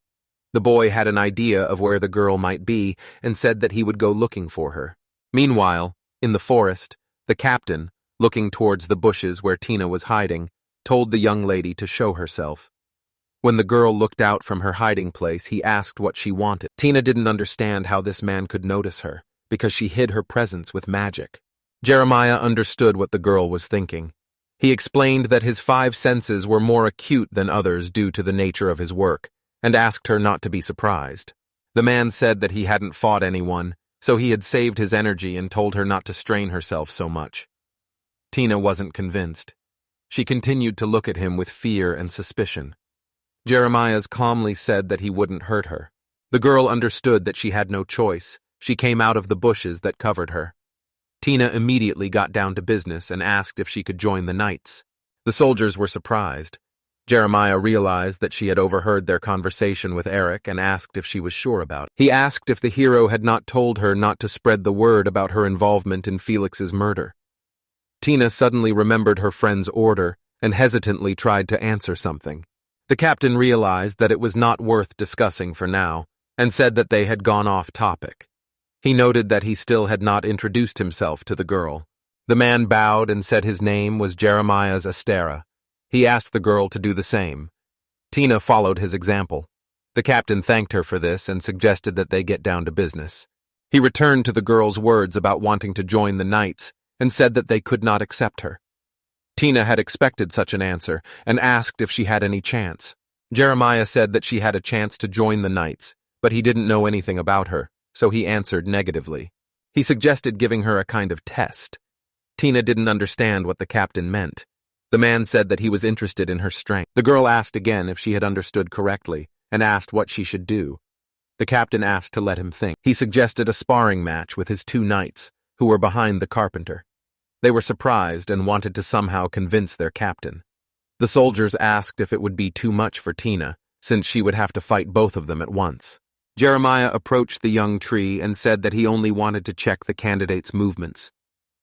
The boy had an idea of where the girl might be and said that he would go looking for her. Meanwhile, in the forest, the captain, looking towards the bushes where Tina was hiding, told the young lady to show herself. When the girl looked out from her hiding place, he asked what she wanted. Tina didn't understand how this man could notice her, because she hid her presence with magic. Jeremiah understood what the girl was thinking. He explained that his 5 senses were more acute than others due to the nature of his work, and asked her not to be surprised. The man said that he hadn't fought anyone, so he had saved his energy and told her not to strain herself so much. Tina wasn't convinced. She continued to look at him with fear and suspicion. Jeremiah's calmly said that he wouldn't hurt her. The girl understood that she had no choice. She came out of the bushes that covered her. Tina immediately got down to business and asked if she could join the knights. The soldiers were surprised. Jeremiah realized that she had overheard their conversation with Eric and asked if she was sure about it. He asked if the hero had not told her not to spread the word about her involvement in Felix's murder. Tina suddenly remembered her friend's order and hesitantly tried to answer something. The captain realized that it was not worth discussing for now and said that they had gone off topic. He noted that he still had not introduced himself to the girl. The man bowed and said his name was Jeremiah's Astera. He asked the girl to do the same. Tina followed his example. The captain thanked her for this and suggested that they get down to business. He returned to the girl's words about wanting to join the knights and said that they could not accept her. Tina had expected such an answer and asked if she had any chance. Jeremiah said that she had a chance to join the knights, but he didn't know anything about her, so he answered negatively. He suggested giving her a kind of test. Tina didn't understand what the captain meant. The man said that he was interested in her strength. The girl asked again if she had understood correctly and asked what she should do. The captain asked to let him think. He suggested a sparring match with his 2 knights, who were behind the carpenter. They were surprised and wanted to somehow convince their captain. The soldiers asked if it would be too much for Tina, since she would have to fight both of them at once. Jeremiah approached the young tree and said that he only wanted to check the candidate's movements.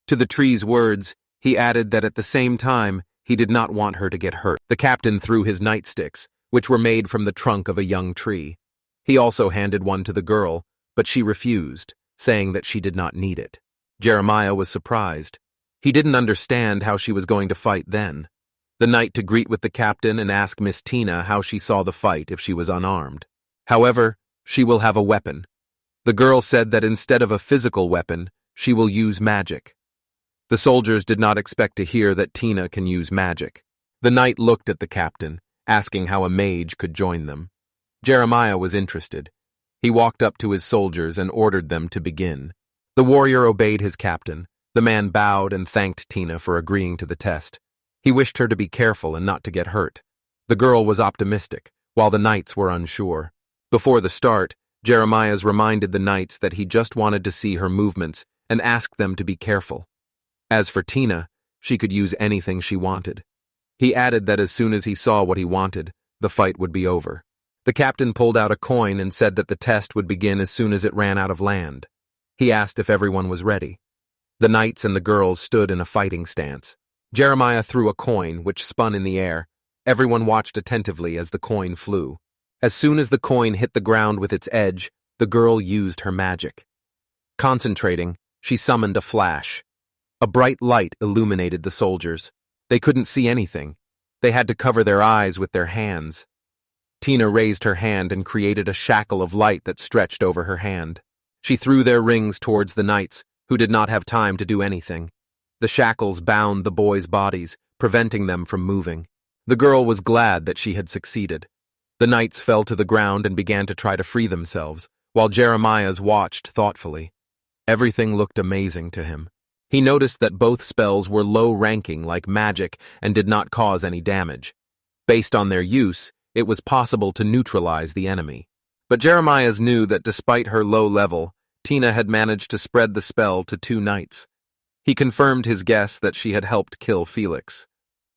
To the tree's words, he added that at the same time, he did not want her to get hurt. The captain threw his nightsticks, which were made from the trunk of a young tree. He also handed one to the girl, but she refused, saying that she did not need it. Jeremiah was surprised. He didn't understand how she was going to fight then. The knight to greet with the captain and ask Miss Tina how she saw the fight if she was unarmed. However, she will have a weapon. The girl said that instead of a physical weapon, she will use magic. The soldiers did not expect to hear that Tina can use magic. The knight looked at the captain, asking how a mage could join them. Jeremiah was interested. He walked up to his soldiers and ordered them to begin. The warrior obeyed his captain. The man bowed and thanked Tina for agreeing to the test. He wished her to be careful and not to get hurt. The girl was optimistic, while the knights were unsure. Before the start, Jeremiah's reminded the knights that he just wanted to see her movements and asked them to be careful. As for Tina, she could use anything she wanted. He added that as soon as he saw what he wanted, the fight would be over. The captain pulled out a coin and said that the test would begin as soon as it ran out of land. He asked if everyone was ready. The knights and the girls stood in a fighting stance. Jeremiah threw a coin, which spun in the air. Everyone watched attentively as the coin flew. As soon as the coin hit the ground with its edge, the girl used her magic. Concentrating, she summoned a flash. A bright light illuminated the soldiers. They couldn't see anything. They had to cover their eyes with their hands. Tina raised her hand and created a shackle of light that stretched over her hand. She threw their rings towards the knights, who did not have time to do anything. The shackles bound the boys' bodies, preventing them from moving. The girl was glad that she had succeeded. The knights fell to the ground and began to try to free themselves, while Jeremiah's watched thoughtfully. Everything looked amazing to him. He noticed that both spells were low-ranking like magic and did not cause any damage. Based on their use, it was possible to neutralize the enemy. But Jeremiah's knew that despite her low level, Tina had managed to spread the spell to 2 knights. He confirmed his guess that she had helped kill Felix.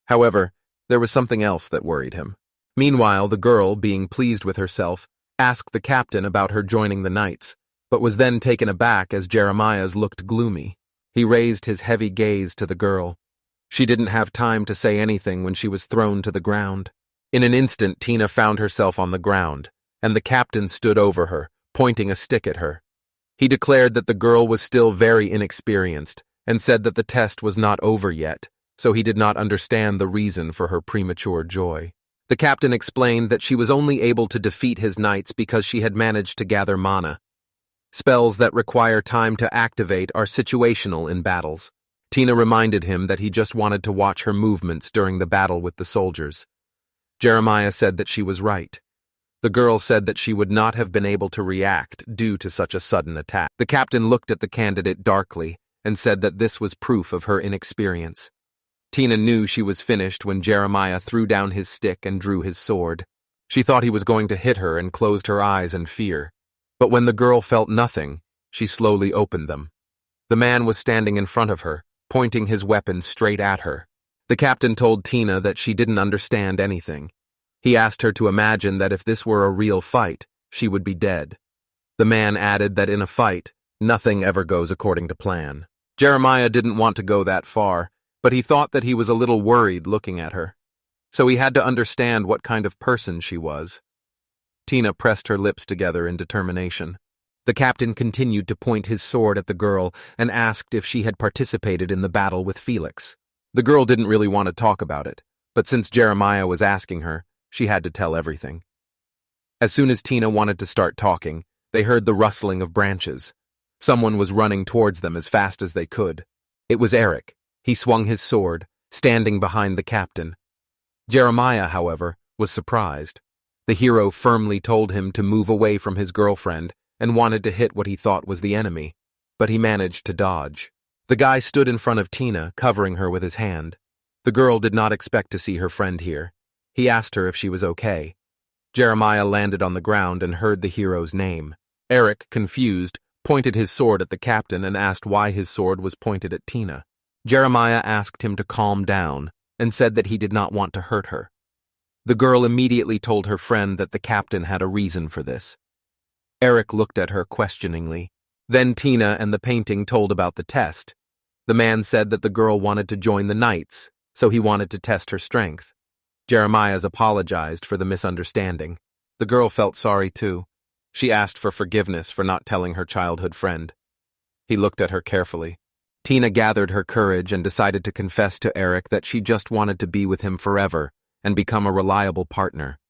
However, there was something else that worried him. Meanwhile, the girl, being pleased with herself, asked the captain about her joining the knights, but was then taken aback as Jeremiah's looked gloomy. He raised his heavy gaze to the girl. She didn't have time to say anything when she was thrown to the ground. In an instant, Tina found herself on the ground, and the captain stood over her, pointing a stick at her. He declared that the girl was still very inexperienced, and said that the test was not over yet, so he did not understand the reason for her premature joy. The captain explained that she was only able to defeat his knights because she had managed to gather mana. Spells that require time to activate are situational in battles. Tina reminded him that he just wanted to watch her movements during the battle with the soldiers. Jeremiah said that she was right. The girl said that she would not have been able to react due to such a sudden attack. The captain looked at the candidate darkly and said that this was proof of her inexperience. Tina knew she was finished when Jeremiah threw down his stick and drew his sword. She thought he was going to hit her and closed her eyes in fear. But when the girl felt nothing, she slowly opened them. The man was standing in front of her, pointing his weapon straight at her. The captain told Tina that she didn't understand anything. He asked her to imagine that if this were a real fight, she would be dead. The man added that in a fight, nothing ever goes according to plan. Jeremiah didn't want to go that far, but he thought that he was a little worried looking at her. So he had to understand what kind of person she was. Tina pressed her lips together in determination. The captain continued to point his sword at the girl and asked if she had participated in the battle with Felix. The girl didn't really want to talk about it, but since Jeremiah was asking her, she had to tell everything. As soon as Tina wanted to start talking, they heard the rustling of branches. Someone was running towards them as fast as they could. It was Eric. He swung his sword, standing behind the captain. Jeremiah, however, was surprised. The hero firmly told him to move away from his girlfriend and wanted to hit what he thought was the enemy, but he managed to dodge. The guy stood in front of Tina, covering her with his hand. The girl did not expect to see her friend here. He asked her if she was okay. Jeremiah landed on the ground and heard the hero's name. Eric, confused, pointed his sword at the captain and asked why his sword was pointed at Tina. Jeremiah asked him to calm down and said that he did not want to hurt her. The girl immediately told her friend that the captain had a reason for this. Eric looked at her questioningly. Then Tina and the painting told about the test. The man said that the girl wanted to join the knights, so he wanted to test her strength. Jeremiah's apologized for the misunderstanding. The girl felt sorry too. She asked for forgiveness for not telling her childhood friend. He looked at her carefully. Tina gathered her courage and decided to confess to Eric that she just wanted to be with him forever and become a reliable partner.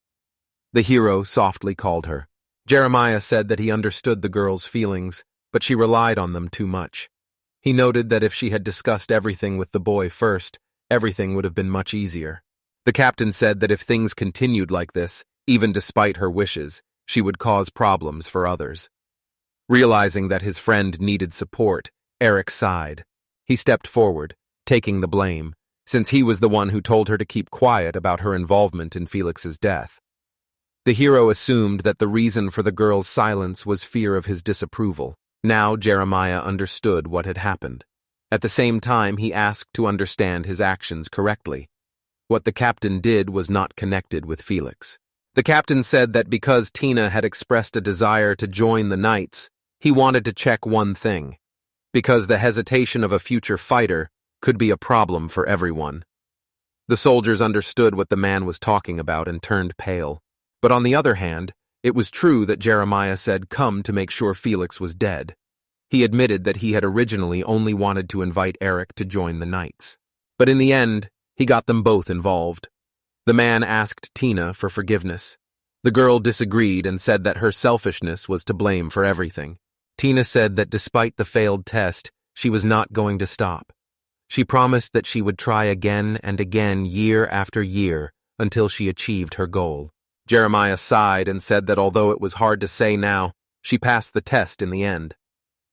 The hero softly called her. Jeremiah said that he understood the girl's feelings, but she relied on them too much. He noted that if she had discussed everything with the boy first, everything would have been much easier. The captain said that if things continued like this, even despite her wishes, she would cause problems for others. Realizing that his friend needed support, Eric sighed. He stepped forward, taking the blame, since he was the one who told her to keep quiet about her involvement in Felix's death. The hero assumed that the reason for the girl's silence was fear of his disapproval. Now Jeremiah understood what had happened. At the same time, he asked to understand his actions correctly. What the captain did was not connected with Felix. The captain said that because Tina had expressed a desire to join the Knights, he wanted to check one thing, because the hesitation of a future fighter could be a problem for everyone. The soldiers understood what the man was talking about and turned pale. But on the other hand, it was true that Jeremiah said come to make sure Felix was dead. He admitted that he had originally only wanted to invite Eric to join the Knights. But in the end, he got them both involved. The man asked Tina for forgiveness. The girl disagreed and said that her selfishness was to blame for everything. Tina said that despite the failed test, she was not going to stop. She promised that she would try again and again year after year until she achieved her goal. Jeremiah sighed and said that although it was hard to say now, she passed the test in the end.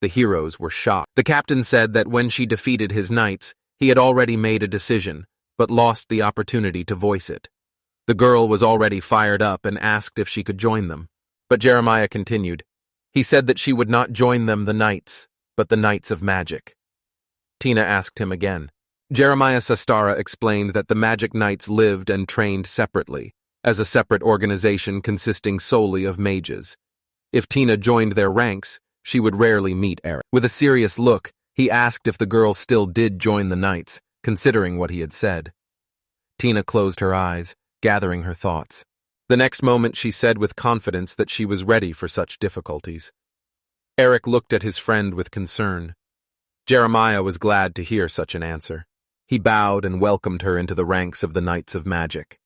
The heroes were shocked. The captain said that when she defeated his knights, he had already made a decision, but lost the opportunity to voice it. The girl was already fired up and asked if she could join them. But Jeremiah continued. He said that she would not join them, the Knights, but the Knights of Magic. Tina asked him again. Jeremiah Sastara explained that the Magic Knights lived and trained separately, as a separate organization consisting solely of mages. If Tina joined their ranks, she would rarely meet Eric. With a serious look, he asked if the girl still did join the Knights, considering what he had said. Tina closed her eyes, gathering her thoughts. The next moment she said with confidence that she was ready for such difficulties. Eric looked at his friend with concern. Jeremiah was glad to hear such an answer. He bowed and welcomed her into the ranks of the Knights of Magic.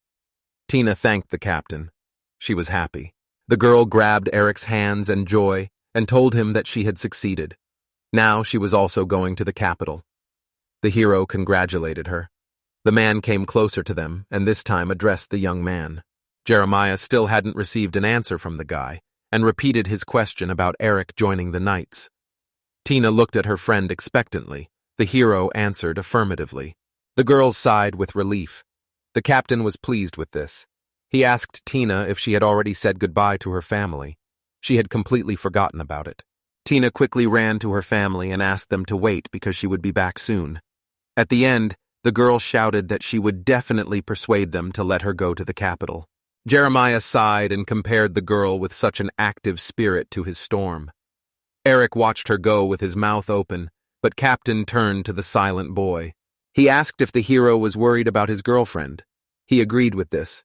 Tina thanked the captain. She was happy. The girl grabbed Eric's hands in joy and told him that she had succeeded. Now she was also going to the capital. The hero congratulated her. The man came closer to them and this time addressed the young man. Jeremiah still hadn't received an answer from the guy and repeated his question about Eric joining the Knights. Tina looked at her friend expectantly. The hero answered affirmatively. The girl sighed with relief. The captain was pleased with this. He asked Tina if she had already said goodbye to her family. She had completely forgotten about it. Tina quickly ran to her family and asked them to wait because she would be back soon. At the end, the girl shouted that she would definitely persuade them to let her go to the capital. Jeremiah sighed and compared the girl with such an active spirit to his storm. Eric watched her go with his mouth open, but Captain turned to the silent boy. He asked if the hero was worried about his girlfriend. He agreed with this.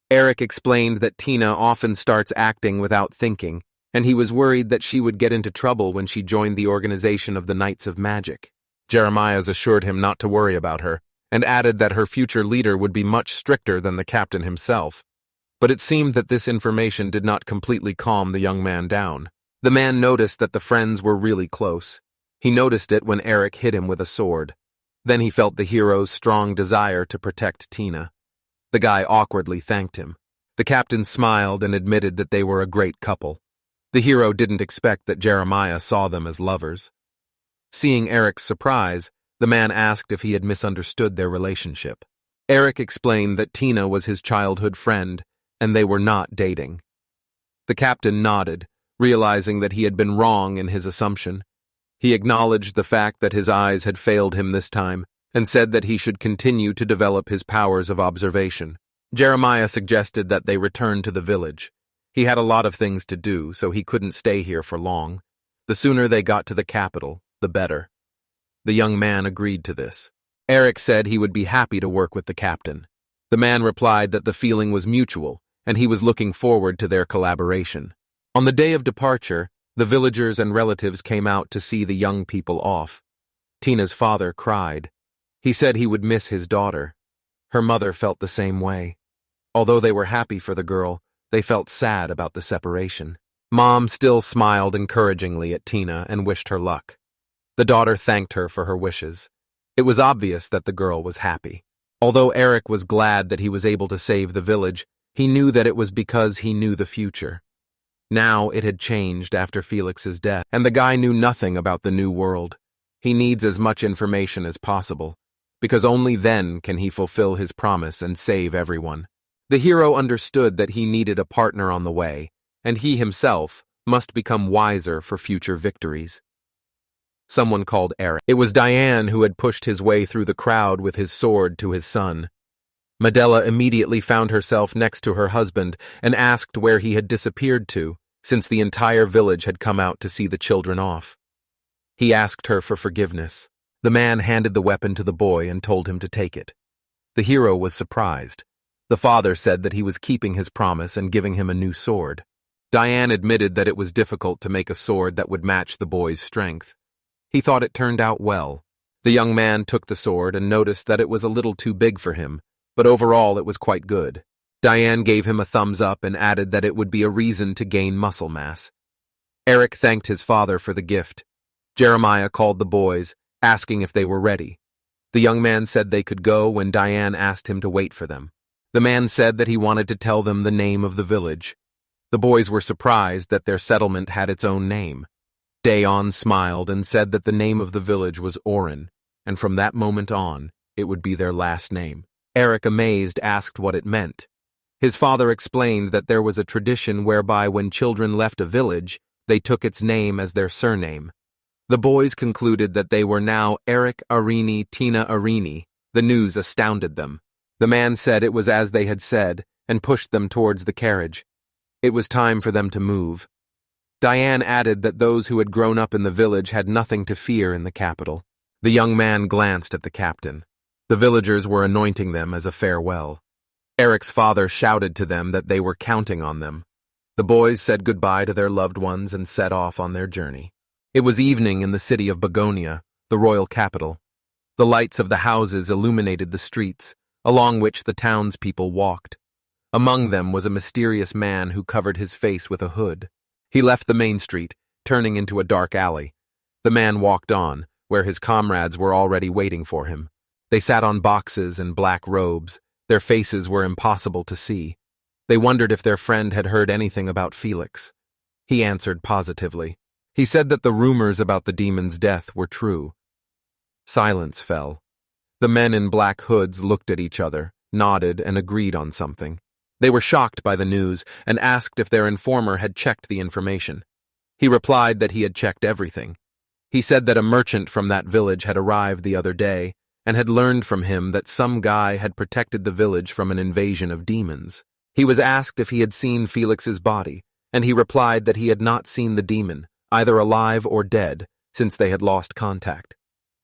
Eric explained that Tina often starts acting without thinking, and he was worried that she would get into trouble when she joined the organization of the Knights of Magic. Jeremiah assured him not to worry about her, and added that her future leader would be much stricter than the captain himself. But it seemed that this information did not completely calm the young man down. The man noticed that the friends were really close. He noticed it when Eric hit him with a sword. Then he felt the hero's strong desire to protect Tina. The guy awkwardly thanked him. The captain smiled and admitted that they were a great couple. The hero didn't expect that Jeremiah saw them as lovers. Seeing Eric's surprise, the man asked if he had misunderstood their relationship. Eric explained that Tina was his childhood friend, and they were not dating. The captain nodded, realizing that he had been wrong in his assumption. He acknowledged the fact that his eyes had failed him this time, and said that he should continue to develop his powers of observation. Jeremiah suggested that they return to the village. He had a lot of things to do, so he couldn't stay here for long. The sooner they got to the capital, the better. The young man agreed to this. Eric said he would be happy to work with the captain. The man replied that the feeling was mutual, and he was looking forward to their collaboration. On the day of departure, the villagers and relatives came out to see the young people off. Tina's father cried. He said he would miss his daughter. Her mother felt the same way. Although they were happy for the girl, they felt sad about the separation. Mom still smiled encouragingly at Tina and wished her luck. The daughter thanked her for her wishes. It was obvious that the girl was happy. Although Eric was glad that he was able to save the village, he knew that it was because he knew the future. Now it had changed after Felix's death, and the guy knew nothing about the new world. He needs as much information as possible. because only then can he fulfill his promise and save everyone. The hero understood that he needed a partner on the way, and he himself must become wiser for future victories. Someone called Eric. It was Diane who had pushed his way through the crowd with his sword to his son. Medela immediately found herself next to her husband and asked where he had disappeared to, since the entire village had come out to see the children off. He asked her for forgiveness. The man handed the weapon to the boy and told him to take it. The hero was surprised. The father said that he was keeping his promise and giving him a new sword. Diane admitted that it was difficult to make a sword that would match the boy's strength. He thought it turned out well. The young man took the sword and noticed that it was a little too big for him, but overall it was quite good. Diane gave him a thumbs up and added that it would be a reason to gain muscle mass. Eric thanked his father for the gift. Jeremiah called the boys, asking if they were ready. The young man said they could go when Diane asked him to wait for them. The man said that he wanted to tell them the name of the village. The boys were surprised that their settlement had its own name. Dayon smiled and said that the name of the village was Orin, and from that moment on, it would be their last name. Eric, amazed, asked what it meant. His father explained that there was a tradition whereby when children left a village, they took its name as their surname. The boys concluded that they were now Eric Arini Tina Arini. The news astounded them. The man said it was as they had said, and pushed them towards the carriage. It was time for them to move. Diane added that those who had grown up in the village had nothing to fear in the capital. The young man glanced at the captain. The villagers were anointing them as a farewell. Eric's father shouted to them that they were counting on them. The boys said goodbye to their loved ones and set off on their journey. It was evening in the city of Begonia, the royal capital. The lights of the houses illuminated the streets, along which the townspeople walked. Among them was a mysterious man who covered his face with a hood. He left the main street, turning into a dark alley. The man walked on, where his comrades were already waiting for him. They sat on boxes and black robes. Their faces were impossible to see. They wondered if their friend had heard anything about Felix. He answered positively. He said that the rumors about the demon's death were true. Silence fell. The men in black hoods looked at each other, nodded, and agreed on something. They were shocked by the news and asked if their informer had checked the information. He replied that he had checked everything. He said that a merchant from that village had arrived the other day and had learned from him that some guy had protected the village from an invasion of demons. He was asked if he had seen Felix's body, and he replied that he had not seen the demon, either alive or dead, since they had lost contact.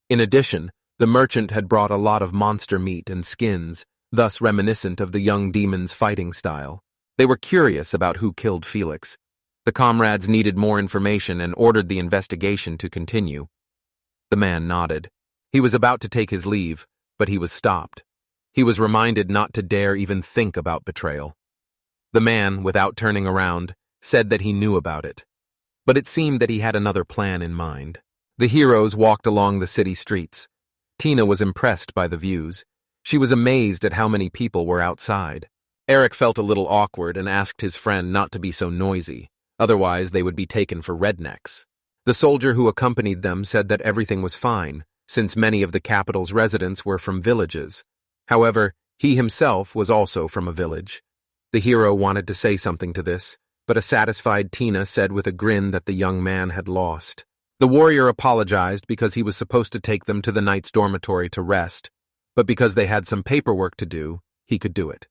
In addition, the merchant had brought a lot of monster meat and skins, thus reminiscent of the young demon's fighting style. They were curious about who killed Felix. The comrades needed more information and ordered the investigation to continue. The man nodded. He was about to take his leave, but he was stopped. He was reminded not to dare even think about betrayal. The man, without turning around, said that he knew about it. But it seemed that he had another plan in mind. The heroes walked along the city streets. Tina was impressed by the views. She was amazed at how many people were outside. Eric felt a little awkward and asked his friend not to be so noisy, otherwise they would be taken for rednecks. The soldier who accompanied them said that everything was fine, since many of the capital's residents were from villages. However, he himself was also from a village. The hero wanted to say something to this, but a satisfied Tina said with a grin that the young man had lost. The warrior apologized because he was supposed to take them to the knight's dormitory to rest, but because they had some paperwork to do, he could do it.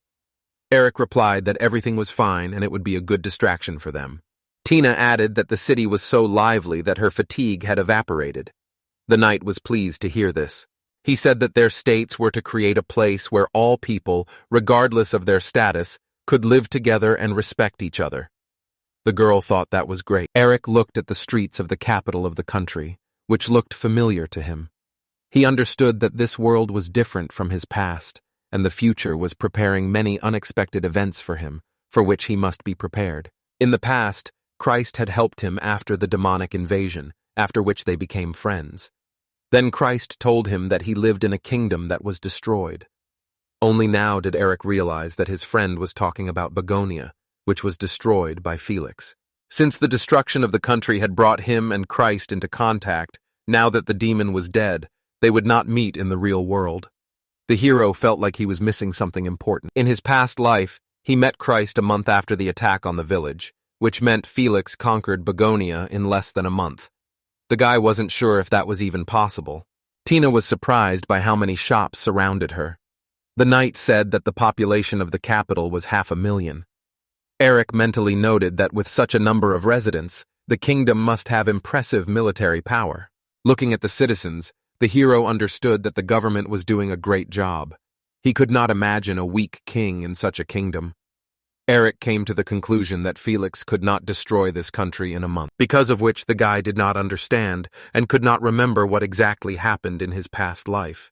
Eric replied that everything was fine and it would be a good distraction for them. Tina added that the city was so lively that her fatigue had evaporated. The knight was pleased to hear this. He said that their states were to create a place where all people, regardless of their status, could live together and respect each other. The girl thought that was great. Eric looked at the streets of the capital of the country, which looked familiar to him. He understood that this world was different from his past, and the future was preparing many unexpected events for him, for which he must be prepared. In the past, Christ had helped him after the demonic invasion, after which they became friends. Then Christ told him that he lived in a kingdom that was destroyed. Only now did Eric realize that his friend was talking about Begonia, which was destroyed by Felix. Since the destruction of the country had brought him and Christ into contact, now that the demon was dead, they would not meet in the real world. The hero felt like he was missing something important. In his past life, he met Christ a month after the attack on the village, which meant Felix conquered Begonia in less than a month. The guy wasn't sure if that was even possible. Tina was surprised by how many shops surrounded her. The knight said that the population of the capital was 500,000. Eric mentally noted that with such a number of residents, the kingdom must have impressive military power. Looking at the citizens, the hero understood that the government was doing a great job. He could not imagine a weak king in such a kingdom. Eric came to the conclusion that Felix could not destroy this country in a month, because of which the guy did not understand and could not remember what exactly happened in his past life.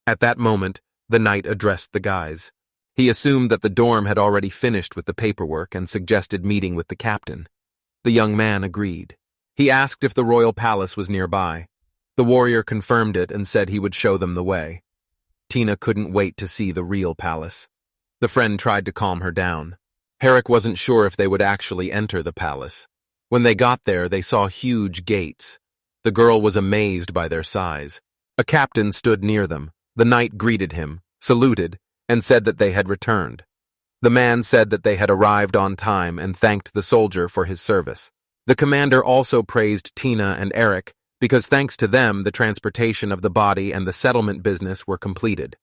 At that moment, the knight addressed the guys. He assumed that the dorm had already finished with the paperwork and suggested meeting with the captain. The young man agreed. He asked if the royal palace was nearby. The warrior confirmed it and said he would show them the way. Tina couldn't wait to see the real palace. The friend tried to calm her down. Eric wasn't sure if they would actually enter the palace. When they got there, they saw huge gates. The girl was amazed by their size. A captain stood near them. The knight greeted him, saluted, and said that they had returned. The man said that they had arrived on time and thanked the soldier for his service. The commander also praised Tina and Eric because thanks to them, the transportation of the body and the settlement business were completed.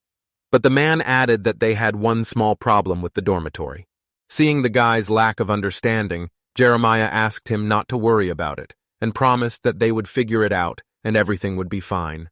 But the man added that they had one small problem with the dormitory. Seeing the guy's lack of understanding, Jeremiah asked him not to worry about it and promised that they would figure it out and everything would be fine.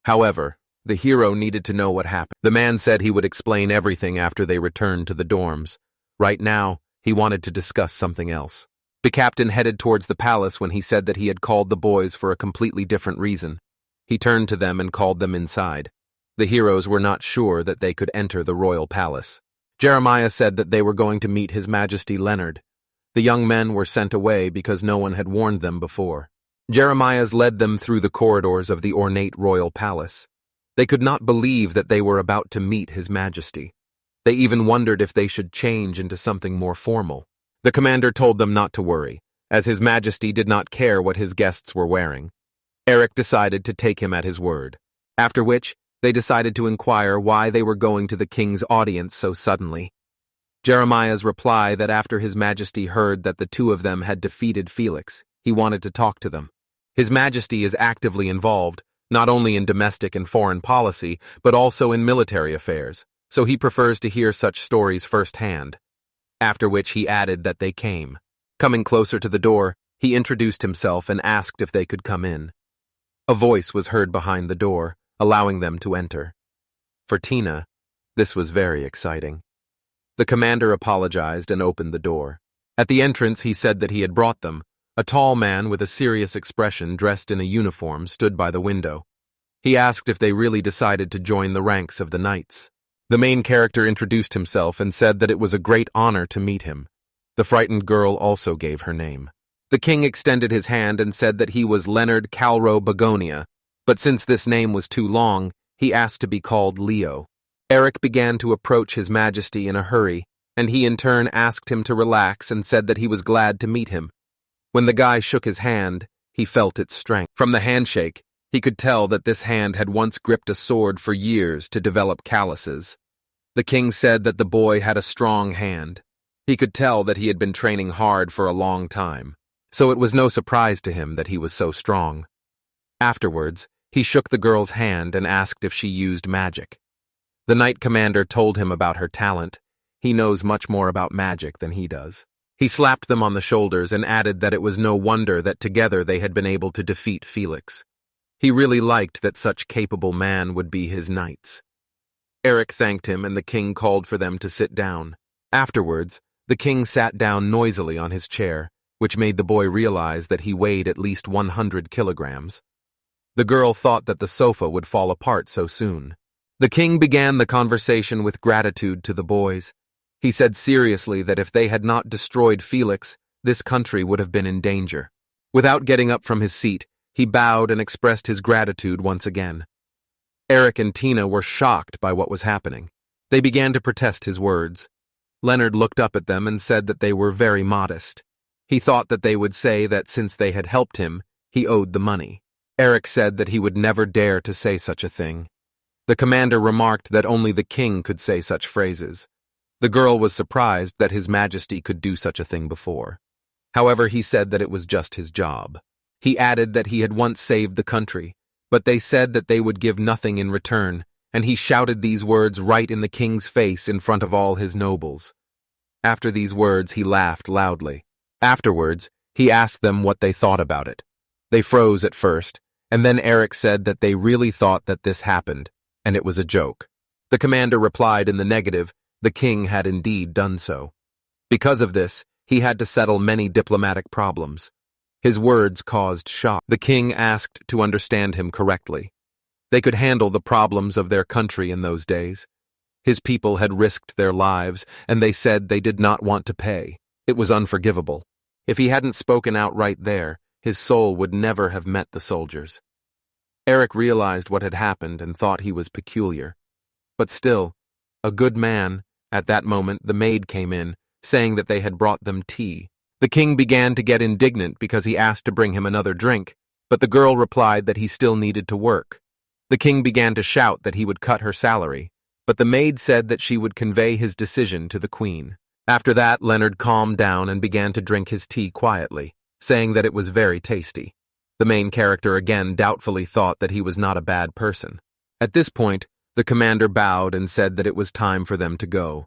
However, the hero needed to know what happened. The man said he would explain everything after they returned to the dorms. Right now, he wanted to discuss something else. The captain headed towards the palace when he said that he had called the boys for a completely different reason. He turned to them and called them inside. The heroes were not sure that they could enter the royal palace. Jeremiah said that they were going to meet His Majesty Leonard. The young men were sent away because no one had warned them before. Jeremiah's led them through the corridors of the ornate royal palace. They could not believe that they were about to meet His Majesty. They even wondered if they should change into something more formal. The commander told them not to worry, as His Majesty did not care what his guests were wearing. Eric decided to take him at his word, after which they decided to inquire why they were going to the king's audience so suddenly. Jeremiah's reply that after His Majesty heard that the two of them had defeated Felix, he wanted to talk to them. His Majesty is actively involved, not only in domestic and foreign policy, but also in military affairs, so he prefers to hear such stories firsthand. After which he added that they came. Coming closer to the door, he introduced himself and asked if they could come in. A voice was heard behind the door, allowing them to enter. For Tina, this was very exciting. The commander apologized and opened the door. At the entrance, he said that he had brought them. A tall man with a serious expression dressed in a uniform stood by the window. He asked if they really decided to join the ranks of the knights. The main character introduced himself and said that it was a great honor to meet him. The frightened girl also gave her name. The king extended his hand and said that he was Leonard Calro Begonia, but since this name was too long, he asked to be called Leo. Eric began to approach His Majesty in a hurry, and he in turn asked him to relax and said that he was glad to meet him. When the guy shook his hand, he felt its strength. From the handshake, he could tell that this hand had once gripped a sword for years to develop calluses. The king said that the boy had a strong hand. He could tell that he had been training hard for a long time, so it was no surprise to him that he was so strong. Afterwards, he shook the girl's hand and asked if she used magic. The knight commander told him about her talent. He knows much more about magic than he does. He slapped them on the shoulders and added that it was no wonder that together they had been able to defeat Felix. He really liked that such capable man would be his knights. Eric thanked him and the king called for them to sit down. Afterwards, the king sat down noisily on his chair, which made the boy realize that he weighed at least 100 kilograms. The girl thought that the sofa would fall apart so soon. The king began the conversation with gratitude to the boys. He said seriously that if they had not destroyed Felix, this country would have been in danger. Without getting up from his seat, he bowed and expressed his gratitude once again. Eric and Tina were shocked by what was happening. They began to protest his words. Leonard looked up at them and said that they were very modest. He thought that they would say that since they had helped him, he owed the money. Eric said that he would never dare to say such a thing. The commander remarked that only the king could say such phrases. The girl was surprised that His Majesty could do such a thing before. However, he said that it was just his job. He added that he had once saved the country, but they said that they would give nothing in return, and he shouted these words right in the king's face in front of all his nobles. After these words, he laughed loudly. Afterwards, he asked them what they thought about it. They froze at first, and then Eric said that they really thought that this happened, and it was a joke. The commander replied in the negative. The king had indeed done so. Because of this, he had to settle many diplomatic problems. His words caused shock. The king asked to understand him correctly. They could handle the problems of their country in those days. His people had risked their lives, and they said they did not want to pay. It was unforgivable. If he hadn't spoken out right there, his soul would never have met the soldiers. Eric realized what had happened and thought he was peculiar. But still, a good man. At that moment, the maid came in, saying that they had brought them tea. The king began to get indignant because he asked to bring him another drink, but the girl replied that he still needed to work. The king began to shout that he would cut her salary, but the maid said that she would convey his decision to the queen. After that, Leonard calmed down and began to drink his tea quietly, saying that it was very tasty. The main character again doubtfully thought that he was not a bad person. At this point, the commander bowed and said that it was time for them to go.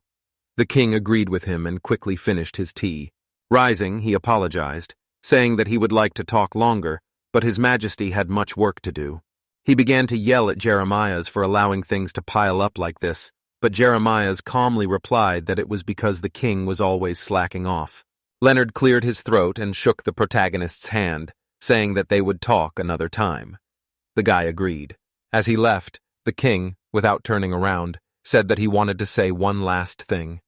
The king agreed with him and quickly finished his tea. Rising, he apologized, saying that he would like to talk longer, but His Majesty had much work to do. He began to yell at Jeremiah's for allowing things to pile up like this, but Jeremiah's calmly replied that it was because the king was always slacking off. Leonard cleared his throat and shook the protagonist's hand, saying that they would talk another time. The guy agreed. As he left, the king, without turning around, said that he wanted to say one last thing.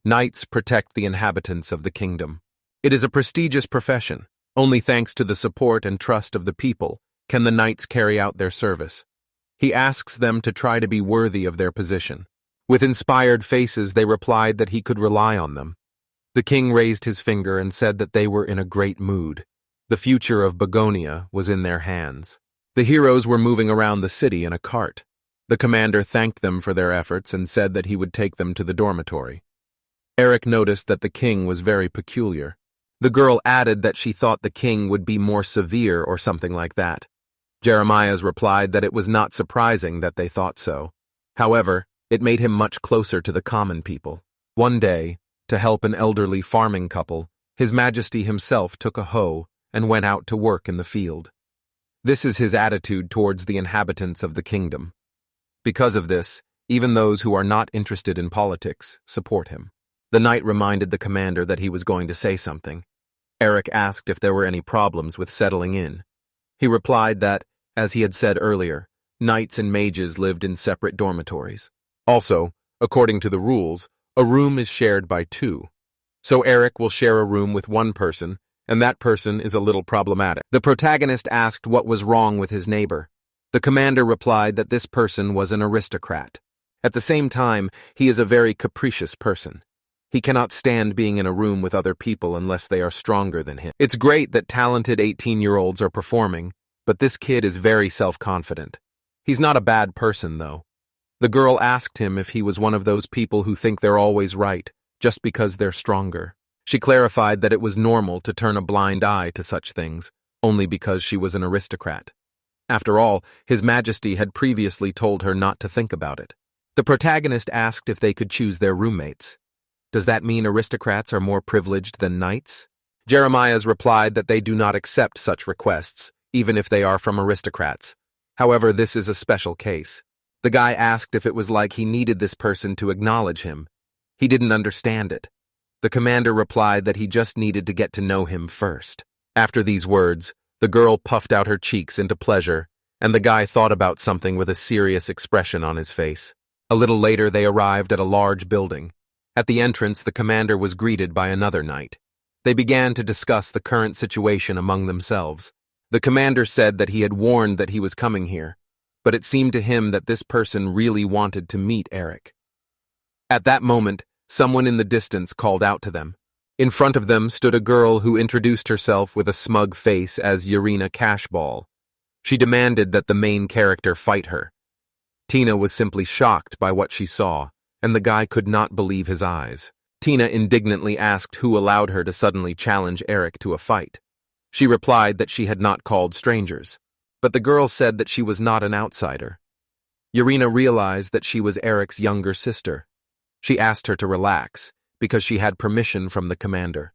Knights protect the inhabitants of the kingdom. It is a prestigious profession. Only thanks to the support and trust of the people can the knights carry out their service. He asks them to try to be worthy of their position. With inspired faces, they replied that he could rely on them. The king raised his finger and said that they were in a great mood. The future of Begonia was in their hands. The heroes were moving around the city in a cart. The commander thanked them for their efforts and said that he would take them to the dormitory. Eric noticed that the king was very peculiar. The girl added that she thought the king would be more severe or something like that. Jeremiah's replied that it was not surprising that they thought so. However, it made him much closer to the common people. One day, to help an elderly farming couple, His Majesty himself took a hoe and went out to work in the field. This is his attitude towards the inhabitants of the kingdom. Because of this, even those who are not interested in politics support him. The knight reminded the commander that he was going to say something. Eric asked if there were any problems with settling in. He replied that, as he had said earlier, knights and mages lived in separate dormitories. Also, according to the rules, a room is shared by two. So Eric will share a room with one person, and that person is a little problematic. The protagonist asked what was wrong with his neighbor. The commander replied that this person was an aristocrat. At the same time, he is a very capricious person. He cannot stand being in a room with other people unless they are stronger than him. It's great that talented 18-year-olds are performing, but this kid is very self-confident. He's not a bad person, though. The girl asked him if he was one of those people who think they're always right, just because they're stronger. She clarified that it was normal to turn a blind eye to such things, only because she was an aristocrat. After all, His Majesty had previously told her not to think about it. The protagonist asked if they could choose their roommates. Does that mean aristocrats are more privileged than knights? Jeremiah's replied that they do not accept such requests, even if they are from aristocrats. However, this is a special case. The guy asked if it was like he needed this person to acknowledge him. He didn't understand it. The commander replied that he just needed to get to know him first. After these words, the girl puffed out her cheeks into pleasure, and the guy thought about something with a serious expression on his face. A little later, they arrived at a large building. At the entrance, the commander was greeted by another knight. They began to discuss the current situation among themselves. The commander said that he had warned that he was coming here, but it seemed to him that this person really wanted to meet Eric. At that moment, someone in the distance called out to them. In front of them stood a girl who introduced herself with a smug face as Urena Cashball. She demanded that the main character fight her. Tina was simply shocked by what she saw, and the guy could not believe his eyes. Tina indignantly asked who allowed her to suddenly challenge Eric to a fight. She replied that she had not called strangers, but the girl said that she was not an outsider. Urena realized that she was Eric's younger sister. She asked her to relax, because she had permission from the commander.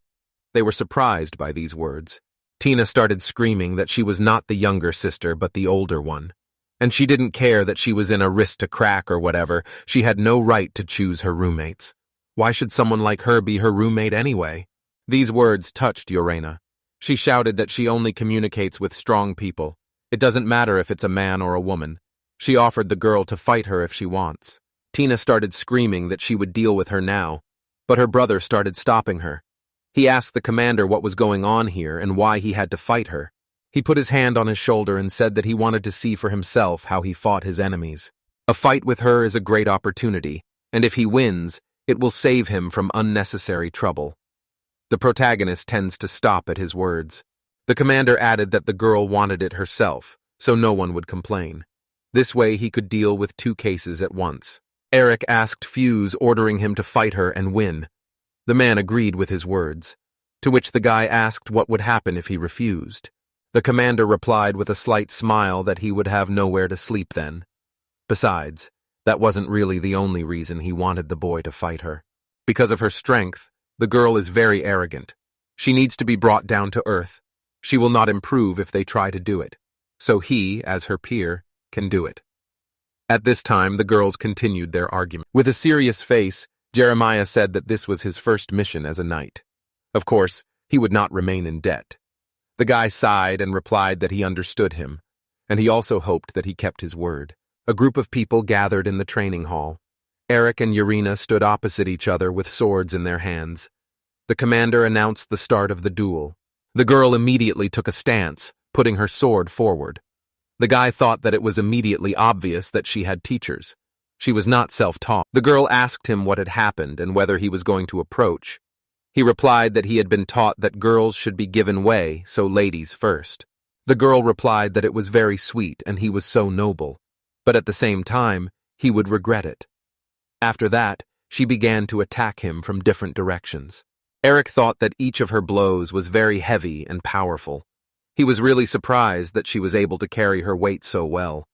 They were surprised by these words. Tina started screaming that she was not the younger sister but the older one. And she didn't care that she was in a wrist to crack or whatever. She had no right to choose her roommates. Why should someone like her be her roommate anyway? These words touched Urena. She shouted that she only communicates with strong people. It doesn't matter if it's a man or a woman. She offered the girl to fight her if she wants. Tina started screaming that she would deal with her now, but her brother started stopping her. He asked the commander what was going on here and why he had to fight her. He put his hand on his shoulder and said that he wanted to see for himself how he fought his enemies. A fight with her is a great opportunity, and if he wins, it will save him from unnecessary trouble. The protagonist tends to stop at his words. The commander added that the girl wanted it herself, so no one would complain. This way he could deal with 2 cases at once. Eric asked Fuse, ordering him to fight her and win. The man agreed with his words, to which the guy asked what would happen if he refused. The commander replied with a slight smile that he would have nowhere to sleep then. Besides, that wasn't really the only reason he wanted the boy to fight her. Because of her strength, the girl is very arrogant. She needs to be brought down to earth. She will not improve if they try to do it. So he, as her peer, can do it. At this time, the girls continued their argument. With a serious face, Jeremiah said that this was his first mission as a knight. Of course, he would not remain in debt. The guy sighed and replied that he understood him, and he also hoped that he kept his word. A group of people gathered in the training hall. Eric and Urena stood opposite each other with swords in their hands. The commander announced the start of the duel. The girl immediately took a stance, putting her sword forward. The guy thought that it was immediately obvious that she had teachers. She was not self-taught. The girl asked him what had happened and whether he was going to approach. He replied that he had been taught that girls should be given way, so ladies first. The girl replied that it was very sweet and he was so noble, but at the same time, he would regret it. After that, she began to attack him from different directions. Eric thought that each of her blows was very heavy and powerful. He was really surprised that she was able to carry her weight so well.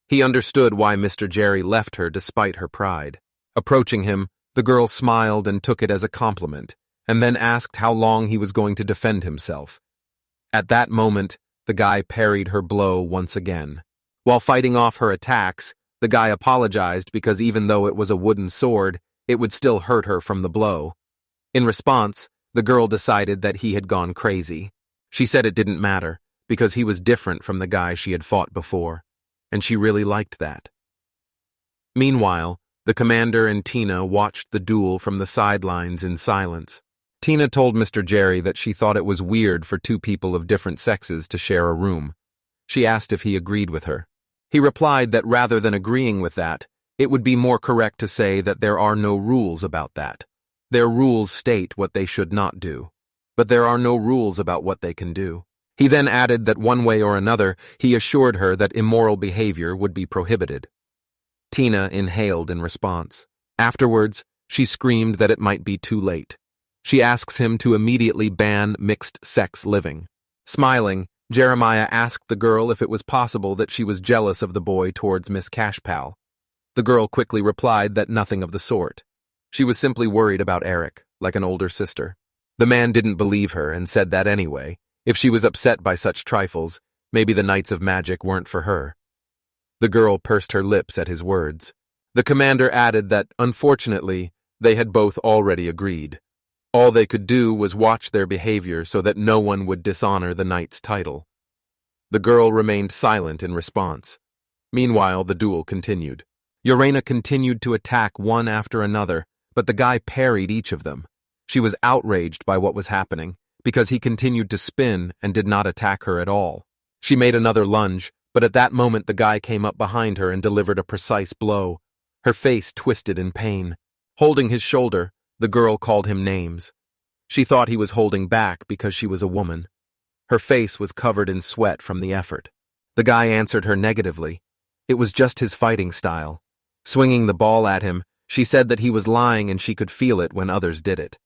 He understood why Mr. Jerry left her despite her pride. Approaching him, the girl smiled and took it as a compliment, and then asked how long he was going to defend himself. At that moment, the guy parried her blow once again. While fighting off her attacks, the guy apologized because even though it was a wooden sword, it would still hurt her from the blow. In response, the girl decided that he had gone crazy. She said it didn't matter, because he was different from the guy she had fought before, and she really liked that. Meanwhile, the commander and Tina watched the duel from the sidelines in silence. Tina told Mr. Jerry that she thought it was weird for 2 people of different sexes to share a room. She asked if he agreed with her. He replied that rather than agreeing with that, it would be more correct to say that there are no rules about that. Their rules state what they should not do, but there are no rules about what they can do. He then added that one way or another, he assured her that immoral behavior would be prohibited. Tina inhaled in response. Afterwards, she screamed that it might be too late. She asks him to immediately ban mixed-sex living. Smiling, Jeremiah asked the girl if it was possible that she was jealous of the boy towards Miss Cashpal. The girl quickly replied that nothing of the sort. She was simply worried about Eric, like an older sister. The man didn't believe her and said that anyway, if she was upset by such trifles, maybe the Knights of Magic weren't for her. The girl pursed her lips at his words. The commander added that, unfortunately, they had both already agreed. All they could do was watch their behavior so that no one would dishonor the knight's title. The girl remained silent in response. Meanwhile, the duel continued. Urena continued to attack one after another, but the guy parried each of them. She was outraged by what was happening, because he continued to spin and did not attack her at all. She made another lunge, but at that moment the guy came up behind her and delivered a precise blow. Her face twisted in pain. Holding his shoulder, the girl called him names. She thought he was holding back because she was a woman. Her face was covered in sweat from the effort. The guy answered her negatively. It was just his fighting style. Swinging the ball at him, she said that he was lying and she could feel it when others did it.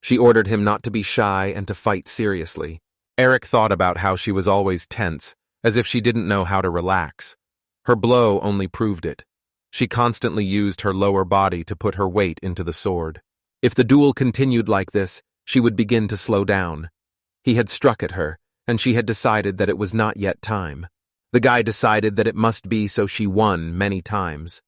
She ordered him not to be shy and to fight seriously. Eric thought about how she was always tense, as if she didn't know how to relax. Her blow only proved it. She constantly used her lower body to put her weight into the sword. If the duel continued like this, she would begin to slow down. He had struck at her, and she had decided that it was not yet time. The guy decided that it must be, so she won many times.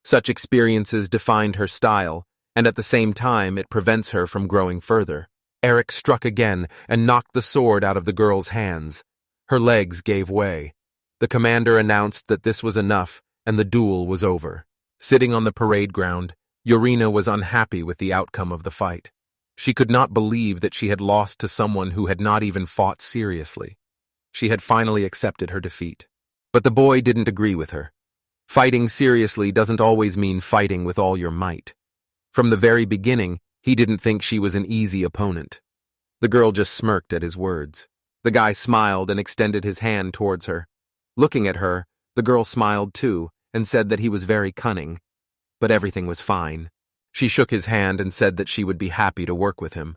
Such experiences defined her style, and at the same time it prevents her from growing further. Eric struck again and knocked the sword out of the girl's hands. Her legs gave way. The commander announced that this was enough, and the duel was over. Sitting on the parade ground, Urina was unhappy with the outcome of the fight. She could not believe that she had lost to someone who had not even fought seriously. She had finally accepted her defeat. But the boy didn't agree with her. Fighting seriously doesn't always mean fighting with all your might. From the very beginning, he didn't think she was an easy opponent. The girl just smirked at his words. The guy smiled and extended his hand towards her. Looking at her, the girl smiled too and said that he was very cunning. But everything was fine. She shook his hand and said that she would be happy to work with him.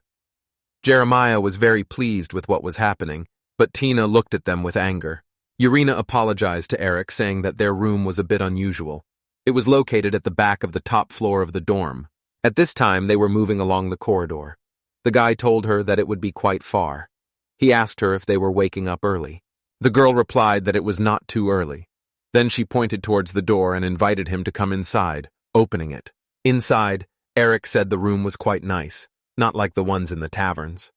Jeremiah was very pleased with what was happening, but Tina looked at them with anger. Urina apologized to Eric, saying that their room was a bit unusual. It was located at the back of the top floor of the dorm. At this time, they were moving along the corridor. The guy told her that it would be quite far. He asked her if they were waking up early. The girl replied that it was not too early. Then she pointed towards the door and invited him to come inside, opening it. Inside, Eric said the room was quite nice, not like the ones in the taverns.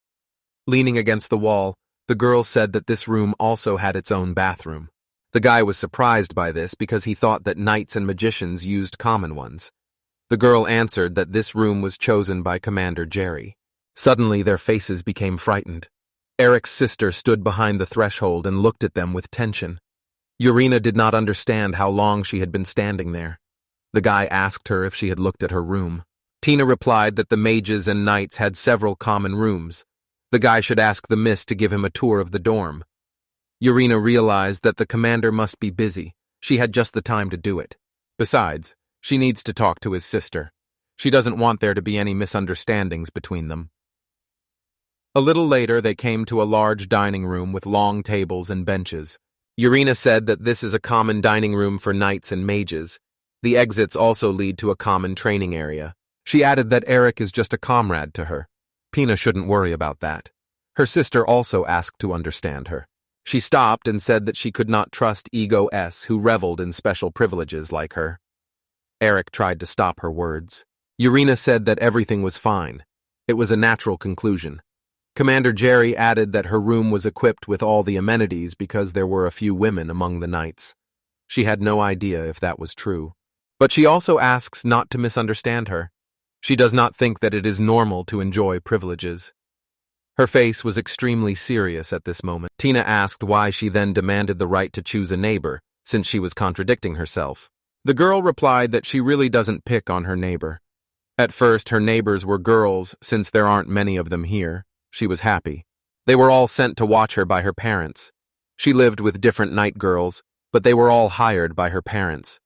Leaning against the wall, the girl said that this room also had its own bathroom. The guy was surprised by this because he thought that knights and magicians used common ones. The girl answered that this room was chosen by Commander Jerry. Suddenly, their faces became frightened. Eric's sister stood behind the threshold and looked at them with tension. Urina did not understand how long she had been standing there. The guy asked her if she had looked at her room. Tina replied that the mages and knights had several common rooms. The guy should ask the miss to give him a tour of the dorm. Urina realized that the commander must be busy. She had just the time to do it. Besides, she needs to talk to his sister. She doesn't want there to be any misunderstandings between them. A little later, they came to a large dining room with long tables and benches. Urina said that this is a common dining room for knights and mages. The exits also lead to a common training area. She added that Eric is just a comrade to her. Pina shouldn't worry about that. Her sister also asked to understand her. She stopped and said that she could not trust Ego S, who reveled in special privileges like her. Eric tried to stop her words. Urina said that everything was fine. It was a natural conclusion. Commander Jerry added that her room was equipped with all the amenities because there were a few women among the knights. She had no idea if that was true. But she also asks not to misunderstand her. She does not think that it is normal to enjoy privileges. Her face was extremely serious at this moment. Tina asked why she then demanded the right to choose a neighbor, since she was contradicting herself. The girl replied that she really doesn't pick on her neighbor. At first, her neighbors were girls, since there aren't many of them here. She was happy. They were all sent to watch her by her parents. She lived with different night girls, but they were all hired by her parents.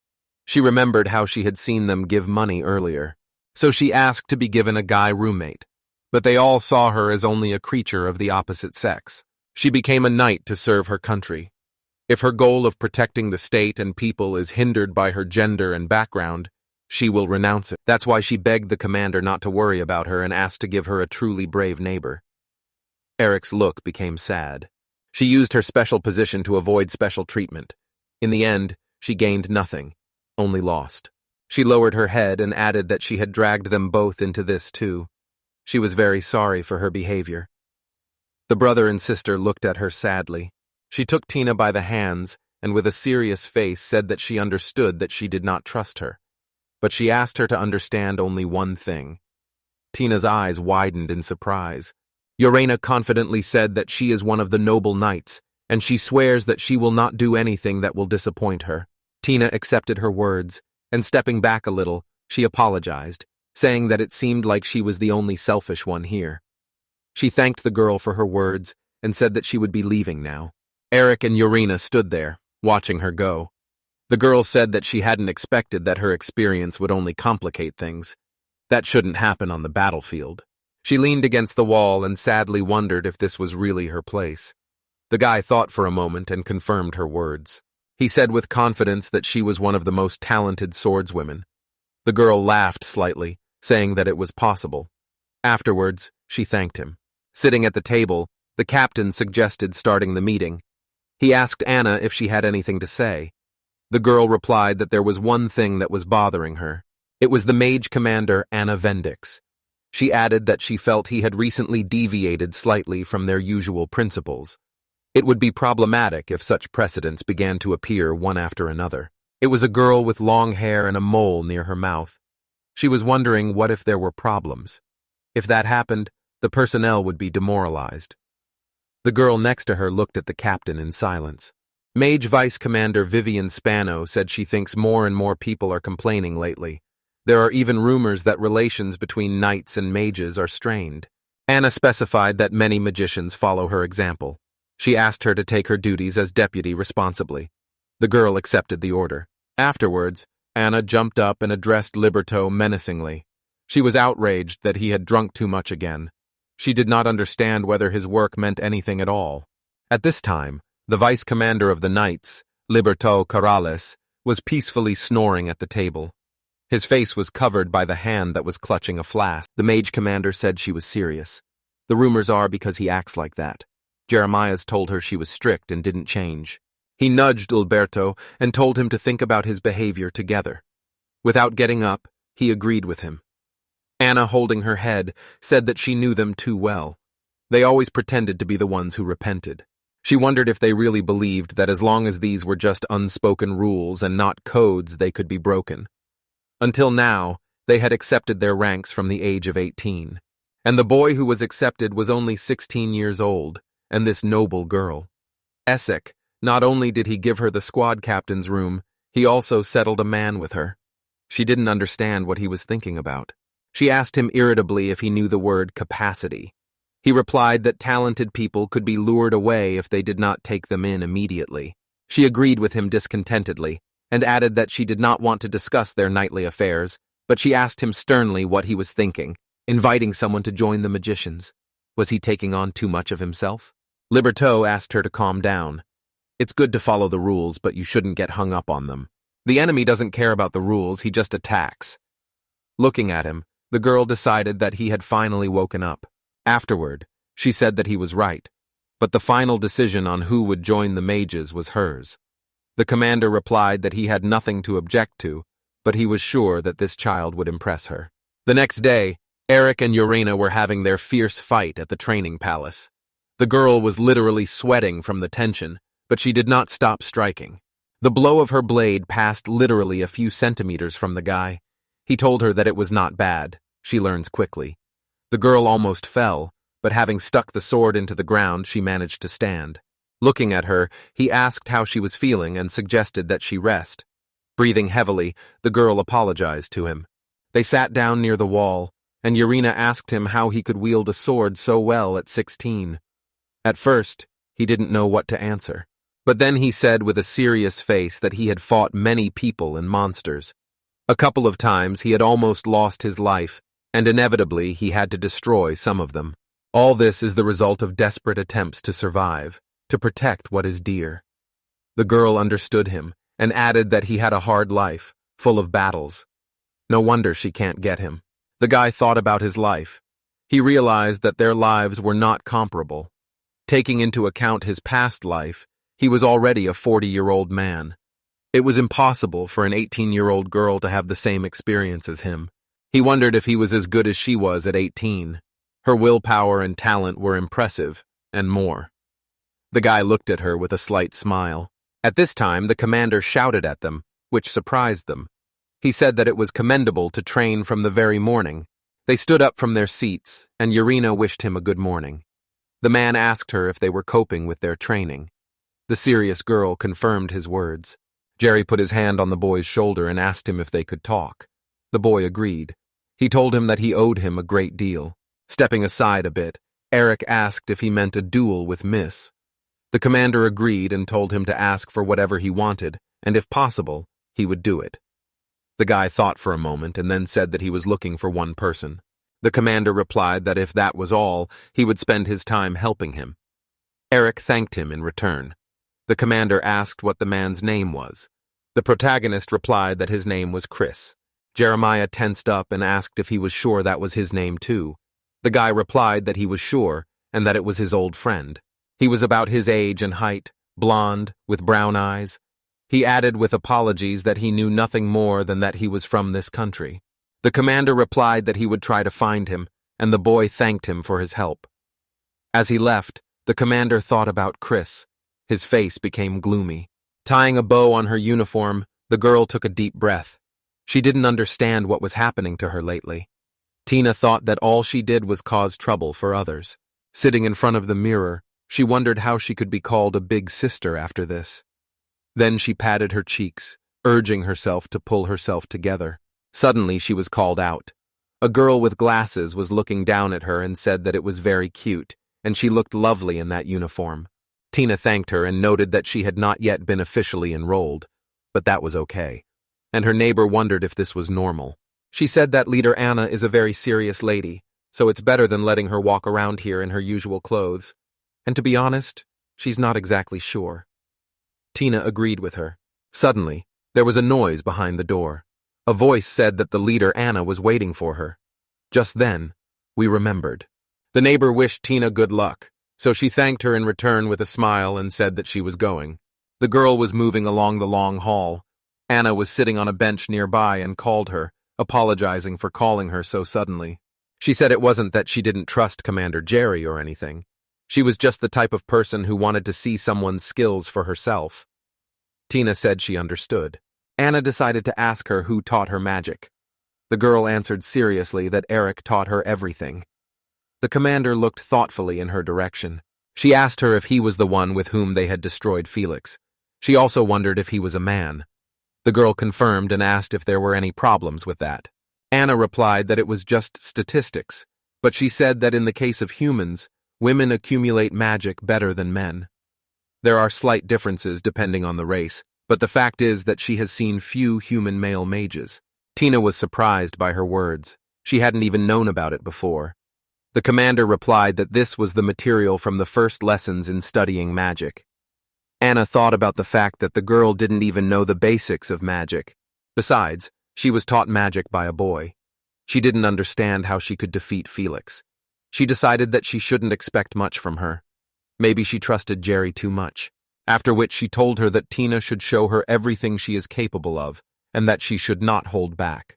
She remembered how she had seen them give money earlier. So she asked to be given a guy roommate, but they all saw her as only a creature of the opposite sex. She became a knight to serve her country. If her goal of protecting the state and people is hindered by her gender and background, she will renounce it. That's why she begged the commander not to worry about her and asked to give her a truly brave neighbor. Eric's look became sad. She used her special position to avoid special treatment. In the end, she gained nothing, only lost. She lowered her head and added that she had dragged them both into this too. She was very sorry for her behavior. The brother and sister looked at her sadly. She took Tina by the hands and with a serious face said that she understood that she did not trust her. But she asked her to understand only one thing. Tina's eyes widened in surprise. Urena confidently said that she is one of the noble knights, and she swears that she will not do anything that will disappoint her. Tina accepted her words, and stepping back a little, she apologized, saying that it seemed like she was the only selfish one here. She thanked the girl for her words and said that she would be leaving now. Eric and Urena stood there, watching her go. The girl said that she hadn't expected that her experience would only complicate things. That shouldn't happen on the battlefield. She leaned against the wall and sadly wondered if this was really her place. The guy thought for a moment and confirmed her words. He said with confidence that she was one of the most talented swordswomen. The girl laughed slightly, saying that it was possible. Afterwards, she thanked him. Sitting at the table, the captain suggested starting the meeting. He asked Anna if she had anything to say. The girl replied that there was one thing that was bothering her. It was the mage commander Anna Vendix. She added that she felt he had recently deviated slightly from their usual principles. It would be problematic if such precedents began to appear one after another. It was a girl with long hair and a mole near her mouth. She was wondering what if there were problems. If that happened, the personnel would be demoralized. The girl next to her looked at the captain in silence. Mage Vice Commander Vivian Spano said she thinks more and more people are complaining lately. There are even rumors that relations between knights and mages are strained. Anna specified that many magicians follow her example. She asked her to take her duties as deputy responsibly. The girl accepted the order. Afterwards, Anna jumped up and addressed Liberto menacingly. She was outraged that he had drunk too much again. She did not understand whether his work meant anything at all. At this time, the vice commander of the knights, Liberto Corrales, was peacefully snoring at the table. His face was covered by the hand that was clutching a flask. The mage commander said she was serious. The rumors are because he acts like that. Jeremiah's told her she was strict and didn't change. He nudged Alberto and told him to think about his behavior together. Without getting up, he agreed with him. Anna, holding her head, said that she knew them too well. They always pretended to be the ones who repented. She wondered if they really believed that as long as these were just unspoken rules and not codes, they could be broken. Until now, they had accepted their ranks from the age of 18. And the boy who was accepted was only 16 years old, and this noble girl. Essek, not only did he give her the squad captain's room, he also settled a man with her. She didn't understand what he was thinking about. She asked him irritably if he knew the word capacity. He replied that talented people could be lured away if they did not take them in immediately. She agreed with him discontentedly, and added that she did not want to discuss their nightly affairs, but she asked him sternly what he was thinking, inviting someone to join the magicians. Was he taking on too much of himself? Liberto asked her to calm down. It's good to follow the rules, but you shouldn't get hung up on them. The enemy doesn't care about the rules, he just attacks. Looking at him, the girl decided that he had finally woken up. Afterward, she said that he was right, but the final decision on who would join the mages was hers. The commander replied that he had nothing to object to, but he was sure that this child would impress her. The next day, Eric and Urena were having their fierce fight at the training palace. The girl was literally sweating from the tension, but she did not stop striking. The blow of her blade passed literally a few centimeters from the guy. He told her that it was not bad. She learns quickly. The girl almost fell, but having stuck the sword into the ground, she managed to stand. Looking at her, he asked how she was feeling and suggested that she rest. Breathing heavily, the girl apologized to him. They sat down near the wall, and Urena asked him how he could wield a sword so well at 16. At first, he didn't know what to answer. But then he said with a serious face that he had fought many people and monsters. A couple of times he had almost lost his life, and inevitably he had to destroy some of them. All this is the result of desperate attempts to survive, to protect what is dear. The girl understood him, and added that he had a hard life, full of battles. No wonder she can't get him. The guy thought about his life. He realized that their lives were not comparable. Taking into account his past life, he was already a 40-year-old man. It was impossible for an 18-year-old girl to have the same experience as him. He wondered if he was as good as she was at 18. Her willpower and talent were impressive, and more. The guy looked at her with a slight smile. At this time, the commander shouted at them, which surprised them. He said that it was commendable to train from the very morning. They stood up from their seats, and Urena wished him a good morning. The man asked her if they were coping with their training. The serious girl confirmed his words. Jerry put his hand on the boy's shoulder and asked him if they could talk. The boy agreed. He told him that he owed him a great deal. Stepping aside a bit, Eric asked if he meant a duel with Miss. The commander agreed and told him to ask for whatever he wanted, and if possible, he would do it. The guy thought for a moment and then said that he was looking for one person. The commander replied that if that was all, he would spend his time helping him. Eric thanked him in return. The commander asked what the man's name was. The protagonist replied that his name was Chris. Jeremiah tensed up and asked if he was sure that was his name too. The guy replied that he was sure and that it was his old friend. He was about his age and height, blonde, with brown eyes. He added with apologies that he knew nothing more than that he was from this country. The commander replied that he would try to find him, and the boy thanked him for his help. As he left, the commander thought about Chris. His face became gloomy. Tying a bow on her uniform, the girl took a deep breath. She didn't understand what was happening to her lately. Tina thought that all she did was cause trouble for others. Sitting in front of the mirror, she wondered how she could be called a big sister after this. Then she patted her cheeks, urging herself to pull herself together. Suddenly she was called out. A girl with glasses was looking down at her and said that it was very cute, and she looked lovely in that uniform. Tina thanked her and noted that she had not yet been officially enrolled, but that was okay. And her neighbor wondered if this was normal. She said that leader Anna is a very serious lady, so it's better than letting her walk around here in her usual clothes. And to be honest, she's not exactly sure. Tina agreed with her. Suddenly, there was a noise behind the door. A voice said that the leader Anna was waiting for her. Just then, we remembered. The neighbor wished Tina good luck, so she thanked her in return with a smile and said that she was going. The girl was moving along the long hall. Anna was sitting on a bench nearby and called her, apologizing for calling her so suddenly. She said it wasn't that she didn't trust Commander Jerry or anything. She was just the type of person who wanted to see someone's skills for herself. Tina said she understood. Anna decided to ask her who taught her magic. The girl answered seriously that Eric taught her everything. The commander looked thoughtfully in her direction. She asked her if he was the one with whom they had destroyed Felix. She also wondered if he was a man. The girl confirmed and asked if there were any problems with that. Anna replied that it was just statistics, but she said that in the case of humans, women accumulate magic better than men. There are slight differences depending on the race, but the fact is that she has seen few human male mages. Tina was surprised by her words. She hadn't even known about it before. The commander replied that this was the material from the first lessons in studying magic. Anna thought about the fact that the girl didn't even know the basics of magic. Besides, she was taught magic by a boy. She didn't understand how she could defeat Felix. She decided that she shouldn't expect much from her. Maybe she trusted Jerry too much. After which she told her that Tina should show her everything she is capable of, and that she should not hold back.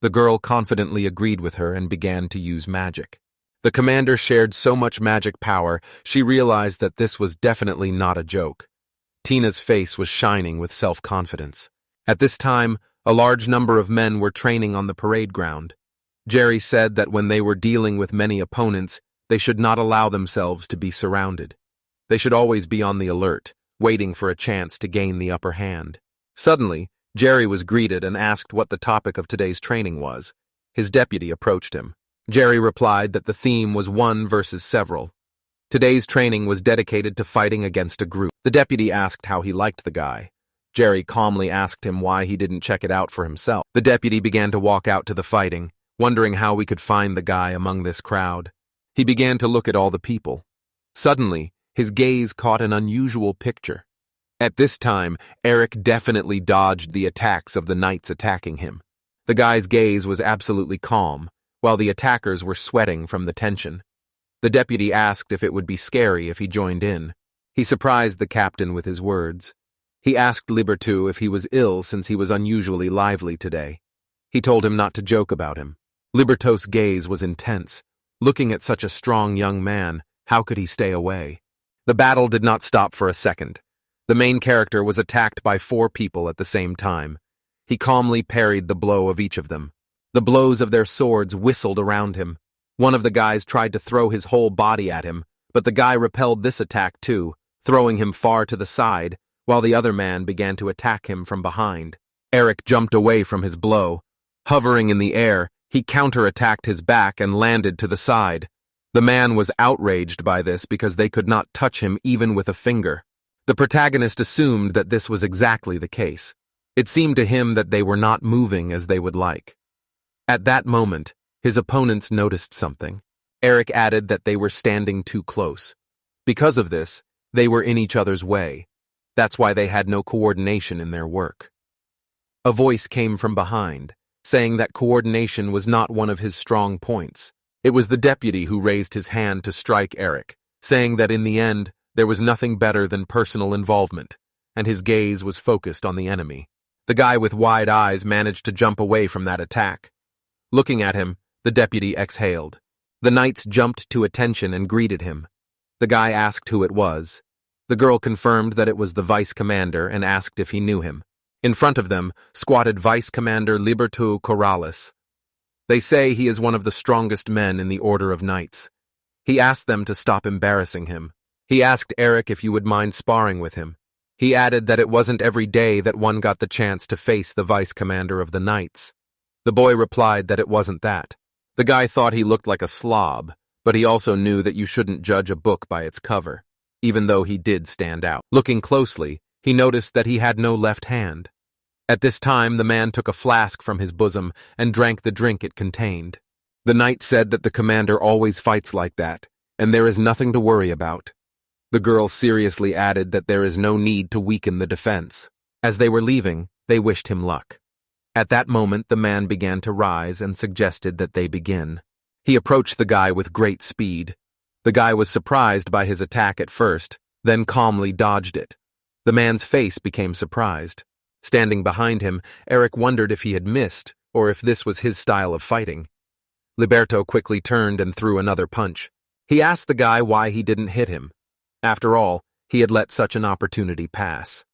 The girl confidently agreed with her and began to use magic. The commander shared so much magic power, she realized that this was definitely not a joke. Tina's face was shining with self-confidence. At this time, a large number of men were training on the parade ground. Jerry said that when they were dealing with many opponents, they should not allow themselves to be surrounded. They should always be on the alert, waiting for a chance to gain the upper hand. Suddenly, Jerry was greeted and asked what the topic of today's training was. His deputy approached him. Jerry replied that the theme was one versus several. Today's training was dedicated to fighting against a group. The deputy asked how he liked the guy. Jerry calmly asked him why he didn't check it out for himself. The deputy began to walk out to the fighting, wondering how we could find the guy among this crowd. He began to look at all the people. Suddenly, his gaze caught an unusual picture. At this time, Eric definitely dodged the attacks of the knights attacking him. The guy's gaze was absolutely calm, while the attackers were sweating from the tension. The deputy asked if it would be scary if he joined in. He surprised the captain with his words. He asked Libertou if he was ill since he was unusually lively today. He told him not to joke about him. Libertou's gaze was intense. Looking at such a strong young man, how could he stay away? The battle did not stop for a second. The main character was attacked by 4 people at the same time. He calmly parried the blow of each of them. The blows of their swords whistled around him. One of the guys tried to throw his whole body at him, but the guy repelled this attack too, throwing him far to the side, while the other man began to attack him from behind. Eric jumped away from his blow. Hovering in the air, he counterattacked his back and landed to the side. The man was outraged by this because they could not touch him even with a finger. The protagonist assumed that this was exactly the case. It seemed to him that they were not moving as they would like. At that moment, his opponents noticed something. Eric added that they were standing too close. Because of this, they were in each other's way. That's why they had no coordination in their work. A voice came from behind, saying that coordination was not one of his strong points. It was the deputy who raised his hand to strike Eric, saying that in the end, there was nothing better than personal involvement, and his gaze was focused on the enemy. The guy with wide eyes managed to jump away from that attack. Looking at him, the deputy exhaled. The knights jumped to attention and greeted him. The guy asked who it was. The girl confirmed that it was the vice commander and asked if he knew him. In front of them squatted Vice Commander Liberto Corrales. They say he is one of the strongest men in the Order of Knights. He asked them to stop embarrassing him. He asked Eric if you would mind sparring with him. He added that it wasn't every day that one got the chance to face the vice commander of the Knights. The boy replied that it wasn't that. The guy thought he looked like a slob, but he also knew that you shouldn't judge a book by its cover, even though he did stand out. Looking closely, he noticed that he had no left hand. At this time, the man took a flask from his bosom and drank the drink it contained. The knight said that the commander always fights like that, and there is nothing to worry about. The girl seriously added that there is no need to weaken the defense. As they were leaving, they wished him luck. At that moment, the man began to rise and suggested that they begin. He approached the guy with great speed. The guy was surprised by his attack at first, then calmly dodged it. The man's face became surprised. Standing behind him, Eric wondered if he had missed, or if this was his style of fighting. Liberto quickly turned and threw another punch. He asked the guy why he didn't hit him. After all, he had let such an opportunity pass.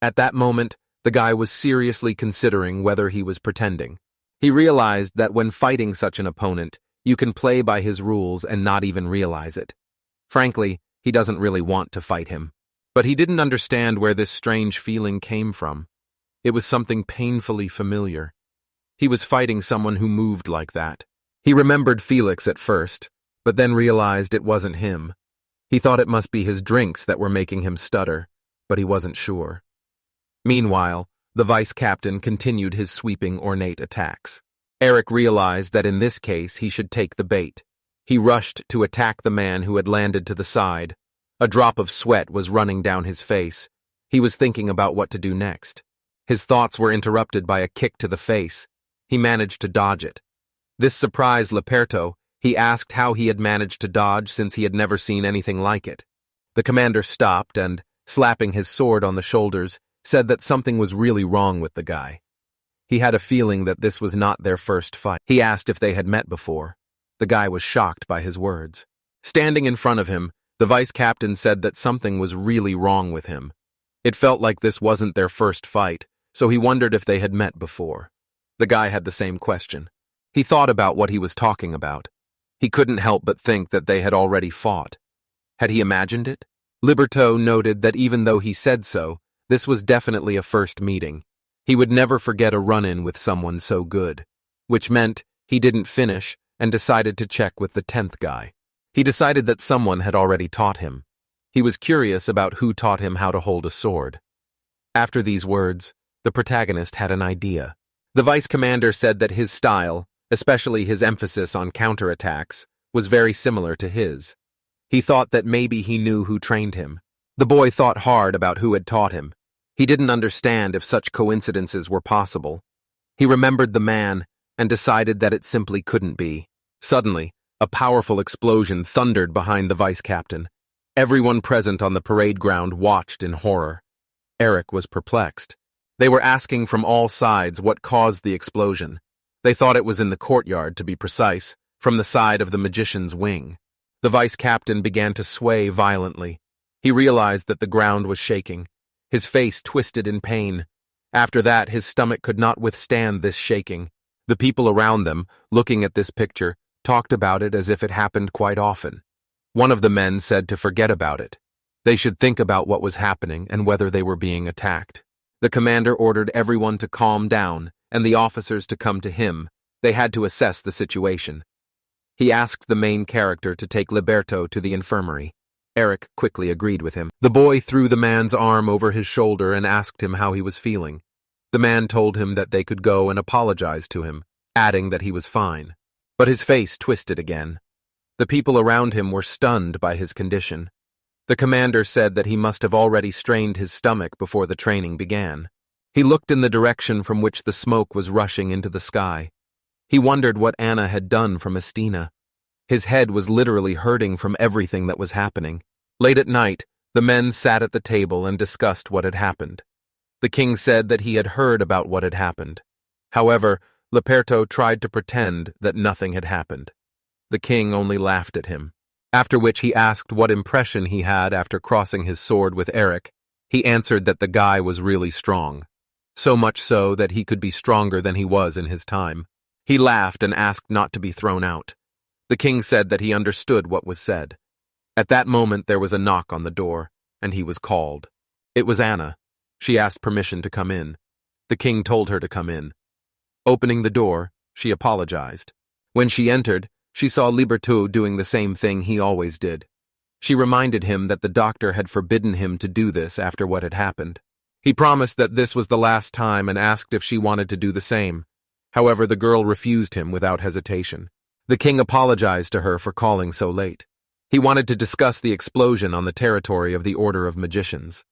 At that moment, the guy was seriously considering whether he was pretending. He realized that when fighting such an opponent, you can play by his rules and not even realize it. Frankly, he doesn't really want to fight him. But he didn't understand where this strange feeling came from. It was something painfully familiar. He was fighting someone who moved like that. He remembered Felix at first, but then realized it wasn't him. He thought it must be his drinks that were making him stutter, but he wasn't sure. Meanwhile, the vice captain continued his sweeping, ornate attacks. Eric realized that in this case he should take the bait. He rushed to attack the man who had landed to the side. A drop of sweat was running down his face. He was thinking about what to do next. His thoughts were interrupted by a kick to the face. He managed to dodge it. This surprised Liberto. He asked how he had managed to dodge since he had never seen anything like it. The commander stopped and, slapping his sword on the shoulders, said that something was really wrong with the guy. He had a feeling that this was not their first fight. He asked if they had met before. The guy was shocked by his words. Standing in front of him, the vice captain said that something was really wrong with him. It felt like this wasn't their first fight, so he wondered if they had met before. The guy had the same question. He thought about what he was talking about. He couldn't help but think that they had already fought. Had he imagined it? Liberto noted that even though he said so, this was definitely a first meeting. He would never forget a run-in with someone so good, which meant he didn't finish and decided to check with the 10th guy. He decided that someone had already taught him. He was curious about who taught him how to hold a sword. After these words, the protagonist had an idea. The vice commander said that his style, especially his emphasis on counterattacks, was very similar to his. He thought that maybe he knew who trained him. The boy thought hard about who had taught him. He didn't understand if such coincidences were possible. He remembered the man and decided that it simply couldn't be. Suddenly, a powerful explosion thundered behind the vice captain. Everyone present on the parade ground watched in horror. Eric was perplexed. They were asking from all sides what caused the explosion. They thought it was in the courtyard, to be precise, from the side of the magician's wing. The vice captain began to sway violently. He realized that the ground was shaking. His face twisted in pain. After that, his stomach could not withstand this shaking. The people around them, looking at this picture, talked about it as if it happened quite often. One of the men said to forget about it. They should think about what was happening and whether they were being attacked. The commander ordered everyone to calm down and the officers to come to him. They had to assess the situation. He asked the main character to take Liberto to the infirmary. Eric quickly agreed with him. The boy threw the man's arm over his shoulder and asked him how he was feeling. The man told him that they could go and apologize to him, adding that he was fine. But his face twisted again. The people around him were stunned by his condition. The commander said that he must have already strained his stomach before the training began. He looked in the direction from which the smoke was rushing into the sky. He wondered what Anna had done from Estina. His head was literally hurting from everything that was happening. Late at night, the men sat at the table and discussed what had happened. The king said that he had heard about what had happened. However, Leperto tried to pretend that nothing had happened. The king only laughed at him. After which he asked what impression he had after crossing his sword with Eric. He answered that the guy was really strong. So much so that he could be stronger than he was in his time. He laughed and asked not to be thrown out. The king said that he understood what was said. At that moment there was a knock on the door, and he was called. It was Anna. She asked permission to come in. The king told her to come in. Opening the door, she apologized. When she entered, she saw Liberto doing the same thing he always did. She reminded him that the doctor had forbidden him to do this after what had happened. He promised that this was the last time and asked if she wanted to do the same. However, the girl refused him without hesitation. The king apologized to her for calling so late. He wanted to discuss the explosion on the territory of the Order of Magicians.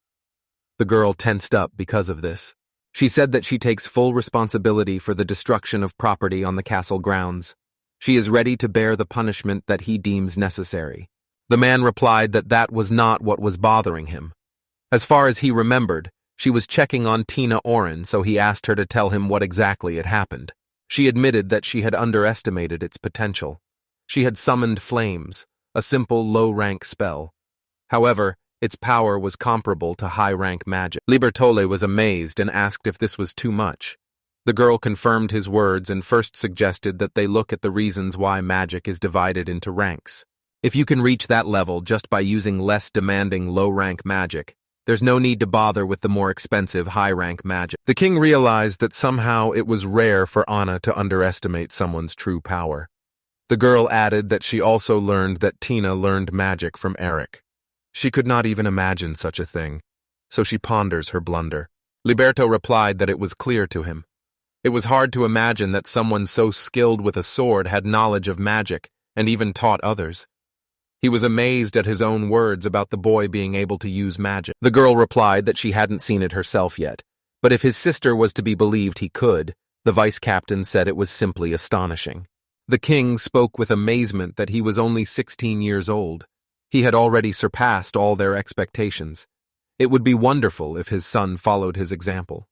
The girl tensed up because of this. She said that she takes full responsibility for the destruction of property on the castle grounds. She is ready to bear the punishment that he deems necessary. The man replied that that was not what was bothering him. As far as he remembered, she was checking on Tina Oren, so he asked her to tell him what exactly had happened. She admitted that she had underestimated its potential. She had summoned flames, a simple low-rank spell. However, its power was comparable to high-rank magic. Libertole was amazed and asked if this was too much. The girl confirmed his words and first suggested that they look at the reasons why magic is divided into ranks. If you can reach that level just by using less demanding low-rank magic, there's no need to bother with the more expensive high-rank magic. The king realized that somehow it was rare for Anna to underestimate someone's true power. The girl added that she also learned that Tina learned magic from Eric. She could not even imagine such a thing, so she ponders her blunder. Liberto replied that it was clear to him. It was hard to imagine that someone so skilled with a sword had knowledge of magic and even taught others. He was amazed at his own words about the boy being able to use magic. The girl replied that she hadn't seen it herself yet, but if his sister was to be believed he could, the vice-captain said it was simply astonishing. The king spoke with amazement that he was only 16 years old. He had already surpassed all their expectations. It would be wonderful if his son followed his example.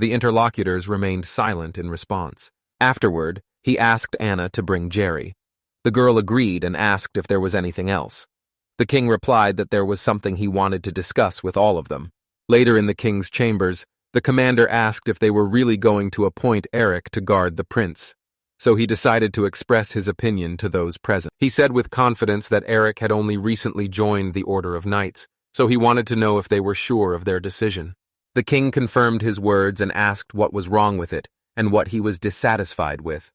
The interlocutors remained silent in response. Afterward, he asked Anna to bring Jerry. The girl agreed and asked if there was anything else. The king replied that there was something he wanted to discuss with all of them. Later in the king's chambers, the commander asked if they were really going to appoint Eric to guard the prince. So he decided to express his opinion to those present. He said with confidence that Eric had only recently joined the Order of Knights, so he wanted to know if they were sure of their decision. The king confirmed his words and asked what was wrong with it and what he was dissatisfied with.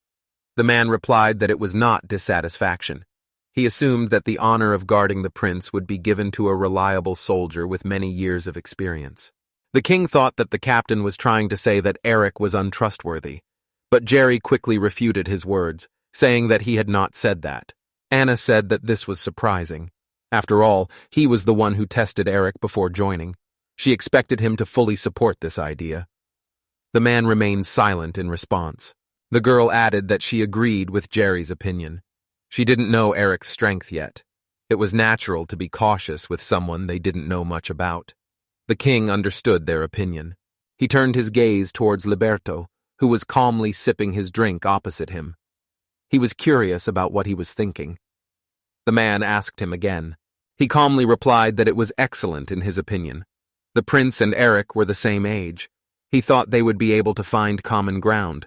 The man replied that it was not dissatisfaction. He assumed that the honor of guarding the prince would be given to a reliable soldier with many years of experience. The king thought that the captain was trying to say that Eric was untrustworthy, but Jerry quickly refuted his words, saying that he had not said that. Anna said that this was surprising. After all, he was the one who tested Eric before joining. She expected him to fully support this idea. The man remained silent in response. The girl added that she agreed with Jerry's opinion. She didn't know Eric's strength yet. It was natural to be cautious with someone they didn't know much about. The king understood their opinion. He turned his gaze towards Liberto, who was calmly sipping his drink opposite him. He was curious about what he was thinking. The man asked him again. He calmly replied that it was excellent in his opinion. The prince and Eric were the same age. He thought they would be able to find common ground.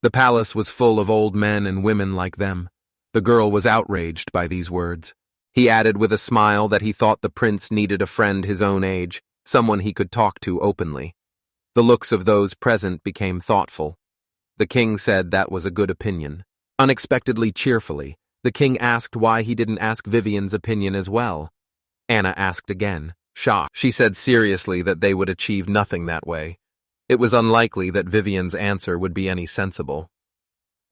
The palace was full of old men and women like them. The girl was outraged by these words. He added with a smile that he thought the prince needed a friend his own age, someone he could talk to openly. The looks of those present became thoughtful. The king said that was a good opinion. Unexpectedly cheerfully, the king asked why he didn't ask Vivian's opinion as well. Anna asked again, shocked. She said seriously that they would achieve nothing that way. It was unlikely that Vivian's answer would be any sensible.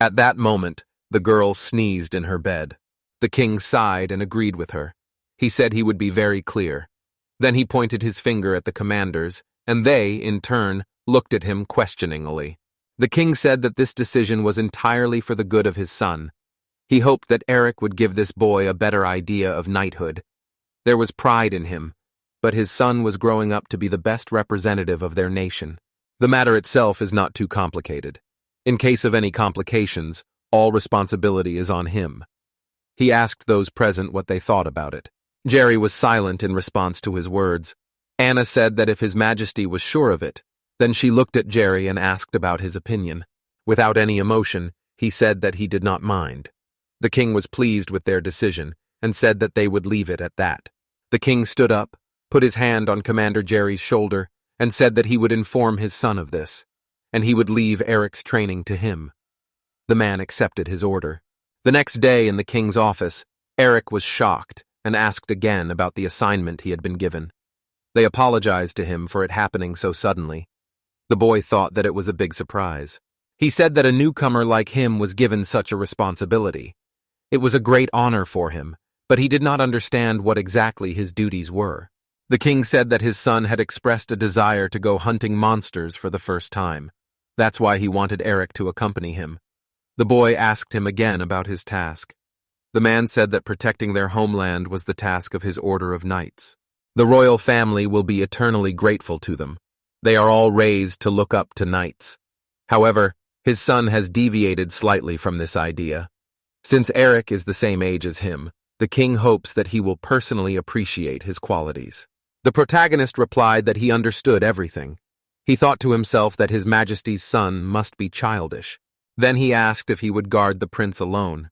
At that moment, the girl sneezed in her bed. The king sighed and agreed with her. He said he would be very clear. Then he pointed his finger at the commanders, and they, in turn, looked at him questioningly. The king said that this decision was entirely for the good of his son. He hoped that Eric would give this boy a better idea of knighthood. There was pride in him, but his son was growing up to be the best representative of their nation. The matter itself is not too complicated. In case of any complications, all responsibility is on him. He asked those present what they thought about it. Jerry was silent in response to his words. Anna said that if His Majesty was sure of it, then she looked at Jerry and asked about his opinion. Without any emotion, he said that he did not mind. The king was pleased with their decision and said that they would leave it at that. The king stood up, put his hand on Commander Jerry's shoulder, and said that he would inform his son of this, and he would leave Eric's training to him. The man accepted his order. The next day in the king's office, Eric was shocked and asked again about the assignment he had been given. They apologized to him for it happening so suddenly. The boy thought that it was a big surprise. He said that a newcomer like him was given such a responsibility. It was a great honor for him, but he did not understand what exactly his duties were. The king said that his son had expressed a desire to go hunting monsters for the first time. That's why he wanted Eric to accompany him. The boy asked him again about his task. The man said that protecting their homeland was the task of his order of knights. The royal family will be eternally grateful to them. They are all raised to look up to knights. However, his son has deviated slightly from this idea. Since Eric is the same age as him, the king hopes that he will personally appreciate his qualities. The protagonist replied that he understood everything. He thought to himself that His Majesty's son must be childish. Then he asked if he would guard the prince alone.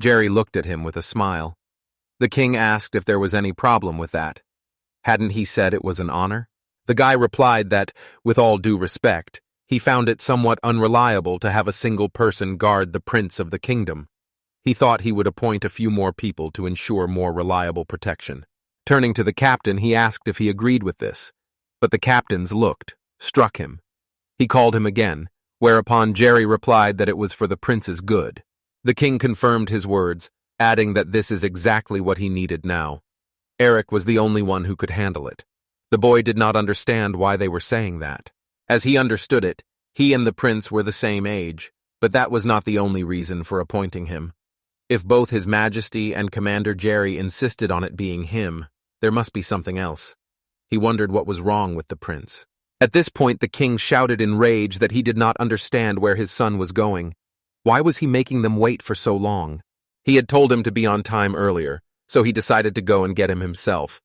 Jerry looked at him with a smile. The king asked if there was any problem with that. Hadn't he said it was an honor? The guy replied that, with all due respect, he found it somewhat unreliable to have a single person guard the prince of the kingdom. He thought he would appoint a few more people to ensure more reliable protection. Turning to the captain, he asked if he agreed with this, but the captain's looked, struck him. He called him again, whereupon Jerry replied that it was for the prince's good. The king confirmed his words, adding that this is exactly what he needed now. Eric was the only one who could handle it. The boy did not understand why they were saying that. As he understood it, he and the prince were the same age, but that was not the only reason for appointing him. If both His Majesty and Commander Jerry insisted on it being him, there must be something else. He wondered what was wrong with the prince. At this point, the king shouted in rage that he did not understand where his son was going. Why was he making them wait for so long? He had told him to be on time earlier, so he decided to go and get him himself.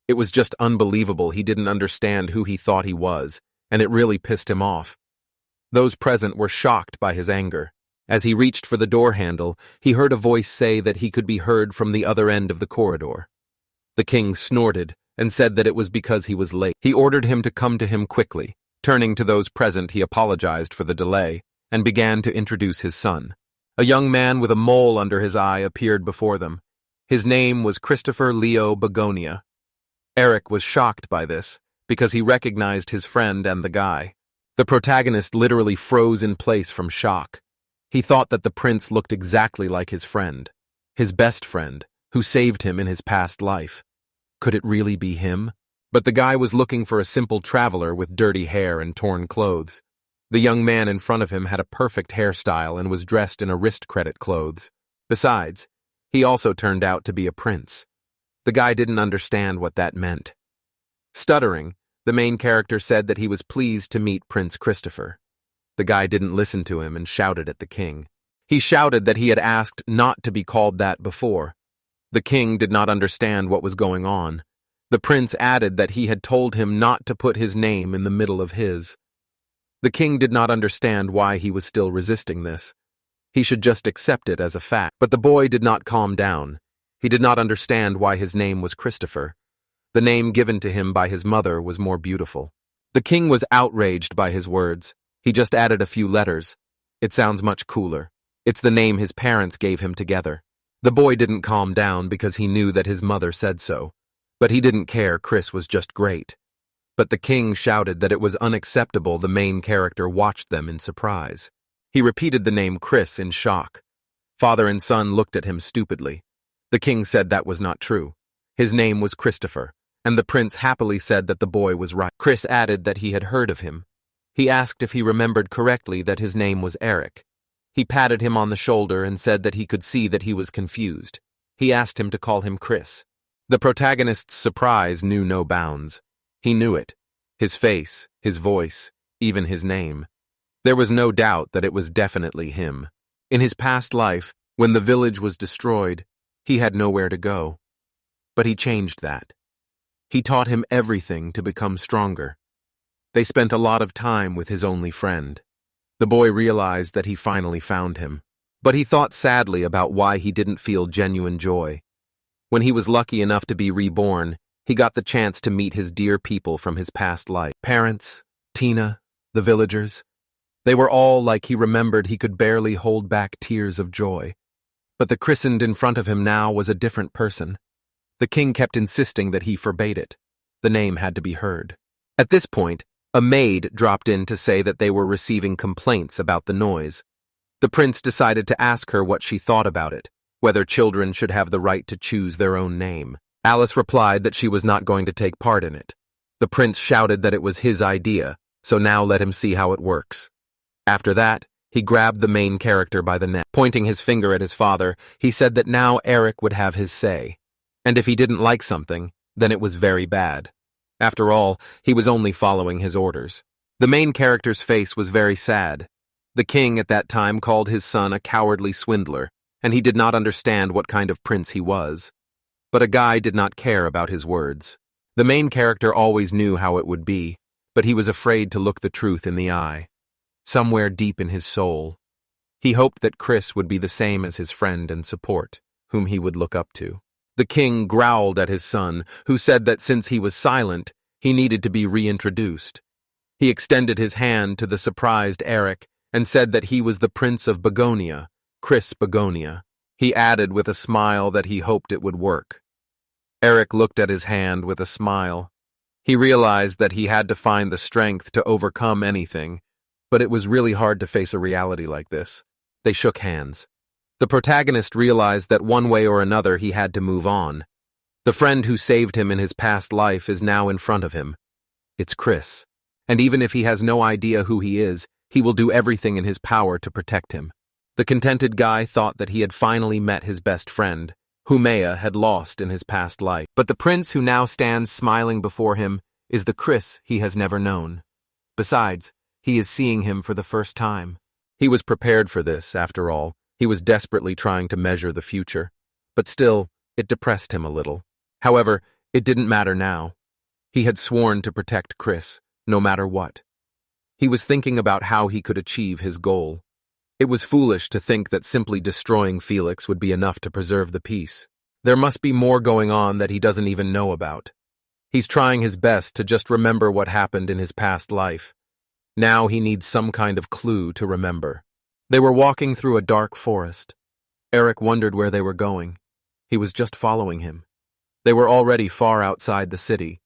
It was just unbelievable he didn't understand who he thought he was, and it really pissed him off. Those present were shocked by his anger. As he reached for the door handle, he heard a voice say that he could be heard from the other end of the corridor. The king snorted and said that it was because he was late. He ordered him to come to him quickly. Turning to those present, he apologized for the delay and began to introduce his son. A young man with a mole under his eye appeared before them. His name was Christopher Leo Begonia. Eric was shocked by this because he recognized his friend and the guy. The protagonist literally froze in place from shock. He thought that the prince looked exactly like his friend, his best friend, who saved him in his past life. Could it really be him? But the guy was looking for a simple traveler with dirty hair and torn clothes. The young man in front of him had a perfect hairstyle and was dressed in aristocratic clothes. Besides, he also turned out to be a prince. The guy didn't understand what that meant. Stuttering, the main character said that he was pleased to meet Prince Christopher. The guy didn't listen to him and shouted at the king. He shouted that he had asked not to be called that before. The king did not understand what was going on. The prince added that he had told him not to put his name in the middle of his. The king did not understand why he was still resisting this. He should just accept it as a fact. But the boy did not calm down. He did not understand why his name was Christopher. The name given to him by his mother was more beautiful. The king was outraged by his words. He just added a few letters. It sounds much cooler. It's the name his parents gave him together. The boy didn't calm down because he knew that his mother said so. But he didn't care, Chris was just great. But the king shouted that it was unacceptable. The main character watched them in surprise. He repeated the name Chris in shock. Father and son looked at him stupidly. The king said that was not true. His name was Christopher, and the prince happily said that the boy was right. Chris added that he had heard of him. He asked if he remembered correctly that his name was Eric. He patted him on the shoulder and said that he could see that he was confused. He asked him to call him Chris. The protagonist's surprise knew no bounds. He knew it. His face, his voice, even his name. There was no doubt that it was definitely him. In his past life, when the village was destroyed, he had nowhere to go. But he changed that. He taught him everything to become stronger. They spent a lot of time with his only friend. The boy realized that he finally found him. But he thought sadly about why he didn't feel genuine joy. When he was lucky enough to be reborn, he got the chance to meet his dear people from his past life. Parents, Tina, the villagers. They were all like he remembered. He could barely hold back tears of joy. But the christened in front of him now was a different person. The king kept insisting that he forbade it. The name had to be heard. At this point, a maid dropped in to say that they were receiving complaints about the noise. The prince decided to ask her what she thought about it, whether children should have the right to choose their own name. Alice replied that she was not going to take part in it. The prince shouted that it was his idea, so now let him see how it works. After that, he grabbed the main character by the neck. Pointing his finger at his father, he said that now Eric would have his say. And if he didn't like something, then it was very bad. After all, he was only following his orders. The main character's face was very sad. The king at that time called his son a cowardly swindler, and he did not understand what kind of prince he was. But a guy did not care about his words. The main character always knew how it would be, but he was afraid to look the truth in the eye. Somewhere deep in his soul, he hoped that Chris would be the same as his friend and support, whom he would look up to. The king growled at his son, who said that since he was silent, he needed to be reintroduced. He extended his hand to the surprised Eric and said that he was the Prince of Begonia, Chris Begonia. He added with a smile that he hoped it would work. Eric looked at his hand with a smile. He realized that he had to find the strength to overcome anything, but it was really hard to face a reality like this. They shook hands. The protagonist realized that one way or another he had to move on. The friend who saved him in his past life is now in front of him. It's Chris. And even if he has no idea who he is, he will do everything in his power to protect him. The contented guy thought that he had finally met his best friend, whom Maya had lost in his past life. But the prince who now stands smiling before him is the Chris he has never known. Besides, he is seeing him for the first time. He was prepared for this, after all. He was desperately trying to measure the future. But still, it depressed him a little. However, it didn't matter now. He had sworn to protect Chris, no matter what. He was thinking about how he could achieve his goal. It was foolish to think that simply destroying Felix would be enough to preserve the peace. There must be more going on that he doesn't even know about. He's trying his best to just remember what happened in his past life. Now he needs some kind of clue to remember. They were walking through a dark forest. Eric wondered where they were going. He was just following him. They were already far outside the city.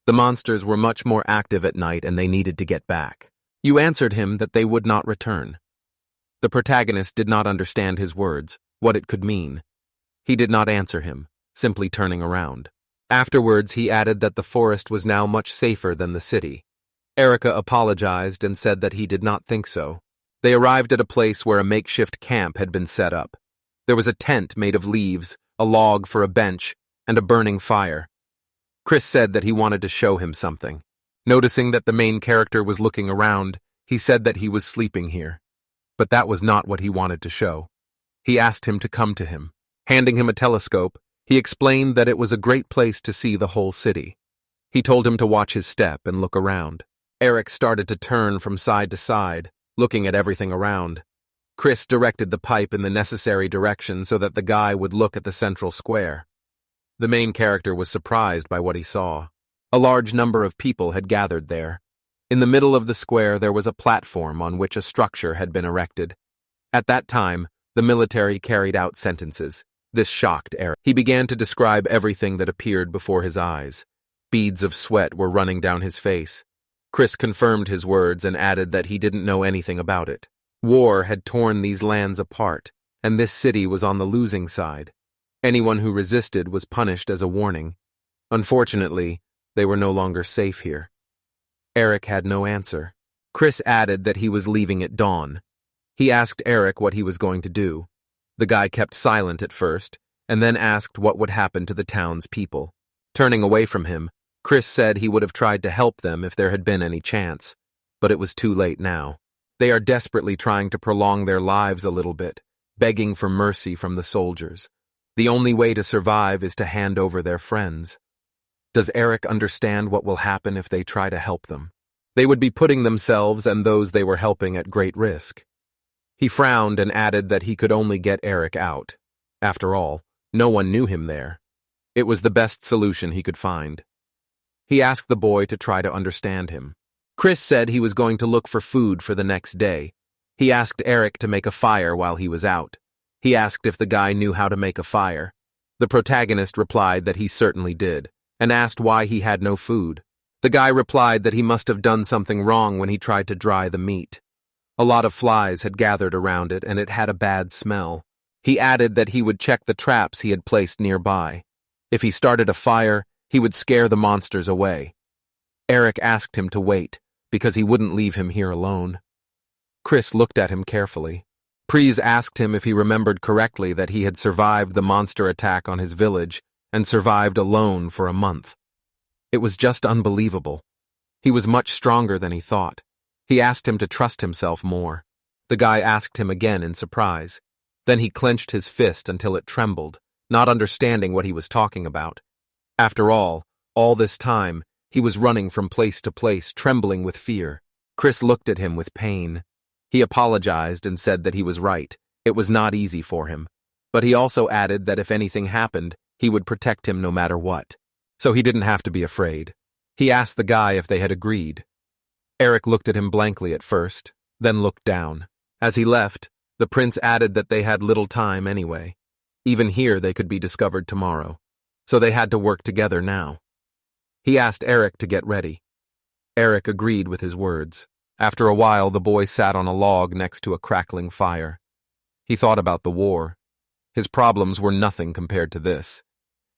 The monsters were much more active at night and they needed to get back. You answered him that they would not return. The protagonist did not understand his words, what it could mean. He did not answer him, simply turning around. Afterwards, he added that the forest was now much safer than the city. Erica apologized and said that he did not think so. They arrived at a place where a makeshift camp had been set up. There was a tent made of leaves, a log for a bench, and a burning fire. Chris said that he wanted to show him something. Noticing that the main character was looking around, he said that he was sleeping here. But that was not what he wanted to show. He asked him to come to him. Handing him a telescope, he explained that it was a great place to see the whole city. He told him to watch his step and look around. Eric started to turn from side to side, looking at everything around. Chris directed the pipe in the necessary direction so that the guy would look at the central square. The main character was surprised by what he saw. A large number of people had gathered there. In the middle of the square there was a platform on which a structure had been erected. At that time, the military carried out sentences. This shocked Eric. He began to describe everything that appeared before his eyes. Beads of sweat were running down his face. Chris confirmed his words and added that he didn't know anything about it. War had torn these lands apart, and this city was on the losing side. Anyone who resisted was punished as a warning. Unfortunately, they were no longer safe here. Eric had no answer. Chris added that he was leaving at dawn. He asked Eric what he was going to do. The guy kept silent at first, and then asked what would happen to the town's people. Turning away from him, Chris said he would have tried to help them if there had been any chance, but it was too late now. They are desperately trying to prolong their lives a little bit, begging for mercy from the soldiers. The only way to survive is to hand over their friends. Does Eric understand what will happen if they try to help them? They would be putting themselves and those they were helping at great risk. He frowned and added that he could only get Eric out. After all, no one knew him there. It was the best solution he could find. He asked the boy to try to understand him. Chris said he was going to look for food for the next day. He asked Eric to make a fire while he was out. He asked if the guy knew how to make a fire. The protagonist replied that he certainly did, and asked why he had no food. The guy replied that he must have done something wrong when he tried to dry the meat. A lot of flies had gathered around it, and it had a bad smell. He added that he would check the traps he had placed nearby. If he started a fire, he would scare the monsters away. Eric asked him to wait, because he wouldn't leave him here alone. Chris looked at him carefully. Prees asked him if he remembered correctly that he had survived the monster attack on his village and survived alone for a month. It was just unbelievable. He was much stronger than he thought. He asked him to trust himself more. The guy asked him again in surprise. Then he clenched his fist until it trembled, not understanding what he was talking about. After all this time, he was running from place to place, trembling with fear. Chris looked at him with pain. He apologized and said that he was right. It was not easy for him. But he also added that if anything happened, he would protect him no matter what. So he didn't have to be afraid. He asked the guy if they had agreed. Eric looked at him blankly at first, then looked down. As he left, the prince added that they had little time anyway. Even here they could be discovered tomorrow. So they had to work together now. He asked Eric to get ready. Eric agreed with his words. After a while, the boy sat on a log next to a crackling fire. He thought about the war. His problems were nothing compared to this.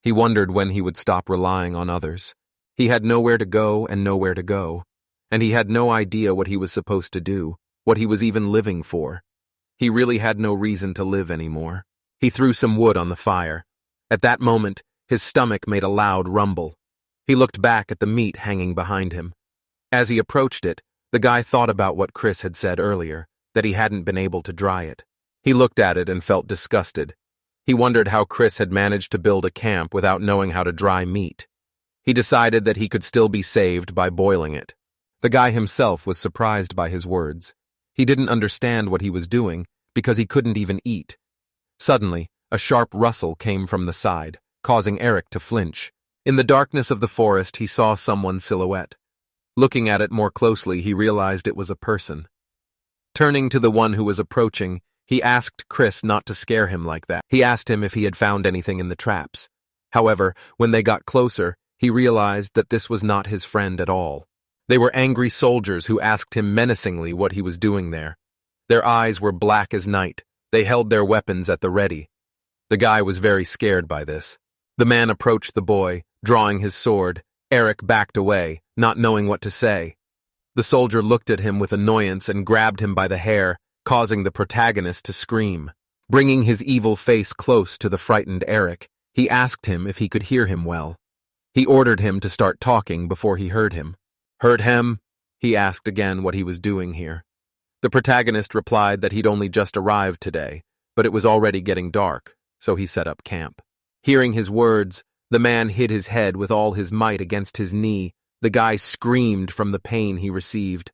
He wondered when he would stop relying on others. He had nowhere to go and nowhere to go. And he had no idea what he was supposed to do, what he was even living for. He really had no reason to live anymore. He threw some wood on the fire. At that moment, his stomach made a loud rumble. He looked back at the meat hanging behind him. As he approached it, the guy thought about what Chris had said earlier, that he hadn't been able to dry it. He looked at it and felt disgusted. He wondered how Chris had managed to build a camp without knowing how to dry meat. He decided that he could still be saved by boiling it. The guy himself was surprised by his words. He didn't understand what he was doing because he couldn't even eat. Suddenly, a sharp rustle came from the side, causing Eric to flinch. In the darkness of the forest, he saw someone's silhouette. Looking at it more closely, he realized it was a person. Turning to the one who was approaching, he asked Chris not to scare him like that. He asked him if he had found anything in the traps. However, when they got closer, he realized that this was not his friend at all. They were angry soldiers who asked him menacingly what he was doing there. Their eyes were black as night. They held their weapons at the ready. The guy was very scared by this. The man approached the boy, drawing his sword. Eric backed away, not knowing what to say. The soldier looked at him with annoyance and grabbed him by the hair, causing the protagonist to scream. Bringing his evil face close to the frightened Eric, he asked him if he could hear him well. He ordered him to start talking before he heard him. "Heard him?" He asked again what he was doing here. The protagonist replied that he'd only just arrived today, but it was already getting dark, so he set up camp. Hearing his words, the man hit his head with all his might against his knee. The guy screamed from the pain he received.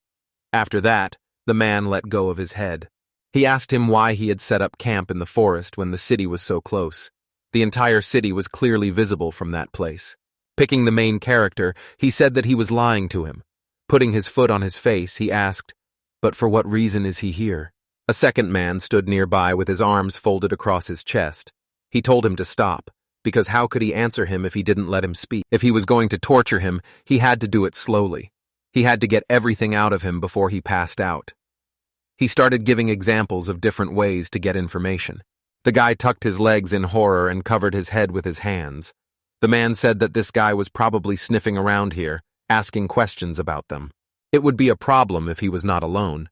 After that, the man let go of his head. He asked him why he had set up camp in the forest when the city was so close. The entire city was clearly visible from that place. Picking the main character, he said that he was lying to him. Putting his foot on his face, he asked, "But for what reason is he here?" A second man stood nearby with his arms folded across his chest. He told him to stop, because how could he answer him if he didn't let him speak? If he was going to torture him, he had to do it slowly. He had to get everything out of him before he passed out. He started giving examples of different ways to get information. The guy tucked his legs in horror and covered his head with his hands. The man said that this guy was probably sniffing around here, asking questions about them. It would be a problem if he was not alone.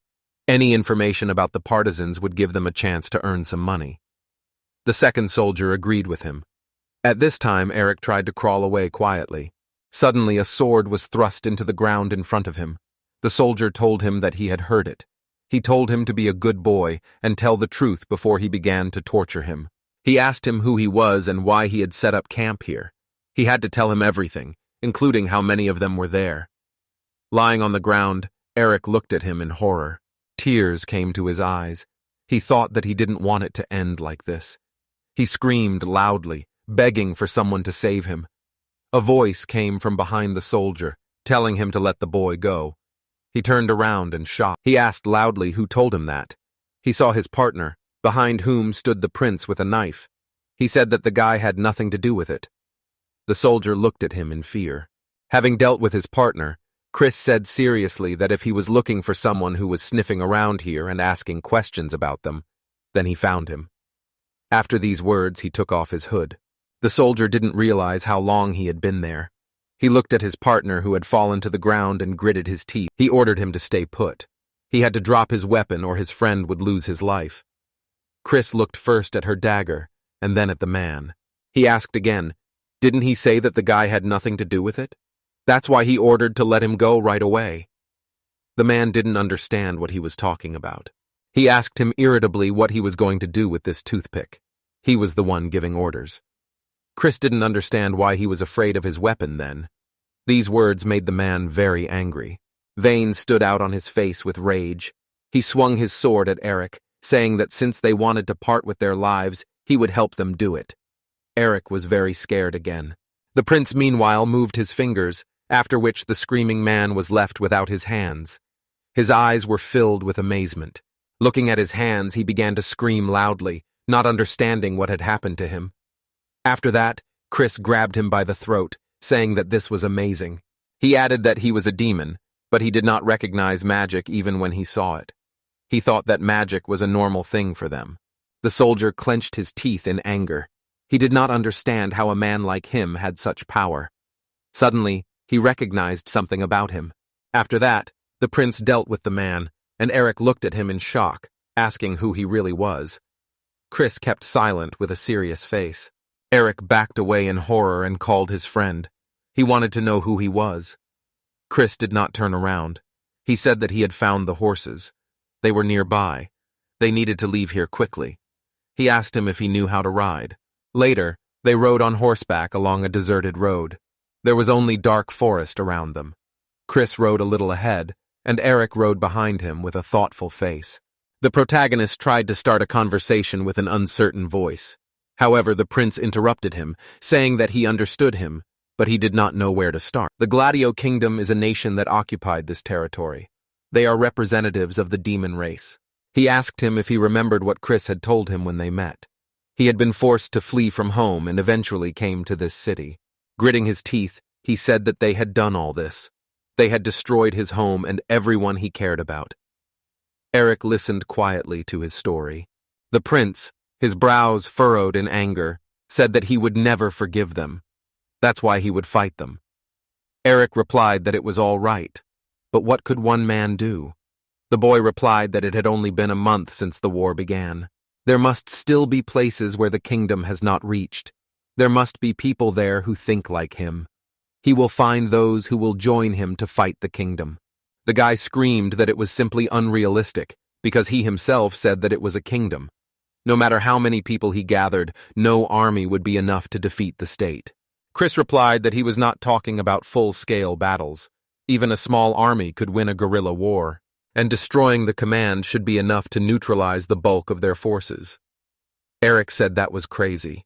Any information about the partisans would give them a chance to earn some money. The second soldier agreed with him. At this time, Eric tried to crawl away quietly. Suddenly, a sword was thrust into the ground in front of him. The soldier told him that he had heard it. He told him to be a good boy and tell the truth before he began to torture him. He asked him who he was and why he had set up camp here. He had to tell him everything, including how many of them were there. Lying on the ground, Eric looked at him in horror. Tears came to his eyes. He thought that he didn't want it to end like this. He screamed loudly, begging for someone to save him. A voice came from behind the soldier, telling him to let the boy go. He turned around and shocked. He asked loudly who told him that. He saw his partner, behind whom stood the prince with a knife. He said that the guy had nothing to do with it. The soldier looked at him in fear. Having dealt with his partner, Chris said seriously that if he was looking for someone who was sniffing around here and asking questions about them, then he found him. After these words, he took off his hood. The soldier didn't realize how long he had been there. He looked at his partner who had fallen to the ground and gritted his teeth. He ordered him to stay put. He had to drop his weapon or his friend would lose his life. Chris looked first at her dagger and then at the man. He asked again, didn't he say that the guy had nothing to do with it? That's why he ordered to let him go right away. The man didn't understand what he was talking about. He asked him irritably what he was going to do with this toothpick. He was the one giving orders. Chris didn't understand why he was afraid of his weapon then. These words made the man very angry. Veins stood out on his face with rage. He swung his sword at Eric, saying that since they wanted to part with their lives, he would help them do it. Eric was very scared again. The prince meanwhile moved his fingers, after which the screaming man was left without his hands. His eyes were filled with amazement. Looking at his hands, he began to scream loudly, not understanding what had happened to him. After that, Chris grabbed him by the throat, saying that this was amazing. He added that he was a demon, but he did not recognize magic even when he saw it. He thought that magic was a normal thing for them. The soldier clenched his teeth in anger. He did not understand how a man like him had such power. Suddenly, he recognized something about him. After that, the prince dealt with the man, and Eric looked at him in shock, asking who he really was. Chris kept silent with a serious face. Eric backed away in horror and called his friend. He wanted to know who he was. Chris did not turn around. He said that he had found the horses. They were nearby. They needed to leave here quickly. He asked him if he knew how to ride. Later, they rode on horseback along a deserted road. There was only dark forest around them. Chris rode a little ahead, and Eric rode behind him with a thoughtful face. The protagonist tried to start a conversation with an uncertain voice. However, the prince interrupted him, saying that he understood him, but he did not know where to start. The Gladio Kingdom is a nation that occupied this territory. They are representatives of the demon race. He asked him if he remembered what Chris had told him when they met. He had been forced to flee from home and eventually came to this city. Gritting his teeth, he said that they had done all this. They had destroyed his home and everyone he cared about. Eric listened quietly to his story. The prince, his brows furrowed in anger, said that he would never forgive them. That's why he would fight them. Eric replied that it was all right, but what could one man do? The boy replied that it had only been a month since the war began. There must still be places where the kingdom has not reached. There must be people there who think like him. He will find those who will join him to fight the kingdom. The guy screamed that it was simply unrealistic, because he himself said that it was a kingdom. No matter how many people he gathered, no army would be enough to defeat the state. Chris replied that he was not talking about full-scale battles. Even a small army could win a guerrilla war, and destroying the command should be enough to neutralize the bulk of their forces. Eric said that was crazy.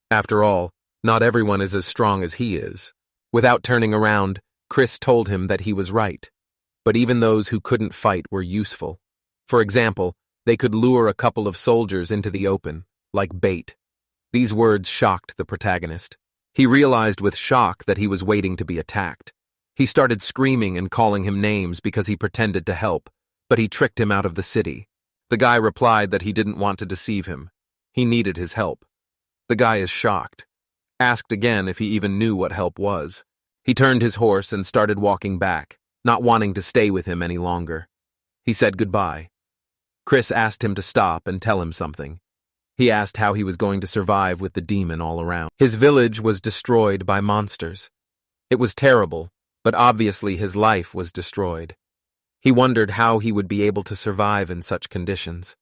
After all, not everyone is as strong as he is. Without turning around, Chris told him that he was right. But even those who couldn't fight were useful. For example, they could lure a couple of soldiers into the open, like bait. These words shocked the protagonist. He realized with shock that he was waiting to be attacked. He started screaming and calling him names because he pretended to help, but he tricked him out of the city. The guy replied that he didn't want to deceive him. He needed his help. The guy is shocked. Asked again if he even knew what help was. He turned his horse and started walking back, not wanting to stay with him any longer. He said goodbye. Chris asked him to stop and tell him something. He asked how he was going to survive with the demon all around. His village was destroyed by monsters. It was terrible, but obviously his life was destroyed. He wondered how he would be able to survive in such conditions.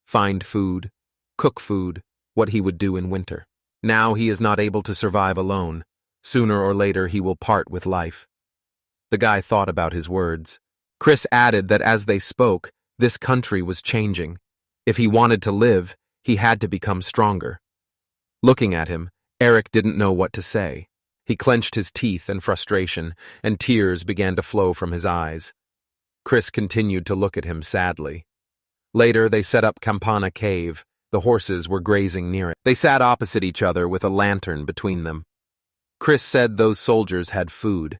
Find food, cook food, what he would do in winter. Now he is not able to survive alone. Sooner or later he will part with life. The guy thought about his words. Chris added that as they spoke, this country was changing. If he wanted to live, he had to become stronger. Looking at him, Eric didn't know what to say. He clenched his teeth in frustration, and tears began to flow from his eyes. Chris continued to look at him sadly. Later, they set up Campana Cave. The horses were grazing near it. They sat opposite each other with a lantern between them. Chris said those soldiers had food.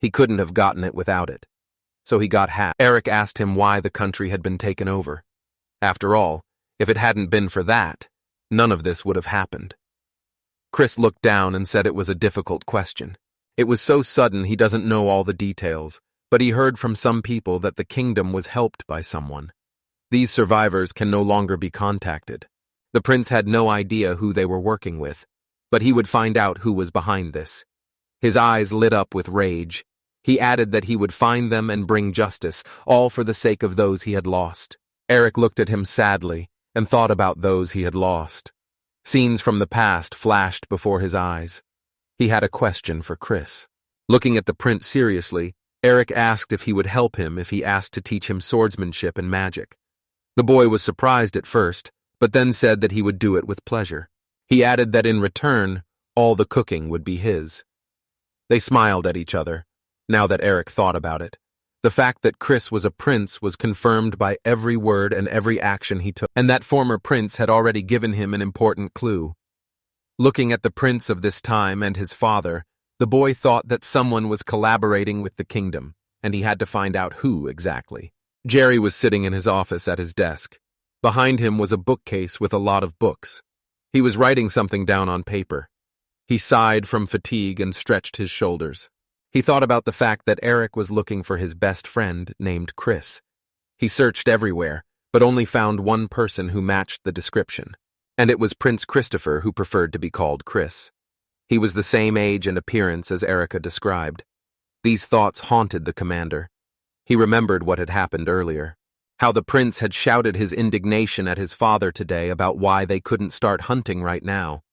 He couldn't have gotten it without it. So he got half. Eric asked him why the country had been taken over. After all, if it hadn't been for that, none of this would have happened. Chris looked down and said it was a difficult question. It was so sudden he doesn't know all the details, but he heard from some people that the kingdom was helped by someone. These survivors can no longer be contacted. The prince had no idea who they were working with, but he would find out who was behind this. His eyes lit up with rage. He added that he would find them and bring justice, all for the sake of those he had lost. Eric looked at him sadly and thought about those he had lost. Scenes from the past flashed before his eyes. He had a question for Chris. Looking at the prince seriously, Eric asked if he would help him if he asked to teach him swordsmanship and magic. The boy was surprised at first, but then said that he would do it with pleasure. He added that in return, all the cooking would be his. They smiled at each other, now that Eric thought about it. The fact that Chris was a prince was confirmed by every word and every action he took, and that former prince had already given him an important clue. Looking at the prince of this time and his father, the boy thought that someone was collaborating with the kingdom, and he had to find out who exactly. Jerry was sitting in his office at his desk. Behind him was a bookcase with a lot of books. He was writing something down on paper. He sighed from fatigue and stretched his shoulders. He thought about the fact that Eric was looking for his best friend named Chris. He searched everywhere, but only found one person who matched the description, and it was Prince Christopher who preferred to be called Chris. He was the same age and appearance as Erica described. These thoughts haunted the commander. He remembered what had happened earlier, how the prince had shouted his indignation at his father today about why they couldn't start hunting right now.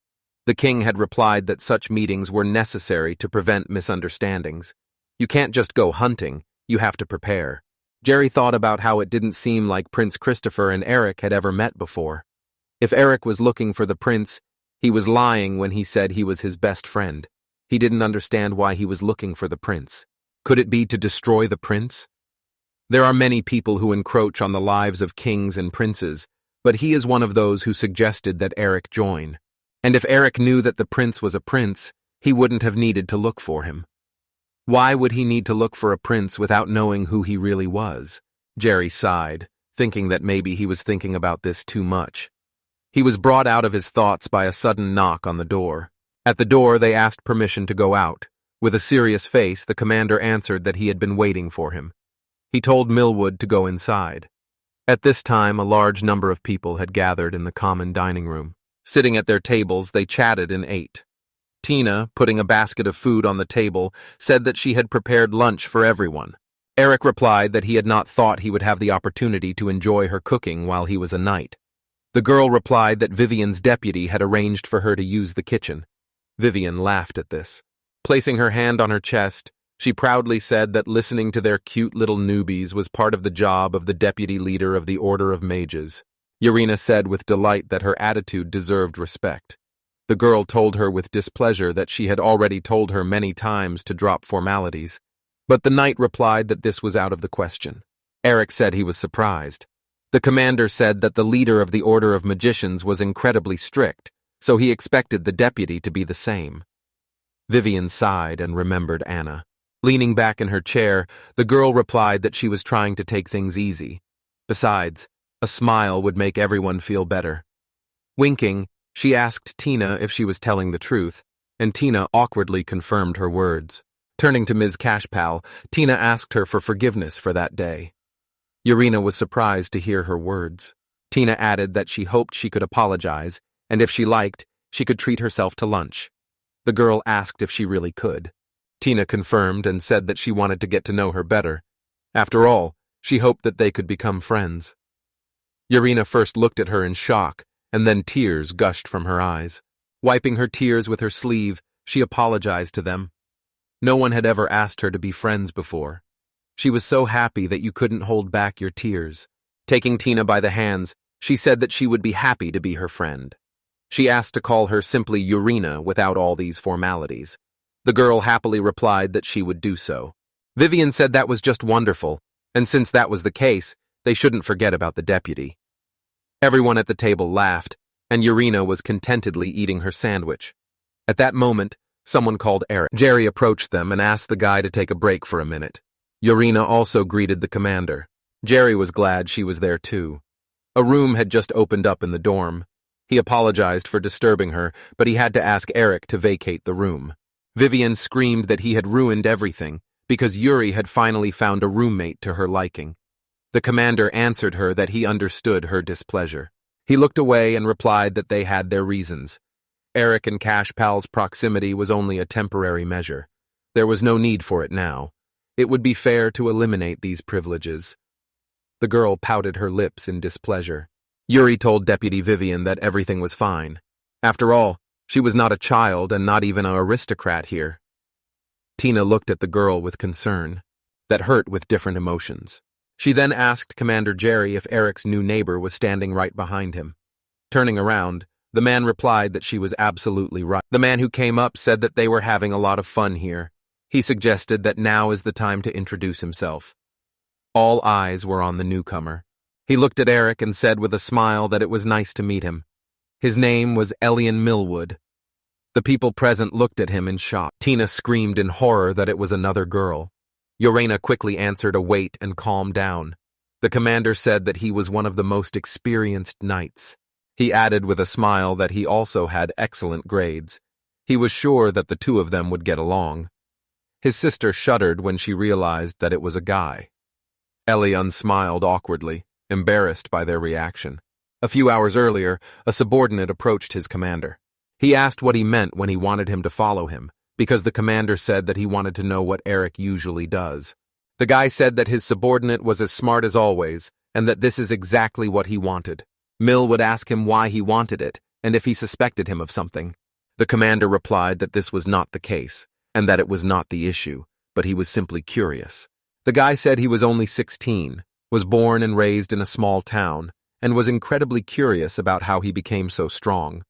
The king had replied that such meetings were necessary to prevent misunderstandings. You can't just go hunting, you have to prepare. Jerry thought about how it didn't seem like Prince Christopher and Eric had ever met before. If Eric was looking for the prince, he was lying when he said he was his best friend. He didn't understand why he was looking for the prince. Could it be to destroy the prince? There are many people who encroach on the lives of kings and princes, but he is one of those who suggested that Eric join. And if Eric knew that the prince was a prince, he wouldn't have needed to look for him. Why would he need to look for a prince without knowing who he really was? Jerry sighed, thinking that maybe he was thinking about this too much. He was brought out of his thoughts by a sudden knock on the door. At the door, they asked permission to go out. With a serious face, the commander answered that he had been waiting for him. He told Millwood to go inside. At this time, a large number of people had gathered in the common dining room. Sitting at their tables, they chatted and ate. Tina, putting a basket of food on the table, said that she had prepared lunch for everyone. Eric replied that he had not thought he would have the opportunity to enjoy her cooking while he was a knight. The girl replied that Vivian's deputy had arranged for her to use the kitchen. Vivian laughed at this. Placing her hand on her chest, she proudly said that listening to their cute little newbies was part of the job of the deputy leader of the Order of Mages. Urena said with delight that her attitude deserved respect. The girl told her with displeasure that she had already told her many times to drop formalities, but the knight replied that this was out of the question. Eric said he was surprised. The commander said that the leader of the Order of Magicians was incredibly strict, so he expected the deputy to be the same. Vivian sighed and remembered Anna. Leaning back in her chair, the girl replied that she was trying to take things easy. Besides, a smile would make everyone feel better. Winking, she asked Tina if she was telling the truth, and Tina awkwardly confirmed her words. Turning to Ms. Cashpal, Tina asked her for forgiveness for that day. Urena was surprised to hear her words. Tina added that she hoped she could apologize, and if she liked, she could treat herself to lunch. The girl asked if she really could. Tina confirmed and said that she wanted to get to know her better. After all, she hoped that they could become friends. Urena first looked at her in shock, and then tears gushed from her eyes. Wiping her tears with her sleeve, she apologized to them. No one had ever asked her to be friends before. She was so happy that you couldn't hold back your tears. Taking Tina by the hands, she said that she would be happy to be her friend. She asked to call her simply Urena without all these formalities. The girl happily replied that she would do so. Vivian said that was just wonderful, and since that was the case, they shouldn't forget about the deputy. Everyone at the table laughed, and Urena was contentedly eating her sandwich. At that moment, someone called Eric. Jerry approached them and asked the guy to take a break for a minute. Urena also greeted the commander. Jerry was glad she was there too. A room had just opened up in the dorm. He apologized for disturbing her, but he had to ask Eric to vacate the room. Vivian screamed that he had ruined everything, because Yuri had finally found a roommate to her liking. The commander answered her that he understood her displeasure. He looked away and replied that they had their reasons. Eric and Cashpal's proximity was only a temporary measure. There was no need for it now. It would be fair to eliminate these privileges. The girl pouted her lips in displeasure. Yuri told Deputy Vivian that everything was fine. After all, she was not a child and not even an aristocrat here. Tina looked at the girl with concern, that hurt with different emotions. She then asked Commander Jerry if Eric's new neighbor was standing right behind him. Turning around, the man replied that she was absolutely right. The man who came up said that they were having a lot of fun here. He suggested that now is the time to introduce himself. All eyes were on the newcomer. He looked at Eric and said with a smile that it was nice to meet him. His name was Elian Millwood. The people present looked at him in shock. Tina screamed in horror that it was another girl. Urena quickly answered a wait and calmed down. The commander said that he was one of the most experienced knights. He added with a smile that he also had excellent grades. He was sure that the two of them would get along. His sister shuddered when she realized that it was a guy. Elian smiled awkwardly, embarrassed by their reaction. A few hours earlier, a subordinate approached his commander. He asked what he meant when he wanted him to follow him, because the commander said that he wanted to know what Eric usually does. The guy said that his subordinate was as smart as always, and that this is exactly what he wanted. Mill would ask him why he wanted it, and if he suspected him of something. The commander replied that this was not the case, and that it was not the issue, but he was simply curious. The guy said he was only 16, was born and raised in a small town, and was incredibly curious about how he became so strong.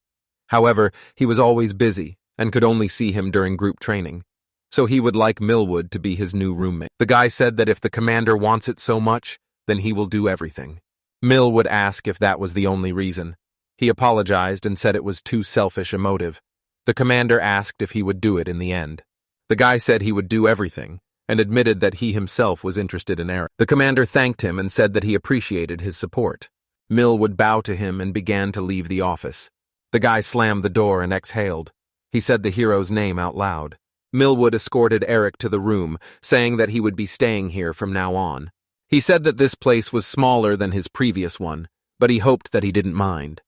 However, he was always busy, and could only see him during group training, so he would like Millwood to be his new roommate. The guy said that if the commander wants it so much, then he will do everything. Mill would ask if that was the only reason. He apologized and said it was too selfish a motive. The commander asked if he would do it in the end. The guy said he would do everything, and admitted that he himself was interested in Eric. The commander thanked him and said that he appreciated his support. Mill would bow to him and began to leave the office. The guy slammed the door and exhaled. He said the hero's name out loud. Millwood escorted Eric to the room, saying that he would be staying here from now on. He said that this place was smaller than his previous one, but he hoped that he didn't mind.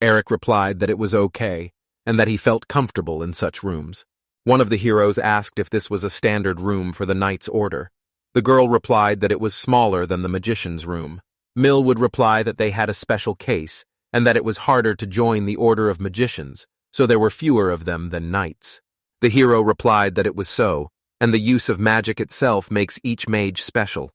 Eric replied that it was okay, and that he felt comfortable in such rooms. One of the heroes asked if this was a standard room for the Knight's Order. The girl replied that it was smaller than the Magician's room. Mill would reply that they had a special case, and that it was harder to join the Order of Magicians, so there were fewer of them than knights. The hero replied that it was so, and the use of magic itself makes each mage special.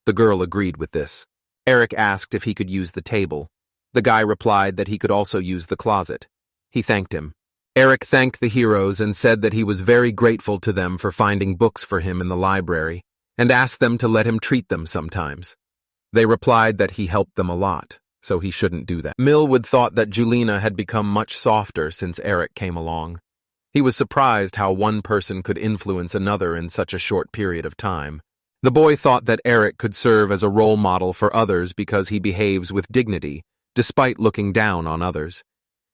The girl agreed with this. Eric asked if he could use the table. The guy replied that he could also use the closet. He thanked him. Eric thanked the heroes and said that he was very grateful to them for finding books for him in the library, and asked them to let him treat them sometimes. They replied that he helped them a lot, so he shouldn't do that. Millwood thought that Julina had become much softer since Eric came along. He was surprised how one person could influence another in such a short period of time. The boy thought that Eric could serve as a role model for others because he behaves with dignity, despite looking down on others.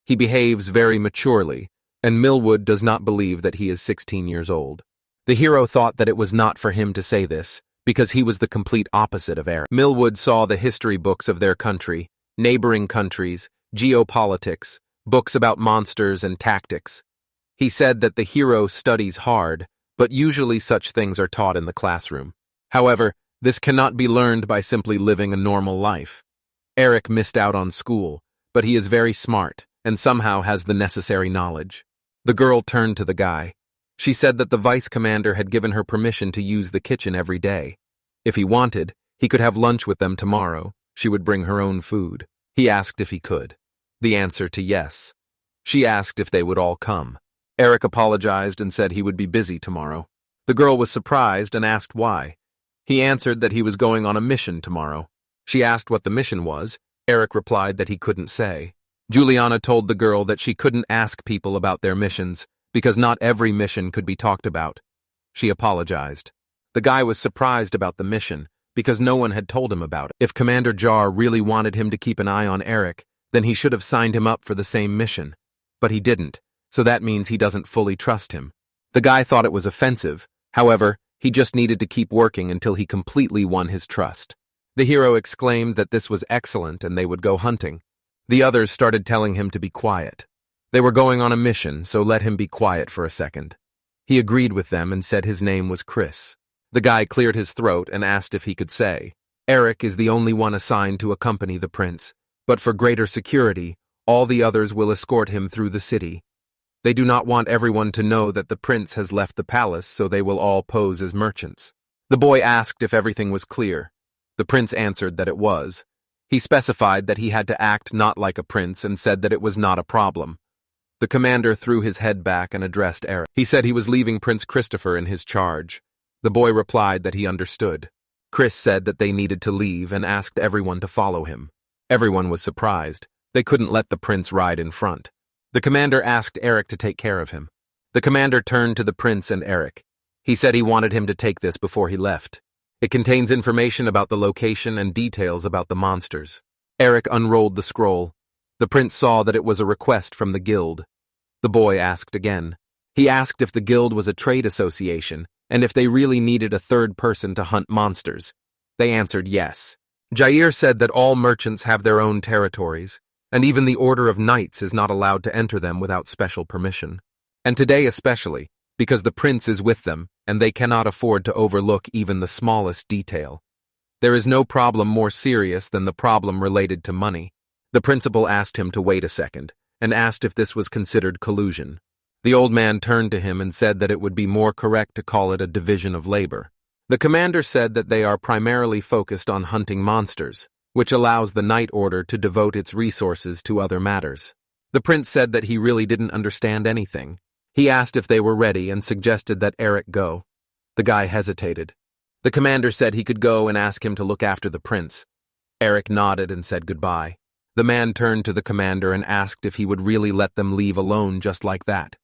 He behaves very maturely, and Millwood does not believe that he is 16 years old. The hero thought that it was not for him to say this, because he was the complete opposite of Eric. Millwood saw the history books of their country, neighboring countries, geopolitics, books about monsters and tactics. He said that the hero studies hard, but usually such things are taught in the classroom. However, this cannot be learned by simply living a normal life. Eric missed out on school, but he is very smart and somehow has the necessary knowledge. The girl turned to the guy. She said that the vice commander had given her permission to use the kitchen every day. If he wanted, he could have lunch with them tomorrow. She would bring her own food. He asked if he could. The answer to yes. She asked if they would all come. Eric apologized and said he would be busy tomorrow. The girl was surprised and asked why. He answered that he was going on a mission tomorrow. She asked what the mission was. Eric replied that he couldn't say. Juliana told the girl that she couldn't ask people about their missions, because not every mission could be talked about. She apologized. The guy was surprised about the mission, because no one had told him about it. If Commander Jar really wanted him to keep an eye on Eric, then he should have signed him up for the same mission. But he didn't, so that means he doesn't fully trust him. The guy thought it was offensive. However, he just needed to keep working until he completely won his trust. The hero exclaimed that this was excellent and they would go hunting. The others started telling him to be quiet. They were going on a mission, so let him be quiet for a second. He agreed with them and said his name was Chris. The guy cleared his throat and asked if he could say, Eric is the only one assigned to accompany the prince, but for greater security, all the others will escort him through the city. They do not want everyone to know that the prince has left the palace, so they will all pose as merchants. The boy asked if everything was clear. The prince answered that it was. He specified that he had to act not like a prince and said that it was not a problem. The commander threw his head back and addressed Eric. He said he was leaving Prince Christopher in his charge. The boy replied that he understood. Chris said that they needed to leave and asked everyone to follow him. Everyone was surprised. They couldn't let the prince ride in front. The commander asked Eric to take care of him. The commander turned to the prince and Eric. He said he wanted him to take this before he left. It contains information about the location and details about the monsters. Eric unrolled the scroll. The prince saw that it was a request from the guild. The boy asked again. He asked if the guild was a trade association and if they really needed a third person to hunt monsters. They answered yes. Jair said that all merchants have their own territories, and even the Order of Knights is not allowed to enter them without special permission. And today especially, because the prince is with them, and they cannot afford to overlook even the smallest detail. There is no problem more serious than the problem related to money. The principal asked him to wait a second, and asked if this was considered collusion. The old man turned to him and said that it would be more correct to call it a division of labor. The commander said that they are primarily focused on hunting monsters, which allows the Knight Order to devote its resources to other matters. The prince said that he really didn't understand anything. He asked if they were ready and suggested that Eric go. The guy hesitated. The commander said he could go and ask him to look after the prince. Eric nodded and said goodbye. The man turned to the commander and asked if he would really let them leave alone just like that.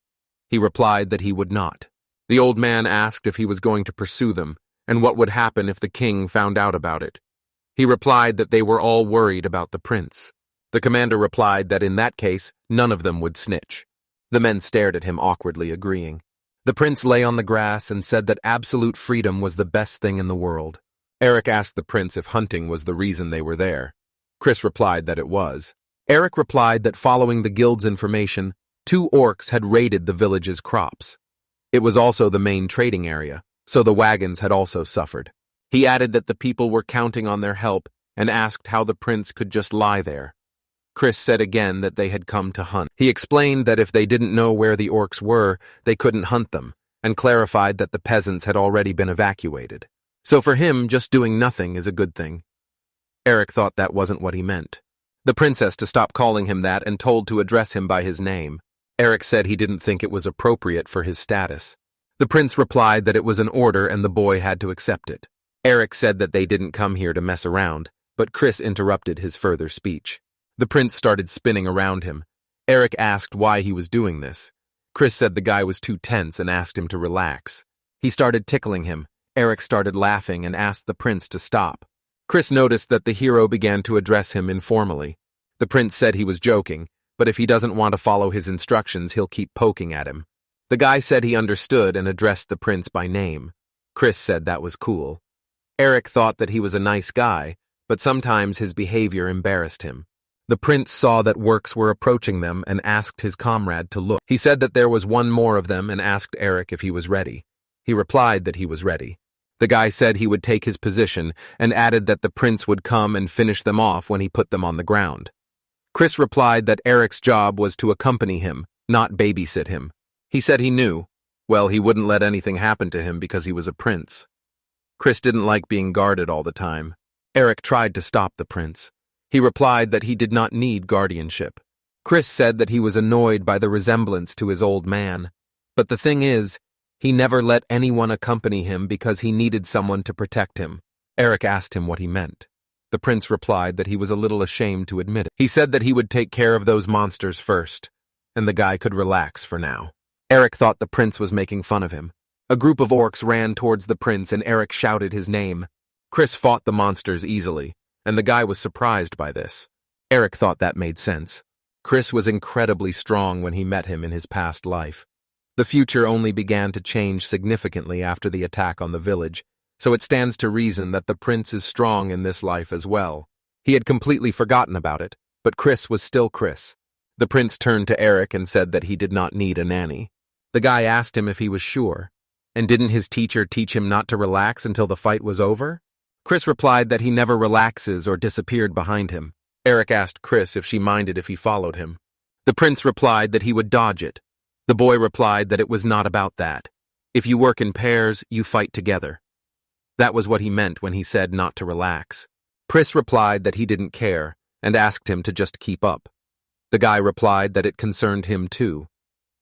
He replied that he would not. The old man asked if he was going to pursue them, and what would happen if the king found out about it. He replied that they were all worried about the prince. The commander replied that in that case, none of them would snitch. The men stared at him awkwardly, agreeing. The prince lay on the grass and said that absolute freedom was the best thing in the world. Eric asked the prince if hunting was the reason they were there. Chris replied that it was. Eric replied that following the guild's information, 2 orcs had raided the village's crops. It was also the main trading area, so the wagons had also suffered. He added that the people were counting on their help and asked how the prince could just lie there. Chris said again that they had come to hunt. He explained that if they didn't know where the orcs were, they couldn't hunt them, and clarified that the peasants had already been evacuated. So for him, just doing nothing is a good thing. Eric thought that wasn't what he meant. The princess to stop calling him that and told to address him by his name. Eric said he didn't think it was appropriate for his status. The prince replied that it was an order and the boy had to accept it. Eric said that they didn't come here to mess around. but Chris interrupted his further speech. The prince started spinning around him. Eric asked why he was doing this. Chris said the guy was too tense and asked him to relax. He started tickling him. Eric started laughing and asked the prince to stop. Chris noticed that the hero began to address him informally. The prince said he was joking, but if he doesn't want to follow his instructions, he'll keep poking at him. The guy said he understood and addressed the prince by name. Chris said that was cool. Eric thought that he was a nice guy, but sometimes his behavior embarrassed him. The prince saw that works were approaching them and asked his comrade to look. He said that there was one more of them and asked Eric if he was ready. He replied that he was ready. The guy said he would take his position and added that the prince would come and finish them off when he put them on the ground. Chris replied that Eric's job was to accompany him, not babysit him. He said he knew. Well, he wouldn't let anything happen to him because he was a prince. Chris didn't like being guarded all the time. Eric tried to stop the prince. He replied that he did not need guardianship. Chris said that he was annoyed by the resemblance to his old man. But the thing is, he never let anyone accompany him because he needed someone to protect him. Eric asked him what he meant. The prince replied that he was a little ashamed to admit it. He said that he would take care of those monsters first, and the guy could relax for now. Eric thought the prince was making fun of him. A group of orcs ran towards the prince and Eric shouted his name. Chris fought the monsters easily, and the guy was surprised by this. Eric thought that made sense. Chris was incredibly strong when he met him in his past life. The future only began to change significantly after the attack on the village, so it stands to reason that the prince is strong in this life as well. He had completely forgotten about it, but Chris was still Chris. The prince turned to Eric and said that he did not need a nanny. The guy asked him if he was sure, and didn't his teacher teach him not to relax until the fight was over? Chris replied that he never relaxes or disappeared behind him. Eric asked Chris if she minded if he followed him. The prince replied that he would dodge it. The boy replied that it was not about that. If you work in pairs, you fight together. That was what he meant when he said not to relax. Chris replied that he didn't care and asked him to just keep up. The guy replied that it concerned him too.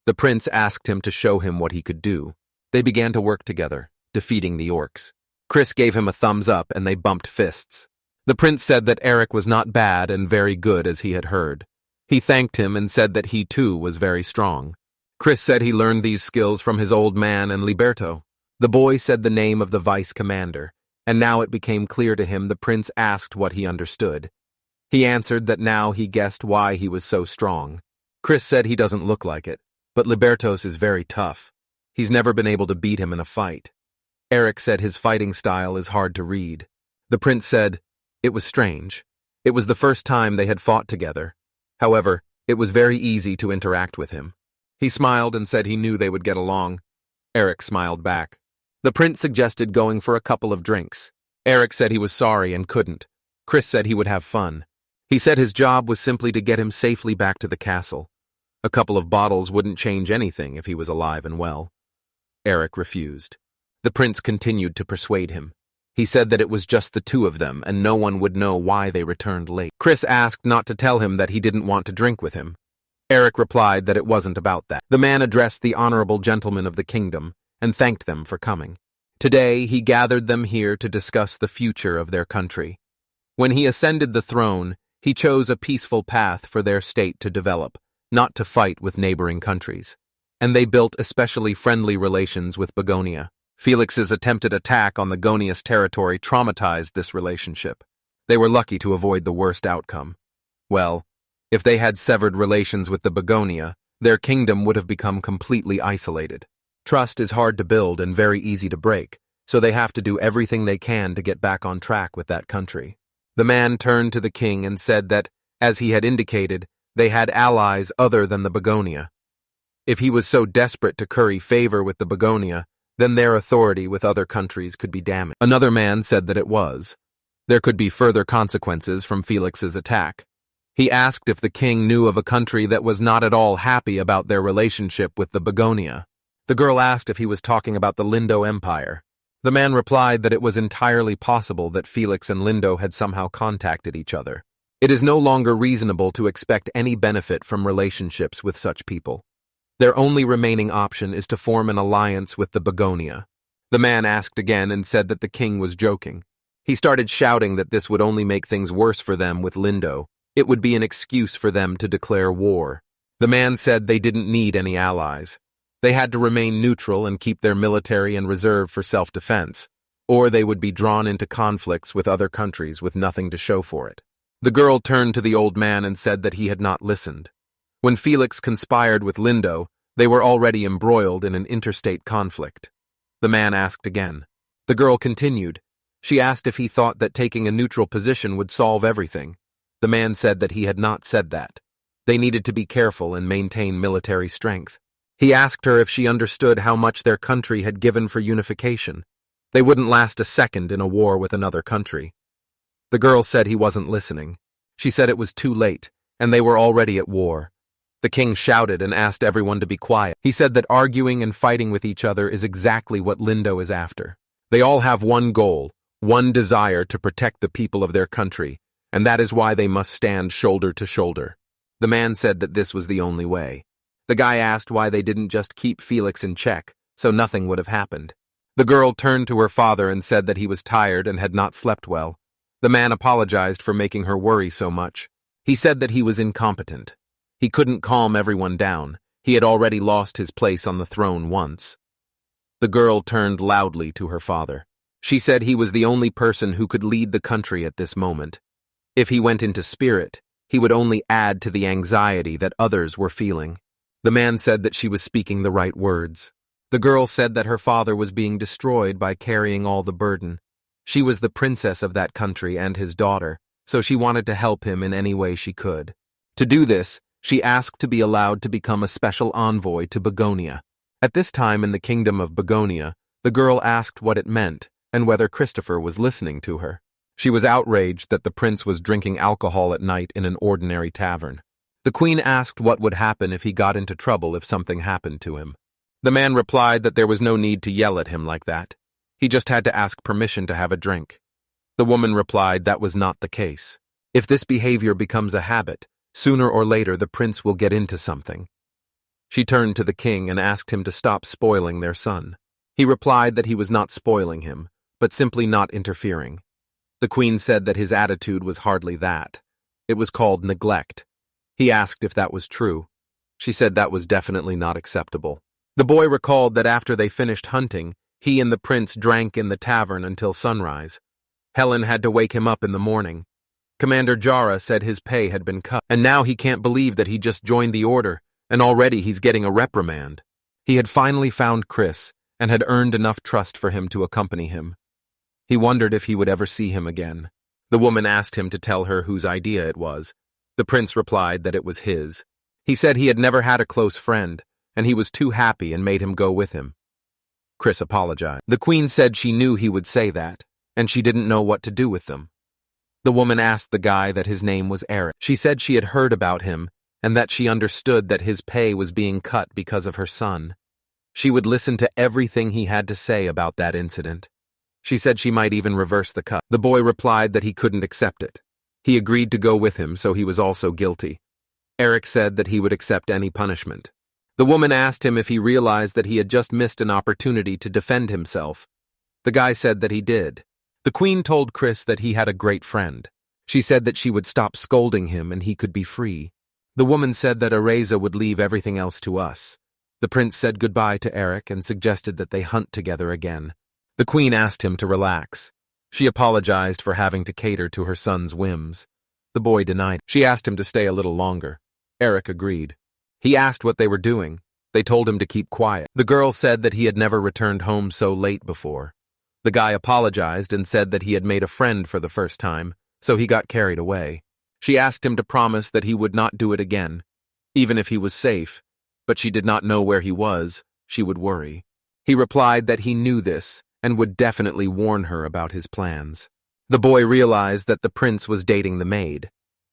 The prince asked him to show him what he could do. They began to work together, defeating the orcs. Chris gave him a thumbs up and they bumped fists. The prince said that Eric was not bad and very good as he had heard. He thanked him and said that he too was very strong. Chris said he learned these skills from his old man and Liberto. The boy said the name of the vice commander, and now it became clear to him the prince asked what he understood. He answered that now he guessed why he was so strong. Chris said he doesn't look like it, but Libertos is very tough. He's never been able to beat him in a fight. Eric said his fighting style is hard to read. The prince said, it was strange. It was the first time they had fought together. However, it was very easy to interact with him. He smiled and said he knew they would get along. Eric smiled back. The prince suggested going for a couple of drinks. Eric said he was sorry and couldn't. Chris said he would have fun. He said his job was simply to get him safely back to the castle. A couple of bottles wouldn't change anything if he was alive and well. Eric refused. The prince continued to persuade him. He said that it was just the two of them and no one would know why they returned late. Chris asked not to tell him that he didn't want to drink with him. Eric replied that it wasn't about that. The man addressed the honorable gentlemen of the kingdom and thanked them for coming. Today, he gathered them here to discuss the future of their country. When he ascended the throne, he chose a peaceful path for their state to develop, not to fight with neighboring countries. And they built especially friendly relations with Begonia. Felix's attempted attack on the Gonius territory traumatized this relationship. They were lucky to avoid the worst outcome. Well, if they had severed relations with the Begonia, their kingdom would have become completely isolated. Trust is hard to build and very easy to break, so they have to do everything they can to get back on track with that country. The man turned to the king and said that, as he had indicated, they had allies other than the Begonia. If he was so desperate to curry favor with the Begonia, then their authority with other countries could be damaged. Another man said that it was. There could be further consequences from Felix's attack. He asked if the king knew of a country that was not at all happy about their relationship with the Begonia. The girl asked if he was talking about the Lindo Empire. The man replied that it was entirely possible that Felix and Lindo had somehow contacted each other. It is no longer reasonable to expect any benefit from relationships with such people. Their only remaining option is to form an alliance with the Begonia. The man asked again and said that the king was joking. He started shouting that this would only make things worse for them with Lindo. It would be an excuse for them to declare war. The man said they didn't need any allies. They had to remain neutral and keep their military and reserve for self-defense, or they would be drawn into conflicts with other countries with nothing to show for it. The girl turned to the old man and said that he had not listened. When Felix conspired with Lindo, they were already embroiled in an interstate conflict. The man asked again. The girl continued. She asked if he thought that taking a neutral position would solve everything. The man said that he had not said that. They needed to be careful and maintain military strength. He asked her if she understood how much their country had given for unification. They wouldn't last a second in a war with another country. The girl said he wasn't listening. She said it was too late, and they were already at war. The king shouted and asked everyone to be quiet. He said that arguing and fighting with each other is exactly what Lindo is after. They all have one goal, one desire to protect the people of their country, and that is why they must stand shoulder to shoulder. The man said that this was the only way. The guy asked why they didn't just keep Felix in check, so nothing would have happened. The girl turned to her father and said that he was tired and had not slept well. The man apologized for making her worry so much. He said that he was incompetent. He couldn't calm everyone down. He had already lost his place on the throne once. The girl turned loudly to her father. She said he was the only person who could lead the country at this moment. If he went into spirit, he would only add to the anxiety that others were feeling. The man said that she was speaking the right words. The girl said that her father was being destroyed by carrying all the burden. She was the princess of that country and his daughter, so she wanted to help him in any way she could. To do this, she asked to be allowed to become a special envoy to Begonia. At this time in the kingdom of Begonia, the girl asked what it meant and whether Christopher was listening to her. She was outraged that the prince was drinking alcohol at night in an ordinary tavern. The queen asked what would happen if he got into trouble if something happened to him. The man replied that there was no need to yell at him like that. He just had to ask permission to have a drink. The woman replied that was not the case. If this behavior becomes a habit, sooner or later the prince will get into something. She turned to the king and asked him to stop spoiling their son. He replied that he was not spoiling him, but simply not interfering. The queen said that his attitude was hardly that. It was called neglect. He asked if that was true. She said that was definitely not acceptable. The boy recalled that after they finished hunting, he and the prince drank in the tavern until sunrise. Helen had to wake him up in the morning. Commander Jara said his pay had been cut, and now he can't believe that he just joined the order, and already he's getting a reprimand. He had finally found Chris, and had earned enough trust for him to accompany him. He wondered if he would ever see him again. The woman asked him to tell her whose idea it was. The prince replied that it was his. He said he had never had a close friend, and he was too happy and made him go with him. Chris apologized. The queen said she knew he would say that, and she didn't know what to do with them. The woman asked the guy that his name was Eric. She said she had heard about him, and that she understood that his pay was being cut because of her son. She would listen to everything he had to say about that incident. She said she might even reverse the cut. The boy replied that he couldn't accept it. He agreed to go with him, so he was also guilty. Eric said that he would accept any punishment. The woman asked him if he realized that he had just missed an opportunity to defend himself. The guy said that he did. The queen told Chris that he had a great friend. She said that she would stop scolding him and he could be free. The woman said that Areza would leave everything else to us. The prince said goodbye to Eric and suggested that they hunt together again. The queen asked him to relax. She apologized for having to cater to her son's whims. The boy denied. She asked him to stay a little longer. Eric agreed. He asked what they were doing. They told him to keep quiet. The girl said that he had never returned home so late before. The guy apologized and said that he had made a friend for the first time, so he got carried away. She asked him to promise that he would not do it again, even if he was safe, but she did not know where he was. She would worry. He replied that he knew this and would definitely warn her about his plans. The boy realized that the prince was dating the maid.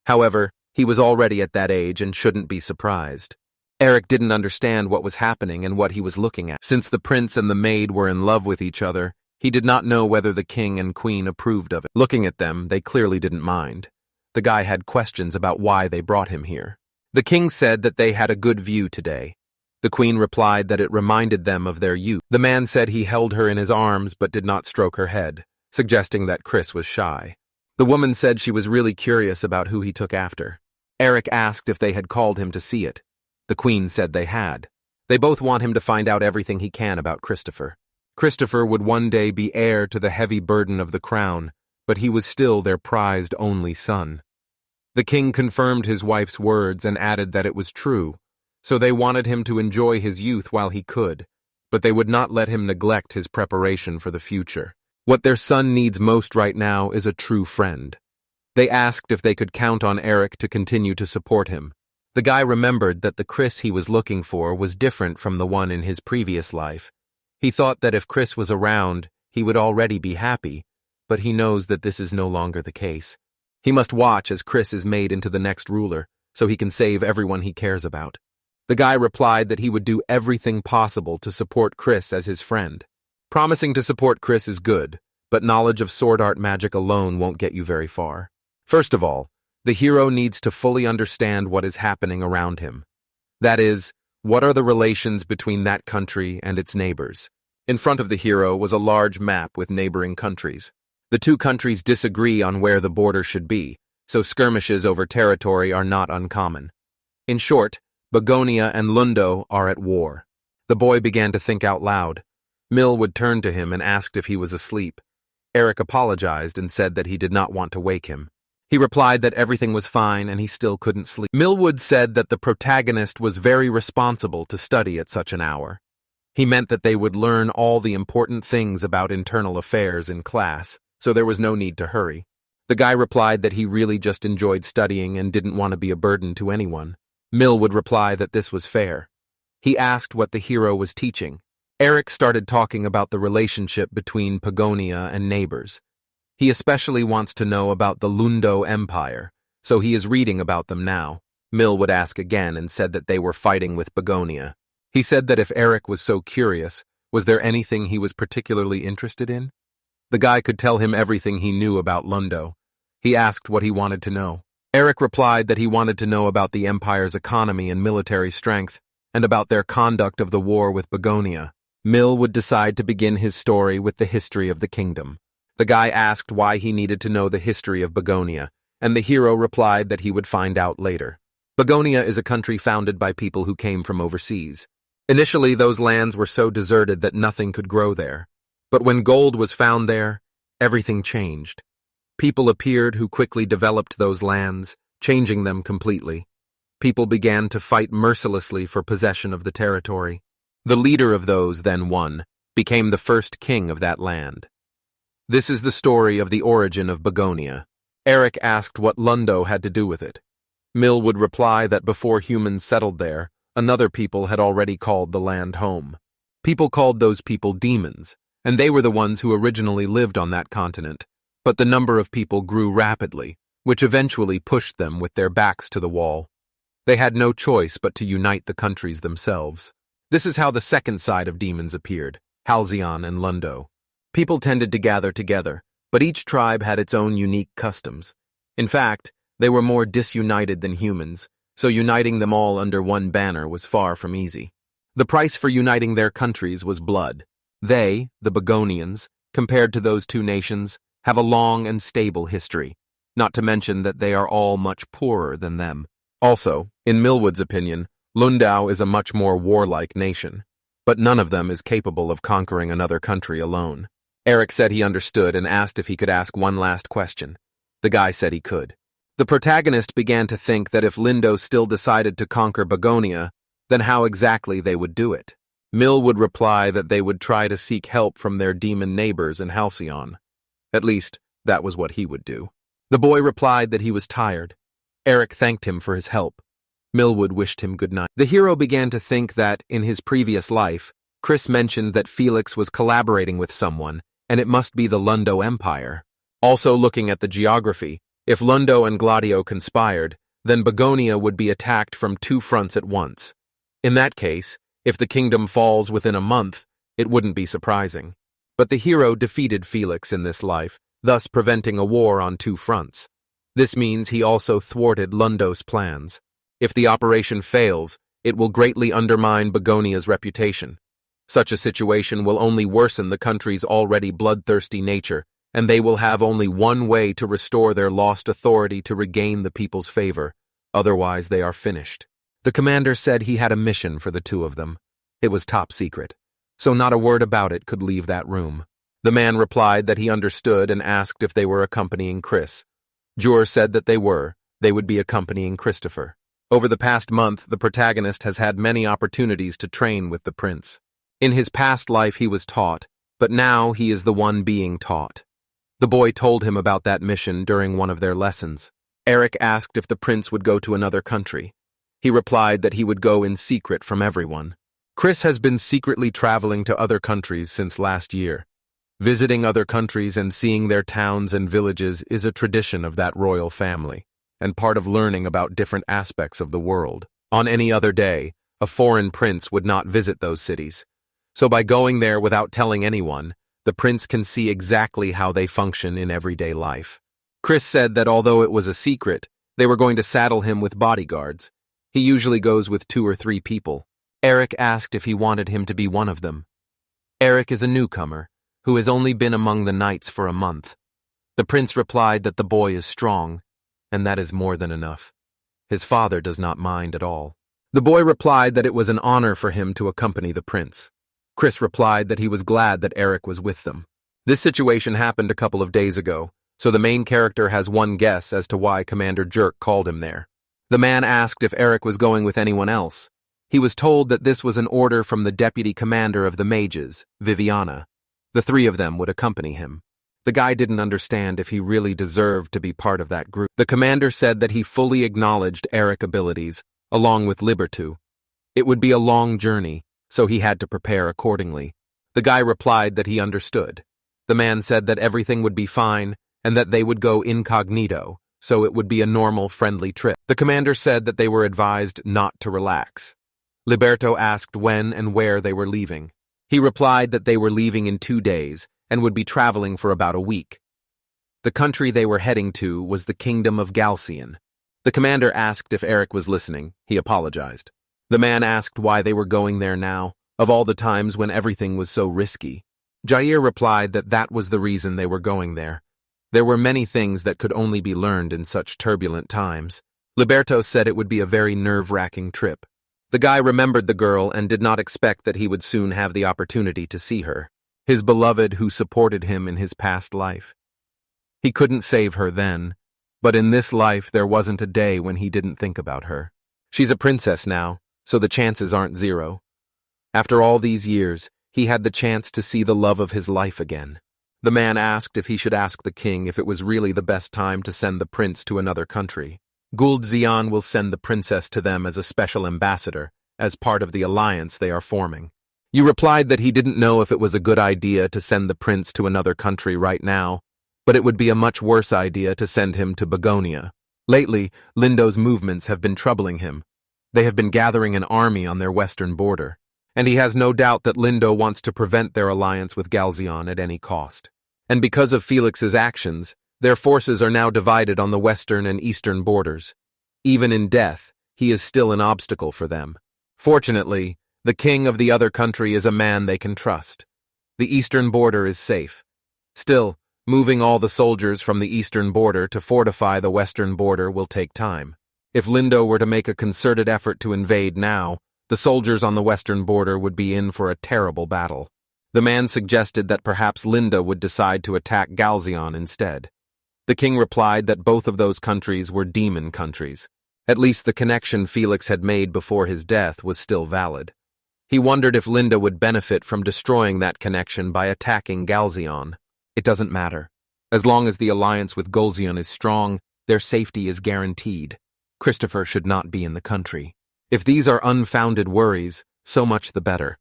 However, he was already at that age and shouldn't be surprised. Eric didn't understand what was happening and what he was looking at. Since the prince and the maid were in love with each other, he did not know whether the king and queen approved of it. Looking at them, they clearly didn't mind. The guy had questions about why they brought him here. The king said that they had a good view today. The queen replied that it reminded them of their youth. The man said he held her in his arms but did not stroke her head. suggesting that Chris was shy. The woman said she was really curious about who he took after. Eric asked if they had called him to see it. The queen said they had. They both want him to find out everything he can about Christopher. Christopher would one day be heir to the heavy burden of the crown, but he was still their prized only son. The king confirmed his wife's words and added that it was true, so they wanted him to enjoy his youth while he could, but they would not let him neglect his preparation for the future. What their son needs most right now is a true friend. They asked if they could count on Eric to continue to support him. The guy remembered that the Chris he was looking for was different from the one in his previous life. He thought that if Chris was around, he would already be happy, but he knows that this is no longer the case. He must watch as Chris is made into the next ruler, so he can save everyone he cares about. The guy replied that he would do everything possible to support Chris as his friend. Promising to support Chris is good, but knowledge of sword art magic alone won't get you very far. First of all, the hero needs to fully understand what is happening around him. That is, what are the relations between that country and its neighbors? In front of the hero was a large map with neighboring countries. The two countries disagree on where the border should be, so skirmishes over territory are not uncommon. In short, Begonia and Lundo are at war. The boy began to think out loud. Mill would turn to him and asked if he was asleep. Eric apologized and said that he did not want to wake him. He replied that everything was fine and he still couldn't sleep. Millwood said that the protagonist was very responsible to study at such an hour. He meant that they would learn all the important things about internal affairs in class, so there was no need to hurry. The guy replied that he really just enjoyed studying and didn't want to be a burden to anyone. Mill would reply that this was fair. He asked what the hero was teaching. Eric started talking about the relationship between Begonia and neighbors. He especially wants to know about the Lundo Empire, so he is reading about them now. Mill would ask again and said that they were fighting with Begonia. He said that if Eric was so curious, was there anything he was particularly interested in? The guy could tell him everything he knew about Lundo. He asked what he wanted to know. Eric replied that he wanted to know about the Empire's economy and military strength, and about their conduct of the war with Begonia. Mill would decide to begin his story with the history of the kingdom. The guy asked why he needed to know the history of Begonia, and the hero replied that he would find out later. Begonia is a country founded by people who came from overseas. Initially, those lands were so deserted that nothing could grow there. But when gold was found there, everything changed. People appeared who quickly developed those lands, changing them completely. People began to fight mercilessly for possession of the territory. The leader of those then won, became the first king of that land. This is the story of the origin of Begonia. Eric asked what Lundo had to do with it. Mill would reply that before humans settled there, another people had already called the land home. People called those people demons, and they were the ones who originally lived on that continent, but the number of people grew rapidly, which eventually pushed them with their backs to the wall. They had no choice but to unite the countries themselves. This is how the second side of demons appeared, Halcyon and Lundo. People tended to gather together, but each tribe had its own unique customs. In fact, they were more disunited than humans, so uniting them all under one banner was far from easy. The price for uniting their countries was blood. They, the Begonians, compared to those two nations, have a long and stable history, not to mention that they are all much poorer than them. Also, in Millwood's opinion, Lundau is a much more warlike nation, but none of them is capable of conquering another country alone. Eric said he understood and asked if he could ask one last question. The guy said he could. The protagonist began to think that if Lindo still decided to conquer Begonia, then how exactly they would do it. Mill would reply that they would try to seek help from their demon neighbors in Halcyon. At least, that was what he would do. The boy replied that he was tired. Eric thanked him for his help. Millwood wished him good night. The hero began to think that, in his previous life, Chris mentioned that Felix was collaborating with someone, and it must be the Lundo Empire. Also looking at the geography, if Lundo and Gladio conspired, then Begonia would be attacked from two fronts at once. In that case, if the kingdom falls within a month, it wouldn't be surprising. But the hero defeated Felix in this life, thus preventing a war on two fronts. This means he also thwarted Lundo's plans. If the operation fails, it will greatly undermine Begonia's reputation. Such a situation will only worsen the country's already bloodthirsty nature and they will have only one way to restore their lost authority to regain the people's favor. Otherwise, they are finished. The commander said he had a mission for the two of them. It was top secret, so not a word about it could leave that room. The man replied that he understood and asked if they were accompanying Chris. Jur said that they were. They would be accompanying Christopher. Over the past month, the protagonist has had many opportunities to train with the prince. In his past life, he was taught, but now he is the one being taught. The boy told him about that mission during one of their lessons. Eric asked if the prince would go to another country. He replied that he would go in secret from everyone. Chris has been secretly traveling to other countries since last year. Visiting other countries and seeing their towns and villages is a tradition of that royal family, and part of learning about different aspects of the world. On any other day, a foreign prince would not visit those cities. So by going there without telling anyone, the prince can see exactly how they function in everyday life. Chris said that although it was a secret, they were going to saddle him with bodyguards. He usually goes with 2 or 3 people. Eric asked if he wanted him to be one of them. Eric is a newcomer, who has only been among the knights for a month. The prince replied that the boy is strong, and that is more than enough. His father does not mind at all. The boy replied that it was an honor for him to accompany the prince. Chris replied that he was glad that Eric was with them. This situation happened a couple of days ago, so the main character has one guess as to why Commander Jerk called him there. The man asked if Eric was going with anyone else. He was told that this was an order from the deputy commander of the mages, Viviana. The 3 of them would accompany him. The guy didn't understand if he really deserved to be part of that group. The commander said that he fully acknowledged Eric's abilities, along with Libertu. It would be a long journey, so he had to prepare accordingly. The guy replied that he understood. The man said that everything would be fine and that they would go incognito, so it would be a normal, friendly trip. The commander said that they were advised not to relax. Liberto asked when and where they were leaving. He replied that they were leaving in 2 days and would be traveling for about a week. The country they were heading to was the Kingdom of Galcian. The commander asked if Eric was listening. He apologized. The man asked why they were going there now, of all the times when everything was so risky. Jair replied that that was the reason they were going there. There were many things that could only be learned in such turbulent times. Liberto said it would be a very nerve-wracking trip. The guy remembered the girl and did not expect that he would soon have the opportunity to see her, his beloved who supported him in his past life. He couldn't save her then, but in this life there wasn't a day when he didn't think about her. She's a princess now, so the chances aren't 0. After all these years, he had the chance to see the love of his life again. The man asked if he should ask the king if it was really the best time to send the prince to another country. Guld Xian will send the princess to them as a special ambassador, as part of the alliance they are forming. You replied that he didn't know if it was a good idea to send the prince to another country right now, but it would be a much worse idea to send him to Begonia. Lately, Lindo's movements have been troubling him. They have been gathering an army on their western border, and he has no doubt that Lindo wants to prevent their alliance with Galzion at any cost. And because of Felix's actions, their forces are now divided on the western and eastern borders. Even in death, he is still an obstacle for them. Fortunately, the king of the other country is a man they can trust. The eastern border is safe. Still, moving all the soldiers from the eastern border to fortify the western border will take time. If Lindo were to make a concerted effort to invade now, the soldiers on the western border would be in for a terrible battle. The man suggested that perhaps Linda would decide to attack Galzion instead. The king replied that both of those countries were demon countries. At least the connection Felix had made before his death was still valid. He wondered if Linda would benefit from destroying that connection by attacking Galzion. It doesn't matter. As long as the alliance with Galzion is strong, their safety is guaranteed. Christopher should not be in the country. If these are unfounded worries, so much the better.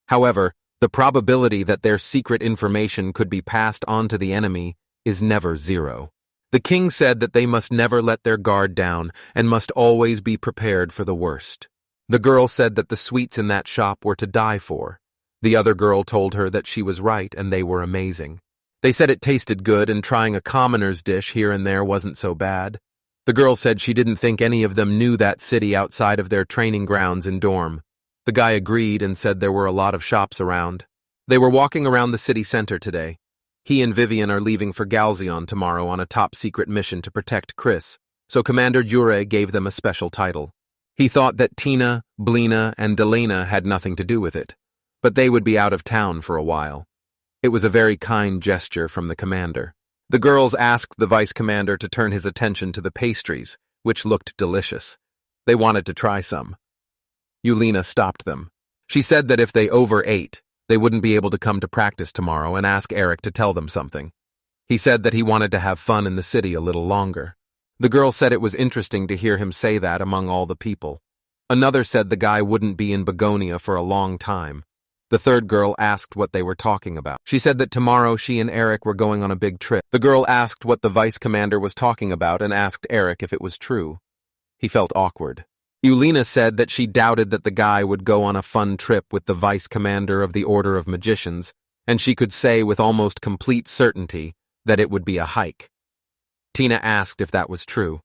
However, the probability that their secret information could be passed on to the enemy is never 0. The king said that they must never let their guard down and must always be prepared for the worst. The girl said that the sweets in that shop were to die for. The other girl told her that she was right and they were amazing. They said it tasted good and trying a commoner's dish here and there wasn't so bad. The girl said she didn't think any of them knew that city outside of their training grounds in Dorm. The guy agreed and said there were a lot of shops around. They were walking around the city center today. He and Vivian are leaving for Galzion tomorrow on a top-secret mission to protect Chris, so Commander Jure gave them a special title. He thought that Tina, Blina, and Delena had nothing to do with it, but they would be out of town for a while. It was a very kind gesture from the commander. The girls asked the vice commander to turn his attention to the pastries, which looked delicious. They wanted to try some. Yulina stopped them. She said that if they overate, they wouldn't be able to come to practice tomorrow and ask Eric to tell them something. He said that he wanted to have fun in the city a little longer. The girl said it was interesting to hear him say that among all the people. Another said the guy wouldn't be in Begonia for a long time. The third girl asked what they were talking about. She said that tomorrow she and Eric were going on a big trip. The girl asked what the vice commander was talking about and asked Eric if it was true. He felt awkward. Yulina said that she doubted that the guy would go on a fun trip with the vice commander of the Order of Magicians, and she could say with almost complete certainty that it would be a hike. Tina asked if that was true.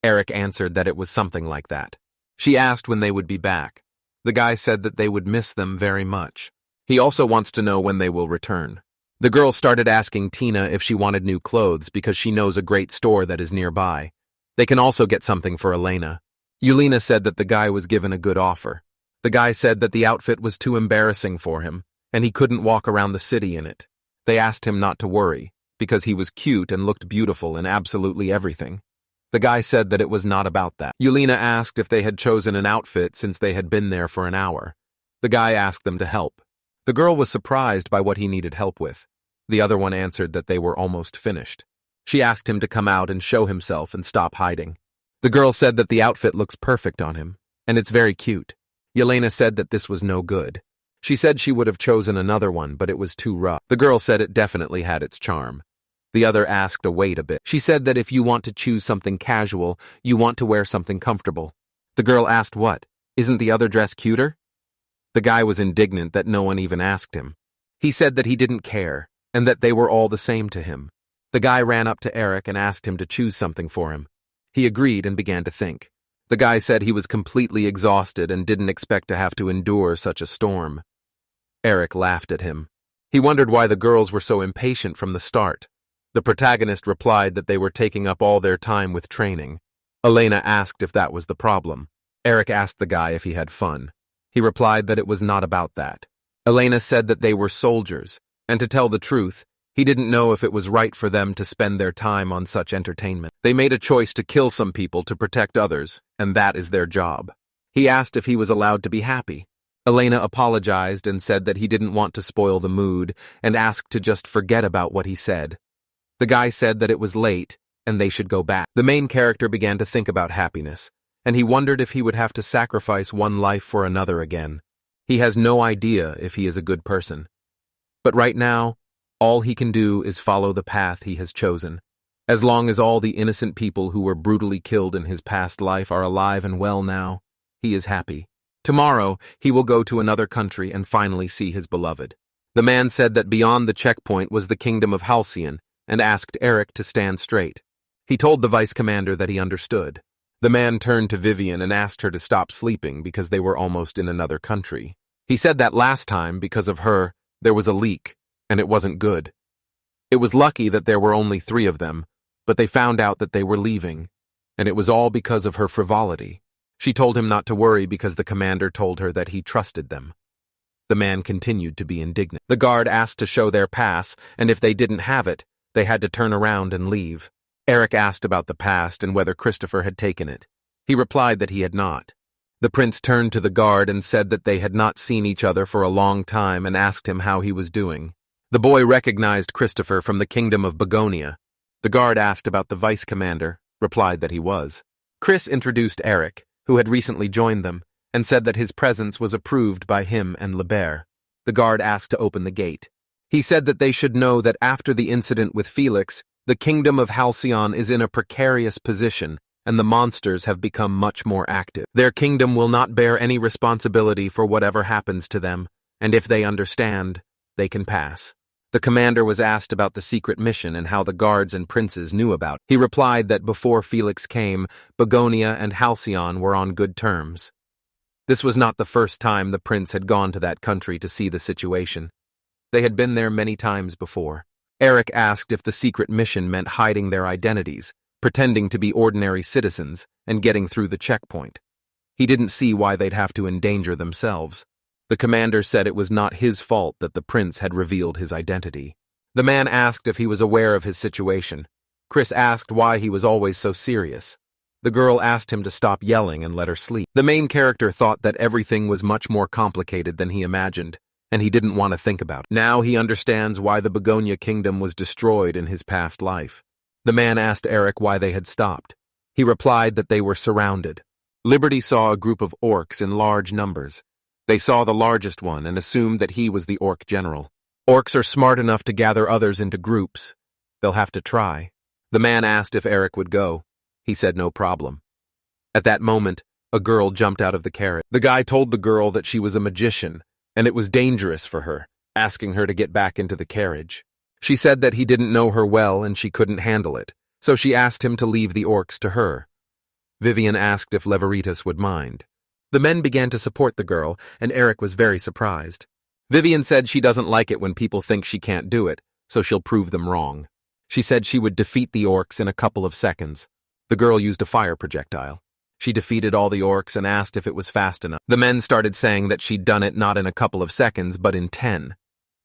Eric answered that it was something like that. She asked when they would be back. The guy said that they would miss them very much. He also wants to know when they will return. The girl started asking Tina if she wanted new clothes because she knows a great store that is nearby. They can also get something for Elena. Yulina said that the guy was given a good offer. The guy said that the outfit was too embarrassing for him, and he couldn't walk around the city in it. They asked him not to worry, because he was cute and looked beautiful in absolutely everything. The guy said that it was not about that. Yulina asked if they had chosen an outfit since they had been there for an hour. The guy asked them to help. The girl was surprised by what he needed help with. The other one answered that they were almost finished. She asked him to come out and show himself and stop hiding. The girl said that the outfit looks perfect on him, and it's very cute. Yelena said that this was no good. She said she would have chosen another one, but it was too rough. The girl said it definitely had its charm. The other asked to wait a bit. She said that if you want to choose something casual, you want to wear something comfortable. The girl asked what? Isn't the other dress cuter? The guy was indignant that no one even asked him. He said that he didn't care, and that they were all the same to him. The guy ran up to Eric and asked him to choose something for him. He agreed and began to think. The guy said he was completely exhausted and didn't expect to have to endure such a storm. Eric laughed at him. He wondered why the girls were so impatient from the start. The protagonist replied that they were taking up all their time with training. Elena asked if that was the problem. Eric asked the guy if he had fun. He replied that it was not about that. Elena said that they were soldiers, and to tell the truth, he didn't know if it was right for them to spend their time on such entertainment. They made a choice to kill some people to protect others, and that is their job. He asked if he was allowed to be happy. Elena apologized and said that he didn't want to spoil the mood and asked to just forget about what he said. The guy said that it was late and they should go back. The main character began to think about happiness, and he wondered if he would have to sacrifice one life for another again. He has no idea if he is a good person. But right now, all he can do is follow the path he has chosen. As long as all the innocent people who were brutally killed in his past life are alive and well now, he is happy. Tomorrow, he will go to another country and finally see his beloved. The man said that beyond the checkpoint was the kingdom of Halcyon and asked Eric to stand straight. He told the vice commander that he understood. The man turned to Vivian and asked her to stop sleeping because they were almost in another country. He said that last time, because of her, there was a leak, and it wasn't good. It was lucky that there were only 3 of them, but they found out that they were leaving, and it was all because of her frivolity. She told him not to worry because the commander told her that he trusted them. The man continued to be indignant. The guard asked to show their pass, and if they didn't have it, they had to turn around and leave. Eric asked about the past and whether Christopher had taken it. He replied that he had not. The prince turned to the guard and said that they had not seen each other for a long time and asked him how he was doing. The boy recognized Christopher from the kingdom of Begonia. The guard asked about the vice commander, replied that he was. Chris introduced Eric, who had recently joined them, and said that his presence was approved by him and Lebert. The guard asked to open the gate. He said that they should know that after the incident with Felix, the kingdom of Halcyon is in a precarious position, and the monsters have become much more active. Their kingdom will not bear any responsibility for whatever happens to them, and if they understand, they can pass. The commander was asked about the secret mission and how the guards and princes knew about it. He replied that before Felix came, Begonia and Halcyon were on good terms. This was not the first time the prince had gone to that country to see the situation. They had been there many times before. Eric asked if the secret mission meant hiding their identities, pretending to be ordinary citizens, and getting through the checkpoint. He didn't see why they'd have to endanger themselves. The commander said it was not his fault that the prince had revealed his identity. The man asked if he was aware of his situation. Chris asked why he was always so serious. The girl asked him to stop yelling and let her sleep. The main character thought that everything was much more complicated than he imagined, and he didn't want to think about it. Now he understands why the Begonia Kingdom was destroyed in his past life. The man asked Eric why they had stopped. He replied that they were surrounded. Liberty saw a group of orcs in large numbers. They saw the largest one and assumed that he was the orc general. Orcs are smart enough to gather others into groups. They'll have to try. The man asked if Eric would go. He said no problem. At that moment, a girl jumped out of the carriage. The guy told the girl that she was a magician, and it was dangerous for her, asking her to get back into the carriage. She said that he didn't know her well and she couldn't handle it, so she asked him to leave the orcs to her. Vivian asked if Leveritas would mind. The men began to support the girl, and Eric was very surprised. Vivian said she doesn't like it when people think she can't do it, so she'll prove them wrong. She said she would defeat the orcs in a couple of seconds. The girl used a fire projectile. She defeated all the orcs and asked if it was fast enough. The men started saying that she'd done it not in a couple of seconds, but in 10.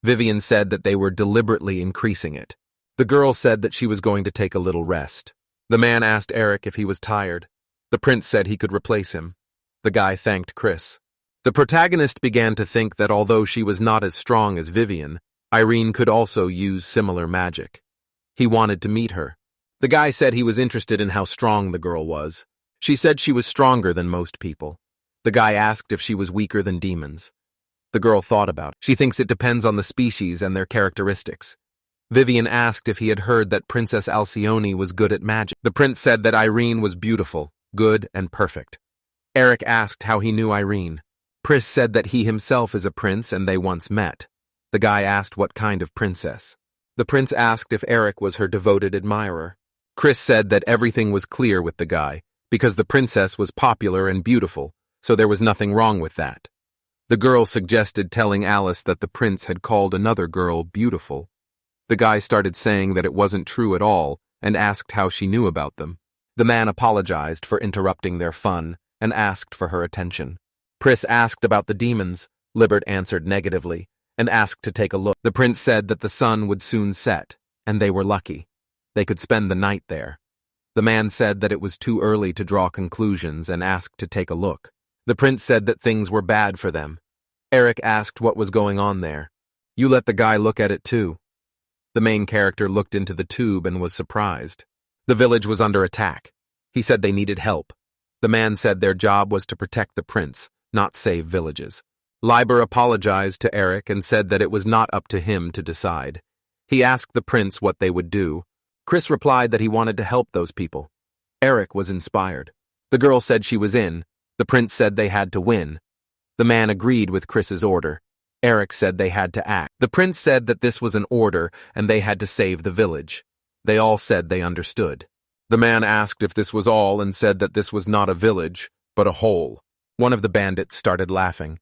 Vivian said that they were deliberately increasing it. The girl said that she was going to take a little rest. The man asked Eric if he was tired. The prince said he could replace him. The guy thanked Chris. The protagonist began to think that although she was not as strong as Vivian, Irene could also use similar magic. He wanted to meet her. The guy said he was interested in how strong the girl was. She said she was stronger than most people. The guy asked if she was weaker than demons. The girl thought about it. She thinks it depends on the species and their characteristics. Vivian asked if he had heard that Princess Alcyone was good at magic. The prince said that Irene was beautiful, good, and perfect. Eric asked how he knew Irene. Pris said that he himself is a prince and they once met. The guy asked what kind of princess. The prince asked if Eric was her devoted admirer. Chris said that everything was clear with the guy, because the princess was popular and beautiful, so there was nothing wrong with that. The girl suggested telling Alice that the prince had called another girl beautiful. The guy started saying that it wasn't true at all and asked how she knew about them. The man apologized for interrupting their fun and asked for her attention. Pris asked about the demons. Libert answered negatively and asked to take a look. The prince said that the sun would soon set, and they were lucky. They could spend the night there. The man said that it was too early to draw conclusions and asked to take a look. The prince said that things were bad for them. Eric asked what was going on there. You let the guy look at it too. The main character looked into the tube and was surprised. The village was under attack. He said they needed help. The man said their job was to protect the prince, not save villages. Liber apologized to Eric and said that it was not up to him to decide. He asked the prince what they would do. Chris replied that he wanted to help those people. Eric was inspired. The girl said she was in. The prince said they had to win. The man agreed with Chris's order. Eric said they had to act. The prince said that this was an order and they had to save the village. They all said they understood. The man asked if this was all and said that this was not a village, but a whole. One of the bandits started laughing.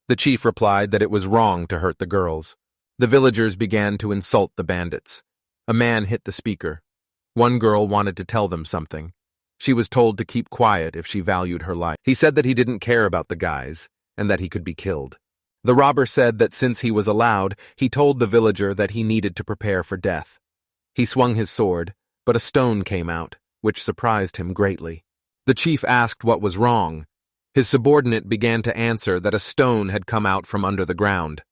The chief replied that it was wrong to hurt the girls. The villagers began to insult the bandits. A man hit the speaker. One girl wanted to tell them something. She was told to keep quiet if she valued her life. He said that he didn't care about the guys, and that he could be killed. The robber said that since he was allowed, he told the villager that he needed to prepare for death. He swung his sword, but a stone came out, which surprised him greatly. The chief asked what was wrong. His subordinate began to answer that a stone had come out from under the ground.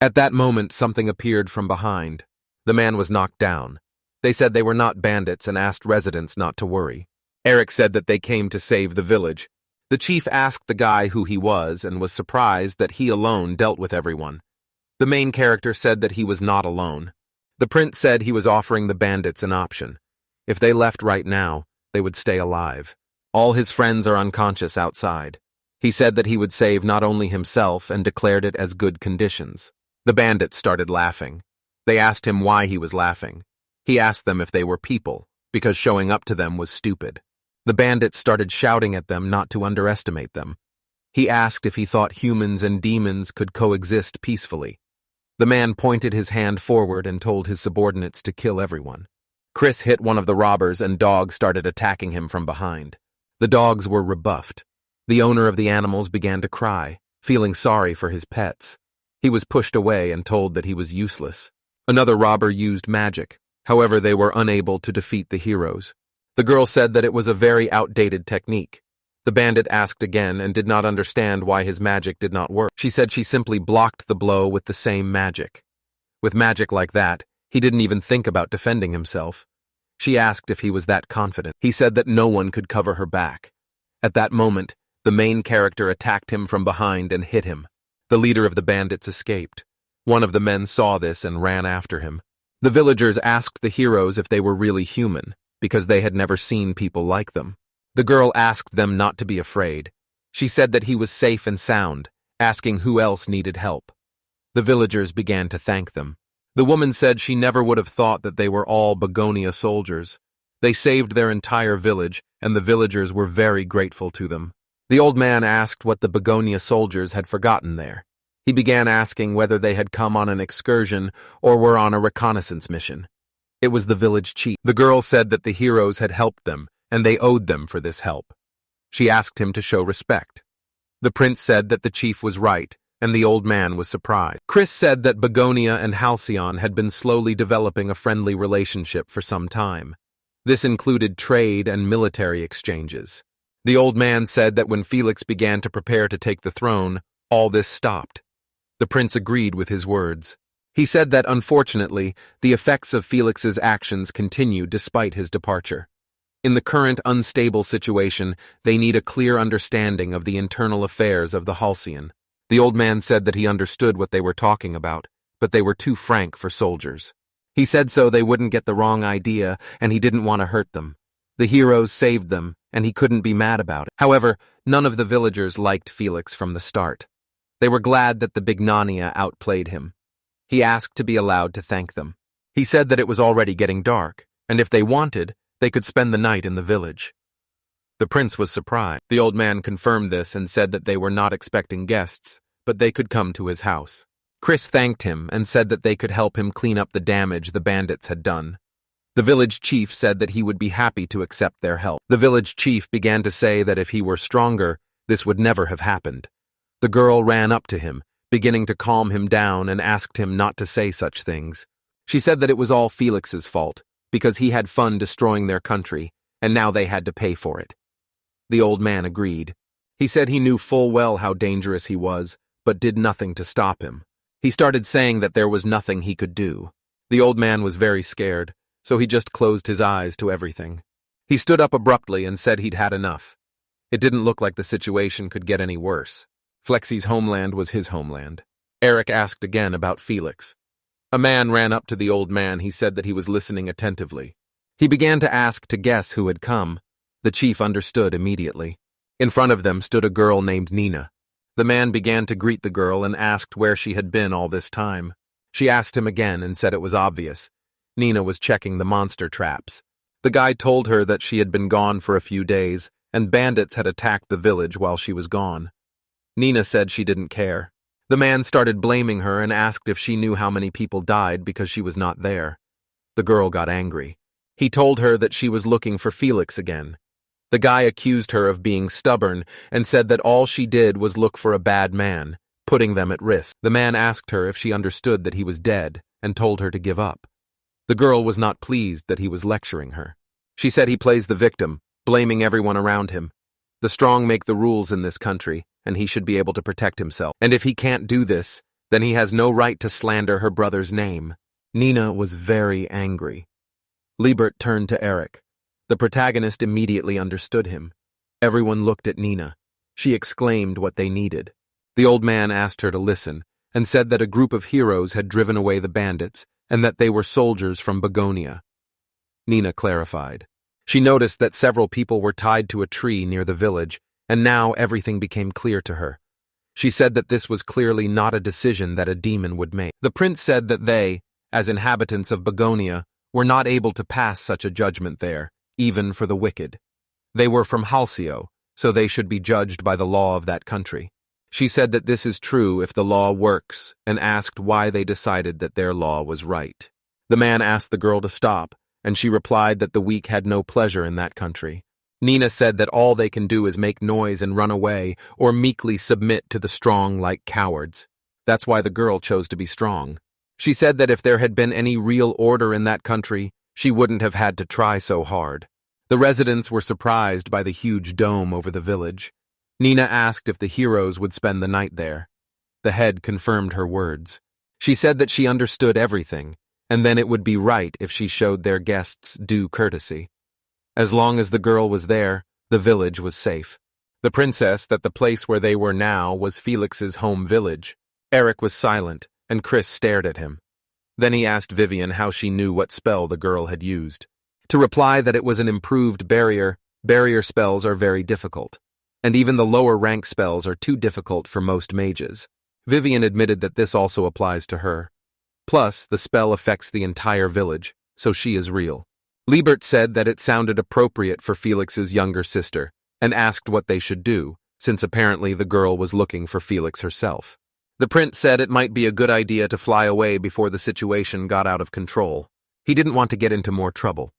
At that moment, something appeared from behind. The man was knocked down. They said they were not bandits and asked residents not to worry. Eric said that they came to save the village. The chief asked the guy who he was and was surprised that he alone dealt with everyone. The main character said that he was not alone. The prince said he was offering the bandits an option. If they left right now, they would stay alive. All his friends are unconscious outside. He said that he would save not only himself and declared it as good conditions. The bandits started laughing. They asked him why he was laughing. He asked them if they were people, because showing up to them was stupid. The bandits started shouting at them not to underestimate them. He asked if he thought humans and demons could coexist peacefully. The man pointed his hand forward and told his subordinates to kill everyone. Chris hit one of the robbers and dogs started attacking him from behind. The dogs were rebuffed. The owner of the animals began to cry, feeling sorry for his pets. He was pushed away and told that he was useless. Another robber used magic. However, they were unable to defeat the heroes. The girl said that it was a very outdated technique. The bandit asked again and did not understand why his magic did not work. She said she simply blocked the blow with the same magic. With magic like that, he didn't even think about defending himself. She asked if he was that confident. He said that no one could cover her back. At that moment, the main character attacked him from behind and hit him. The leader of the bandits escaped. One of the men saw this and ran after him. The villagers asked the heroes if they were really human, because they had never seen people like them. The girl asked them not to be afraid. She said that he was safe and sound, asking who else needed help. The villagers began to thank them. The woman said she never would have thought that they were all Begonia soldiers. They saved their entire village, and the villagers were very grateful to them. The old man asked what the Begonia soldiers had forgotten there. He began asking whether they had come on an excursion or were on a reconnaissance mission. It was the village chief. The girl said that the heroes had helped them, and they owed them for this help. She asked him to show respect. The prince said that the chief was right, and the old man was surprised. Chris said that Begonia and Halcyon had been slowly developing a friendly relationship for some time. This included trade and military exchanges. The old man said that when Felix began to prepare to take the throne, all this stopped. The prince agreed with his words. He said that, unfortunately, the effects of Felix's actions continued despite his departure. In the current unstable situation, they need a clear understanding of the internal affairs of the Halcyon. The old man said that he understood what they were talking about, but they were too frank for soldiers. He said so they wouldn't get the wrong idea, and he didn't want to hurt them. The heroes saved them, and he couldn't be mad about it. However, none of the villagers liked Felix from the start. They were glad that the Begonia outplayed him. He asked to be allowed to thank them. He said that it was already getting dark, and if they wanted, they could spend the night in the village. The prince was surprised. The old man confirmed this and said that they were not expecting guests, but they could come to his house. Chris thanked him and said that they could help him clean up the damage the bandits had done. The village chief said that he would be happy to accept their help. The village chief began to say that if he were stronger, this would never have happened. The girl ran up to him, beginning to calm him down and asked him not to say such things. She said that it was all Felix's fault, because he had fun destroying their country, and now they had to pay for it. The old man agreed. He said he knew full well how dangerous he was, but did nothing to stop him. He started saying that there was nothing he could do. The old man was very scared, so he just closed his eyes to everything. He stood up abruptly and said he'd had enough. It didn't look like the situation could get any worse. Flexie's homeland was his homeland. Eric asked again about Felix. A man ran up to the old man. He said that he was listening attentively. He began to ask to guess who had come. The chief understood immediately. In front of them stood a girl named Nina. The man began to greet the girl and asked where she had been all this time. She asked him again and said it was obvious. Nina was checking the monster traps. The guy told her that she had been gone for a few days, and bandits had attacked the village while she was gone. Nina said she didn't care. The man started blaming her and asked if she knew how many people died because she was not there. The girl got angry. He told her that she was looking for Felix again. The guy accused her of being stubborn and said that all she did was look for a bad man, putting them at risk. The man asked her if she understood that he was dead and told her to give up. The girl was not pleased that he was lecturing her. She said he plays the victim, blaming everyone around him. The strong make the rules in this country, and he should be able to protect himself. And if he can't do this, then he has no right to slander her brother's name. Nina was very angry. Liebert turned to Eric. The protagonist immediately understood him. Everyone looked at Nina. She exclaimed what they needed. The old man asked her to listen, and said that a group of heroes had driven away the bandits, and that they were soldiers from Begonia. Nina clarified. She noticed that several people were tied to a tree near the village, and now everything became clear to her. She said that this was clearly not a decision that a demon would make. The prince said that they, as inhabitants of Begonia, were not able to pass such a judgment there, even for the wicked. They were from Halcyon, so they should be judged by the law of that country. She said that this is true if the law works, and asked why they decided that their law was right. The man asked the girl to stop, and she replied that the weak had no pleasure in that country. Nina said that all they can do is make noise and run away, or meekly submit to the strong like cowards. That's why the girl chose to be strong. She said that if there had been any real order in that country, she wouldn't have had to try so hard. The residents were surprised by the huge dome over the village. Nina asked if the heroes would spend the night there. The head confirmed her words. She said that she understood everything, and then it would be right if she showed their guests due courtesy. As long as the girl was there, the village was safe. The princess that the place where they were now was Felix's home village. Eric was silent, and Chris stared at him. Then he asked Vivian how she knew what spell the girl had used. To reply that it was an improved barrier spells are very difficult, and even the lower rank spells are too difficult for most mages. Vivian admitted that this also applies to her. Plus, the spell affects the entire village, so she is real. Liebert said that it sounded appropriate for Felix's younger sister, and asked what they should do, since apparently the girl was looking for Felix herself. The prince said it might be a good idea to fly away before the situation got out of control. He didn't want to get into more trouble.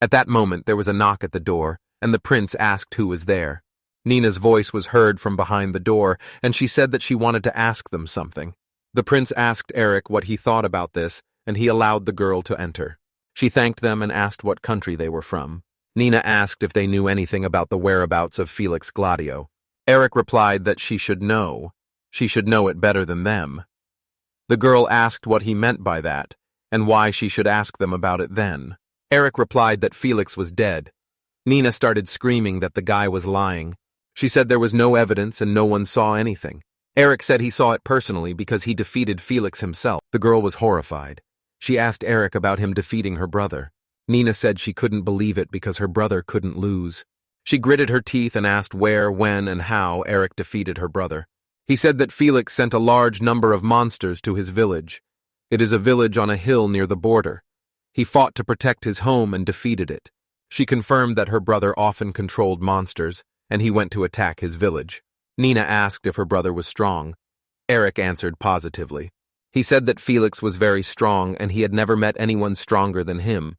At that moment, there was a knock at the door, and the prince asked who was there. Nina's voice was heard from behind the door, and she said that she wanted to ask them something. The prince asked Eric what he thought about this, and he allowed the girl to enter. She thanked them and asked what country they were from. Nina asked if they knew anything about the whereabouts of Felix Gladio. Eric replied that she should know. She should know it better than them. The girl asked what he meant by that, and why she should ask them about it then. Eric replied that Felix was dead. Nina started screaming that the guy was lying. She said there was no evidence and no one saw anything. Eric said he saw it personally because he defeated Felix himself. The girl was horrified. She asked Eric about him defeating her brother. Nina said she couldn't believe it because her brother couldn't lose. She gritted her teeth and asked where, when, and how Eric defeated her brother. He said that Felix sent a large number of monsters to his village. It is a village on a hill near the border. He fought to protect his home and defeated it. She confirmed that her brother often controlled monsters, and he went to attack his village. Nina asked if her brother was strong. Eric answered positively. He said that Felix was very strong and he had never met anyone stronger than him.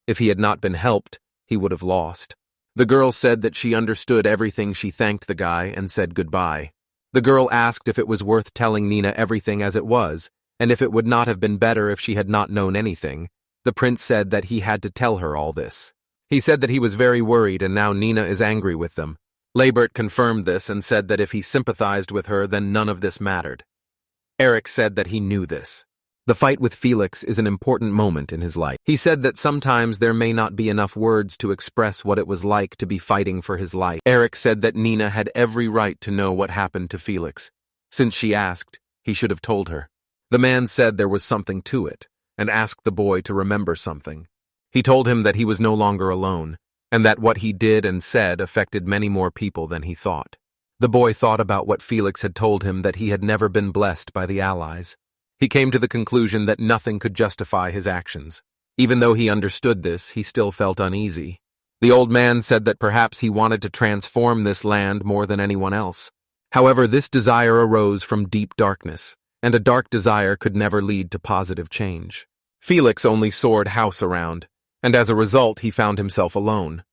If he had not been helped, he would have lost. The girl said that she understood everything. She thanked the guy and said goodbye. The girl asked if it was worth telling Nina everything as it was, and if it would not have been better if she had not known anything. The prince said that he had to tell her all this. He said that he was very worried and now Nina is angry with them. Liebert confirmed this and said that if he sympathized with her, then none of this mattered. Eric said that he knew this. The fight with Felix is an important moment in his life. He said that sometimes there may not be enough words to express what it was like to be fighting for his life. Eric said that Nina had every right to know what happened to Felix. Since she asked, he should have told her. The man said there was something to it, and asked the boy to remember something. He told him that he was no longer alone, and that what he did and said affected many more people than he thought. The boy thought about what Felix had told him, that he had never been blessed by the allies. He came to the conclusion that nothing could justify his actions. Even though he understood this, he still felt uneasy. The old man said that perhaps he wanted to transform this land more than anyone else. However, this desire arose from deep darkness, and a dark desire could never lead to positive change. Felix only soared house around, and as a result he found himself alone.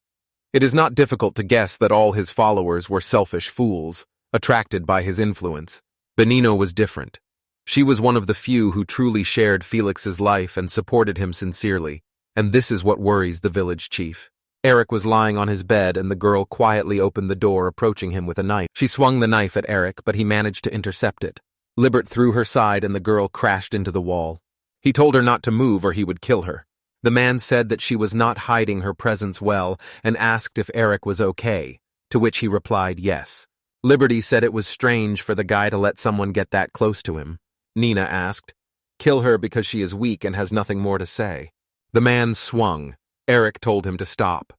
It is not difficult to guess that all his followers were selfish fools, attracted by his influence. Benino was different. She was one of the few who truly shared Felix's life and supported him sincerely, and this is what worries the village chief. Eric was lying on his bed and the girl quietly opened the door, approaching him with a knife. She swung the knife at Eric, but he managed to intercept it. Liebert threw her side and the girl crashed into the wall. He told her not to move or he would kill her. The man said that she was not hiding her presence well and asked if Eric was okay, to which he replied yes. Liberty said it was strange for the guy to let someone get that close to him. Nina asked, "Kill her because she is weak and has nothing more to say." The man swung. Eric told him to stop.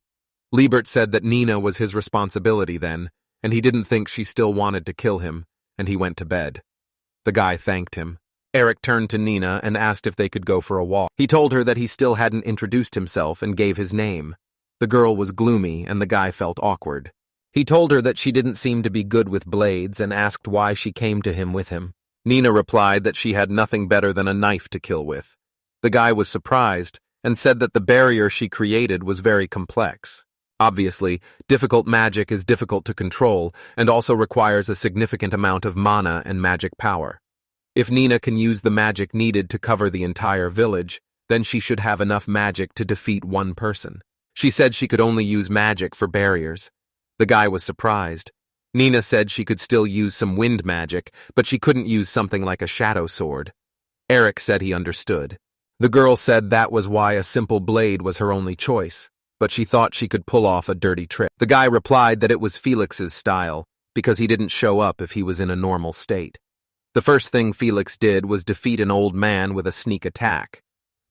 Liebert said that Nina was his responsibility then, and he didn't think she still wanted to kill him, and he went to bed. The guy thanked him. Eric turned to Nina and asked if they could go for a walk. He told her that he still hadn't introduced himself and gave his name. The girl was gloomy and the guy felt awkward. He told her that she didn't seem to be good with blades and asked why she came to him with him. Nina replied that she had nothing better than a knife to kill with. The guy was surprised and said that the barrier she created was very complex. Obviously, difficult magic is difficult to control and also requires a significant amount of mana and magic power. If Nina can use the magic needed to cover the entire village, then she should have enough magic to defeat one person. She said she could only use magic for barriers. The guy was surprised. Nina said she could still use some wind magic, but she couldn't use something like a shadow sword. Eric said he understood. The girl said that was why a simple blade was her only choice, but she thought she could pull off a dirty trick. The guy replied that it was Felix's style, because he didn't show up if he was in a normal state. The first thing Felix did was defeat an old man with a sneak attack.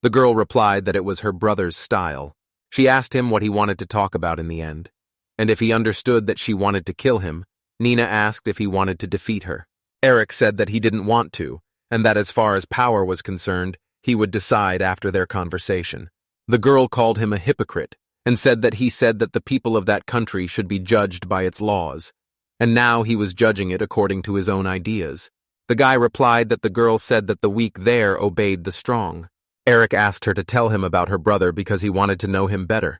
The girl replied that it was her brother's style. She asked him what he wanted to talk about in the end, and if he understood that she wanted to kill him, Nina asked if he wanted to defeat her. Eric said that he didn't want to, and that as far as power was concerned, he would decide after their conversation. The girl called him a hypocrite, and said that he said that the people of that country should be judged by its laws, and now he was judging it according to his own ideas. The guy replied that the girl said that the weak there obeyed the strong. Eric asked her to tell him about her brother because he wanted to know him better.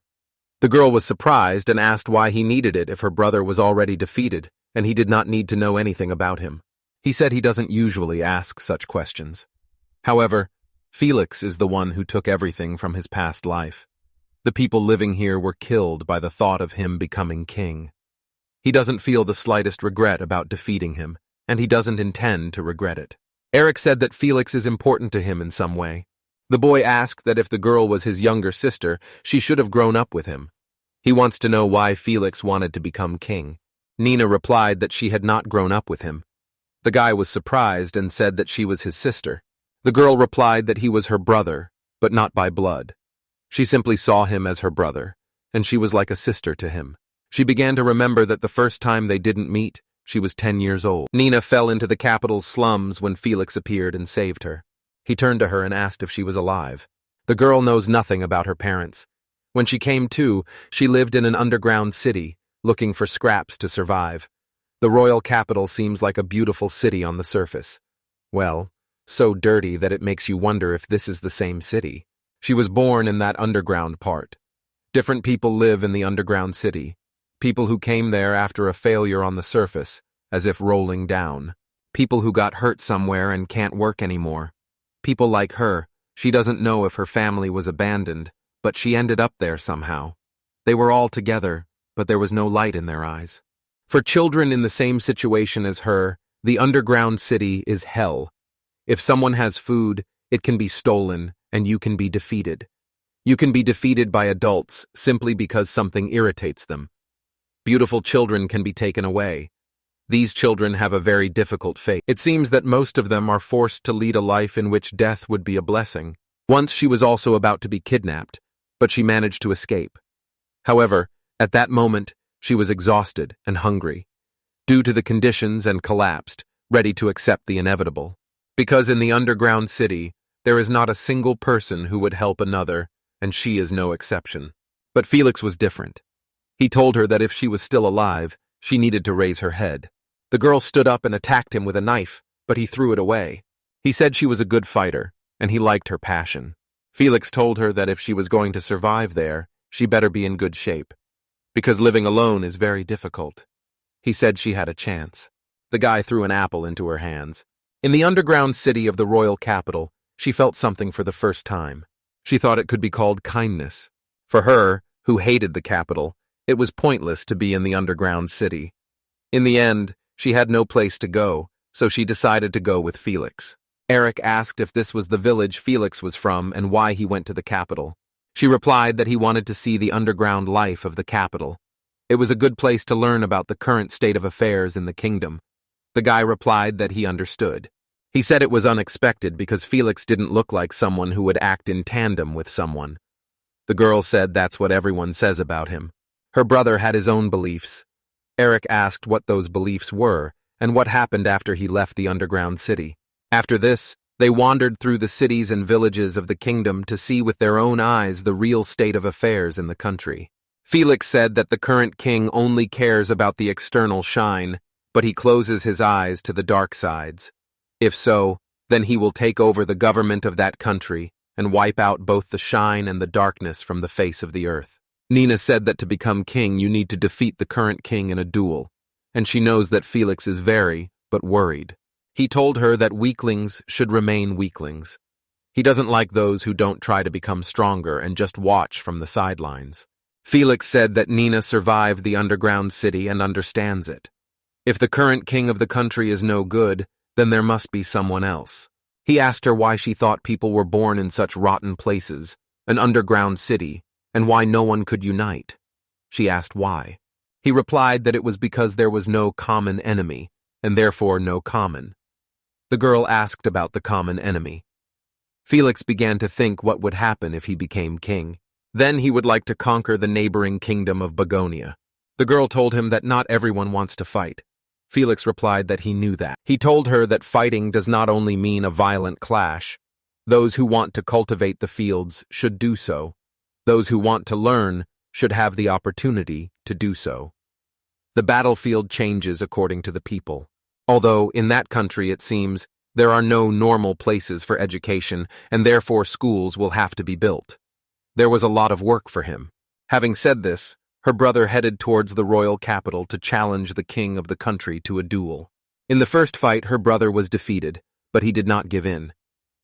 The girl was surprised and asked why he needed it if her brother was already defeated, and he did not need to know anything about him. He said he doesn't usually ask such questions. However, Felix is the one who took everything from his past life. The people living here were killed by the thought of him becoming king. He doesn't feel the slightest regret about defeating him, and he doesn't intend to regret it. Eric said that Felix is important to him in some way. The boy asked that if the girl was his younger sister, she should have grown up with him. He wants to know why Felix wanted to become king. Nina replied that she had not grown up with him. The guy was surprised and said that she was his sister. The girl replied that he was her brother, but not by blood. She simply saw him as her brother, and she was like a sister to him. She began to remember that the first time they didn't meet, she was 10 years old. Nina fell into the capital's slums when Felix appeared and saved her. He turned to her and asked if she was alive. The girl knows nothing about her parents. When she came to, she lived in an underground city, looking for scraps to survive. The royal capital seems like a beautiful city on the surface. Well, so dirty that it makes you wonder if this is the same city. She was born in that underground part. Different people live in the underground city. People who came there after a failure on the surface, as if rolling down. People who got hurt somewhere and can't work anymore. People like her. She doesn't know if her family was abandoned, but she ended up there somehow. They were all together, but there was no light in their eyes. For children in the same situation as her, the underground city is hell. If someone has food, it can be stolen, and you can be defeated. You can be defeated by adults simply because something irritates them. Beautiful children can be taken away. These children have a very difficult fate. It seems that most of them are forced to lead a life in which death would be a blessing. Once she was also about to be kidnapped, but she managed to escape. However, at that moment, she was exhausted and hungry, due to the conditions, and collapsed, ready to accept the inevitable. Because in the underground city, there is not a single person who would help another, and she is no exception. But Felix was different. He told her that if she was still alive, she needed to raise her head. The girl stood up and attacked him with a knife, but he threw it away. He said she was a good fighter, and he liked her passion. Felix told her that if she was going to survive there, she better be in good shape, because living alone is very difficult. He said she had a chance. The guy threw an apple into her hands. In the underground city of the royal capital, she felt something for the first time. She thought it could be called kindness. For her, who hated the capital, it was pointless to be in the underground city. In the end, she had no place to go, so she decided to go with Felix. Eric asked if this was the village Felix was from and why he went to the capital. She replied that he wanted to see the underground life of the capital. It was a good place to learn about the current state of affairs in the kingdom. The guy replied that he understood. He said it was unexpected because Felix didn't look like someone who would act in tandem with someone. The girl said that's what everyone says about him. Her brother had his own beliefs. Eric asked what those beliefs were and what happened after he left the underground city. After this, they wandered through the cities and villages of the kingdom to see with their own eyes the real state of affairs in the country. Felix said that the current king only cares about the external shine, but he closes his eyes to the dark sides. If so, then he will take over the government of that country and wipe out both the shine and the darkness from the face of the earth. Nina said that to become king you need to defeat the current king in a duel, and she knows that Felix is very, but worried. He told her that weaklings should remain weaklings. He doesn't like those who don't try to become stronger and just watch from the sidelines. Felix said that Nina survived the underground city and understands it. If the current king of the country is no good, then there must be someone else. He asked her why she thought people were born in such rotten places, an underground city, and why no one could unite. She asked why. He replied that it was because there was no common enemy, and therefore no common. The girl asked about the common enemy. Felix began to think what would happen if he became king. Then he would like to conquer the neighboring kingdom of Begonia. The girl told him that not everyone wants to fight. Felix replied that he knew that. He told her that fighting does not only mean a violent clash. Those who want to cultivate the fields should do so. Those who want to learn should have the opportunity to do so. The battlefield changes according to the people. Although, in that country, it seems, there are no normal places for education, and therefore schools will have to be built. There was a lot of work for him. Having said this, her brother headed towards the royal capital to challenge the king of the country to a duel. In the first fight, her brother was defeated, but he did not give in.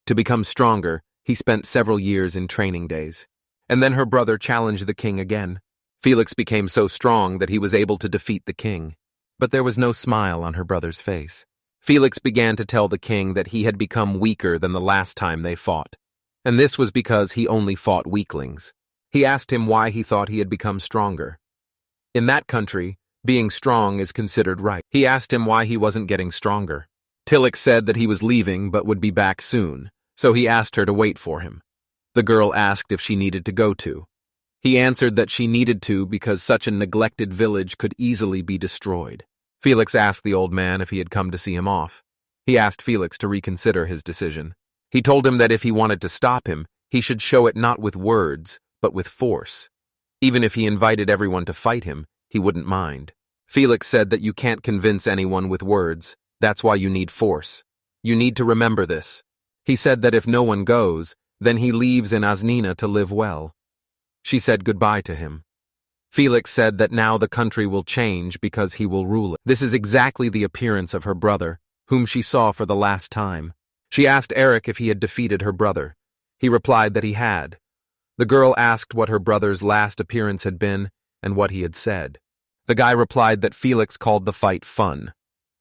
To become stronger, he spent several years in training days. And then her brother challenged the king again. Felix became so strong that he was able to defeat the king. But there was no smile on her brother's face. Felix began to tell the king that he had become weaker than the last time they fought. And this was because he only fought weaklings. He asked him why he thought he had become stronger. In that country, being strong is considered right. He asked him why he wasn't getting stronger. Tillich said that he was leaving but would be back soon, so he asked her to wait for him. The girl asked if she needed to go to. He answered that she needed to because such a neglected village could easily be destroyed. Felix asked the old man if he had come to see him off. He asked Felix to reconsider his decision. He told him that if he wanted to stop him, he should show it not with words, but with force. Even if he invited everyone to fight him, he wouldn't mind. Felix said that you can't convince anyone with words. That's why you need force. You need to remember this. He said that if no one goes, then he leaves in Asnina to live well. She said goodbye to him. Felix said that now the country will change because he will rule it. This is exactly the appearance of her brother, whom she saw for the last time. She asked Eric if he had defeated her brother. He replied that he had. The girl asked what her brother's last appearance had been and what he had said. The guy replied that Felix called the fight fun.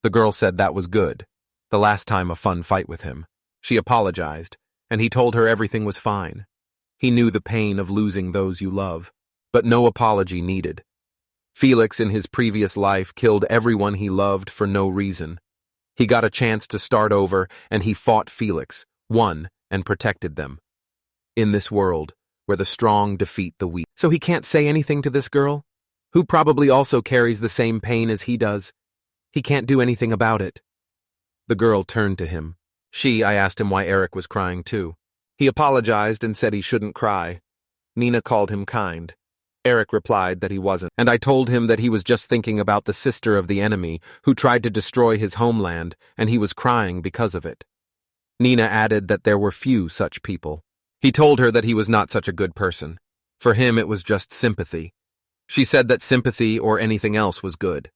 The girl said that was good. The last time a fun fight with him. She apologized, and he told her everything was fine. He knew the pain of losing those you love, but no apology needed. Felix in his previous life killed everyone he loved for no reason. He got a chance to start over, and he fought Felix, won, and protected them. In this world, where the strong defeat the weak. So he can't say anything to this girl, who probably also carries the same pain as he does. He can't do anything about it. The girl turned to him. I asked him why Eric was crying too. He apologized and said he shouldn't cry. Nina called him kind. Eric replied that he wasn't, and I told him that he was just thinking about the sister of the enemy who tried to destroy his homeland, and he was crying because of it. Nina added that there were few such people. He told her that he was not such a good person. For him it was just sympathy. She said that sympathy or anything else was good.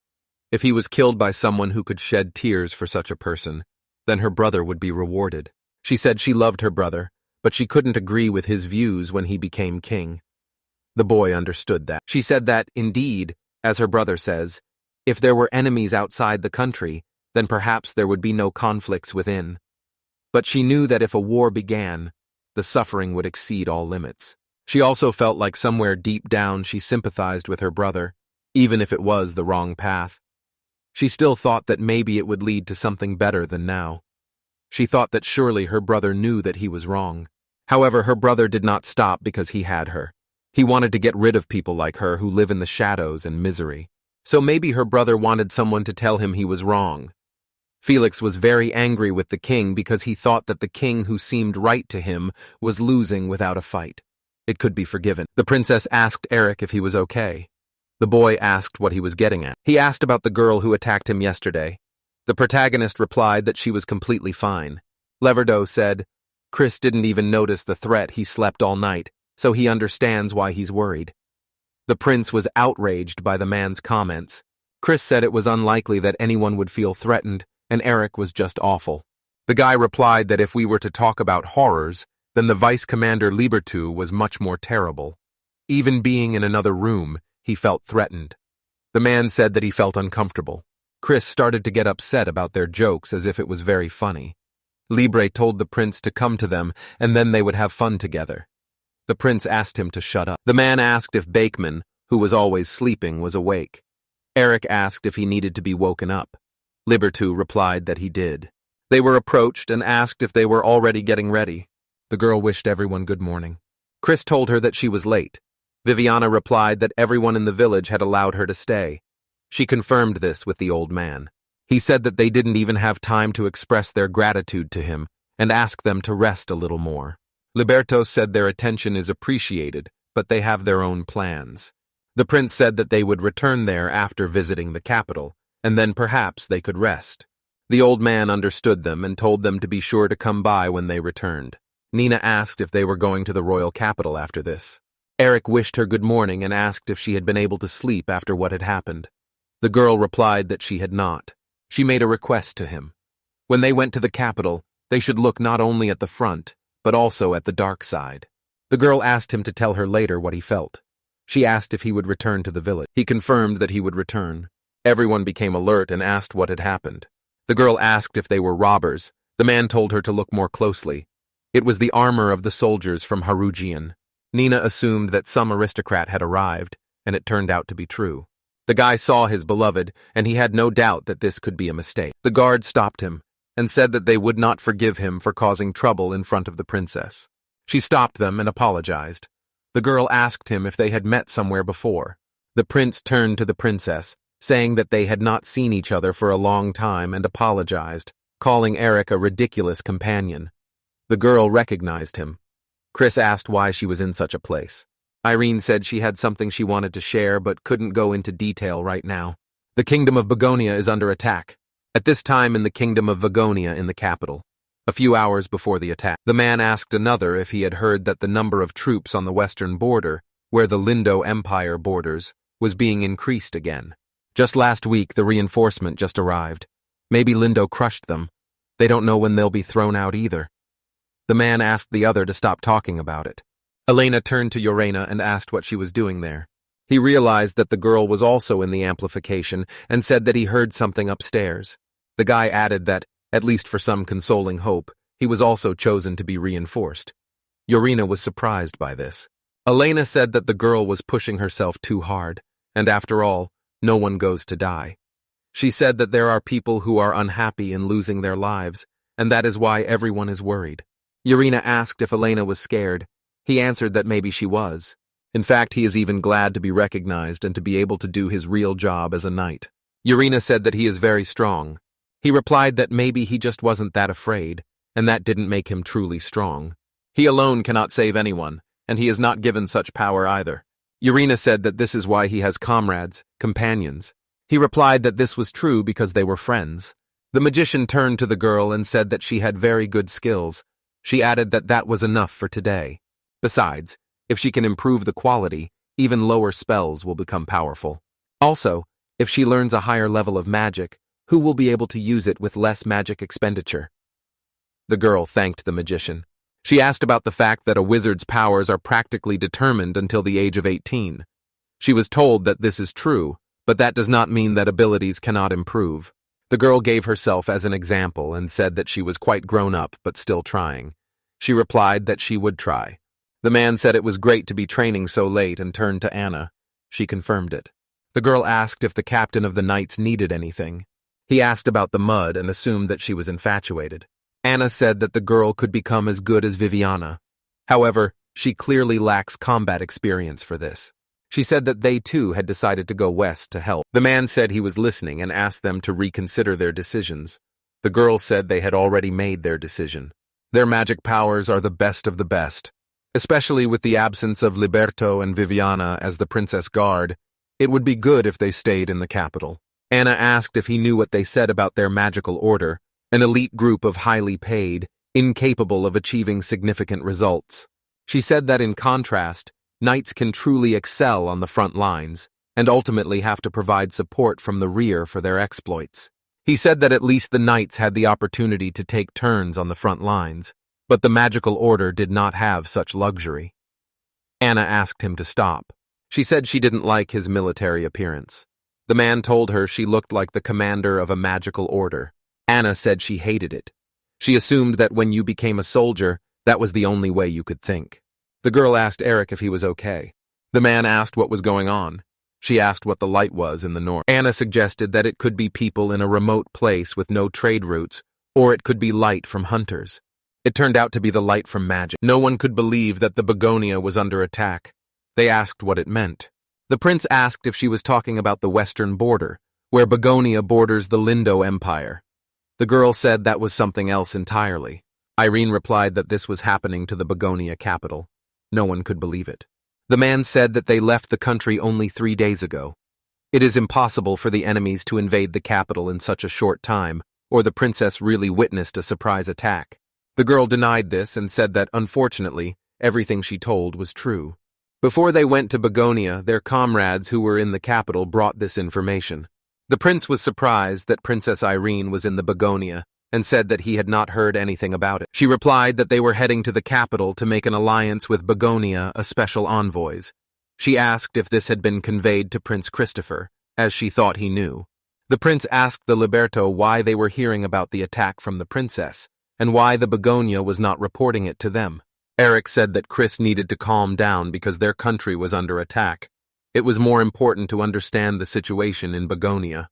If he was killed by someone who could shed tears for such a person, then her brother would be rewarded. She said she loved her brother, but she couldn't agree with his views when he became king. The boy understood that. She said that, indeed, as her brother says, if there were enemies outside the country, then perhaps there would be no conflicts within. But she knew that if a war began, the suffering would exceed all limits. She also felt like somewhere deep down she sympathized with her brother, even if it was the wrong path. She still thought that maybe it would lead to something better than now. She thought that surely her brother knew that he was wrong. However, her brother did not stop because he had her. He wanted to get rid of people like her who live in the shadows and misery. So maybe her brother wanted someone to tell him he was wrong. Felix was very angry with the king because he thought that the king who seemed right to him was losing without a fight. it could be forgiven. The princess asked Eric if he was okay. The boy asked what he was getting at. He asked about the girl who attacked him yesterday. The protagonist replied that she was completely fine. Leverdo said, Chris didn't even notice the threat, he slept all night, so he understands why he's worried. The prince was outraged by the man's comments. Chris said it was unlikely that anyone would feel threatened, and Eric was just awful. The guy replied that if we were to talk about horrors, then the Vice Commander Libertu was much more terrible. Even being in another room, he felt threatened. The man said that he felt uncomfortable. Chris started to get upset about their jokes as if it was very funny. Libre told the prince to come to them, and then they would have fun together. The prince asked him to shut up. The man asked if Bakeman, who was always sleeping, was awake. Eric asked if he needed to be woken up. Libertu replied that he did. They were approached and asked if they were already getting ready. The girl wished everyone good morning. Chris told her that she was late. Viviana replied that everyone in the village had allowed her to stay. She confirmed this with the old man. He said that they didn't even have time to express their gratitude to him and asked them to rest a little more. Liberto said their attention is appreciated, but they have their own plans. The prince said that they would return there after visiting the capital, and then perhaps they could rest. The old man understood them and told them to be sure to come by when they returned. Nina asked if they were going to the royal capital after this. Eric wished her good morning and asked if she had been able to sleep after what had happened. The girl replied that she had not. She made a request to him. When they went to the capital, they should look not only at the front, but also at the dark side. The girl asked him to tell her later what he felt. She asked if he would return to the village. He confirmed that he would return. Everyone became alert and asked what had happened. The girl asked if they were robbers. The man told her to look more closely. It was the armor of the soldiers from Harujian. Nina assumed that some aristocrat had arrived, and it turned out to be true. The guy saw his beloved, and he had no doubt that this could be a mistake. The guard stopped him and said that they would not forgive him for causing trouble in front of the princess. She stopped them and apologized. The girl asked him if they had met somewhere before. The prince turned to the princess, saying that they had not seen each other for a long time and apologized, calling Eric a ridiculous companion. The girl recognized him. Chris asked why she was in such a place. Irene said she had something she wanted to share but couldn't go into detail right now. The kingdom of Begonia is under attack. At this time in the kingdom of Begonia in the capital, a few hours before the attack, the man asked another if he had heard that the number of troops on the western border, where the Lindo Empire borders, was being increased again. Just last week, the reinforcement just arrived. Maybe Lindo crushed them. They don't know when they'll be thrown out either. The man asked the other to stop talking about it. Elena turned to Yorena and asked what she was doing there. He realized that the girl was also in the amplification and said that he heard something upstairs. The guy added that, at least for some consoling hope, he was also chosen to be reinforced. Yorena was surprised by this. Elena said that the girl was pushing herself too hard, and after all, no one goes to die. She said that there are people who are unhappy in losing their lives, and that is why everyone is worried. Yorena asked if Elena was scared. He answered that maybe she was. In fact, he is even glad to be recognized and to be able to do his real job as a knight. Yorena said that he is very strong. He replied that maybe he just wasn't that afraid, and that didn't make him truly strong. He alone cannot save anyone, and he is not given such power either. Yorena said that this is why he has comrades, companions. He replied that this was true because they were friends. The magician turned to the girl and said that she had very good skills. She added that that was enough for today. Besides, if she can improve the quality, even lower spells will become powerful. Also, if she learns a higher level of magic, who will be able to use it with less magic expenditure? The girl thanked the magician. She asked about the fact that a wizard's powers are practically determined until the age of 18. She was told that this is true, but that does not mean that abilities cannot improve. The girl gave herself as an example and said that she was quite grown up but still trying. She replied that she would try. The man said it was great to be training so late and turned to Anna. She confirmed it. The girl asked if the captain of the knights needed anything. He asked about the mud and assumed that she was infatuated. Anna said that the girl could become as good as Viviana. However, she clearly lacks combat experience for this. She said that they too had decided to go west to help. The man said he was listening and asked them to reconsider their decisions. The girl said they had already made their decision. Their magic powers are the best of the best. Especially with the absence of Liberto and Viviana as the princess guard, it would be good if they stayed in the capital. Anna asked if he knew what they said about their magical order, an elite group of highly paid, incapable of achieving significant results. She said that in contrast, knights can truly excel on the front lines, and ultimately have to provide support from the rear for their exploits. He said that at least the knights had the opportunity to take turns on the front lines, but the magical order did not have such luxury. Anna asked him to stop. She said she didn't like his military appearance. The man told her she looked like the commander of a magical order. Anna said she hated it. She assumed that when you became a soldier, that was the only way you could think. The girl asked Eric if he was okay. The man asked what was going on. She asked what the light was in the north. Anna suggested that it could be people in a remote place with no trade routes, or it could be light from hunters. It turned out to be the light from magic. No one could believe that the Begonia was under attack. They asked what it meant. The prince asked if she was talking about the western border, where Begonia borders the Lindo Empire. The girl said that was something else entirely. Irene replied that this was happening to the Begonia capital. No one could believe it. The man said that they left the country only 3 days ago. It is impossible for the enemies to invade the capital in such a short time, or the princess really witnessed a surprise attack. The girl denied this and said that, unfortunately, everything she told was true. Before they went to Begonia, their comrades who were in the capital brought this information. The prince was surprised that Princess Irene was in the Begonia and said that he had not heard anything about it. She replied that they were heading to the capital to make an alliance with Begonia, a special envoys. She asked if this had been conveyed to Prince Christopher, as she thought he knew. The prince asked the Liberto why they were hearing about the attack from the princess, and why the Begonia was not reporting it to them. Eric said that Chris needed to calm down because their country was under attack. It was more important to understand the situation in Begonia.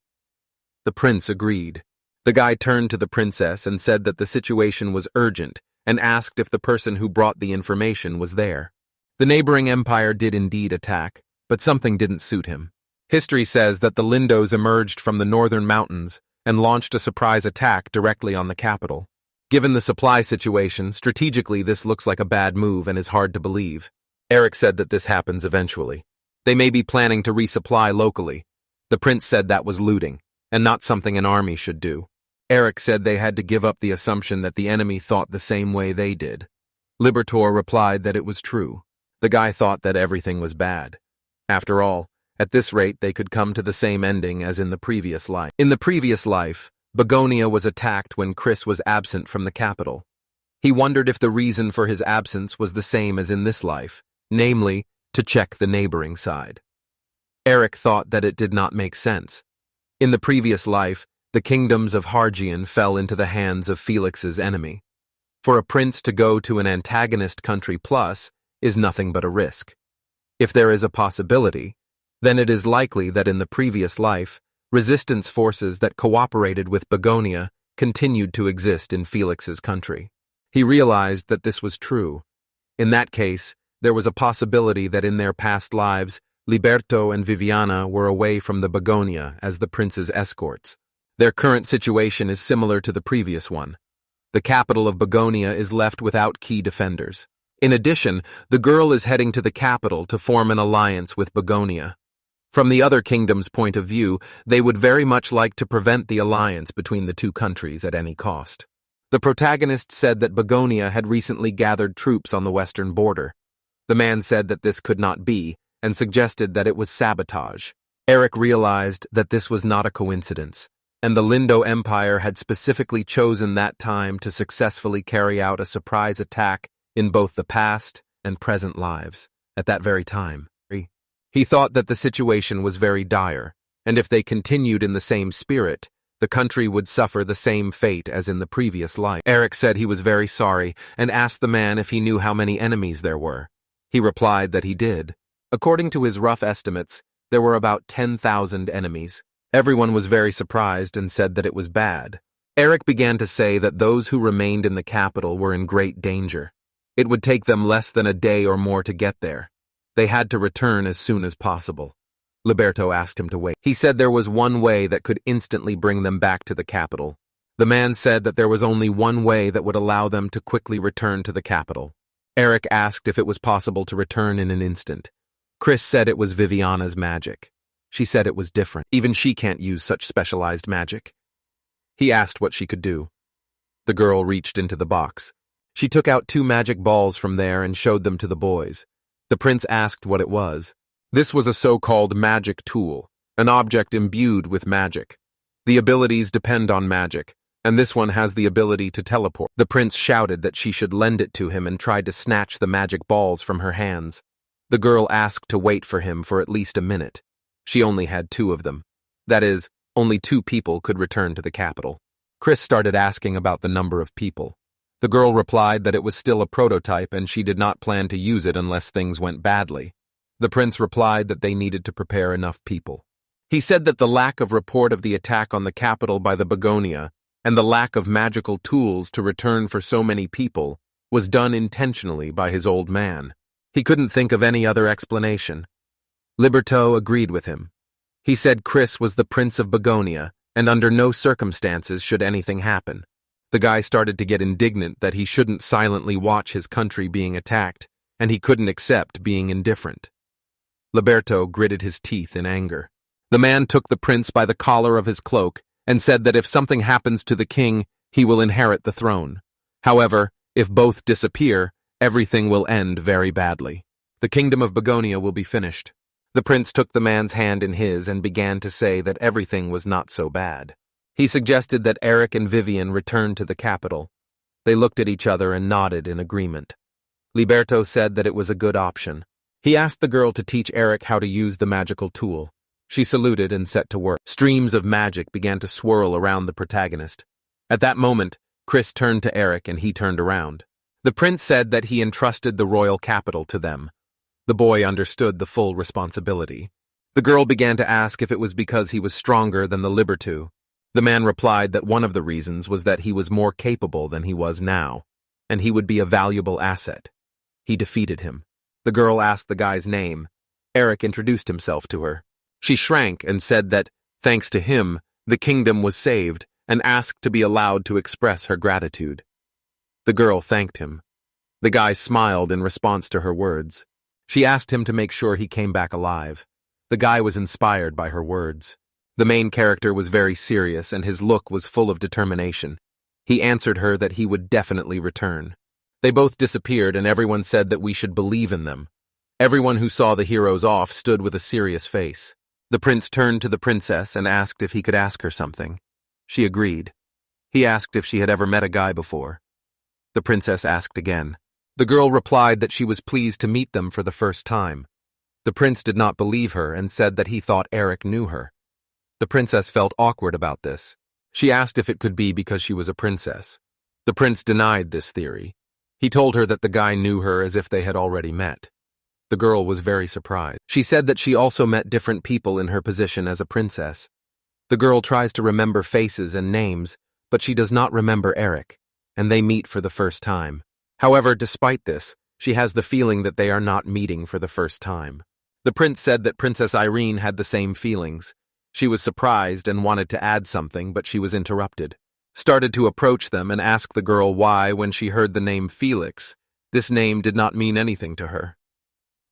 The prince agreed. The guy turned to the princess and said that the situation was urgent and asked if the person who brought the information was there. The neighboring empire did indeed attack, but something didn't suit him. History says that the Lindos emerged from the northern mountains and launched a surprise attack directly on the capital. Given the supply situation, strategically this looks like a bad move and is hard to believe. Eric said that this happens eventually. They may be planning to resupply locally. The prince said that was looting, and not something an army should do. Eric said they had to give up the assumption that the enemy thought the same way they did. Libertor replied that it was true. The guy thought that everything was bad. After all, at this rate they could come to the same ending as in the previous life. In the previous life, Begonia was attacked when Chris was absent from the capital. He wondered if the reason for his absence was the same as in this life, namely, to check the neighboring side. Eric thought that it did not make sense. In the previous life, the kingdoms of Hargian fell into the hands of Felix's enemy. For a prince to go to an antagonist country plus is nothing but a risk. If there is a possibility, then it is likely that in the previous life, resistance forces that cooperated with Begonia continued to exist in Felix's country. He realized that this was true. In that case, there was a possibility that in their past lives, Liberto and Viviana were away from the Begonia as the prince's escorts. Their current situation is similar to the previous one. The capital of Begonia is left without key defenders. In addition, the girl is heading to the capital to form an alliance with Begonia. From the other kingdom's point of view, they would very much like to prevent the alliance between the two countries at any cost. The protagonist said that Begonia had recently gathered troops on the western border. The man said that this could not be, and suggested that it was sabotage. Eric realized that this was not a coincidence, and the Lindo Empire had specifically chosen that time to successfully carry out a surprise attack in both the past and present lives, at that very time. He thought that the situation was very dire, and if they continued in the same spirit, the country would suffer the same fate as in the previous life. Eric said he was very sorry and asked the man if he knew how many enemies there were. He replied that he did. According to his rough estimates, there were about 10,000 enemies. Everyone was very surprised and said that it was bad. Eric began to say that those who remained in the capital were in great danger. It would take them less than a day or more to get there. They had to return as soon as possible. Liberto asked him to wait. He said there was one way that could instantly bring them back to the capital. The man said that there was only one way that would allow them to quickly return to the capital. Eric asked if it was possible to return in an instant. Chris said it was Viviana's magic. She said it was different. Even she can't use such specialized magic. He asked what she could do. The girl reached into the box. She took out 2 magic balls from there and showed them to the boys. The prince asked what it was. This was a so-called magic tool, an object imbued with magic. The abilities depend on magic, and this one has the ability to teleport. The prince shouted that she should lend it to him and tried to snatch the magic balls from her hands. The girl asked to wait for him for at least a minute. She only had 2 of them. That is, only 2 people could return to the capital. Chris started asking about the number of people. The girl replied that it was still a prototype and she did not plan to use it unless things went badly. The prince replied that they needed to prepare enough people. He said that the lack of report of the attack on the capital by the Begonia and the lack of magical tools to return for so many people was done intentionally by his old man. He couldn't think of any other explanation. Liberto agreed with him. He said Chris was the Prince of Begonia, and under no circumstances should anything happen. The guy started to get indignant that he shouldn't silently watch his country being attacked, and he couldn't accept being indifferent. Liberto gritted his teeth in anger. The man took the prince by the collar of his cloak and said that if something happens to the king, he will inherit the throne. However, if both disappear, everything will end very badly. The kingdom of Begonia will be finished. The prince took the man's hand in his and began to say that everything was not so bad. He suggested that Eric and Vivian return to the capital. They looked at each other and nodded in agreement. Liberto said that it was a good option. He asked the girl to teach Eric how to use the magical tool. She saluted and set to work. Streams of magic began to swirl around the protagonist. At that moment, Chris turned to Eric and he turned around. The prince said that he entrusted the royal capital to them. The boy understood the full responsibility. The girl began to ask if it was because he was stronger than the Liberto. The man replied that one of the reasons was that he was more capable than he was now, and he would be a valuable asset. He defeated him. The girl asked the guy's name. Eric introduced himself to her. She shrank and said that, thanks to him, the kingdom was saved, and asked to be allowed to express her gratitude. The girl thanked him. The guy smiled in response to her words. She asked him to make sure he came back alive. The guy was inspired by her words. The main character was very serious and his look was full of determination. He answered her that he would definitely return. They both disappeared and everyone said that we should believe in them. Everyone who saw the heroes off stood with a serious face. The prince turned to the princess and asked if he could ask her something. She agreed. He asked if she had ever met a guy before. The princess asked again. The girl replied that she was pleased to meet them for the first time. The prince did not believe her and said that he thought Eric knew her. The princess felt awkward about this. She asked if it could be because she was a princess. The prince denied this theory. He told her that the guy knew her as if they had already met. The girl was very surprised. She said that she also met different people in her position as a princess. The girl tries to remember faces and names, but she does not remember Eric, and they meet for the first time. However, despite this, she has the feeling that they are not meeting for the first time. The prince said that Princess Irene had the same feelings. She was surprised and wanted to add something, but she was interrupted. Started to approach them and ask the girl why, when she heard the name Felix, this name did not mean anything to her.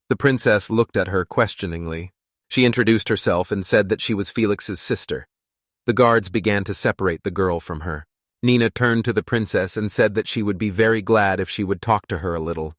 The princess looked at her questioningly. She introduced herself and said that she was Felix's sister. The guards began to separate the girl from her. Nina turned to the princess and said that she would be very glad if she would talk to her a little.